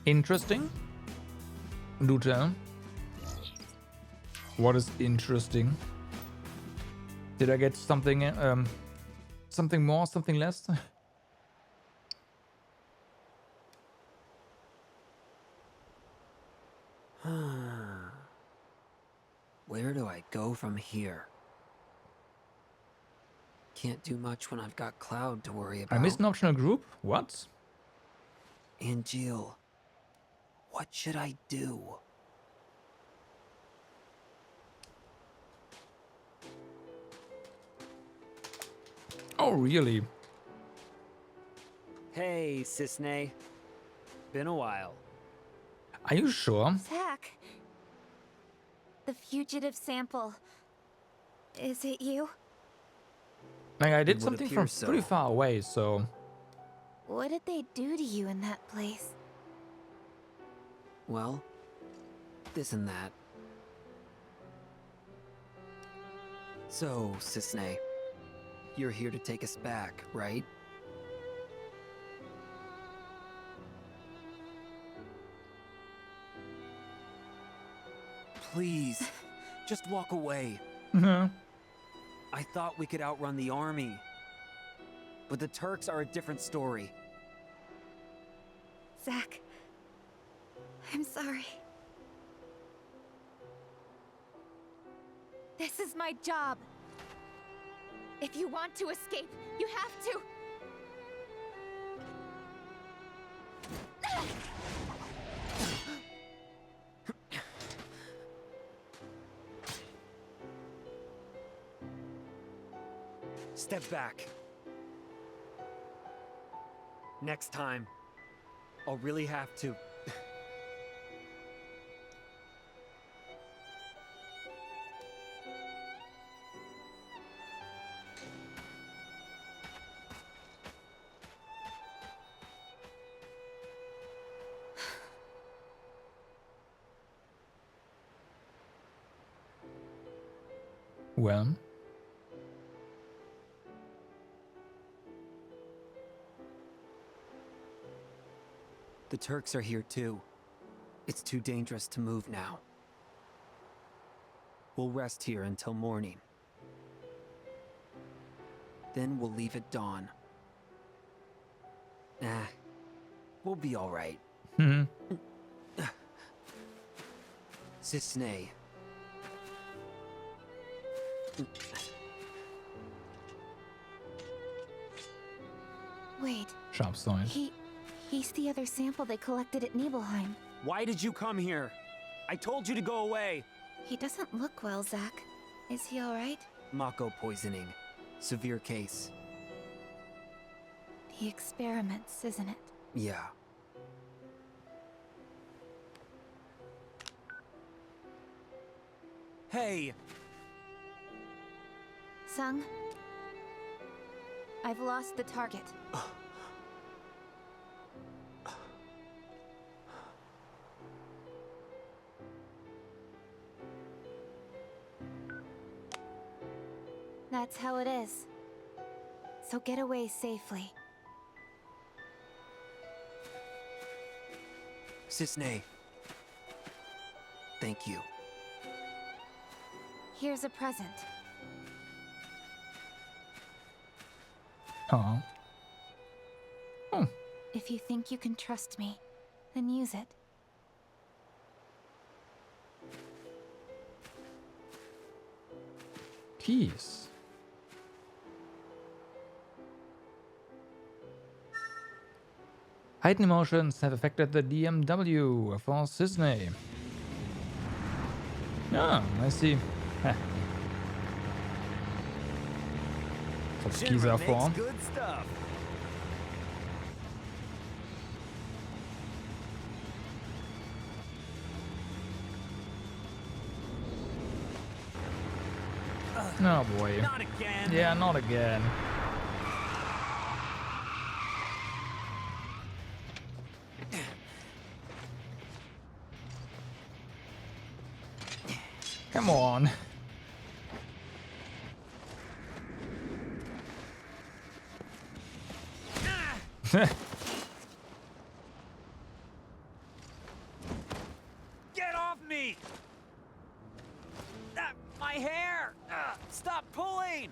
Speaker 1: Interesting? Do tell. What is interesting? Did I get something, something more, something less?
Speaker 17: Where do I go from here? Can't do much when I've got Cloud to worry about.
Speaker 1: I missed an optional group? What?
Speaker 17: Angeal, what should I do?
Speaker 1: Oh, really?
Speaker 17: Hey, Cissnei. Been a while.
Speaker 1: Are you sure?
Speaker 18: Zack. The fugitive sample. Is it you?
Speaker 1: Like, I did
Speaker 17: It would
Speaker 1: something
Speaker 17: appear
Speaker 1: from
Speaker 17: so.
Speaker 1: pretty far away, so...
Speaker 18: What did they do to you in that place?
Speaker 17: Well, this and that. So, Cissnei, you're here to take us back, right? Please, just walk away. I thought we could outrun the army. But the Turks are a different story.
Speaker 18: Zack. I'm sorry. This is my job. If you want to escape, you have to.
Speaker 17: Step back. Next time, I'll really have to.
Speaker 1: Well,
Speaker 17: The Turks are here too. It's too dangerous to move now. We'll rest here until morning. Then we'll leave at dawn. We'll be all right. Cisne.
Speaker 18: Wait.
Speaker 1: Sharp side.
Speaker 18: He's the other sample they collected at Nibelheim.
Speaker 17: Why did you come here? I told you to go away.
Speaker 18: He doesn't look well, Zack. Is he all right?
Speaker 17: Mako poisoning. Severe case.
Speaker 18: The experiments, isn't it?
Speaker 17: Yeah. Hey!
Speaker 18: Sung? I've lost the target. That's how it is. So get away safely.
Speaker 17: Cisne. Thank you.
Speaker 18: Here's a present.
Speaker 1: Aw.
Speaker 18: If you think you can trust me, then use it.
Speaker 1: Keys. Heightened emotions have affected the DMW for Cisne. Yeah, I see. What keys are for.
Speaker 3: Good stuff.
Speaker 1: Oh boy.
Speaker 3: Not again.
Speaker 1: Yeah, not again. Come on.
Speaker 3: Get off me! My hair! Stop pulling!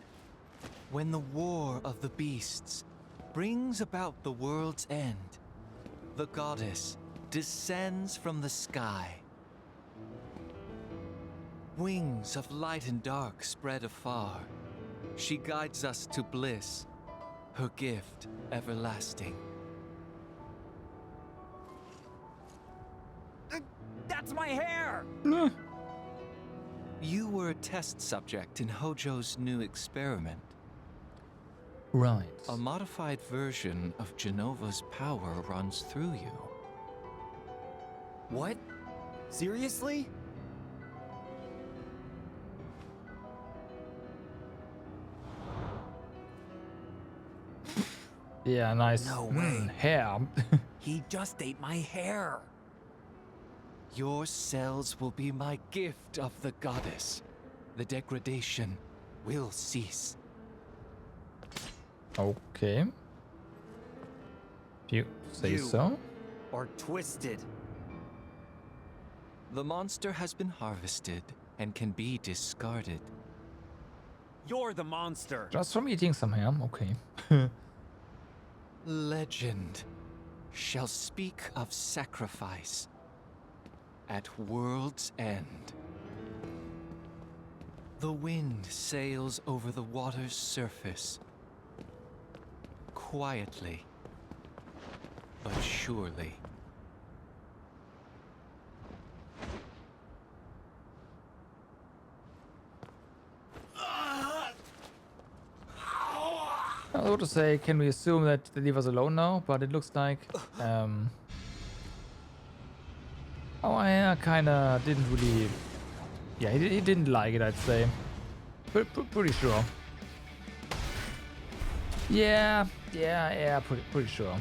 Speaker 20: When the war of the beasts brings about the world's end, the goddess descends from the sky. Wings of light and dark spread afar. She guides us to bliss, her gift everlasting.
Speaker 3: That's my hair!
Speaker 20: You were a test subject in Hojo's new experiment.
Speaker 1: Right.
Speaker 20: A modified version of Genova's power runs through you.
Speaker 17: What? Seriously?
Speaker 1: Yeah, nice.
Speaker 17: No way.
Speaker 1: Hair.
Speaker 17: He just ate my hair.
Speaker 20: Your cells will be my gift of the goddess. The degradation will cease.
Speaker 1: Okay. If you say so.
Speaker 17: Or twisted.
Speaker 20: The monster has been harvested and can be discarded.
Speaker 3: You're the monster.
Speaker 1: Just from eating some ham, okay.
Speaker 20: Legend shall speak of sacrifice at world's end. The wind sails over the water's surface. Quietly, but surely.
Speaker 1: I was about to say, can we assume that they leave us alone now? But it looks like, oh, yeah, kinda didn't really. Yeah, he didn't like it, I'd say. Pretty sure. Yeah, pretty sure.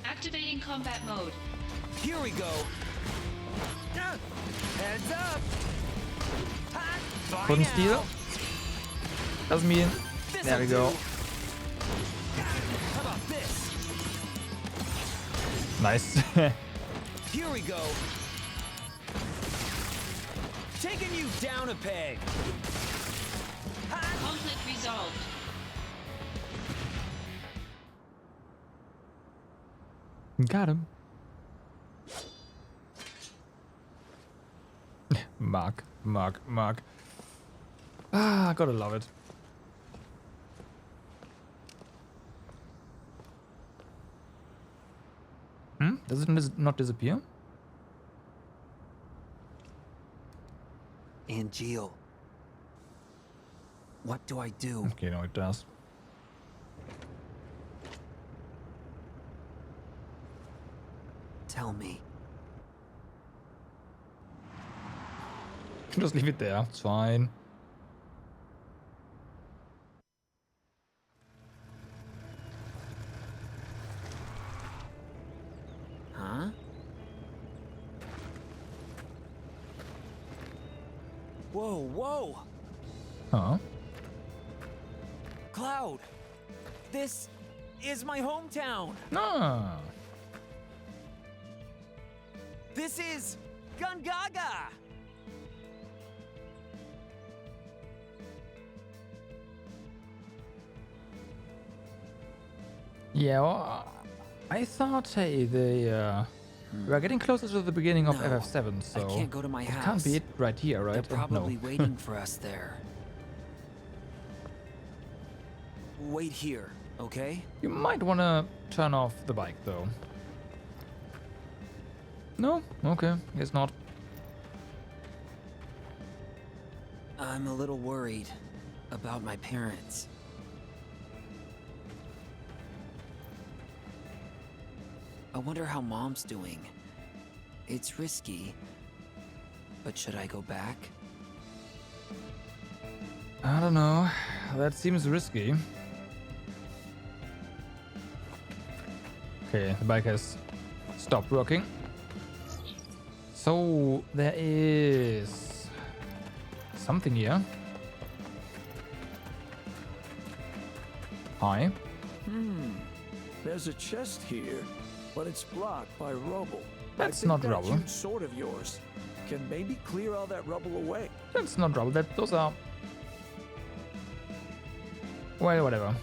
Speaker 2: Activating combat mode.
Speaker 3: Here we go. Heads up.
Speaker 1: Couldn't steal. Doesn't mean. There we go.
Speaker 3: How about this?
Speaker 1: Nice.
Speaker 3: Here we go. Taking you down a peg.
Speaker 2: Conflict resolved.
Speaker 1: Got him. Mark. Ah, gotta love it. Does it not disappear?
Speaker 17: Angeal. What do I do?
Speaker 1: Okay, no, it does.
Speaker 17: Tell me.
Speaker 1: Just leave it there. It's fine.
Speaker 17: Huh? Whoa.
Speaker 1: Huh?
Speaker 3: Cloud. This is my hometown.
Speaker 1: Ah.
Speaker 3: This is Gungaga.
Speaker 1: Yeah, well, I thought, hey, we're getting closer to the beginning of
Speaker 17: No,
Speaker 1: FF7, so
Speaker 17: I can't go to my
Speaker 1: it
Speaker 17: house.
Speaker 1: can't be it right here, right?
Speaker 17: They're probably
Speaker 1: No.
Speaker 17: waiting for us there. Wait here, okay?
Speaker 1: You might want to turn off the bike, though. No? Okay, guess not.
Speaker 17: I'm a little worried about my parents. I wonder how Mom's doing. It's risky, but should I go back?
Speaker 1: I don't know. That seems risky. Okay, the bike has stopped working. So there is something here. Hi.
Speaker 7: There's a chest here, but it's blocked by rubble.
Speaker 1: That's
Speaker 7: I think
Speaker 1: not
Speaker 7: that
Speaker 1: rubble.
Speaker 7: huge sword of yours can maybe clear all that rubble away.
Speaker 1: That's not rubble. Those are. Well, whatever.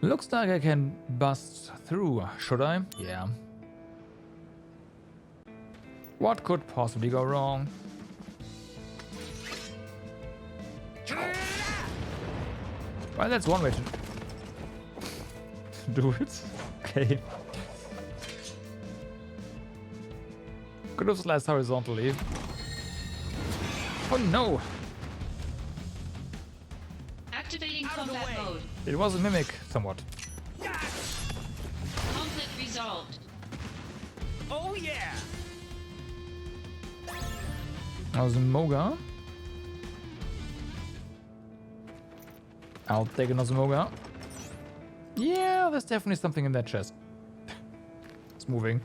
Speaker 1: Looks like I can bust through. Should I? Yeah. What could possibly go wrong? Well, that's one way to do it. Okay. Could have sliced horizontally. Oh no!
Speaker 2: Activating combat mode.
Speaker 1: It was a mimic, somewhat.
Speaker 2: Conflict resolved.
Speaker 3: Oh yeah!
Speaker 1: That was a Moga. I'll take another Moga. Yeah, there's definitely something in that chest. It's moving.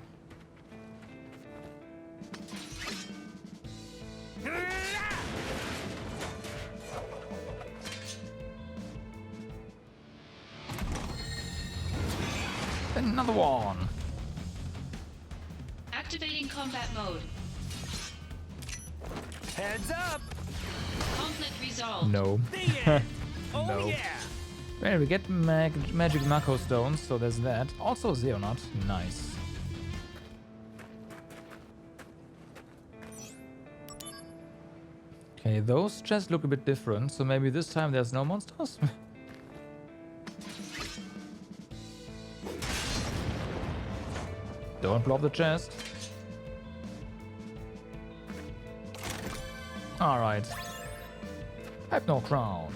Speaker 1: Another one.
Speaker 2: Activating combat mode.
Speaker 3: Heads up!
Speaker 2: Conflict resolved.
Speaker 1: No.
Speaker 3: Oh
Speaker 1: No.
Speaker 3: yeah!
Speaker 1: Well, we get magic Mako stones, so there's that. Also Xehanort, nice. Okay, those chests look a bit different, so maybe this time there's no monsters? Don't blow up the chest. Alright. Hypno Crown.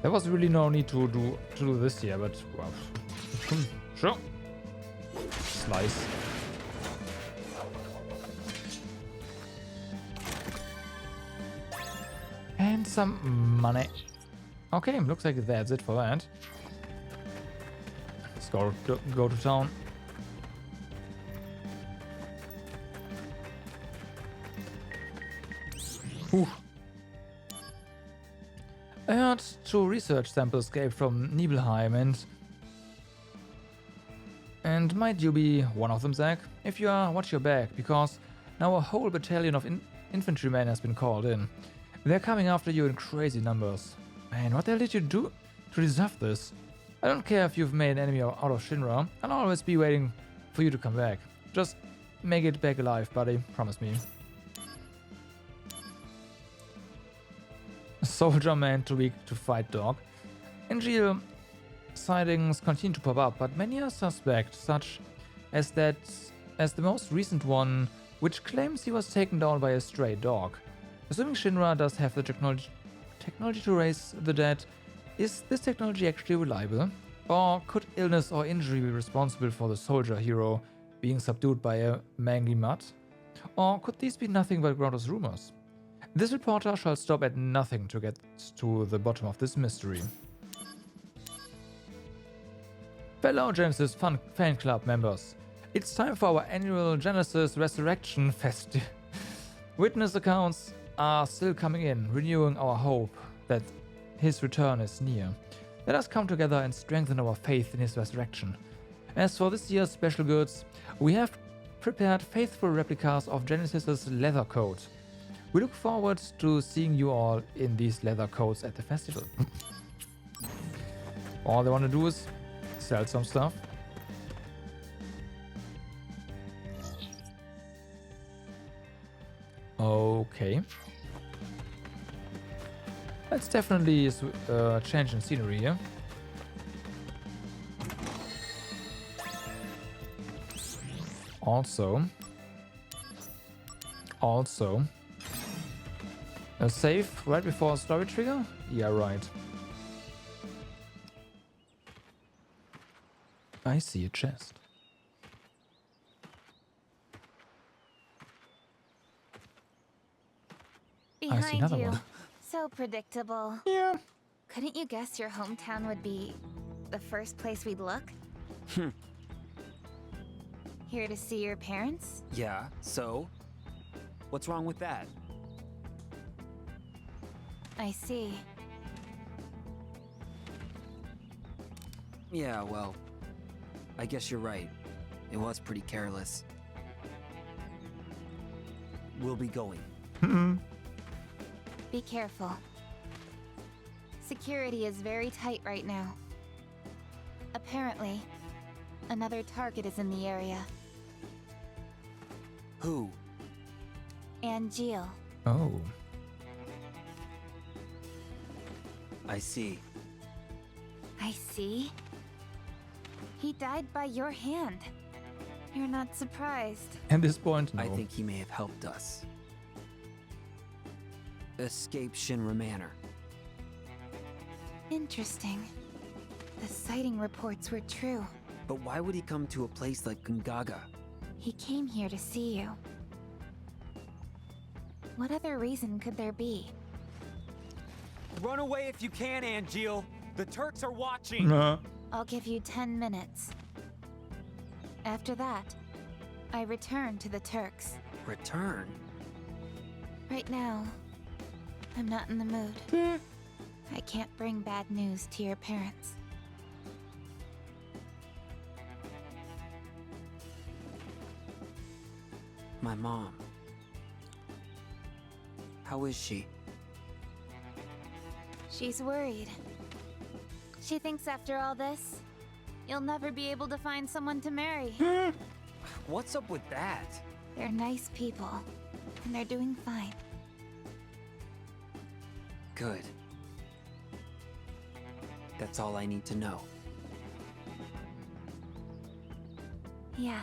Speaker 1: There was really no need to do this here, but well. Sure. Slice. And some money. Okay, looks like that's it for that. Let's go to town. Whew. I heard 2 research samples escaped from Nibelheim and might you be one of them, Zack? If you are, watch your back, because now a whole battalion of infantrymen has been called in. They're coming after you in crazy numbers. Man, what the hell did you do to deserve this? I don't care if you've made an enemy out of Shinra, I'll always be waiting for you to come back. Just make it back alive, buddy, promise me. Soldier man too weak to fight dog. NGL sightings continue to pop up, but many are suspect, such as the most recent one, which claims he was taken down by a stray dog. Assuming Shinra does have the technology to raise the dead, is this technology actually reliable? Or could illness or injury be responsible for the soldier hero being subdued by a mangy mutt? Or could these be nothing but groundless rumors? This reporter shall stop at nothing to get to the bottom of this mystery. Fellow Genesis fan club members, it's time for our annual Genesis Resurrection Festival. Witness accounts are still coming in, renewing our hope that his return is near. Let us come together and strengthen our faith in his resurrection. As for this year's special goods, we have prepared faithful replicas of Genesis's leather coat. We look forward to seeing you all in these leather coats at the festival. All they want to do is sell some stuff. Okay. Let's definitely change in scenery here. Also, a save right before a story trigger? Yeah, right. I see a chest.
Speaker 18: Behind
Speaker 1: I see another
Speaker 18: you.
Speaker 1: one.
Speaker 18: So predictable.
Speaker 1: Yeah.
Speaker 18: Couldn't you guess your hometown would be the first place we'd look? Here to see your parents?
Speaker 17: Yeah, so? What's wrong with that?
Speaker 18: I see.
Speaker 17: Yeah, well, I guess you're right. It was pretty careless. We'll be going.
Speaker 18: Be careful. Security is very tight right now. Apparently, another target is in the area.
Speaker 17: Who?
Speaker 18: Angeal.
Speaker 1: Oh.
Speaker 17: I see.
Speaker 18: I see. He died by your hand. You're not surprised.
Speaker 1: At this point, no.
Speaker 17: I think he may have helped us escape Shinra Manor.
Speaker 18: Interesting. The sighting reports were true.
Speaker 17: But why would he come to a place like Gongaga?
Speaker 18: He came here to see you. What other reason could there be?
Speaker 17: Run away if you can, Angeal! The Turks are watching!
Speaker 18: I'll give you 10 minutes. After that, I return to the Turks.
Speaker 17: Return?
Speaker 18: Right now, I'm not in the mood. I can't bring bad news to your parents.
Speaker 17: My mom. How is she?
Speaker 18: She's worried. She thinks after all this, you'll never be able to find someone to marry.
Speaker 17: What's up with that?
Speaker 18: They're nice people, and they're doing fine.
Speaker 17: Good. That's all I need to know.
Speaker 18: Yeah.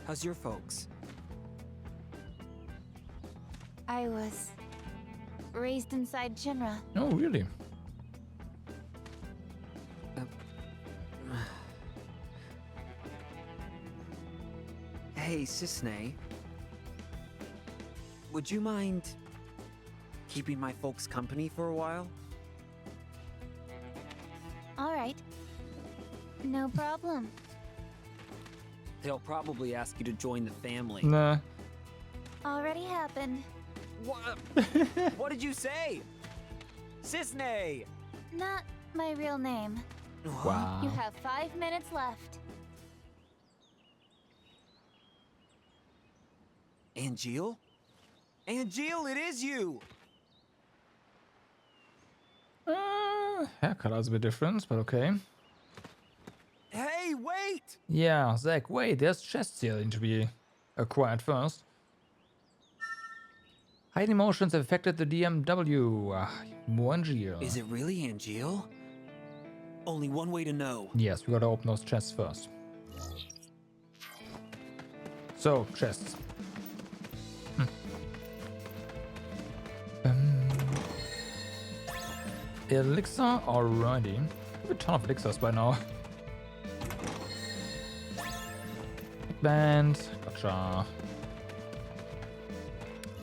Speaker 17: How's your folks?
Speaker 18: I was raised inside Shinra.
Speaker 1: Oh, really?
Speaker 17: Hey, Cissnei. Would you mind keeping my folks company for a while?
Speaker 18: All right. No problem.
Speaker 17: They'll probably ask you to join the family.
Speaker 1: Nah.
Speaker 18: Already happened.
Speaker 17: What? What did you say? Cissnei!
Speaker 18: Not my real name.
Speaker 1: Wow.
Speaker 18: You have 5 minutes left.
Speaker 17: Angeal? Angeal, it is you!
Speaker 1: Haircut is a bit different, but okay.
Speaker 17: Hey, wait!
Speaker 1: Yeah, Zach, wait, there's chests here that need to be acquired first. Hiding emotions have affected the DMW. Angeal.
Speaker 17: Is it really Angeal? Only one way to know.
Speaker 1: Yes, we gotta open those chests first. So, chests. Elixir, alrighty. I have a ton of elixirs by now. Band, gotcha.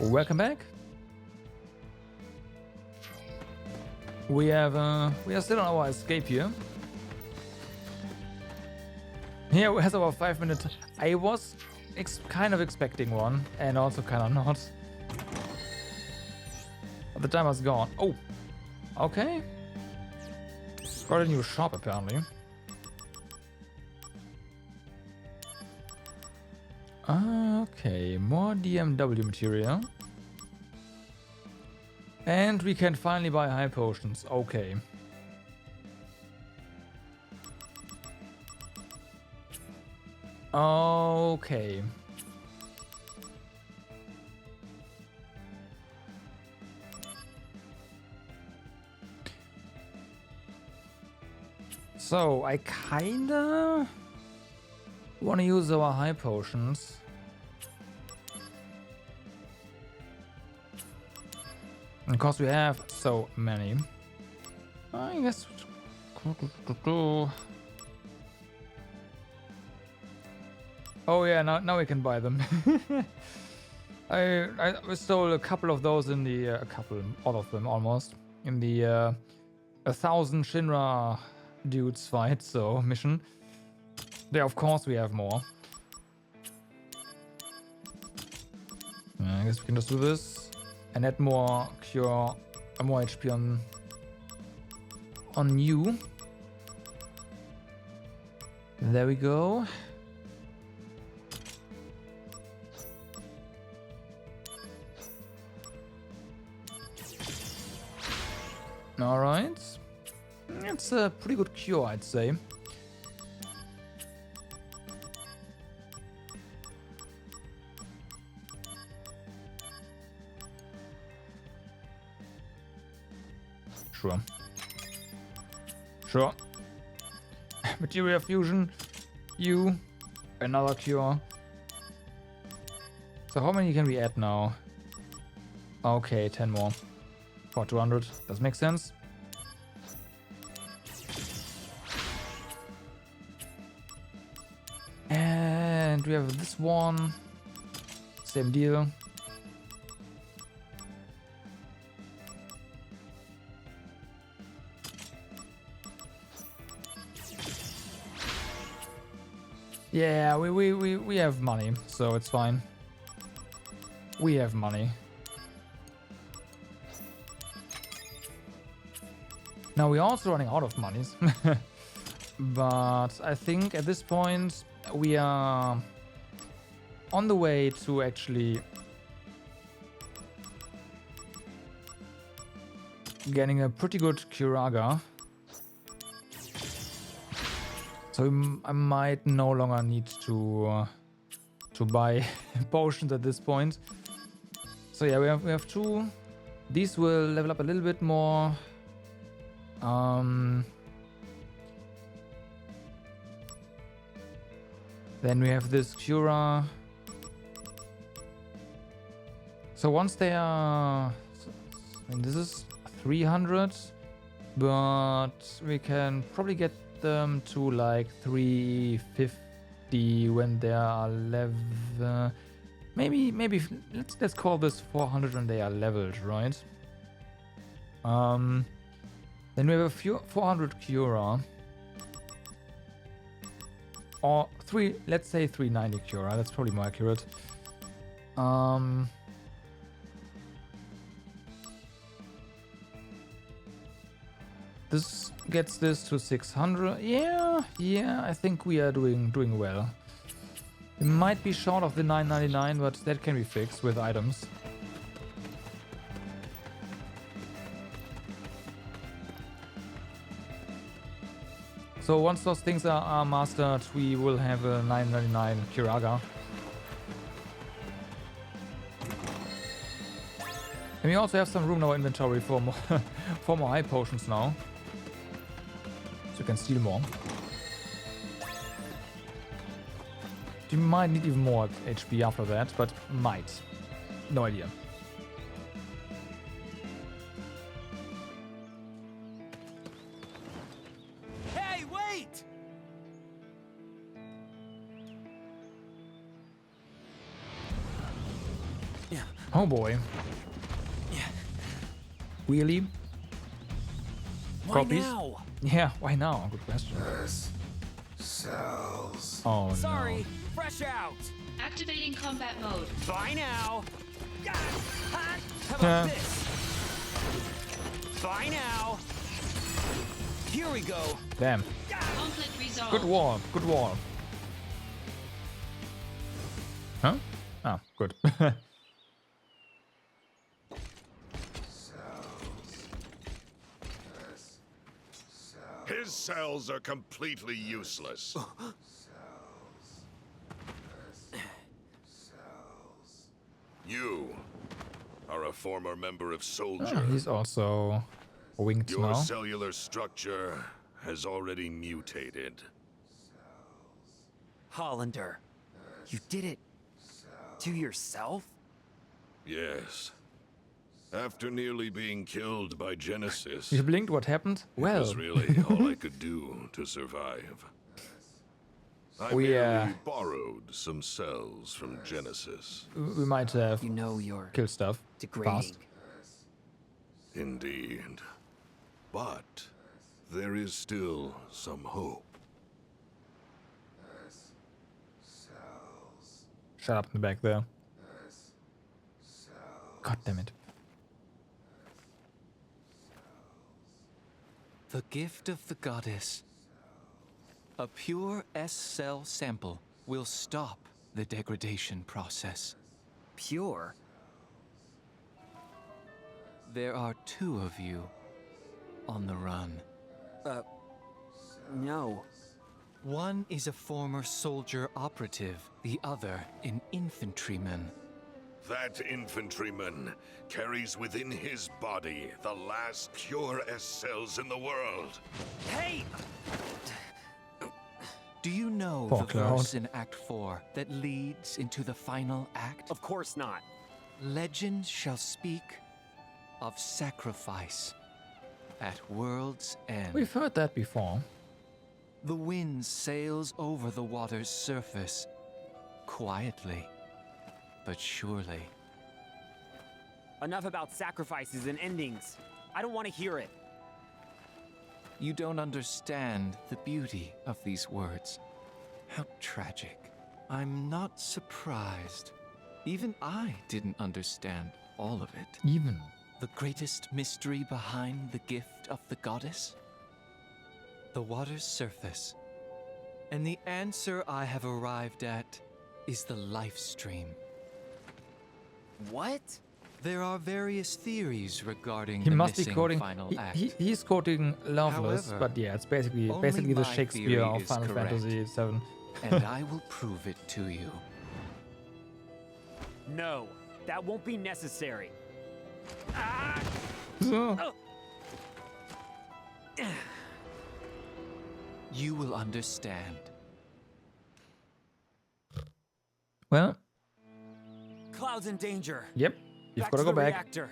Speaker 1: Welcome back. We are still on our escape here. Here we have our 5 minute. I was kind of expecting one, and also kind of not. But the timer's gone. Oh, okay. Got a new shop apparently. Okay, more DMW material. And we can finally buy high potions. Okay. Okay. So, I kinda want to use our high potions. Because we have so many. I guess. Oh yeah, now we can buy them. I stole a couple of those in the all of them almost in the 1,000 Shinra dudes fight, so mission. There, of course, we have more. I guess we can just do this and add more cure, more HP on you. There we go. All right, it's a pretty good cure, I'd say. Sure. Sure. Material fusion. You. Another cure. So how many can we add now? Okay, 10 more. For 200. Does make sense. And we have this one. Same deal. Yeah, we have money, so it's fine. We have money. Now we're also running out of monies. But I think at this point we are on the way to actually getting a pretty good Curaga. So I might no longer need to buy potions at this point. So yeah, we have 2. These will level up a little bit more. Then we have this Cura. So once they are, and this is 300, but we can probably get them to like 350 when they are level. Maybe let's call this 400 when they are leveled, right? Then we have a few 400 Cura. Or let's say 390 Cura, that's probably more accurate. This gets this to 600. Yeah, I think we are doing well. It might be short of the 999, but that can be fixed with items. So once those things are mastered, we will have a 999 Curaga. And we also have some room in our inventory for more, for more high potions now. So you can steal more. You might need even more HP after that, but might. No idea.
Speaker 3: Hey, wait!
Speaker 1: Oh boy. Really?
Speaker 3: Why
Speaker 1: Copies?
Speaker 3: now?
Speaker 1: Yeah, why now? Good question.
Speaker 3: Cells.
Speaker 1: Oh
Speaker 3: Sorry, fresh out.
Speaker 2: Activating combat mode.
Speaker 3: Bye now. How about
Speaker 1: Yeah.
Speaker 3: this? Bye now. Here we go.
Speaker 1: no. Damn.
Speaker 2: Conflict resolved.
Speaker 1: Good wall. Good wall. Huh? Ah, good.
Speaker 5: His cells are completely useless. You are a former member of Soldier.
Speaker 1: Ah, he's also winged
Speaker 5: Your
Speaker 1: now.
Speaker 5: cellular structure has already mutated.
Speaker 17: Hollander, you did it to yourself?
Speaker 5: Yes. After nearly being killed by Genesis,
Speaker 1: You blinked, what happened?
Speaker 5: it
Speaker 1: Well.
Speaker 5: was really all I could do to survive. I
Speaker 1: We,
Speaker 5: merely borrowed some cells from Genesis.
Speaker 1: We might have
Speaker 17: you're
Speaker 1: kill stuff
Speaker 17: degrading.
Speaker 1: fast.
Speaker 5: Indeed. But there is still some hope.
Speaker 1: Shut up in the back there. God damn it.
Speaker 20: The gift of the goddess. A pure S-cell sample will stop the degradation process.
Speaker 17: Pure?
Speaker 20: There are 2 of you on the run.
Speaker 17: No.
Speaker 20: One is a former soldier operative, the other an infantryman.
Speaker 5: That infantryman carries within his body the last pure S cells in the world.
Speaker 3: Hey!
Speaker 20: Do you know
Speaker 1: Poor
Speaker 20: the
Speaker 1: Cloud.
Speaker 20: verse in Act 4 that leads into the final act?
Speaker 12: Of course not.
Speaker 20: Legend shall speak of sacrifice at world's end.
Speaker 1: We've heard that before.
Speaker 20: The wind sails over the water's surface, quietly, but surely.
Speaker 12: Enough about sacrifices and endings. I don't want to hear it.
Speaker 20: You don't understand the beauty of these words. How tragic. I'm not surprised. Even I didn't understand all of it.
Speaker 1: Even.
Speaker 20: The greatest mystery behind the gift of the goddess? The water's surface. And the answer I have arrived at is the life stream.
Speaker 12: What?
Speaker 20: There are various theories regarding
Speaker 1: He
Speaker 20: the
Speaker 1: must be
Speaker 20: missing
Speaker 1: quoting.
Speaker 20: final act.
Speaker 1: He's quoting Loveless,
Speaker 20: However,
Speaker 1: but yeah, it's basically
Speaker 20: only
Speaker 1: the
Speaker 20: my
Speaker 1: Shakespeare
Speaker 20: theory
Speaker 1: of
Speaker 20: is
Speaker 1: Final
Speaker 20: correct.
Speaker 1: Fantasy VII.
Speaker 20: And I will prove it to you.
Speaker 12: No, that won't be necessary.
Speaker 20: You will understand.
Speaker 1: Well,
Speaker 12: Cloud's in danger.
Speaker 1: yep, you've
Speaker 12: Back
Speaker 1: got to
Speaker 12: to
Speaker 1: go
Speaker 12: the
Speaker 1: back.
Speaker 12: reactor.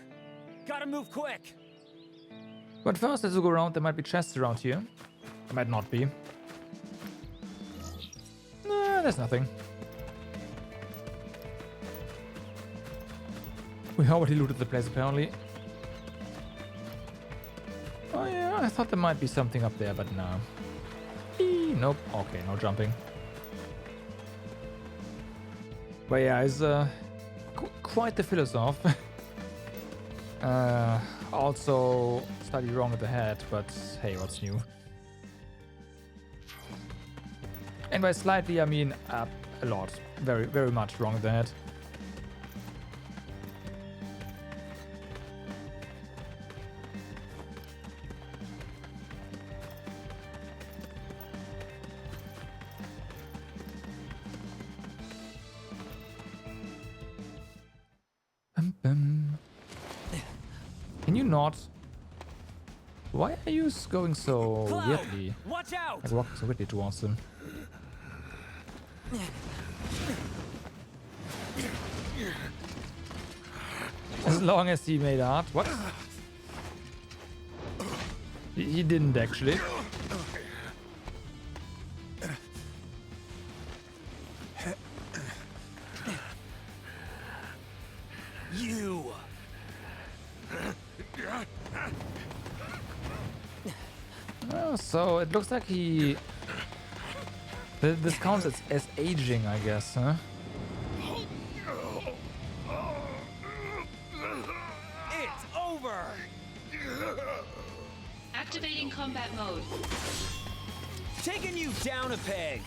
Speaker 12: Gotta move quick.
Speaker 1: But first, let's go around. There might be chests around here. There might not be. Nah, there's nothing. We already looted the place, apparently. Oh yeah, I thought there might be something up there, but no. Nope. Okay, no jumping. But yeah, he's quite the philosoph. Also slightly wrong at the head, but hey, what's new? And by slightly, I mean a lot. Very, very much wrong at the head. Can you not? Why are you going so
Speaker 12: Cloud,
Speaker 1: weirdly?
Speaker 12: watch out!
Speaker 1: Like walking so weirdly towards him. As long as he made art. What? He didn't actually.
Speaker 12: You.
Speaker 1: Oh, so it looks like he. This counts as aging, I guess, huh?
Speaker 12: It's over.
Speaker 2: Activating combat mode.
Speaker 12: Taking you down a peg.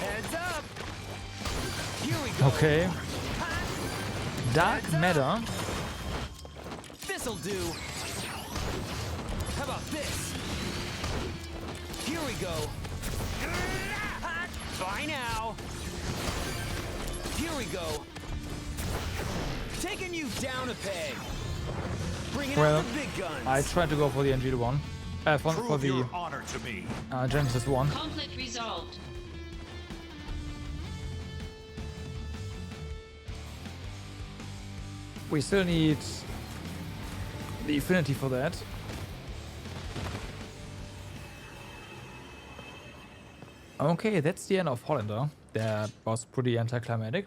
Speaker 12: Heads up. Here we go.
Speaker 1: Okay. Dark matter.
Speaker 12: This'll do. How about this? Here we go. Bye now. Here we go. Taking you down a peg. Bringing
Speaker 1: Well,
Speaker 12: out the big guns.
Speaker 1: I tried to go for the Angel one. For
Speaker 5: Prove
Speaker 1: the
Speaker 5: your honor to me.
Speaker 1: Genesis one.
Speaker 2: Conflict resolved.
Speaker 1: We still need the affinity for that. Okay, that's the end of Hollander. That was pretty anticlimactic.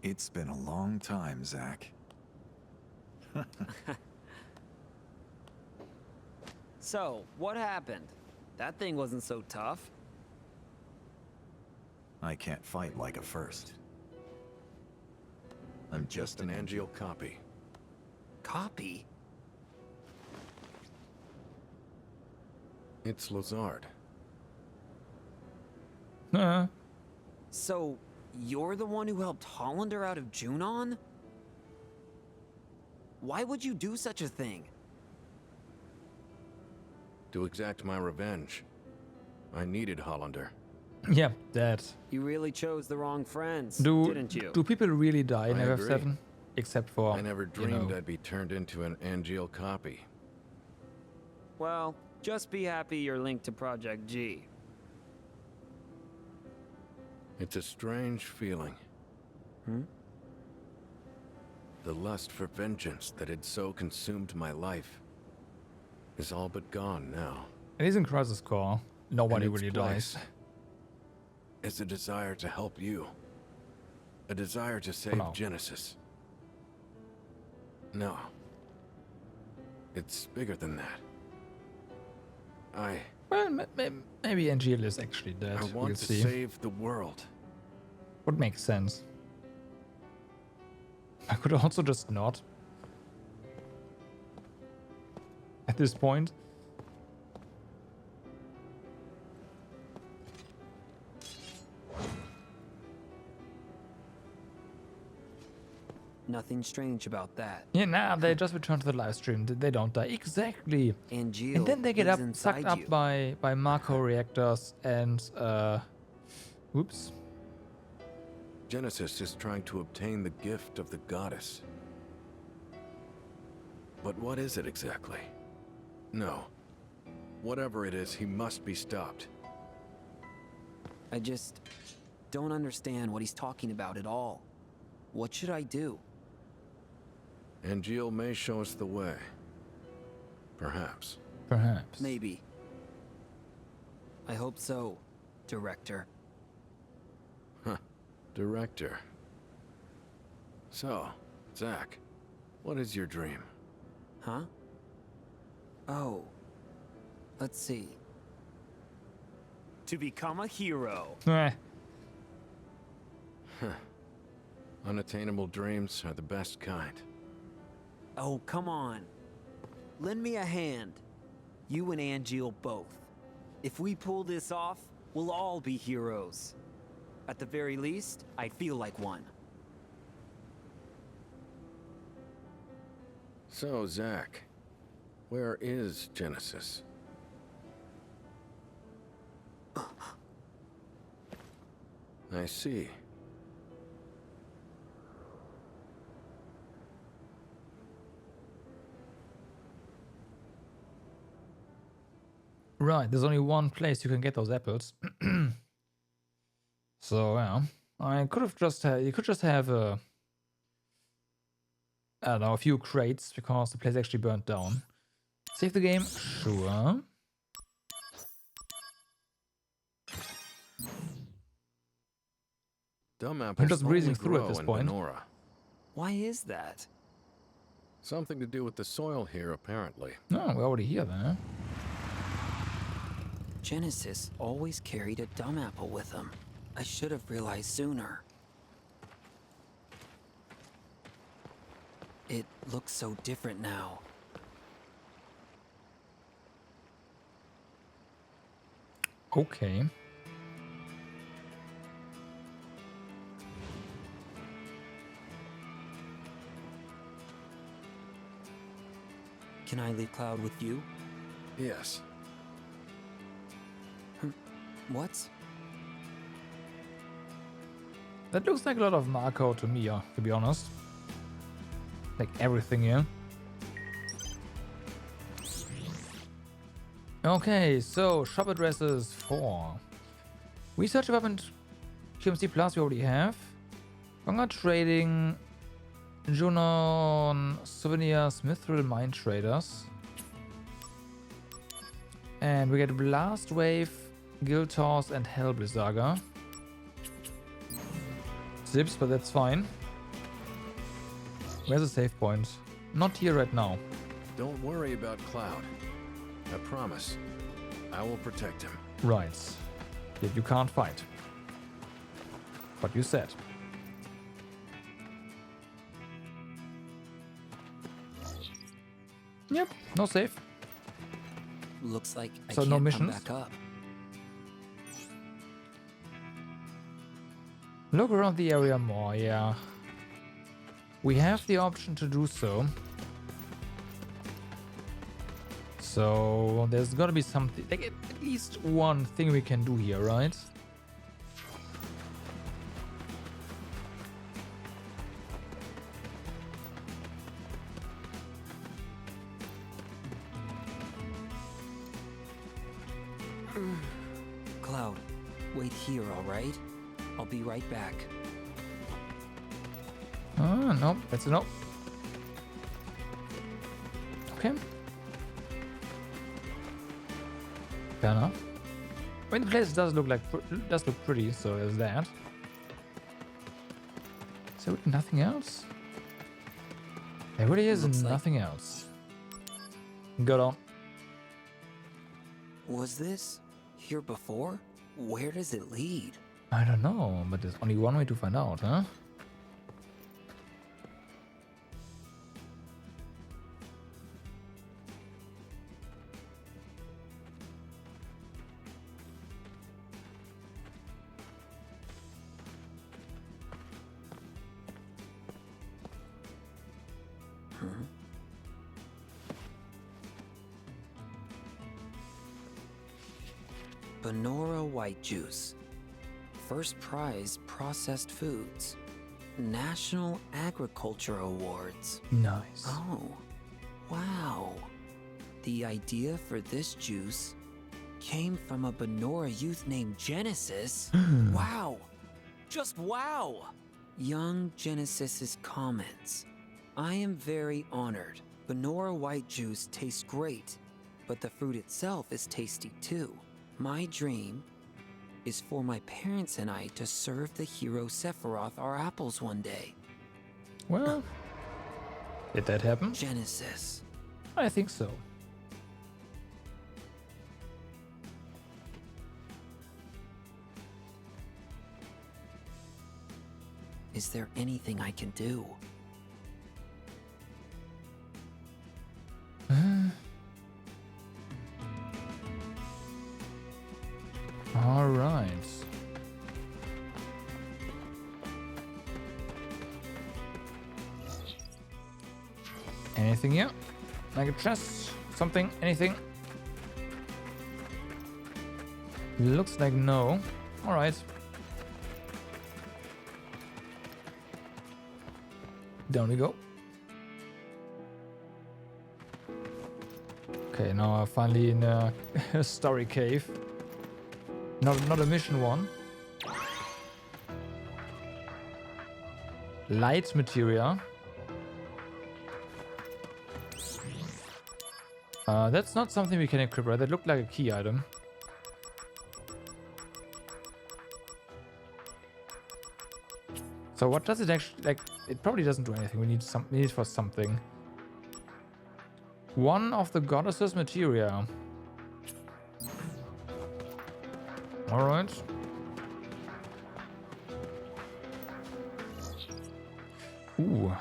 Speaker 22: It's been a long time, Zack.
Speaker 12: So, what happened? That thing wasn't so tough.
Speaker 22: I can't fight like a first. I'm just an Angeal copy.
Speaker 12: Copy?
Speaker 16: It's Lazard.
Speaker 12: So, you're the one who helped Hollander out of Junon? Why would you do such a thing?
Speaker 16: To exact my revenge. I needed Hollander.
Speaker 1: Yeah, that.
Speaker 12: You really chose the wrong friends,
Speaker 1: Do
Speaker 12: didn't you?
Speaker 1: people really die in
Speaker 16: I
Speaker 1: FF7?
Speaker 16: agree.
Speaker 1: Except for
Speaker 16: I never
Speaker 1: you
Speaker 16: dreamed
Speaker 1: know.
Speaker 16: I'd be turned into an Angeal copy.
Speaker 12: Well, just be happy you're linked to Project G.
Speaker 16: It's a strange feeling. The lust for vengeance that had so consumed my life is all but gone now.
Speaker 1: It is in Crisis Core. Nobody
Speaker 16: And its
Speaker 1: really
Speaker 16: place
Speaker 1: dies.
Speaker 16: It's a desire to help you. A desire to save
Speaker 1: no.
Speaker 16: Genesis. No. It's bigger than that.
Speaker 1: Well, maybe Angel is actually dead.
Speaker 16: I
Speaker 1: we
Speaker 16: want
Speaker 1: can
Speaker 16: to
Speaker 1: see.
Speaker 16: save the world.
Speaker 1: Would make sense. I could also just not. At this point.
Speaker 17: Nothing strange about that.
Speaker 1: Yeah, nah, they just return to the live stream. They don't die. Exactly.
Speaker 17: And
Speaker 1: then they get sucked up by Mako reactors and whoops.
Speaker 15: Genesis is trying to obtain the gift of the goddess. But what is it exactly? No. Whatever it is, he must be stopped.
Speaker 17: I just don't understand what he's talking about at all. What should I do?
Speaker 15: Angeal may show us the way. Perhaps.
Speaker 1: Perhaps.
Speaker 17: Maybe. I hope so, Director.
Speaker 15: Huh. Director. So, Zack, what is your dream?
Speaker 17: Huh? Oh. Let's see. To become a hero.
Speaker 1: Eh.
Speaker 15: Huh. Unattainable dreams are the best kind.
Speaker 17: Oh, come on. Lend me a hand. You and Angeal both. If we pull this off, we'll all be heroes. At the very least, I feel like one.
Speaker 15: So, Zack, where is Genesis? I see.
Speaker 1: Right, there's only one place you can get those apples. So yeah, I could have just you could just have I don't know, a few crates because the place actually burnt down. Save the game, sure.
Speaker 15: Dumb
Speaker 1: I'm
Speaker 15: apples
Speaker 1: just breezing
Speaker 15: only
Speaker 1: through at
Speaker 15: grow
Speaker 1: this
Speaker 15: in
Speaker 1: point.
Speaker 15: Venora.
Speaker 17: Why is that?
Speaker 15: Something to do with the soil here, apparently.
Speaker 1: No, we're already here then. Huh?
Speaker 17: Genesis always carried a dumb apple with him. I should have realized sooner. It looks so different now.
Speaker 1: Okay.
Speaker 17: Can I leave Cloud with you?
Speaker 15: Yes.
Speaker 17: What?
Speaker 1: That looks like a lot of Mako to me, to be honest. Like everything here. Okay, so shop addresses 4. Research equipment QMC Plus we already have. Gonga Trading, Junon, Souvenirs, Mithril Mine Traders. And we get Blast Wave, Giltos, and Hellblizzarga. Zips, but that's fine. Where's the save point? Not here right now.
Speaker 15: Don't worry about Cloud. I promise. I will protect him.
Speaker 1: Right. Yet you can't fight. What you said. Yep, no save.
Speaker 17: Looks like I
Speaker 1: So
Speaker 17: can't
Speaker 1: no
Speaker 17: come
Speaker 1: missions?
Speaker 17: back up.
Speaker 1: Look around the area more, yeah. We have the option to do so. So there's gotta be something, like at least one thing we can do here, right?
Speaker 17: Cloud, wait here, alright? I'll be right back.
Speaker 1: No, that's a no. Okay. Fair enough. I mean, the place does look pretty, so there's that. So nothing else? There really is nothing else. Go on.
Speaker 17: Was this here before? Where does it lead?
Speaker 1: I don't know, but there's only one way to find out, huh?
Speaker 17: Benora White Juice. First prize processed foods. National Agriculture Awards.
Speaker 1: Nice.
Speaker 17: Oh, wow. The idea for this juice came from a Benora youth named Genesis. Wow. Just wow. Young Genesis's comments. I am very honored. Benora White Juice tastes great, but the fruit itself is tasty too. My dream is for my parents and I to serve the hero Sephiroth our apples one day.
Speaker 1: Well, did that happen?
Speaker 17: Genesis.
Speaker 1: I think so.
Speaker 17: Is there anything I can do?
Speaker 1: All right. Anything here? Like a chest? Something? Anything? Looks like no. All right. Down we go. Okay, now I'm finally in a story cave. Not a mission one. Light materia. That's not something we can equip, right? That looked like a key item. So what does it actually, like, it probably doesn't do anything. We need it for something. One of the goddess's materia. All right. Ooh,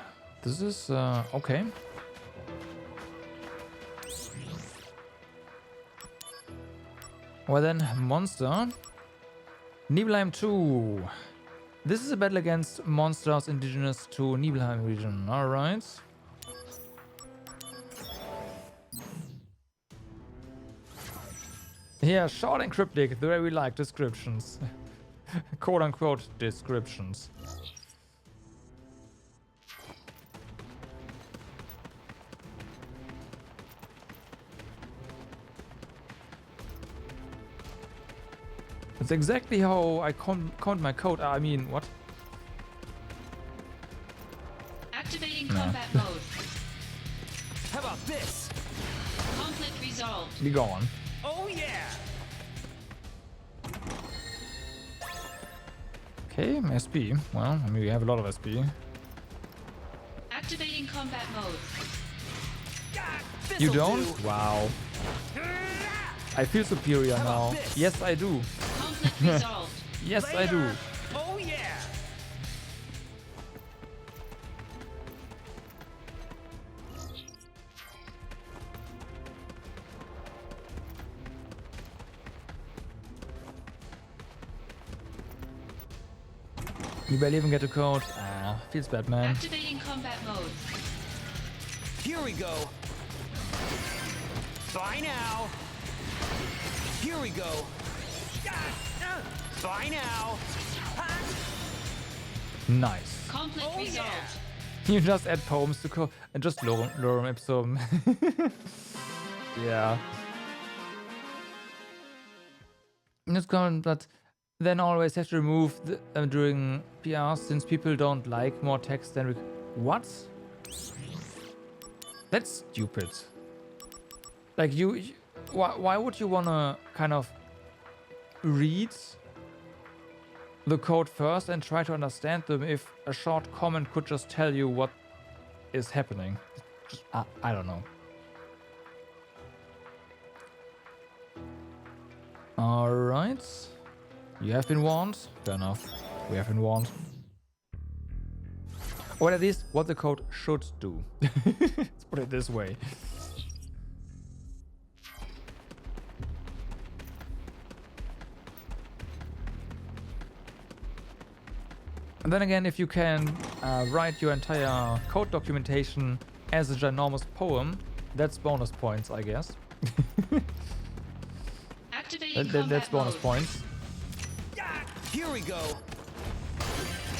Speaker 1: this is okay. Well then, monster. Nibelheim 2. This is a battle against monsters indigenous to Nibelheim region. All right. Yeah, short and cryptic, the way we like descriptions. Quote-unquote descriptions. That's exactly how I count my code. I mean, what?
Speaker 2: Activating combat mode.
Speaker 3: How about this?
Speaker 2: Conflict resolved.
Speaker 1: Be gone.
Speaker 3: Oh yeah!
Speaker 1: Okay, SP. Well, I mean, we have a lot of SP.
Speaker 2: Activating combat mode.
Speaker 1: You don't? Wow. I feel superior now. Yes, I do.
Speaker 2: Conflict resolved.
Speaker 1: Yes, I do.
Speaker 3: Oh yeah!
Speaker 1: You barely even get a code. Ah, feels bad, man.
Speaker 2: Activating combat mode.
Speaker 3: Here we go. Bye now. Here we go. Bye now.
Speaker 1: Nice.
Speaker 2: Conflict resolved.
Speaker 1: You just add poems to code and just lorem ipsum. Yeah. It's gone, but then always have to remove the, during PRs since people don't like more text than what? That's stupid. Like why would you wanna kind of read the code first and try to understand them if a short comment could just tell you what is happening? Just, I don't know. Alright. You have been warned. Fair enough. We have been warned. Or at least what the code should do. Let's put it this way. And then again, if you can write your entire code documentation as a ginormous poem. That's bonus points, I guess.
Speaker 2: Activating
Speaker 1: That's
Speaker 2: combat
Speaker 1: bonus
Speaker 2: mode.
Speaker 1: points.
Speaker 3: Here we go.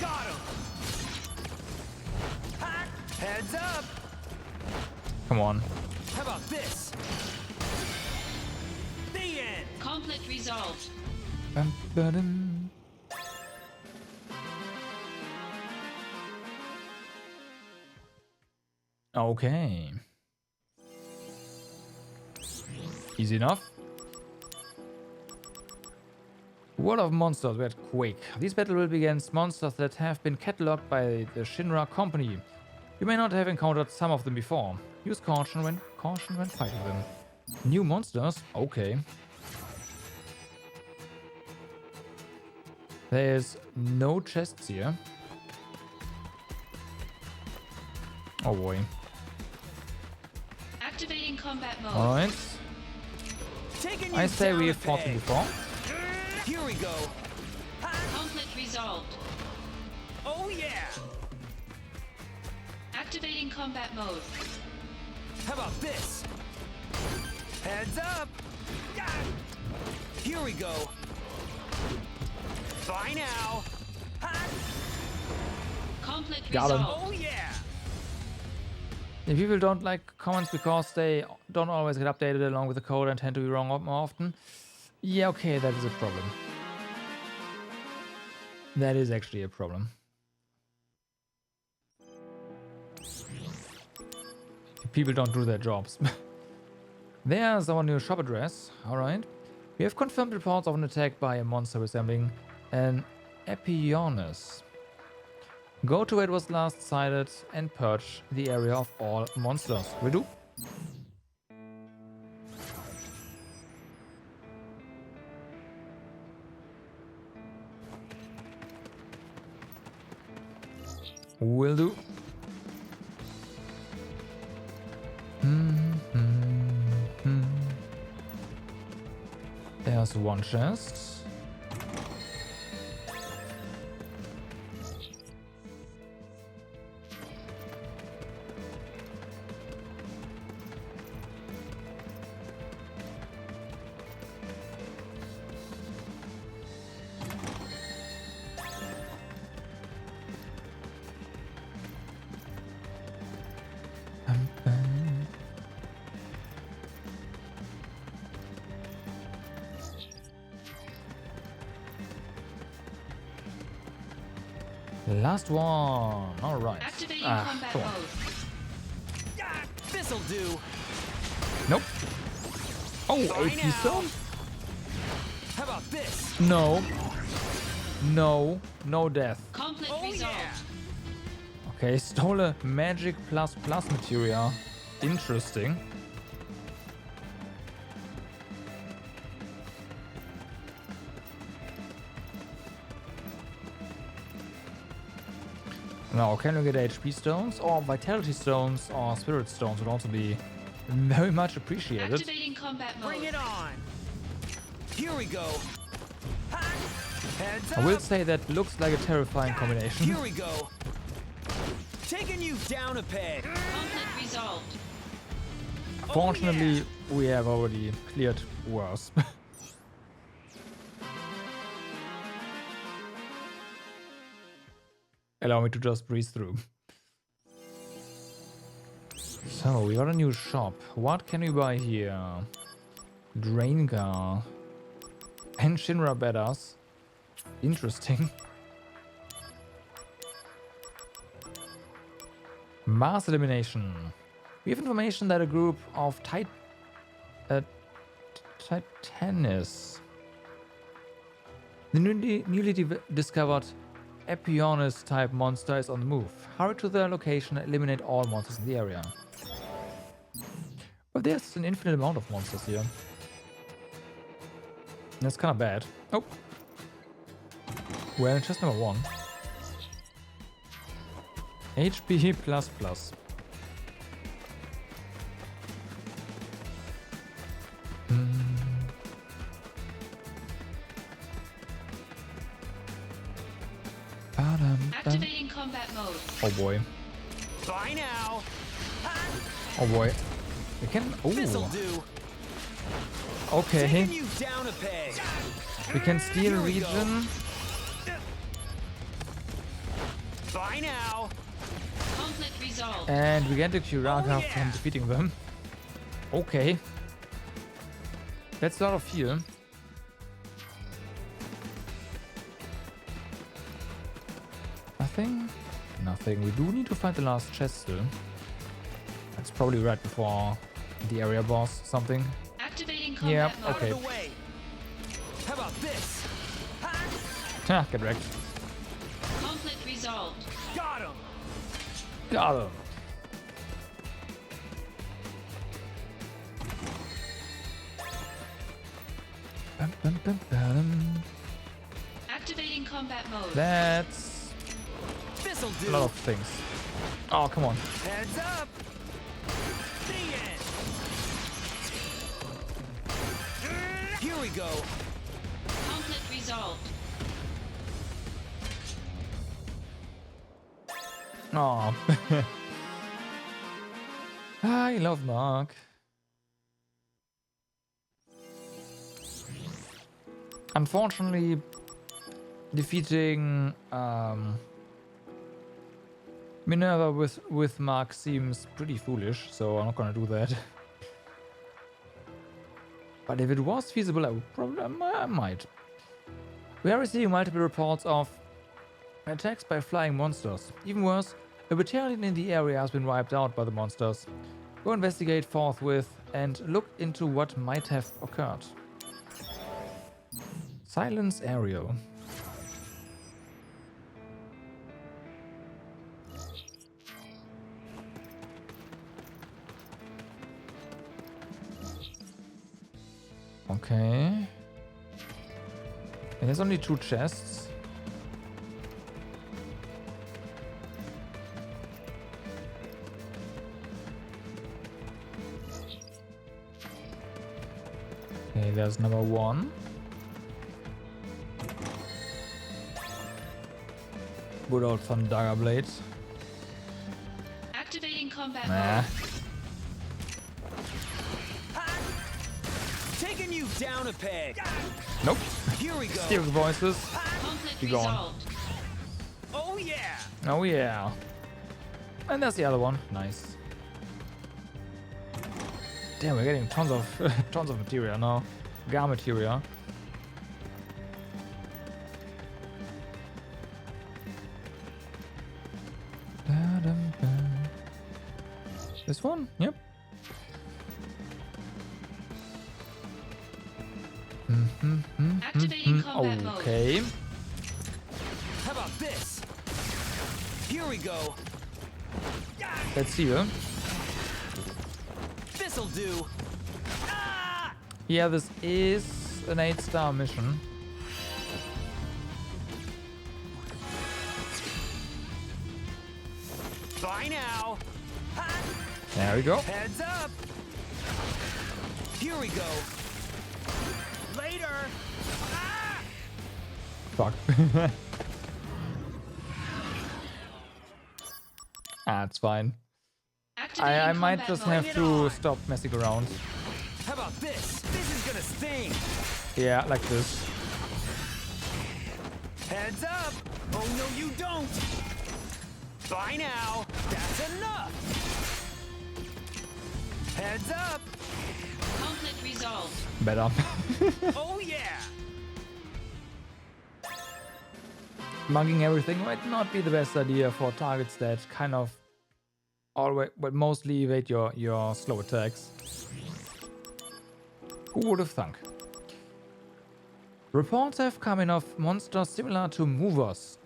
Speaker 3: Got him. Heads up.
Speaker 1: Come on.
Speaker 3: How about this? The end.
Speaker 2: Conflict resolved.
Speaker 1: Bum-ba-dum. Okay. Easy enough. World of Monsters, we had Quake. This battle will be against monsters that have been catalogued by the Shinra Company. You may not have encountered some of them before. Use caution when fighting them. New monsters? Okay. There's no chests here. Oh boy.
Speaker 2: Activating combat mode.
Speaker 1: Alright.
Speaker 3: Taking
Speaker 1: I
Speaker 3: you
Speaker 1: say
Speaker 3: down
Speaker 1: we
Speaker 3: a
Speaker 1: have fought them
Speaker 3: peg.
Speaker 1: before.
Speaker 3: Here we go.
Speaker 2: Conflict resolved.
Speaker 3: Oh yeah.
Speaker 2: Activating combat mode.
Speaker 3: How about this? Heads up. Here we go. Bye now.
Speaker 2: Conflict
Speaker 1: Got him.
Speaker 2: resolved.
Speaker 3: Oh yeah.
Speaker 1: If people don't like comments because they don't always get updated along with the code and tend to be wrong more often, yeah, okay, that is a problem. That is actually a problem. People don't do their jobs. There's our new shop address. Alright. We have confirmed reports of an attack by a monster resembling an Epionus. Go to where it was last sighted and purge the area of all monsters. Will do. Will do. There's one chest. Last one. All right.
Speaker 2: Activating combat
Speaker 1: come on.
Speaker 2: mode.
Speaker 3: This'll do.
Speaker 1: Nope. Oh,
Speaker 3: Bye
Speaker 1: AP
Speaker 3: now.
Speaker 1: stone?
Speaker 3: How about this?
Speaker 1: No. No. No death.
Speaker 2: Conflict
Speaker 3: Oh
Speaker 2: resolved.
Speaker 3: yeah.
Speaker 1: Okay, stole a magic plus materia. Interesting. Now, can we get HP stones or vitality stones or spirit stones would also be very much appreciated.
Speaker 2: Activating combat mode.
Speaker 3: Bring it on. Here we go. Heads up.
Speaker 1: I will say that looks like a terrifying combination.
Speaker 3: Here we go. Taking you down a peg.
Speaker 2: Conflict resolved.
Speaker 1: Fortunately, we have already cleared worse. Allow me to just breeze through. So, we got a new shop. What can we buy here? Draengar. And Shinra Badass. Interesting. Mass elimination. We have information that a group of Titanis, the newly discovered Epionus type monster, is on the move. Hurry to their location and eliminate all monsters in the area. But there's an infinite amount of monsters here. That's kind of bad. Oh. Well, chest number 1. HP plus plus.
Speaker 2: Activating combat mode.
Speaker 1: Oh boy.
Speaker 3: Bye now.
Speaker 1: Oh boy. We can.
Speaker 3: This'll
Speaker 1: Oh.
Speaker 3: do.
Speaker 1: Okay.
Speaker 3: Taking you down a peg.
Speaker 1: We can steal
Speaker 3: Here we go.
Speaker 1: region.
Speaker 3: Bye now.
Speaker 2: Conflict resolved.
Speaker 1: And we get the Kuraka from defeating them. Okay. That's a lot of heal. Nothing? Nothing. We do need to find the last chest still. That's probably right before the area boss something.
Speaker 2: Activating combat
Speaker 1: Yeah,
Speaker 2: mode.
Speaker 1: okay.
Speaker 3: Out of the way. How about this?
Speaker 1: Ha, get wrecked.
Speaker 2: Conflict resolved.
Speaker 3: Got him.
Speaker 1: Got him. Bum, bum, bum, bum.
Speaker 2: Activating combat mode.
Speaker 1: That's
Speaker 3: This'll
Speaker 1: a
Speaker 3: do.
Speaker 1: lot of things. Oh, come on.
Speaker 3: Heads up. The end. Here we go.
Speaker 2: Conflict resolved.
Speaker 1: Oh. I love Mark. Unfortunately, defeating Minerva with Mark seems pretty foolish, so I'm not gonna do that. But if it was feasible, I would probably I might. We are receiving multiple reports of attacks by flying monsters. Even worse, a battalion in the area has been wiped out by the monsters. Go investigate forthwith and look into what might have occurred. Silence Ariel. Okay. And there's only 2 chests. Okay, there's number 1. Good old Thundaga Blade.
Speaker 2: Activating combat
Speaker 1: Nah.
Speaker 2: mode.
Speaker 3: Taking you down a peg.
Speaker 1: Nope.
Speaker 3: Here we go.
Speaker 1: Stereo voices.
Speaker 2: Conflict
Speaker 1: Be gone.
Speaker 2: resolved.
Speaker 3: Oh yeah.
Speaker 1: Oh yeah. And there's the other one. Nice. Damn, we're getting tons of tons of materia now. Gar materia. This one? Yep.
Speaker 2: Activating combat mode.
Speaker 1: Okay.
Speaker 3: How about this? Here we go.
Speaker 1: Let's see her.
Speaker 3: This'll do.
Speaker 1: Yeah, this is an 8-star mission.
Speaker 3: Bye now.
Speaker 1: There we go.
Speaker 3: Heads up. Here we go. Later.
Speaker 1: Fuck. It's fine. I might
Speaker 2: combat
Speaker 1: just
Speaker 2: mode.
Speaker 1: have
Speaker 3: Bring it
Speaker 1: to
Speaker 3: on.
Speaker 1: stop messing around.
Speaker 3: How about this? This is gonna sting.
Speaker 1: Yeah, like this.
Speaker 3: Heads up. Oh no, you don't. Bye now. That's enough. Heads up.
Speaker 2: Conflict resolved.
Speaker 1: Better.
Speaker 3: Oh yeah.
Speaker 1: Mugging everything might not be the best idea for targets that kind of always, but mostly evade your slow attacks. Who would have thunk? Reports have come in of monsters similar to movers,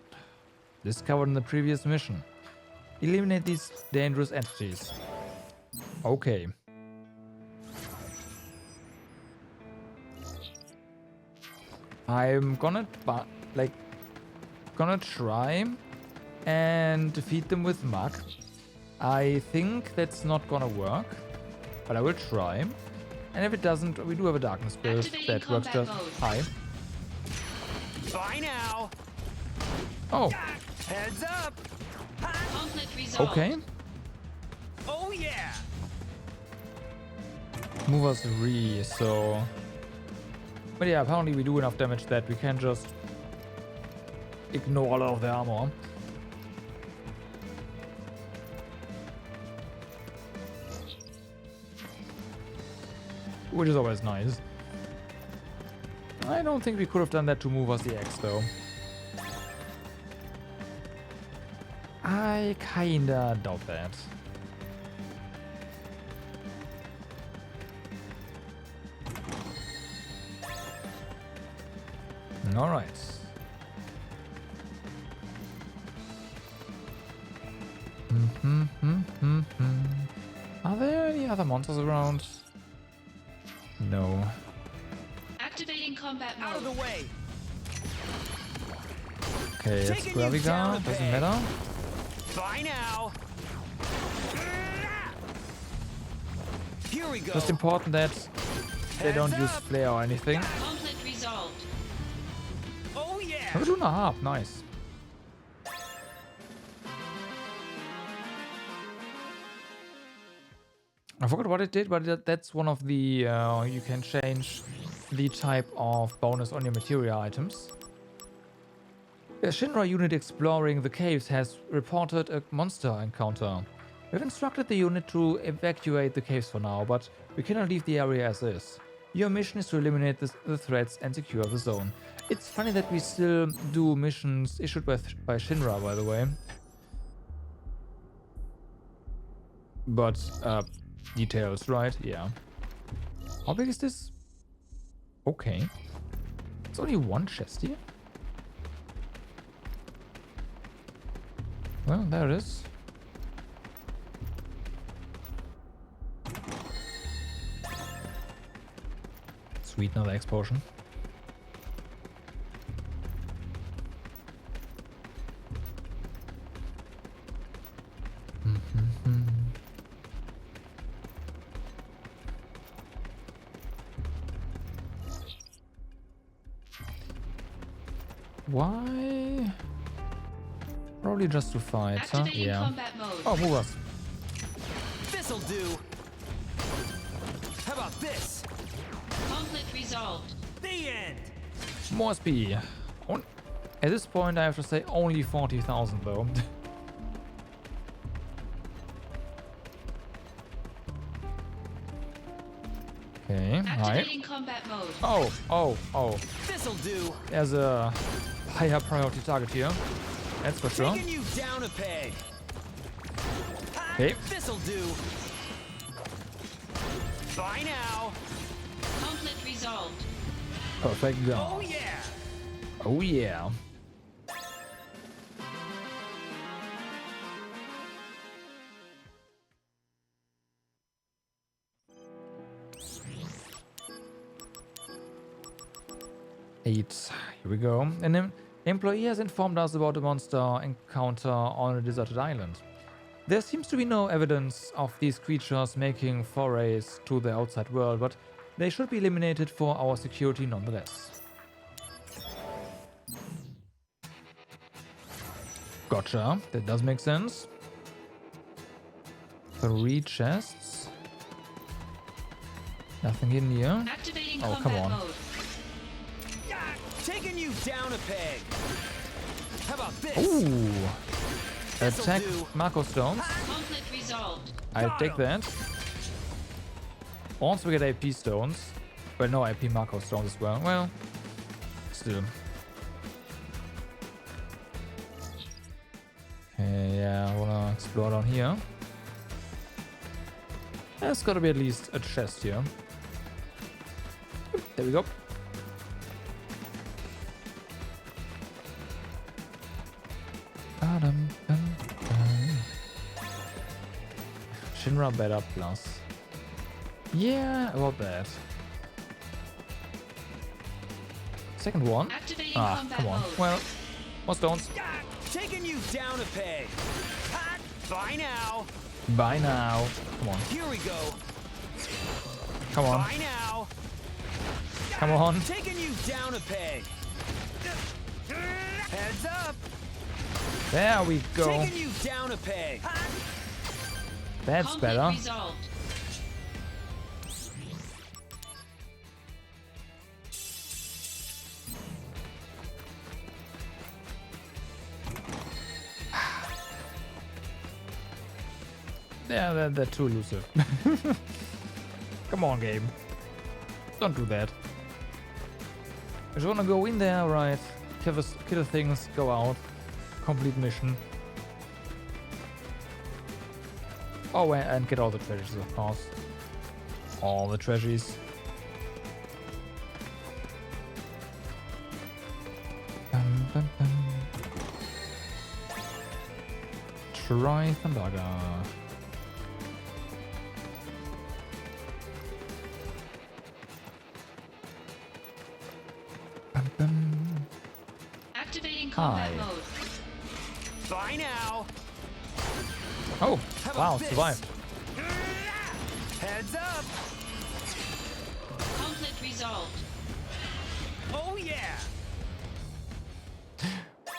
Speaker 1: discovered in the previous mission. Eliminate these dangerous entities. Okay. I'm gonna try and defeat them with Mug. I think that's not gonna work, but I will try. And if it doesn't, we do have a darkness build
Speaker 2: Activating
Speaker 1: that works
Speaker 2: combat
Speaker 1: just
Speaker 2: mode.
Speaker 1: fine.
Speaker 3: Bye now.
Speaker 1: Oh,
Speaker 3: Heads up.
Speaker 2: Conflict resolved.
Speaker 1: okay.
Speaker 3: Oh yeah.
Speaker 1: Move us re, so. But yeah, apparently we do enough damage that we can just ignore all of the armor. Which is always nice. I don't think we could have done that to move us the X though. I kinda doubt that. Alright. Are there any other monsters around? No.
Speaker 2: Activating combat mode.
Speaker 3: Out of the way.
Speaker 1: Okay, it's where we go. Doesn't matter.
Speaker 3: Bye now. Here we go.
Speaker 1: Just important that they don't use flare or anything.
Speaker 2: Conflict resolved.
Speaker 3: Oh yeah.
Speaker 1: Have a Luna Harp, nice. I forgot what it did, but that's one of the you can change the type of bonus on your material items. A Shinra unit exploring the caves has reported a monster encounter. We've instructed the unit to evacuate the caves for now, but we cannot leave the area as is. Your mission is to eliminate the threats and secure the zone. It's funny that we still do missions issued by Shinra, by the way. But, details, right? Yeah. How big is this? Okay. It's only one chest here. Well, there it is. Sweet, another X potion. Why? Probably just to fight, huh? Yeah.
Speaker 2: Combat mode.
Speaker 1: Oh, move us.
Speaker 3: This'll do. How about this?
Speaker 2: Conflict resolved.
Speaker 3: The end.
Speaker 1: More SP. At this point, I have to say only 40,000 though. Okay, hi.
Speaker 2: Activating combat mode.
Speaker 1: Oh.
Speaker 3: This'll do.
Speaker 1: There's a higher priority target here. That's for sure.
Speaker 3: Taking you down a peg.
Speaker 1: Okay.
Speaker 3: This'll do. Bye now.
Speaker 2: Conflict resolved.
Speaker 1: Perfect gun.
Speaker 3: Oh yeah.
Speaker 1: Oh yeah. Eight. Here we go. An employee has informed us about a monster encounter on a deserted island. There seems to be no evidence of these creatures making forays to the outside world, but they should be eliminated for our security nonetheless. Gotcha. That does make sense. 3 chests. Nothing in here.
Speaker 2: Activating
Speaker 1: oh, come on.
Speaker 2: mode.
Speaker 3: Taking you down a peg. How about this?
Speaker 1: Ooh. Attack Mako Stones.
Speaker 2: Conflict resolved.
Speaker 1: I'll take that. Also we get AP Stones. Well, no AP Mako Stones as well. Well, still. Okay, yeah, I wanna explore down here. There's gotta be at least a chest here. There we go. Shinra better plus. Yeah, about that. Second one.
Speaker 2: Activating
Speaker 1: come on.
Speaker 2: mode.
Speaker 1: Well, more stones.
Speaker 3: Taking you down a peg. Bye now.
Speaker 1: Bye now. Come on.
Speaker 3: Here we go.
Speaker 1: Come on.
Speaker 3: Bye now.
Speaker 1: Come on.
Speaker 3: Taking you down a peg. Heads up.
Speaker 1: There we go.
Speaker 3: Taking you down a peg.
Speaker 1: That's
Speaker 2: Conflict
Speaker 1: better.
Speaker 2: resolved.
Speaker 1: Yeah, they're too elusive. Come on, game. Don't do that. I just wanna go in there, right? Kill the things, go out. Complete mission. Oh, and get all the treasures, of course. All the treasures. Bum, bum, bum. Try Thundaga.
Speaker 2: Activating combat
Speaker 1: Hi.
Speaker 2: mode.
Speaker 3: Bye now.
Speaker 1: Oh,
Speaker 3: How about
Speaker 1: wow,
Speaker 3: this?
Speaker 1: survived.
Speaker 3: Heads up.
Speaker 2: Conflict resolved.
Speaker 3: Oh yeah.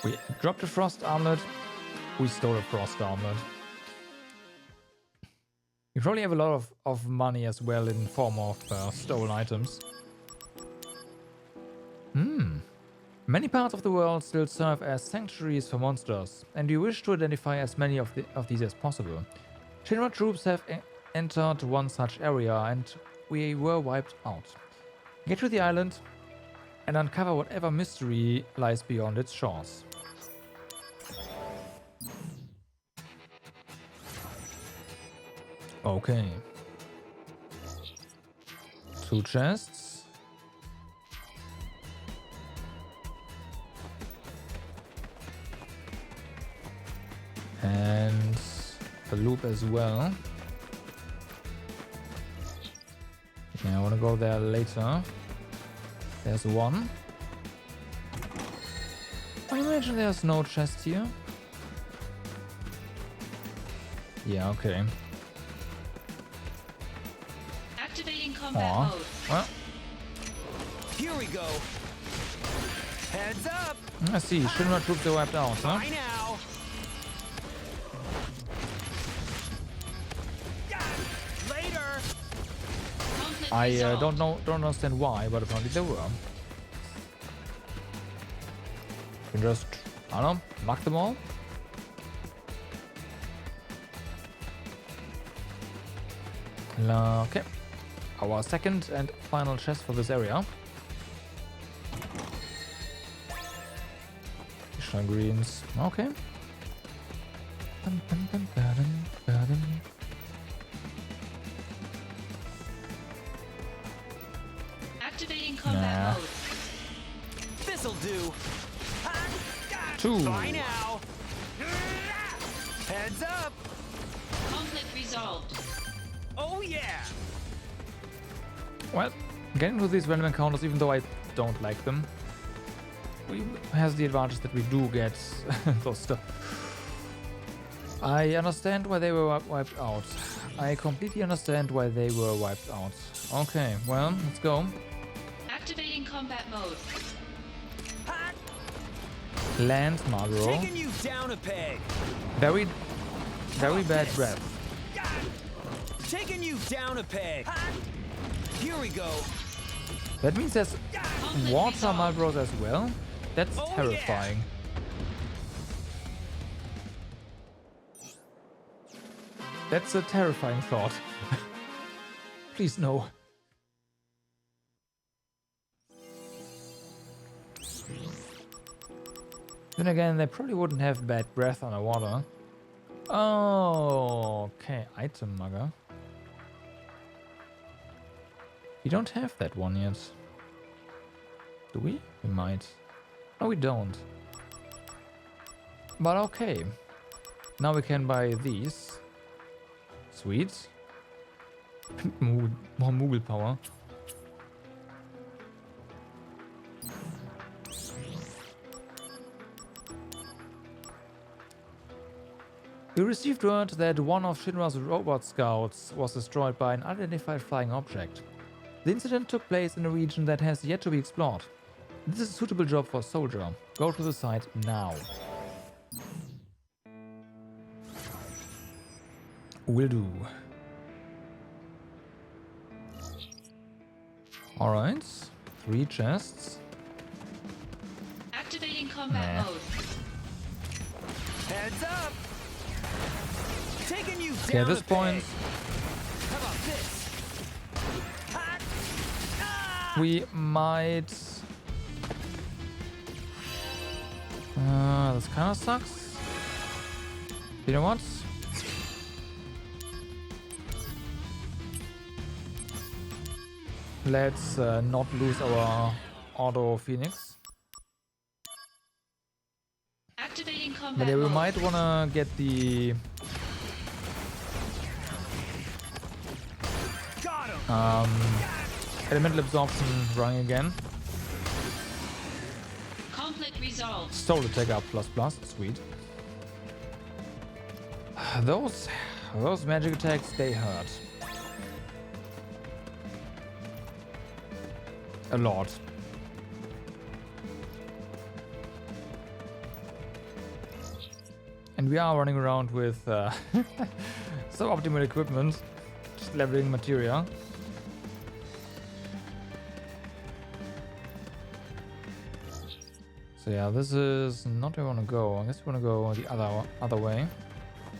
Speaker 1: We dropped a frost armlet. We stole a frost armlet. You probably have a lot of money as well in form of stolen items. Many parts of the world still serve as sanctuaries for monsters, and you wish to identify as many of these as possible. Shinra troops have entered one such area, and we were wiped out. Get to the island and uncover whatever mystery lies beyond its shores. Okay. 2 chests. And the loop as well. Yeah, I want to go there later. There's one. I imagine there's no chest here. Yeah, okay.
Speaker 2: Activating combat
Speaker 1: Aw.
Speaker 2: mode.
Speaker 1: Well,
Speaker 3: Here we go. Heads up.
Speaker 1: I see. Shinra troops are wiped out, huh?
Speaker 3: Bye now. Later.
Speaker 2: Conflict
Speaker 1: I
Speaker 2: resolved.
Speaker 1: don't understand why, but apparently they were. You can just, I don't know, mark them all. Okay. Our second and final chest for this area. Additional greens. Okay. Dum, dum, dum, ba-dum, ba-dum.
Speaker 2: Activating combat
Speaker 1: Nah.
Speaker 2: mode.
Speaker 3: This'll do.
Speaker 1: 2.
Speaker 3: Bye now. Heads up.
Speaker 2: Conflict resolved.
Speaker 3: Oh yeah.
Speaker 1: Well, getting to these random encounters, even though I don't like them, has the advantage that we do get those stuff. I understand why they were wiped out. I completely understand why they were wiped out. Okay, well, let's go.
Speaker 2: Activating combat mode.
Speaker 1: Land Marlboro.
Speaker 3: Taking you down a peg.
Speaker 1: Very bad breath.
Speaker 3: Taking you down a peg. Here we go.
Speaker 1: That means there's water Marlboros as well? That's
Speaker 3: Oh,
Speaker 1: terrifying. That's a terrifying thought. Please no. Then again, they probably wouldn't have bad breath underwater. Oh, okay. Item mugger. We don't have that one yet. Do we? We might. No, we don't. But okay. Now we can buy these. Sweet. More Moogle power. We received word that one of Shinra's robot scouts was destroyed by an unidentified flying object. The incident took place in a region that has yet to be explored. This is a suitable job for a soldier. Go to the site now. Will do. Alright. 3 chests.
Speaker 2: Activating combat mode.
Speaker 3: Heads up! Taking you down.
Speaker 1: Okay, at this point,
Speaker 3: How about this?
Speaker 1: we might... this kind of sucks. You know what? Let's not lose our auto Phoenix.
Speaker 2: Activating combat
Speaker 1: But yeah, we
Speaker 2: mode.
Speaker 1: might wanna get the elemental absorption running again.
Speaker 2: Conflict resolved.
Speaker 1: Soul attack up ++, sweet. Those magic attacks, they hurt. A lot. And we are running around with suboptimal equipment, just leveling materia. So yeah, this is not where we want to go. I guess we want to go the other way.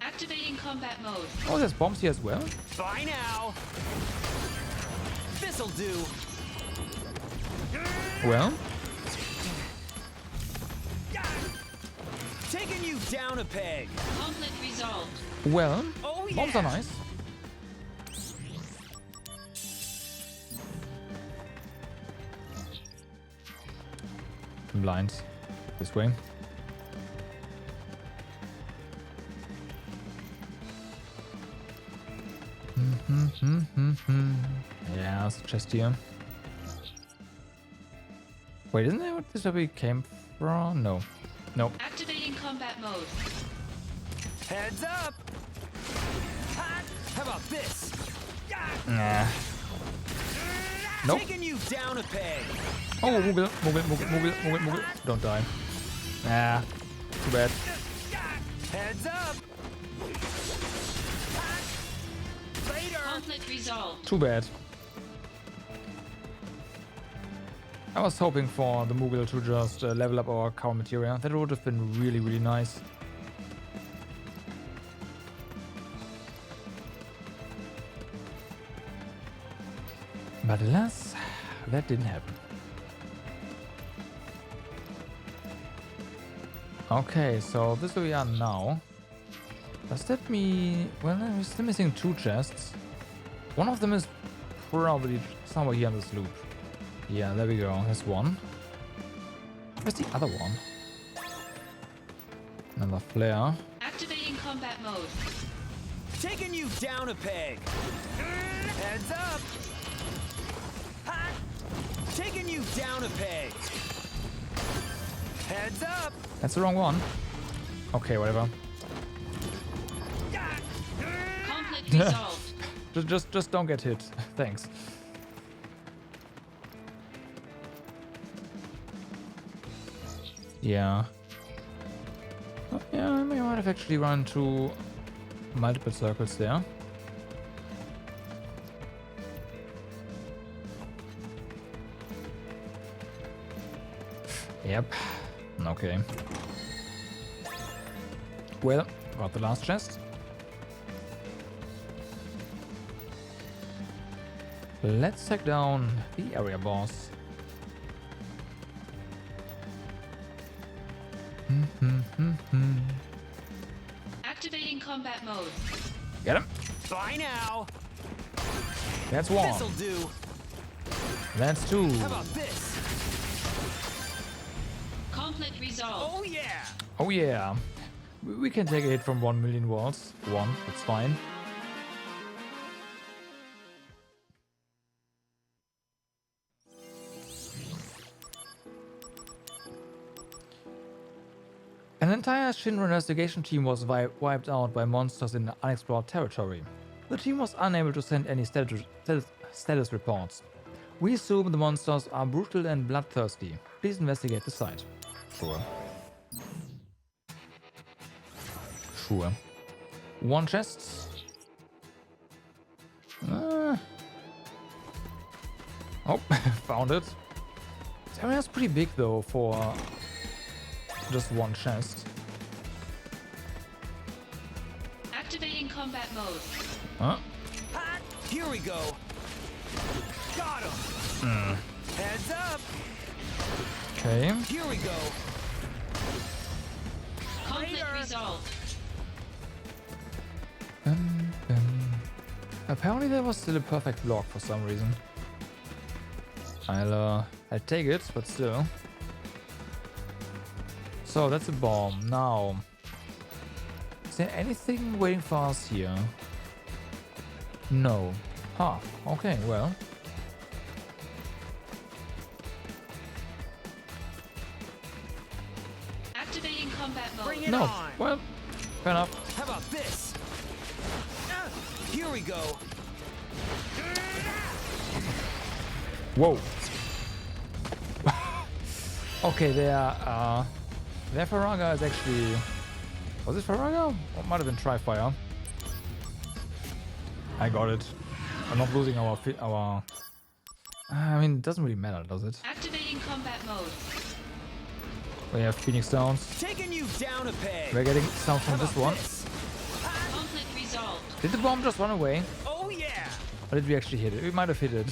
Speaker 2: Activating combat mode.
Speaker 1: Oh, there's bombs here as well.
Speaker 3: Bye now. This'll do.
Speaker 1: Well,
Speaker 3: Taking you down a peg.
Speaker 2: Conflict resolved.
Speaker 1: well,
Speaker 3: Oh,
Speaker 1: bombs
Speaker 3: yeah.
Speaker 1: are nice. I'm blind. This way. Yeah, it's a chest here. Wait, isn't that what this where we came from? No. Nope.
Speaker 2: Activating combat mode.
Speaker 3: Heads up. Ha! How about this?
Speaker 1: Nah. Nope.
Speaker 3: Taking you down a peg.
Speaker 1: Oh, Moogle. Don't die. Nah. Too bad.
Speaker 3: Heads up. Later.
Speaker 2: Conflict resolved.
Speaker 1: Too bad. I was hoping for the Moogle to just level up our cow materia. That would have been really, really nice. But alas, that didn't happen. Okay, so this is where we are now. Does that mean... Well, we're still missing 2 chests. One of them is probably somewhere here in this loop. Yeah, there we go. There's one. Where's the other one? Another flare.
Speaker 2: Activating combat mode.
Speaker 3: Taking you down a peg. Heads up. Ha! Taking you down a peg. Heads up.
Speaker 1: That's the wrong one. Okay, whatever.
Speaker 2: Conflict resolved.
Speaker 1: Just don't get hit. Thanks. Yeah. Oh, yeah, I might have actually run into multiple circles there. Yep. Okay. Well, got the last chest. Let's take down the area boss.
Speaker 2: Activating combat mode.
Speaker 1: Get him.
Speaker 3: Bye now.
Speaker 1: That's one.
Speaker 3: This'll do.
Speaker 1: That's 2.
Speaker 3: How about this?
Speaker 2: Conflict resolved.
Speaker 3: Oh yeah.
Speaker 1: Oh yeah. We can take a hit from 1 million walls. 1, that's fine. An entire Shinra investigation team was wiped out by monsters in unexplored territory. The team was unable to send any status reports. We assume the monsters are brutal and bloodthirsty. Please investigate the site. Sure. Sure. 1 chest. Oh, found it. This area is pretty big though for just one chest.
Speaker 2: Activating combat mode.
Speaker 1: Huh?
Speaker 3: Here we go. Got him. Heads up.
Speaker 1: Okay.
Speaker 3: Here we go.
Speaker 2: Conflict resolved.
Speaker 1: Apparently there was still a perfect block for some reason. I'll take it, but still. So that's a bomb. Now, is there anything waiting for us here? No. Huh. Okay, well.
Speaker 2: Activating combat mode.
Speaker 3: Bring it
Speaker 1: No.
Speaker 3: on.
Speaker 1: Well, fair enough.
Speaker 3: How about this? Here we go.
Speaker 1: Whoa. Okay, their Faraga is actually... Was it Faraga? Or it might have been Trifire. I got it. I'm not losing our... I mean, it doesn't really matter, does it?
Speaker 2: Activating combat mode.
Speaker 1: We have Phoenix Downs.
Speaker 3: Taking you down a peg.
Speaker 1: We're getting some from this one.
Speaker 2: Conflict resolved.
Speaker 1: Did the bomb just run away?
Speaker 3: Oh yeah.
Speaker 1: Or did we actually hit it? We might have hit it.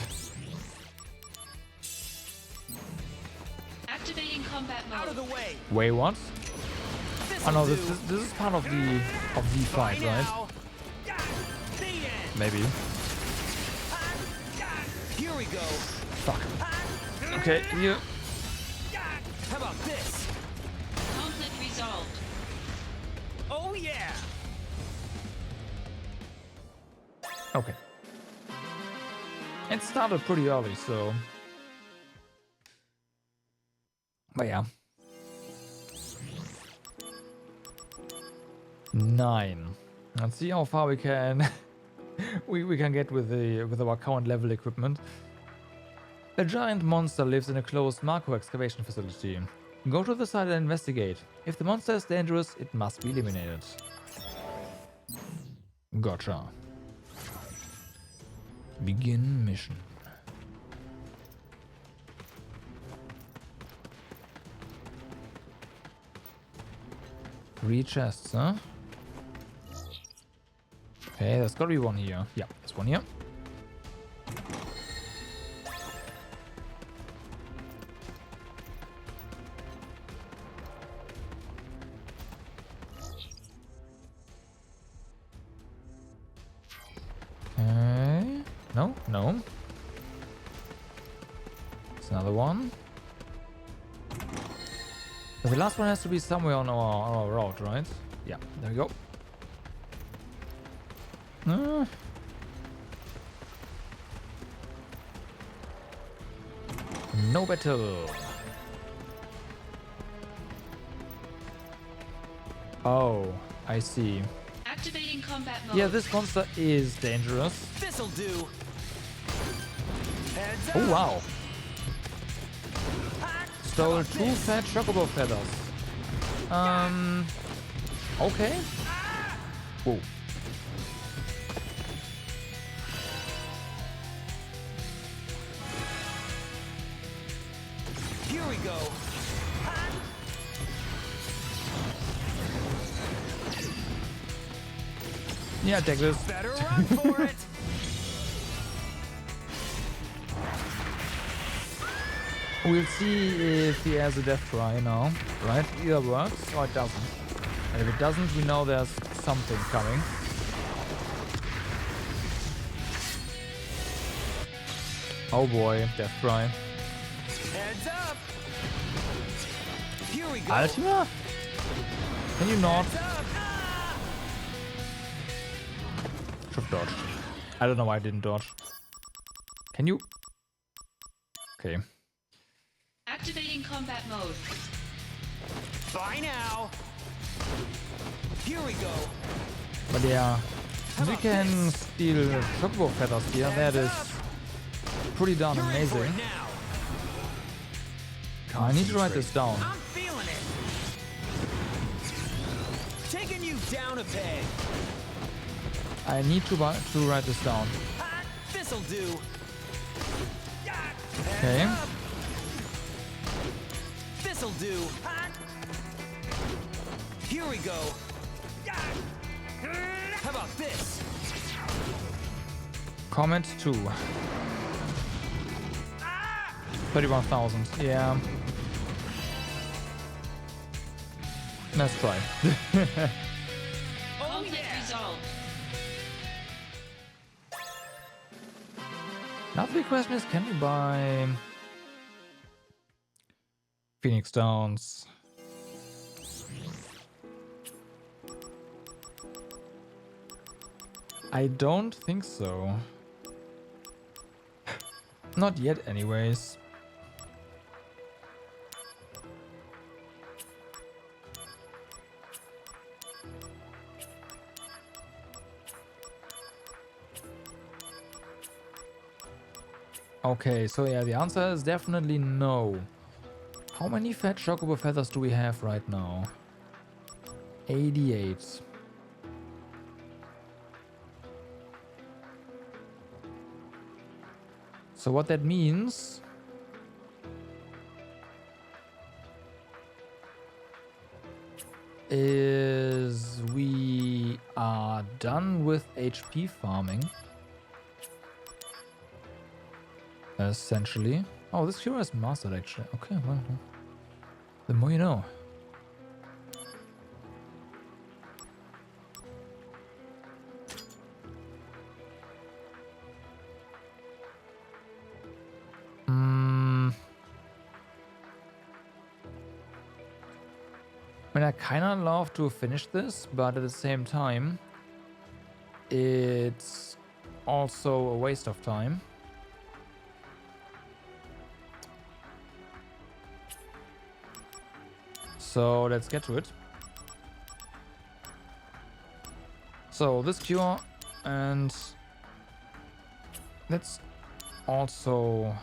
Speaker 2: Activating combat mode.
Speaker 3: Out of the way.
Speaker 1: Wait, what? Oh no,
Speaker 3: This'll
Speaker 1: this
Speaker 3: do.
Speaker 1: is part of the fight, right?
Speaker 3: Now. The end.
Speaker 1: Maybe.
Speaker 3: Here we go.
Speaker 1: Fuck. Okay, here.
Speaker 3: How about this?
Speaker 2: Conflict resolved.
Speaker 3: Oh yeah.
Speaker 1: Okay. It started pretty early, so... But yeah. 9. Let's see how far we can we can get with our current level equipment. A giant monster lives in a closed Mako excavation facility. Go to the site and investigate. If the monster is dangerous, it must be eliminated. Gotcha. Begin mission. Three chests, huh? Okay, there's gotta be one here. Yeah, there's one here. Okay. No, no. There's another one. But the last one has to be somewhere on our route, right? Yeah, there we go. No battle. Oh, I see.
Speaker 2: Activating combat mode.
Speaker 1: Yeah, this monster is dangerous.
Speaker 3: This'll do. Heads up.
Speaker 1: Oh wow. Stole 2 fat chocobo feathers. Okay. Whoa.
Speaker 3: Here we go.
Speaker 1: Yeah, take this.
Speaker 3: Better run for it.
Speaker 1: We'll see if he has a death cry now, right? Either works or it doesn't. And if it doesn't, we know there's something coming. Oh boy, death cry.
Speaker 3: Heads up. Here we go.
Speaker 1: Ultima? Can you not? Should've dodged. I don't know why I didn't dodge. Can you? Okay.
Speaker 2: Activating combat mode.
Speaker 3: Bye now. Here we go.
Speaker 1: But yeah, we can steal chocobo feathers here. That is pretty darn amazing. I need to write this down.
Speaker 3: I'm feeling it. Taking you down a peg.
Speaker 1: I need to write this down.
Speaker 3: This'll do.
Speaker 1: Okay.
Speaker 3: This'll do. Here we go. How about this?
Speaker 1: Comment 2. 31,000. Yeah. Let's try.
Speaker 2: Conflict resolved.
Speaker 1: Now the big question is, can we buy Phoenix Downs? I don't think so. Not yet anyways. Okay, so yeah, the answer is definitely no. How many fat chocobo feathers do we have right now? 88. So what that means is we are done with HP farming. Essentially. Oh, this hero is mastered actually. Okay, well, the more you know. I mean, I kind of love to finish this, but at the same time, it's also a waste of time. So let's get to it. So this cure, and let's also...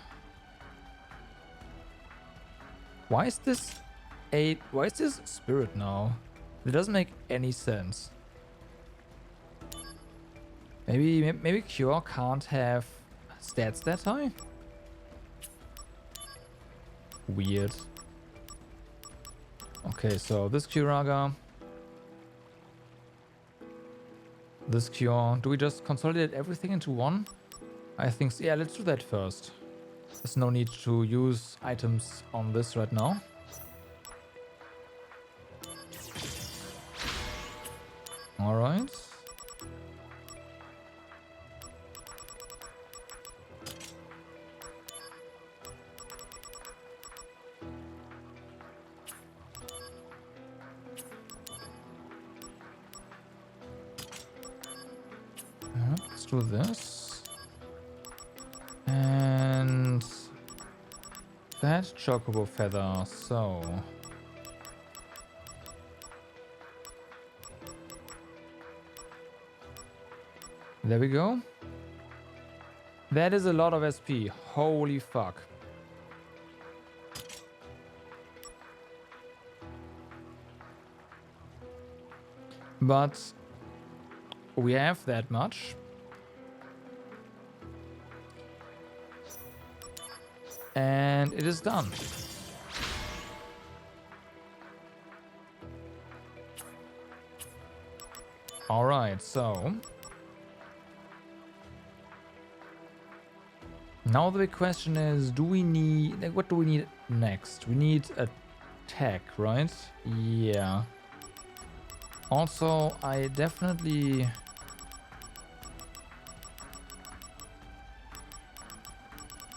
Speaker 1: Why is this spirit now? It doesn't make any sense. Maybe cure can't have stats that high? Weird. Okay, so this Curaga. This cure. Do we just consolidate everything into one? I think so. Yeah, let's do that first. There's no need to use items on this right now. Alright. Let's do this. And that chocobo feather, so... There we go. That is a lot of SP. Holy fuck. But we have that much. And it is done. All right, so now the big question is, do we need, like, what do we need next? We need attack, right? Yeah. Also, I definitely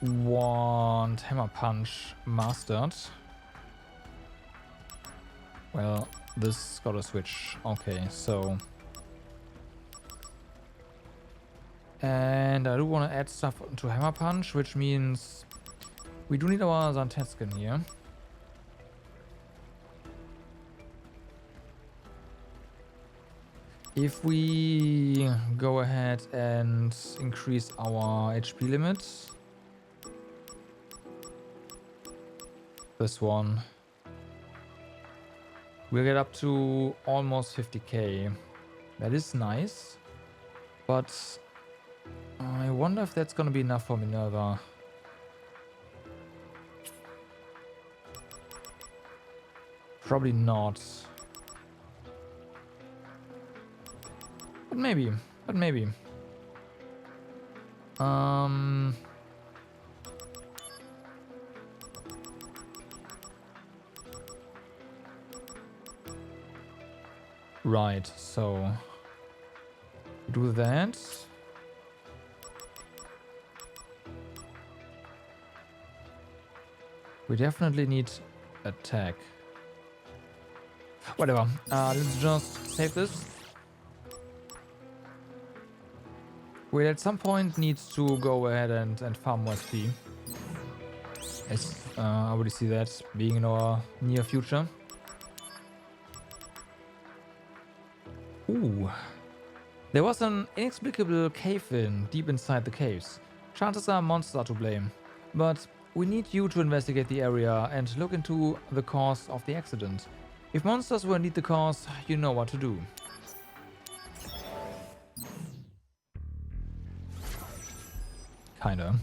Speaker 1: want Hammer Punch mastered. Well, this gotta switch. Okay, so... And I do want to add stuff to Hammer Punch, which means we do need our Zantetskin here. If we go ahead and increase our HP limit, this one, we'll get up to almost 50k. That is nice, but I wonder if that's gonna be enough for Minerva. Probably not. But maybe. But maybe. Right, so do that. We definitely need attack. Whatever. Let's just save this. We'll at some point need to go ahead and farm more SP. As I already see that being in our near future. Ooh. There was an inexplicable cave-in deep inside the caves. Chances are monsters are to blame. But we need you to investigate the area and look into the cause of the accident. If monsters were indeed the cause, you know what to do. Kinda.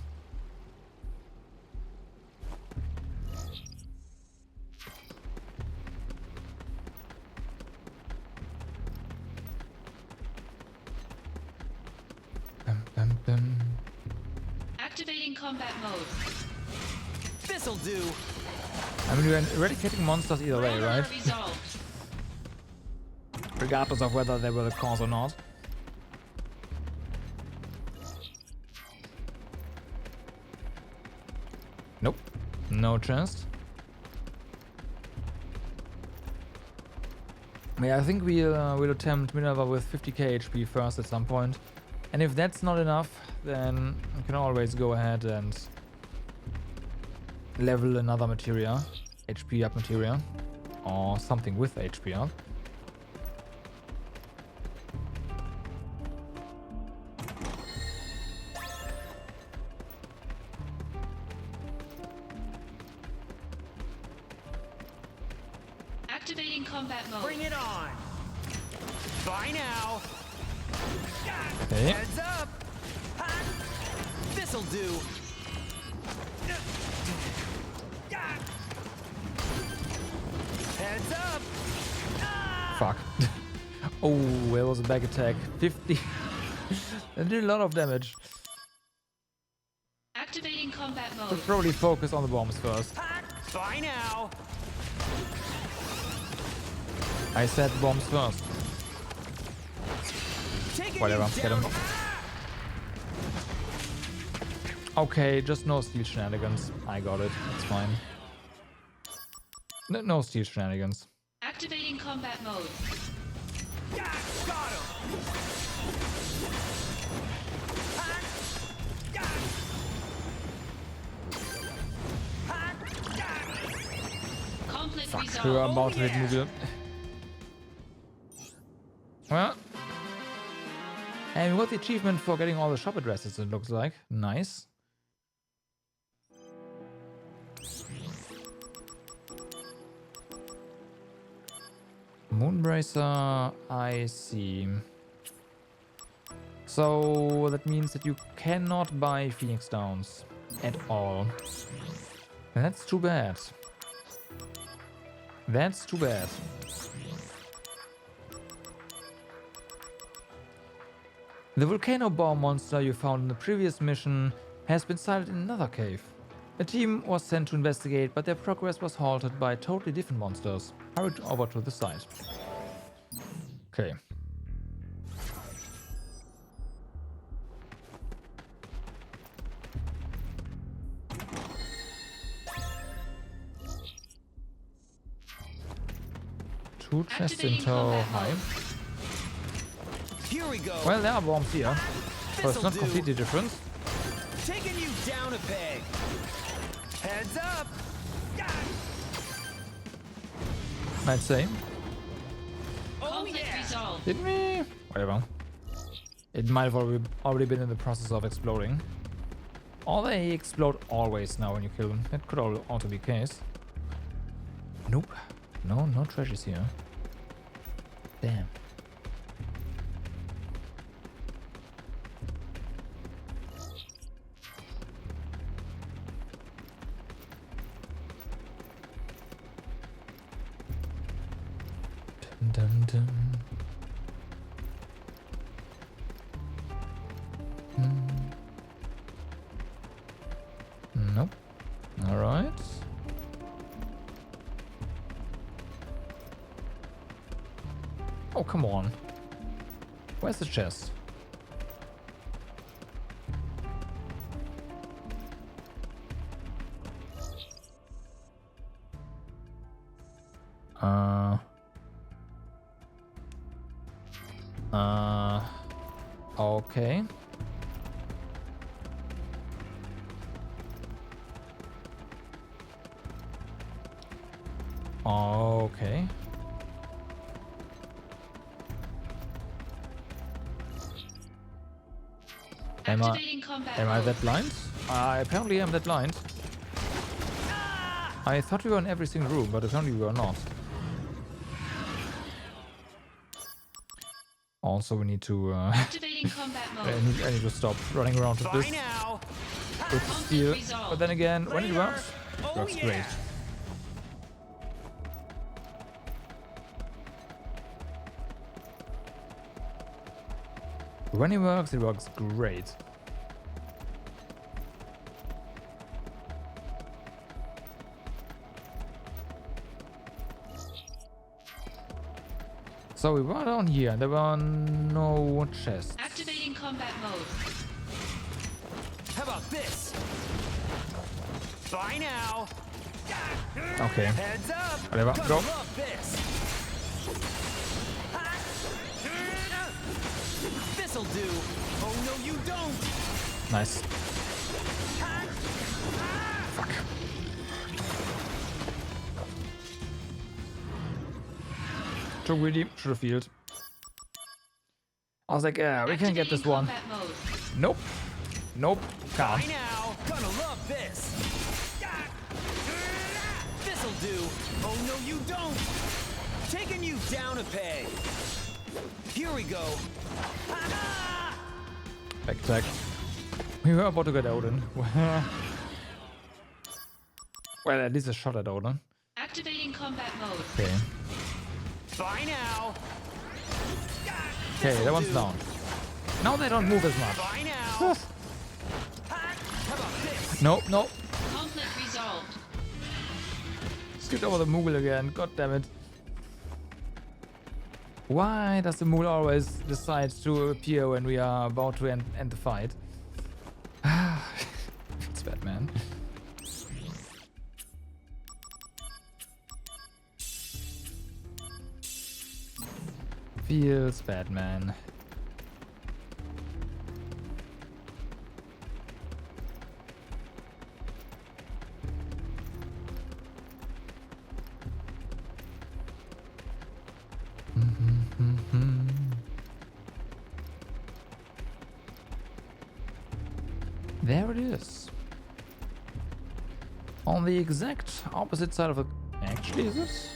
Speaker 2: Activating combat mode.
Speaker 3: This'll do.
Speaker 1: I mean, we're eradicating monsters either way, right?
Speaker 2: Resolved.
Speaker 1: Regardless of whether they were the cause or not. Nope. No chance. Yeah, I think we'll attempt Minerva with 50k HP first at some point. And if that's not enough, then we can always go ahead and level another materia, HP up materia, or something with HP up.
Speaker 2: Activating combat mode.
Speaker 3: Bring it on. Bye now.
Speaker 1: Okay.
Speaker 3: Heads up. This'll do. Heads up.
Speaker 1: Fuck. Oh, there was a back attack. 50. That did a lot of damage.
Speaker 2: Activating combat mode.
Speaker 1: Let's probably focus on the bombs first.
Speaker 3: Bye now.
Speaker 1: I said bombs first. Whatever, get him. Okay, just no steel shenanigans. I got it, that's fine. No steel shenanigans.
Speaker 2: Activating combat mode.
Speaker 3: Got him.
Speaker 2: Conflict
Speaker 1: Fuck,
Speaker 2: resolved.
Speaker 1: we were about to hit Moogle. Well. And we got the achievement for getting all the shop addresses, it looks like. Nice. Moonbracer, I see. So that means that you cannot buy Phoenix Downs at all. That's too bad. That's too bad. The volcano bomb monster you found in the previous mission has been sighted in another cave. A team was sent to investigate, but their progress was halted by totally different monsters. Hurried over to the site. Okay. Two chests in tow. High.
Speaker 3: Here we go.
Speaker 1: Well, there are bombs here, so it's not completely different.
Speaker 3: Taking you down a peg. Heads up.
Speaker 1: I'd say.
Speaker 3: Oh yeah.
Speaker 2: Resolved.
Speaker 1: Didn't we? Whatever. It might have already been in the process of exploding. Or they explode always now when you kill them. That could also be the case. Nope. No treasures here. Damn. Dun, dun. Nope. All right. Oh, come on. Where's the chest? Okay. Okay. Am I that blind? I apparently am that blind. I thought we were in every single room, but apparently we were not. Also, we need to.
Speaker 2: Activating combat mode.
Speaker 1: I need to stop running around with this. With steel. But then again, when it works, it works great. When it works great. So we were down here, there were no chests.
Speaker 2: Activating combat mode.
Speaker 3: How about this? Bye now.
Speaker 1: Okay.
Speaker 3: Heads up.
Speaker 1: Whatever,
Speaker 3: Gonna
Speaker 1: go.
Speaker 3: love this. This'll do. Oh no, you don't.
Speaker 1: Nice. Fuck. Too greedy, should have healed. I was like, yeah, we can get this one. Nope. Nope. Can't.
Speaker 3: Bye now. Gonna love this. This'll do. Oh no, you don't. Taking you down a peg. Here we go.
Speaker 1: Back attack. We were about to get Odin. Well, at least a shot at Odin.
Speaker 2: Activating combat mode.
Speaker 1: Okay.
Speaker 3: Bye now.
Speaker 1: Okay, that one's down. Now they don't move as much.
Speaker 3: Bye now. How about this?
Speaker 1: Nope, nope.
Speaker 2: Conflict resolved.
Speaker 1: Skipped over the Moogle again. God damn it. Why does the Moogle always decide to appear when we are about to end the fight? It's bad, man. Feels bad, man. There it is. On the exact opposite side of the... Actually, is it?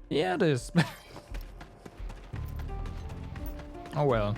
Speaker 1: Yeah, it is. Oh well.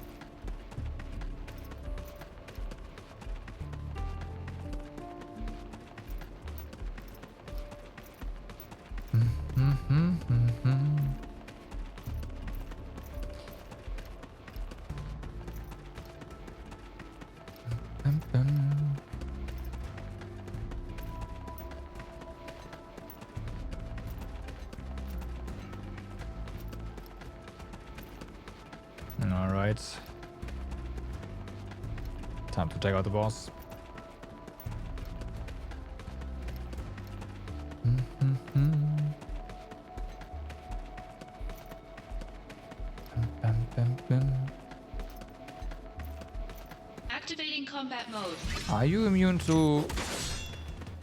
Speaker 1: Alright. Time to take out the boss.
Speaker 2: Activating combat mode.
Speaker 1: Are you immune to...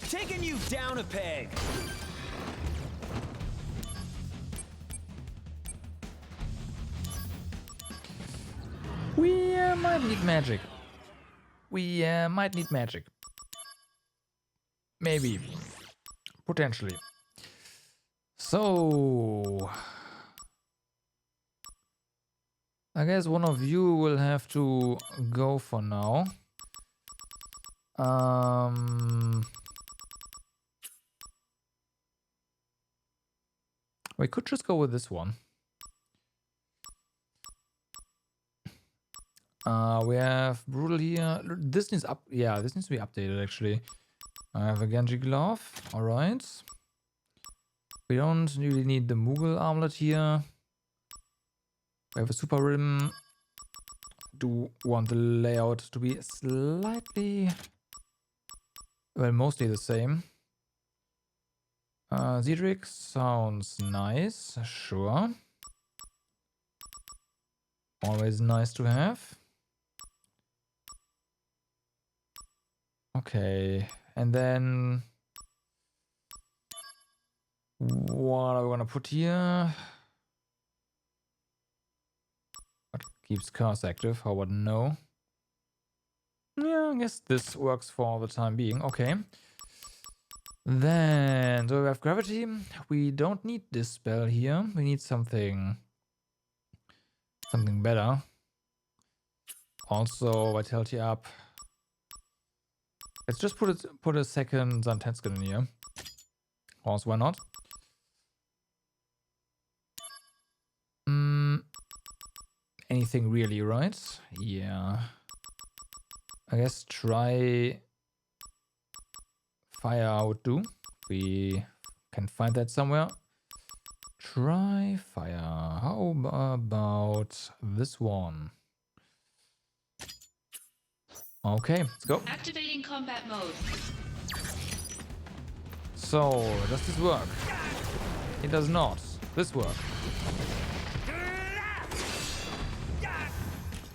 Speaker 3: Taking you down a peg.
Speaker 1: We might need magic. We might need magic. Maybe. Potentially. So... I guess one of you will have to go for now. We could just go with this one. We have Brutal here. This needs this needs to be updated actually. I have a Genji glove. Alright. We don't really need the Moogle armlet here. We have a super rim. Do want the layout to be slightly, well, mostly the same. Zedric sounds nice, sure. Always nice to have. Okay, and then what are we gonna put here? What keeps cars active? How about no? Yeah, I guess this works for the time being. Okay. Then, so we have gravity. We don't need this spell here. We need something better. Also, vitality up. Let's just put a second Zantenskin in here. Also, why not? Anything really, right? Yeah. I guess try fire would do. We can find that somewhere. Try fire. How about this one? Okay, let's go.
Speaker 2: Activating combat mode.
Speaker 1: So, does this work? It does not. This work.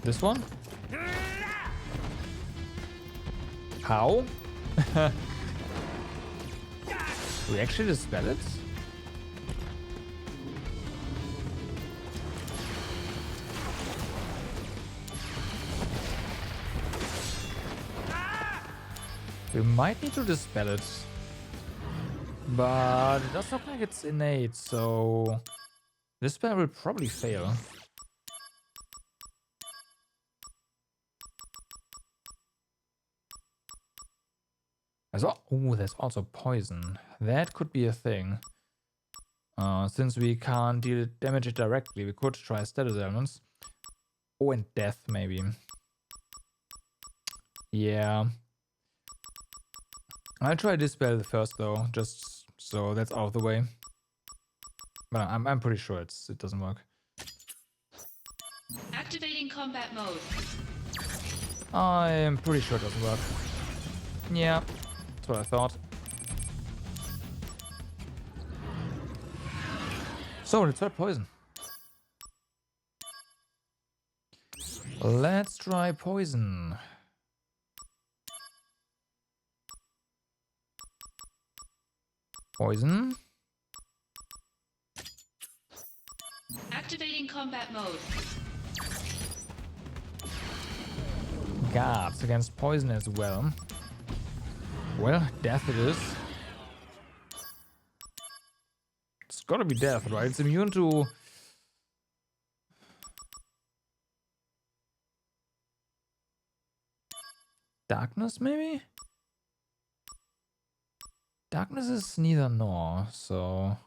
Speaker 1: This one? How? We actually dispel it? We might need to dispel it. But it does look like it's innate, so this spell will probably fail. Oh, there's also poison. That could be a thing. Since we can't deal damage it directly, we could try status elements. Oh, and death, maybe. Yeah. I'll try dispel first, though, just so that's out of the way. But I'm pretty sure it doesn't work.
Speaker 2: Activating combat mode.
Speaker 1: I'm pretty sure it doesn't work. Yeah. That's what I thought. So, let's try poison. Let's try poison. Poison.
Speaker 2: Activating combat mode.
Speaker 1: Guards against poison as well. Well, death it is. It's gotta be death, right? It's immune to... darkness, maybe? Darkness is neither nor, so...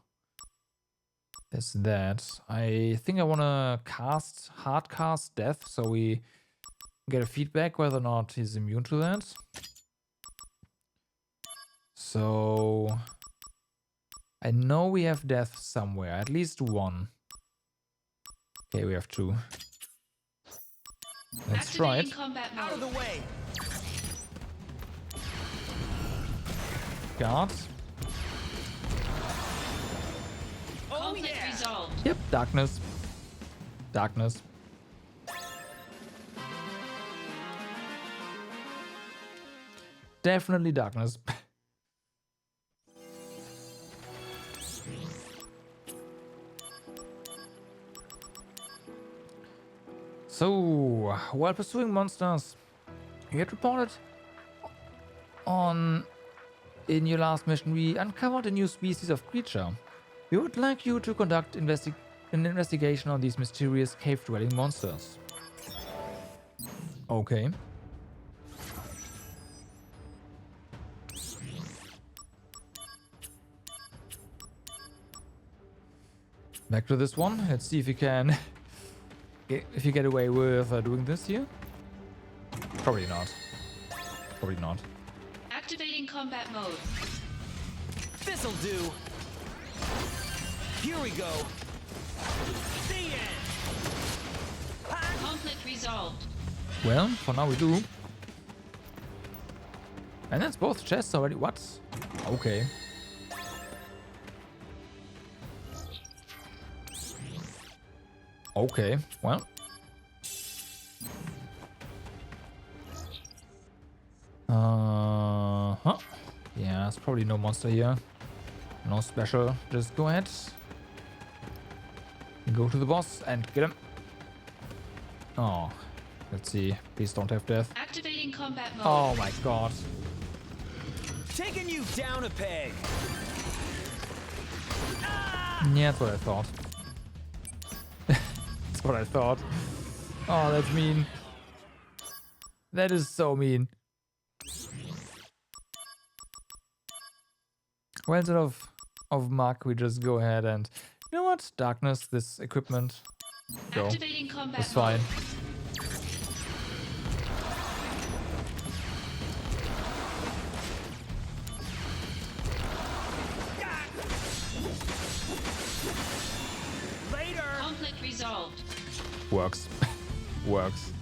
Speaker 1: there's that. I think I wanna hard cast death, so we get a feedback whether or not he's immune to that. So I know we have death somewhere, at least one. Okay, we have two. Let's try it.
Speaker 2: Combat mode.
Speaker 3: Out of the way.
Speaker 1: Guards.
Speaker 2: Conflict resolved.
Speaker 1: Yep, darkness. Darkness. Definitely darkness. So, while pursuing monsters, you had reported in your last mission we uncovered a new species of creature. We would like you to conduct an investigation on these mysterious cave-dwelling monsters. Okay. Back to this one. Let's see if you can... if you get away with doing this here. Probably not. Probably not.
Speaker 2: Activating combat mode.
Speaker 3: This'll do. Here we go. The end.
Speaker 2: Conflict resolved.
Speaker 1: Well, for now we do. And that's both chests already. What? Okay. Okay, well. Huh. Yeah, there's probably no monster here. No special. Just go ahead. Go to the boss and get him. Oh. Let's see. Please don't have death.
Speaker 2: Activating combat mode.
Speaker 1: Oh my god.
Speaker 3: Taking you down a peg.
Speaker 1: Yeah, that's what I thought. That's what I thought. Oh, that's mean. That is so mean. Well, instead of Mark, we just go ahead and... You know what? Darkness, this equipment. Go.
Speaker 2: Activating combat
Speaker 1: It's fine.
Speaker 3: Later.
Speaker 2: Conflict resolved.
Speaker 1: Works. Works.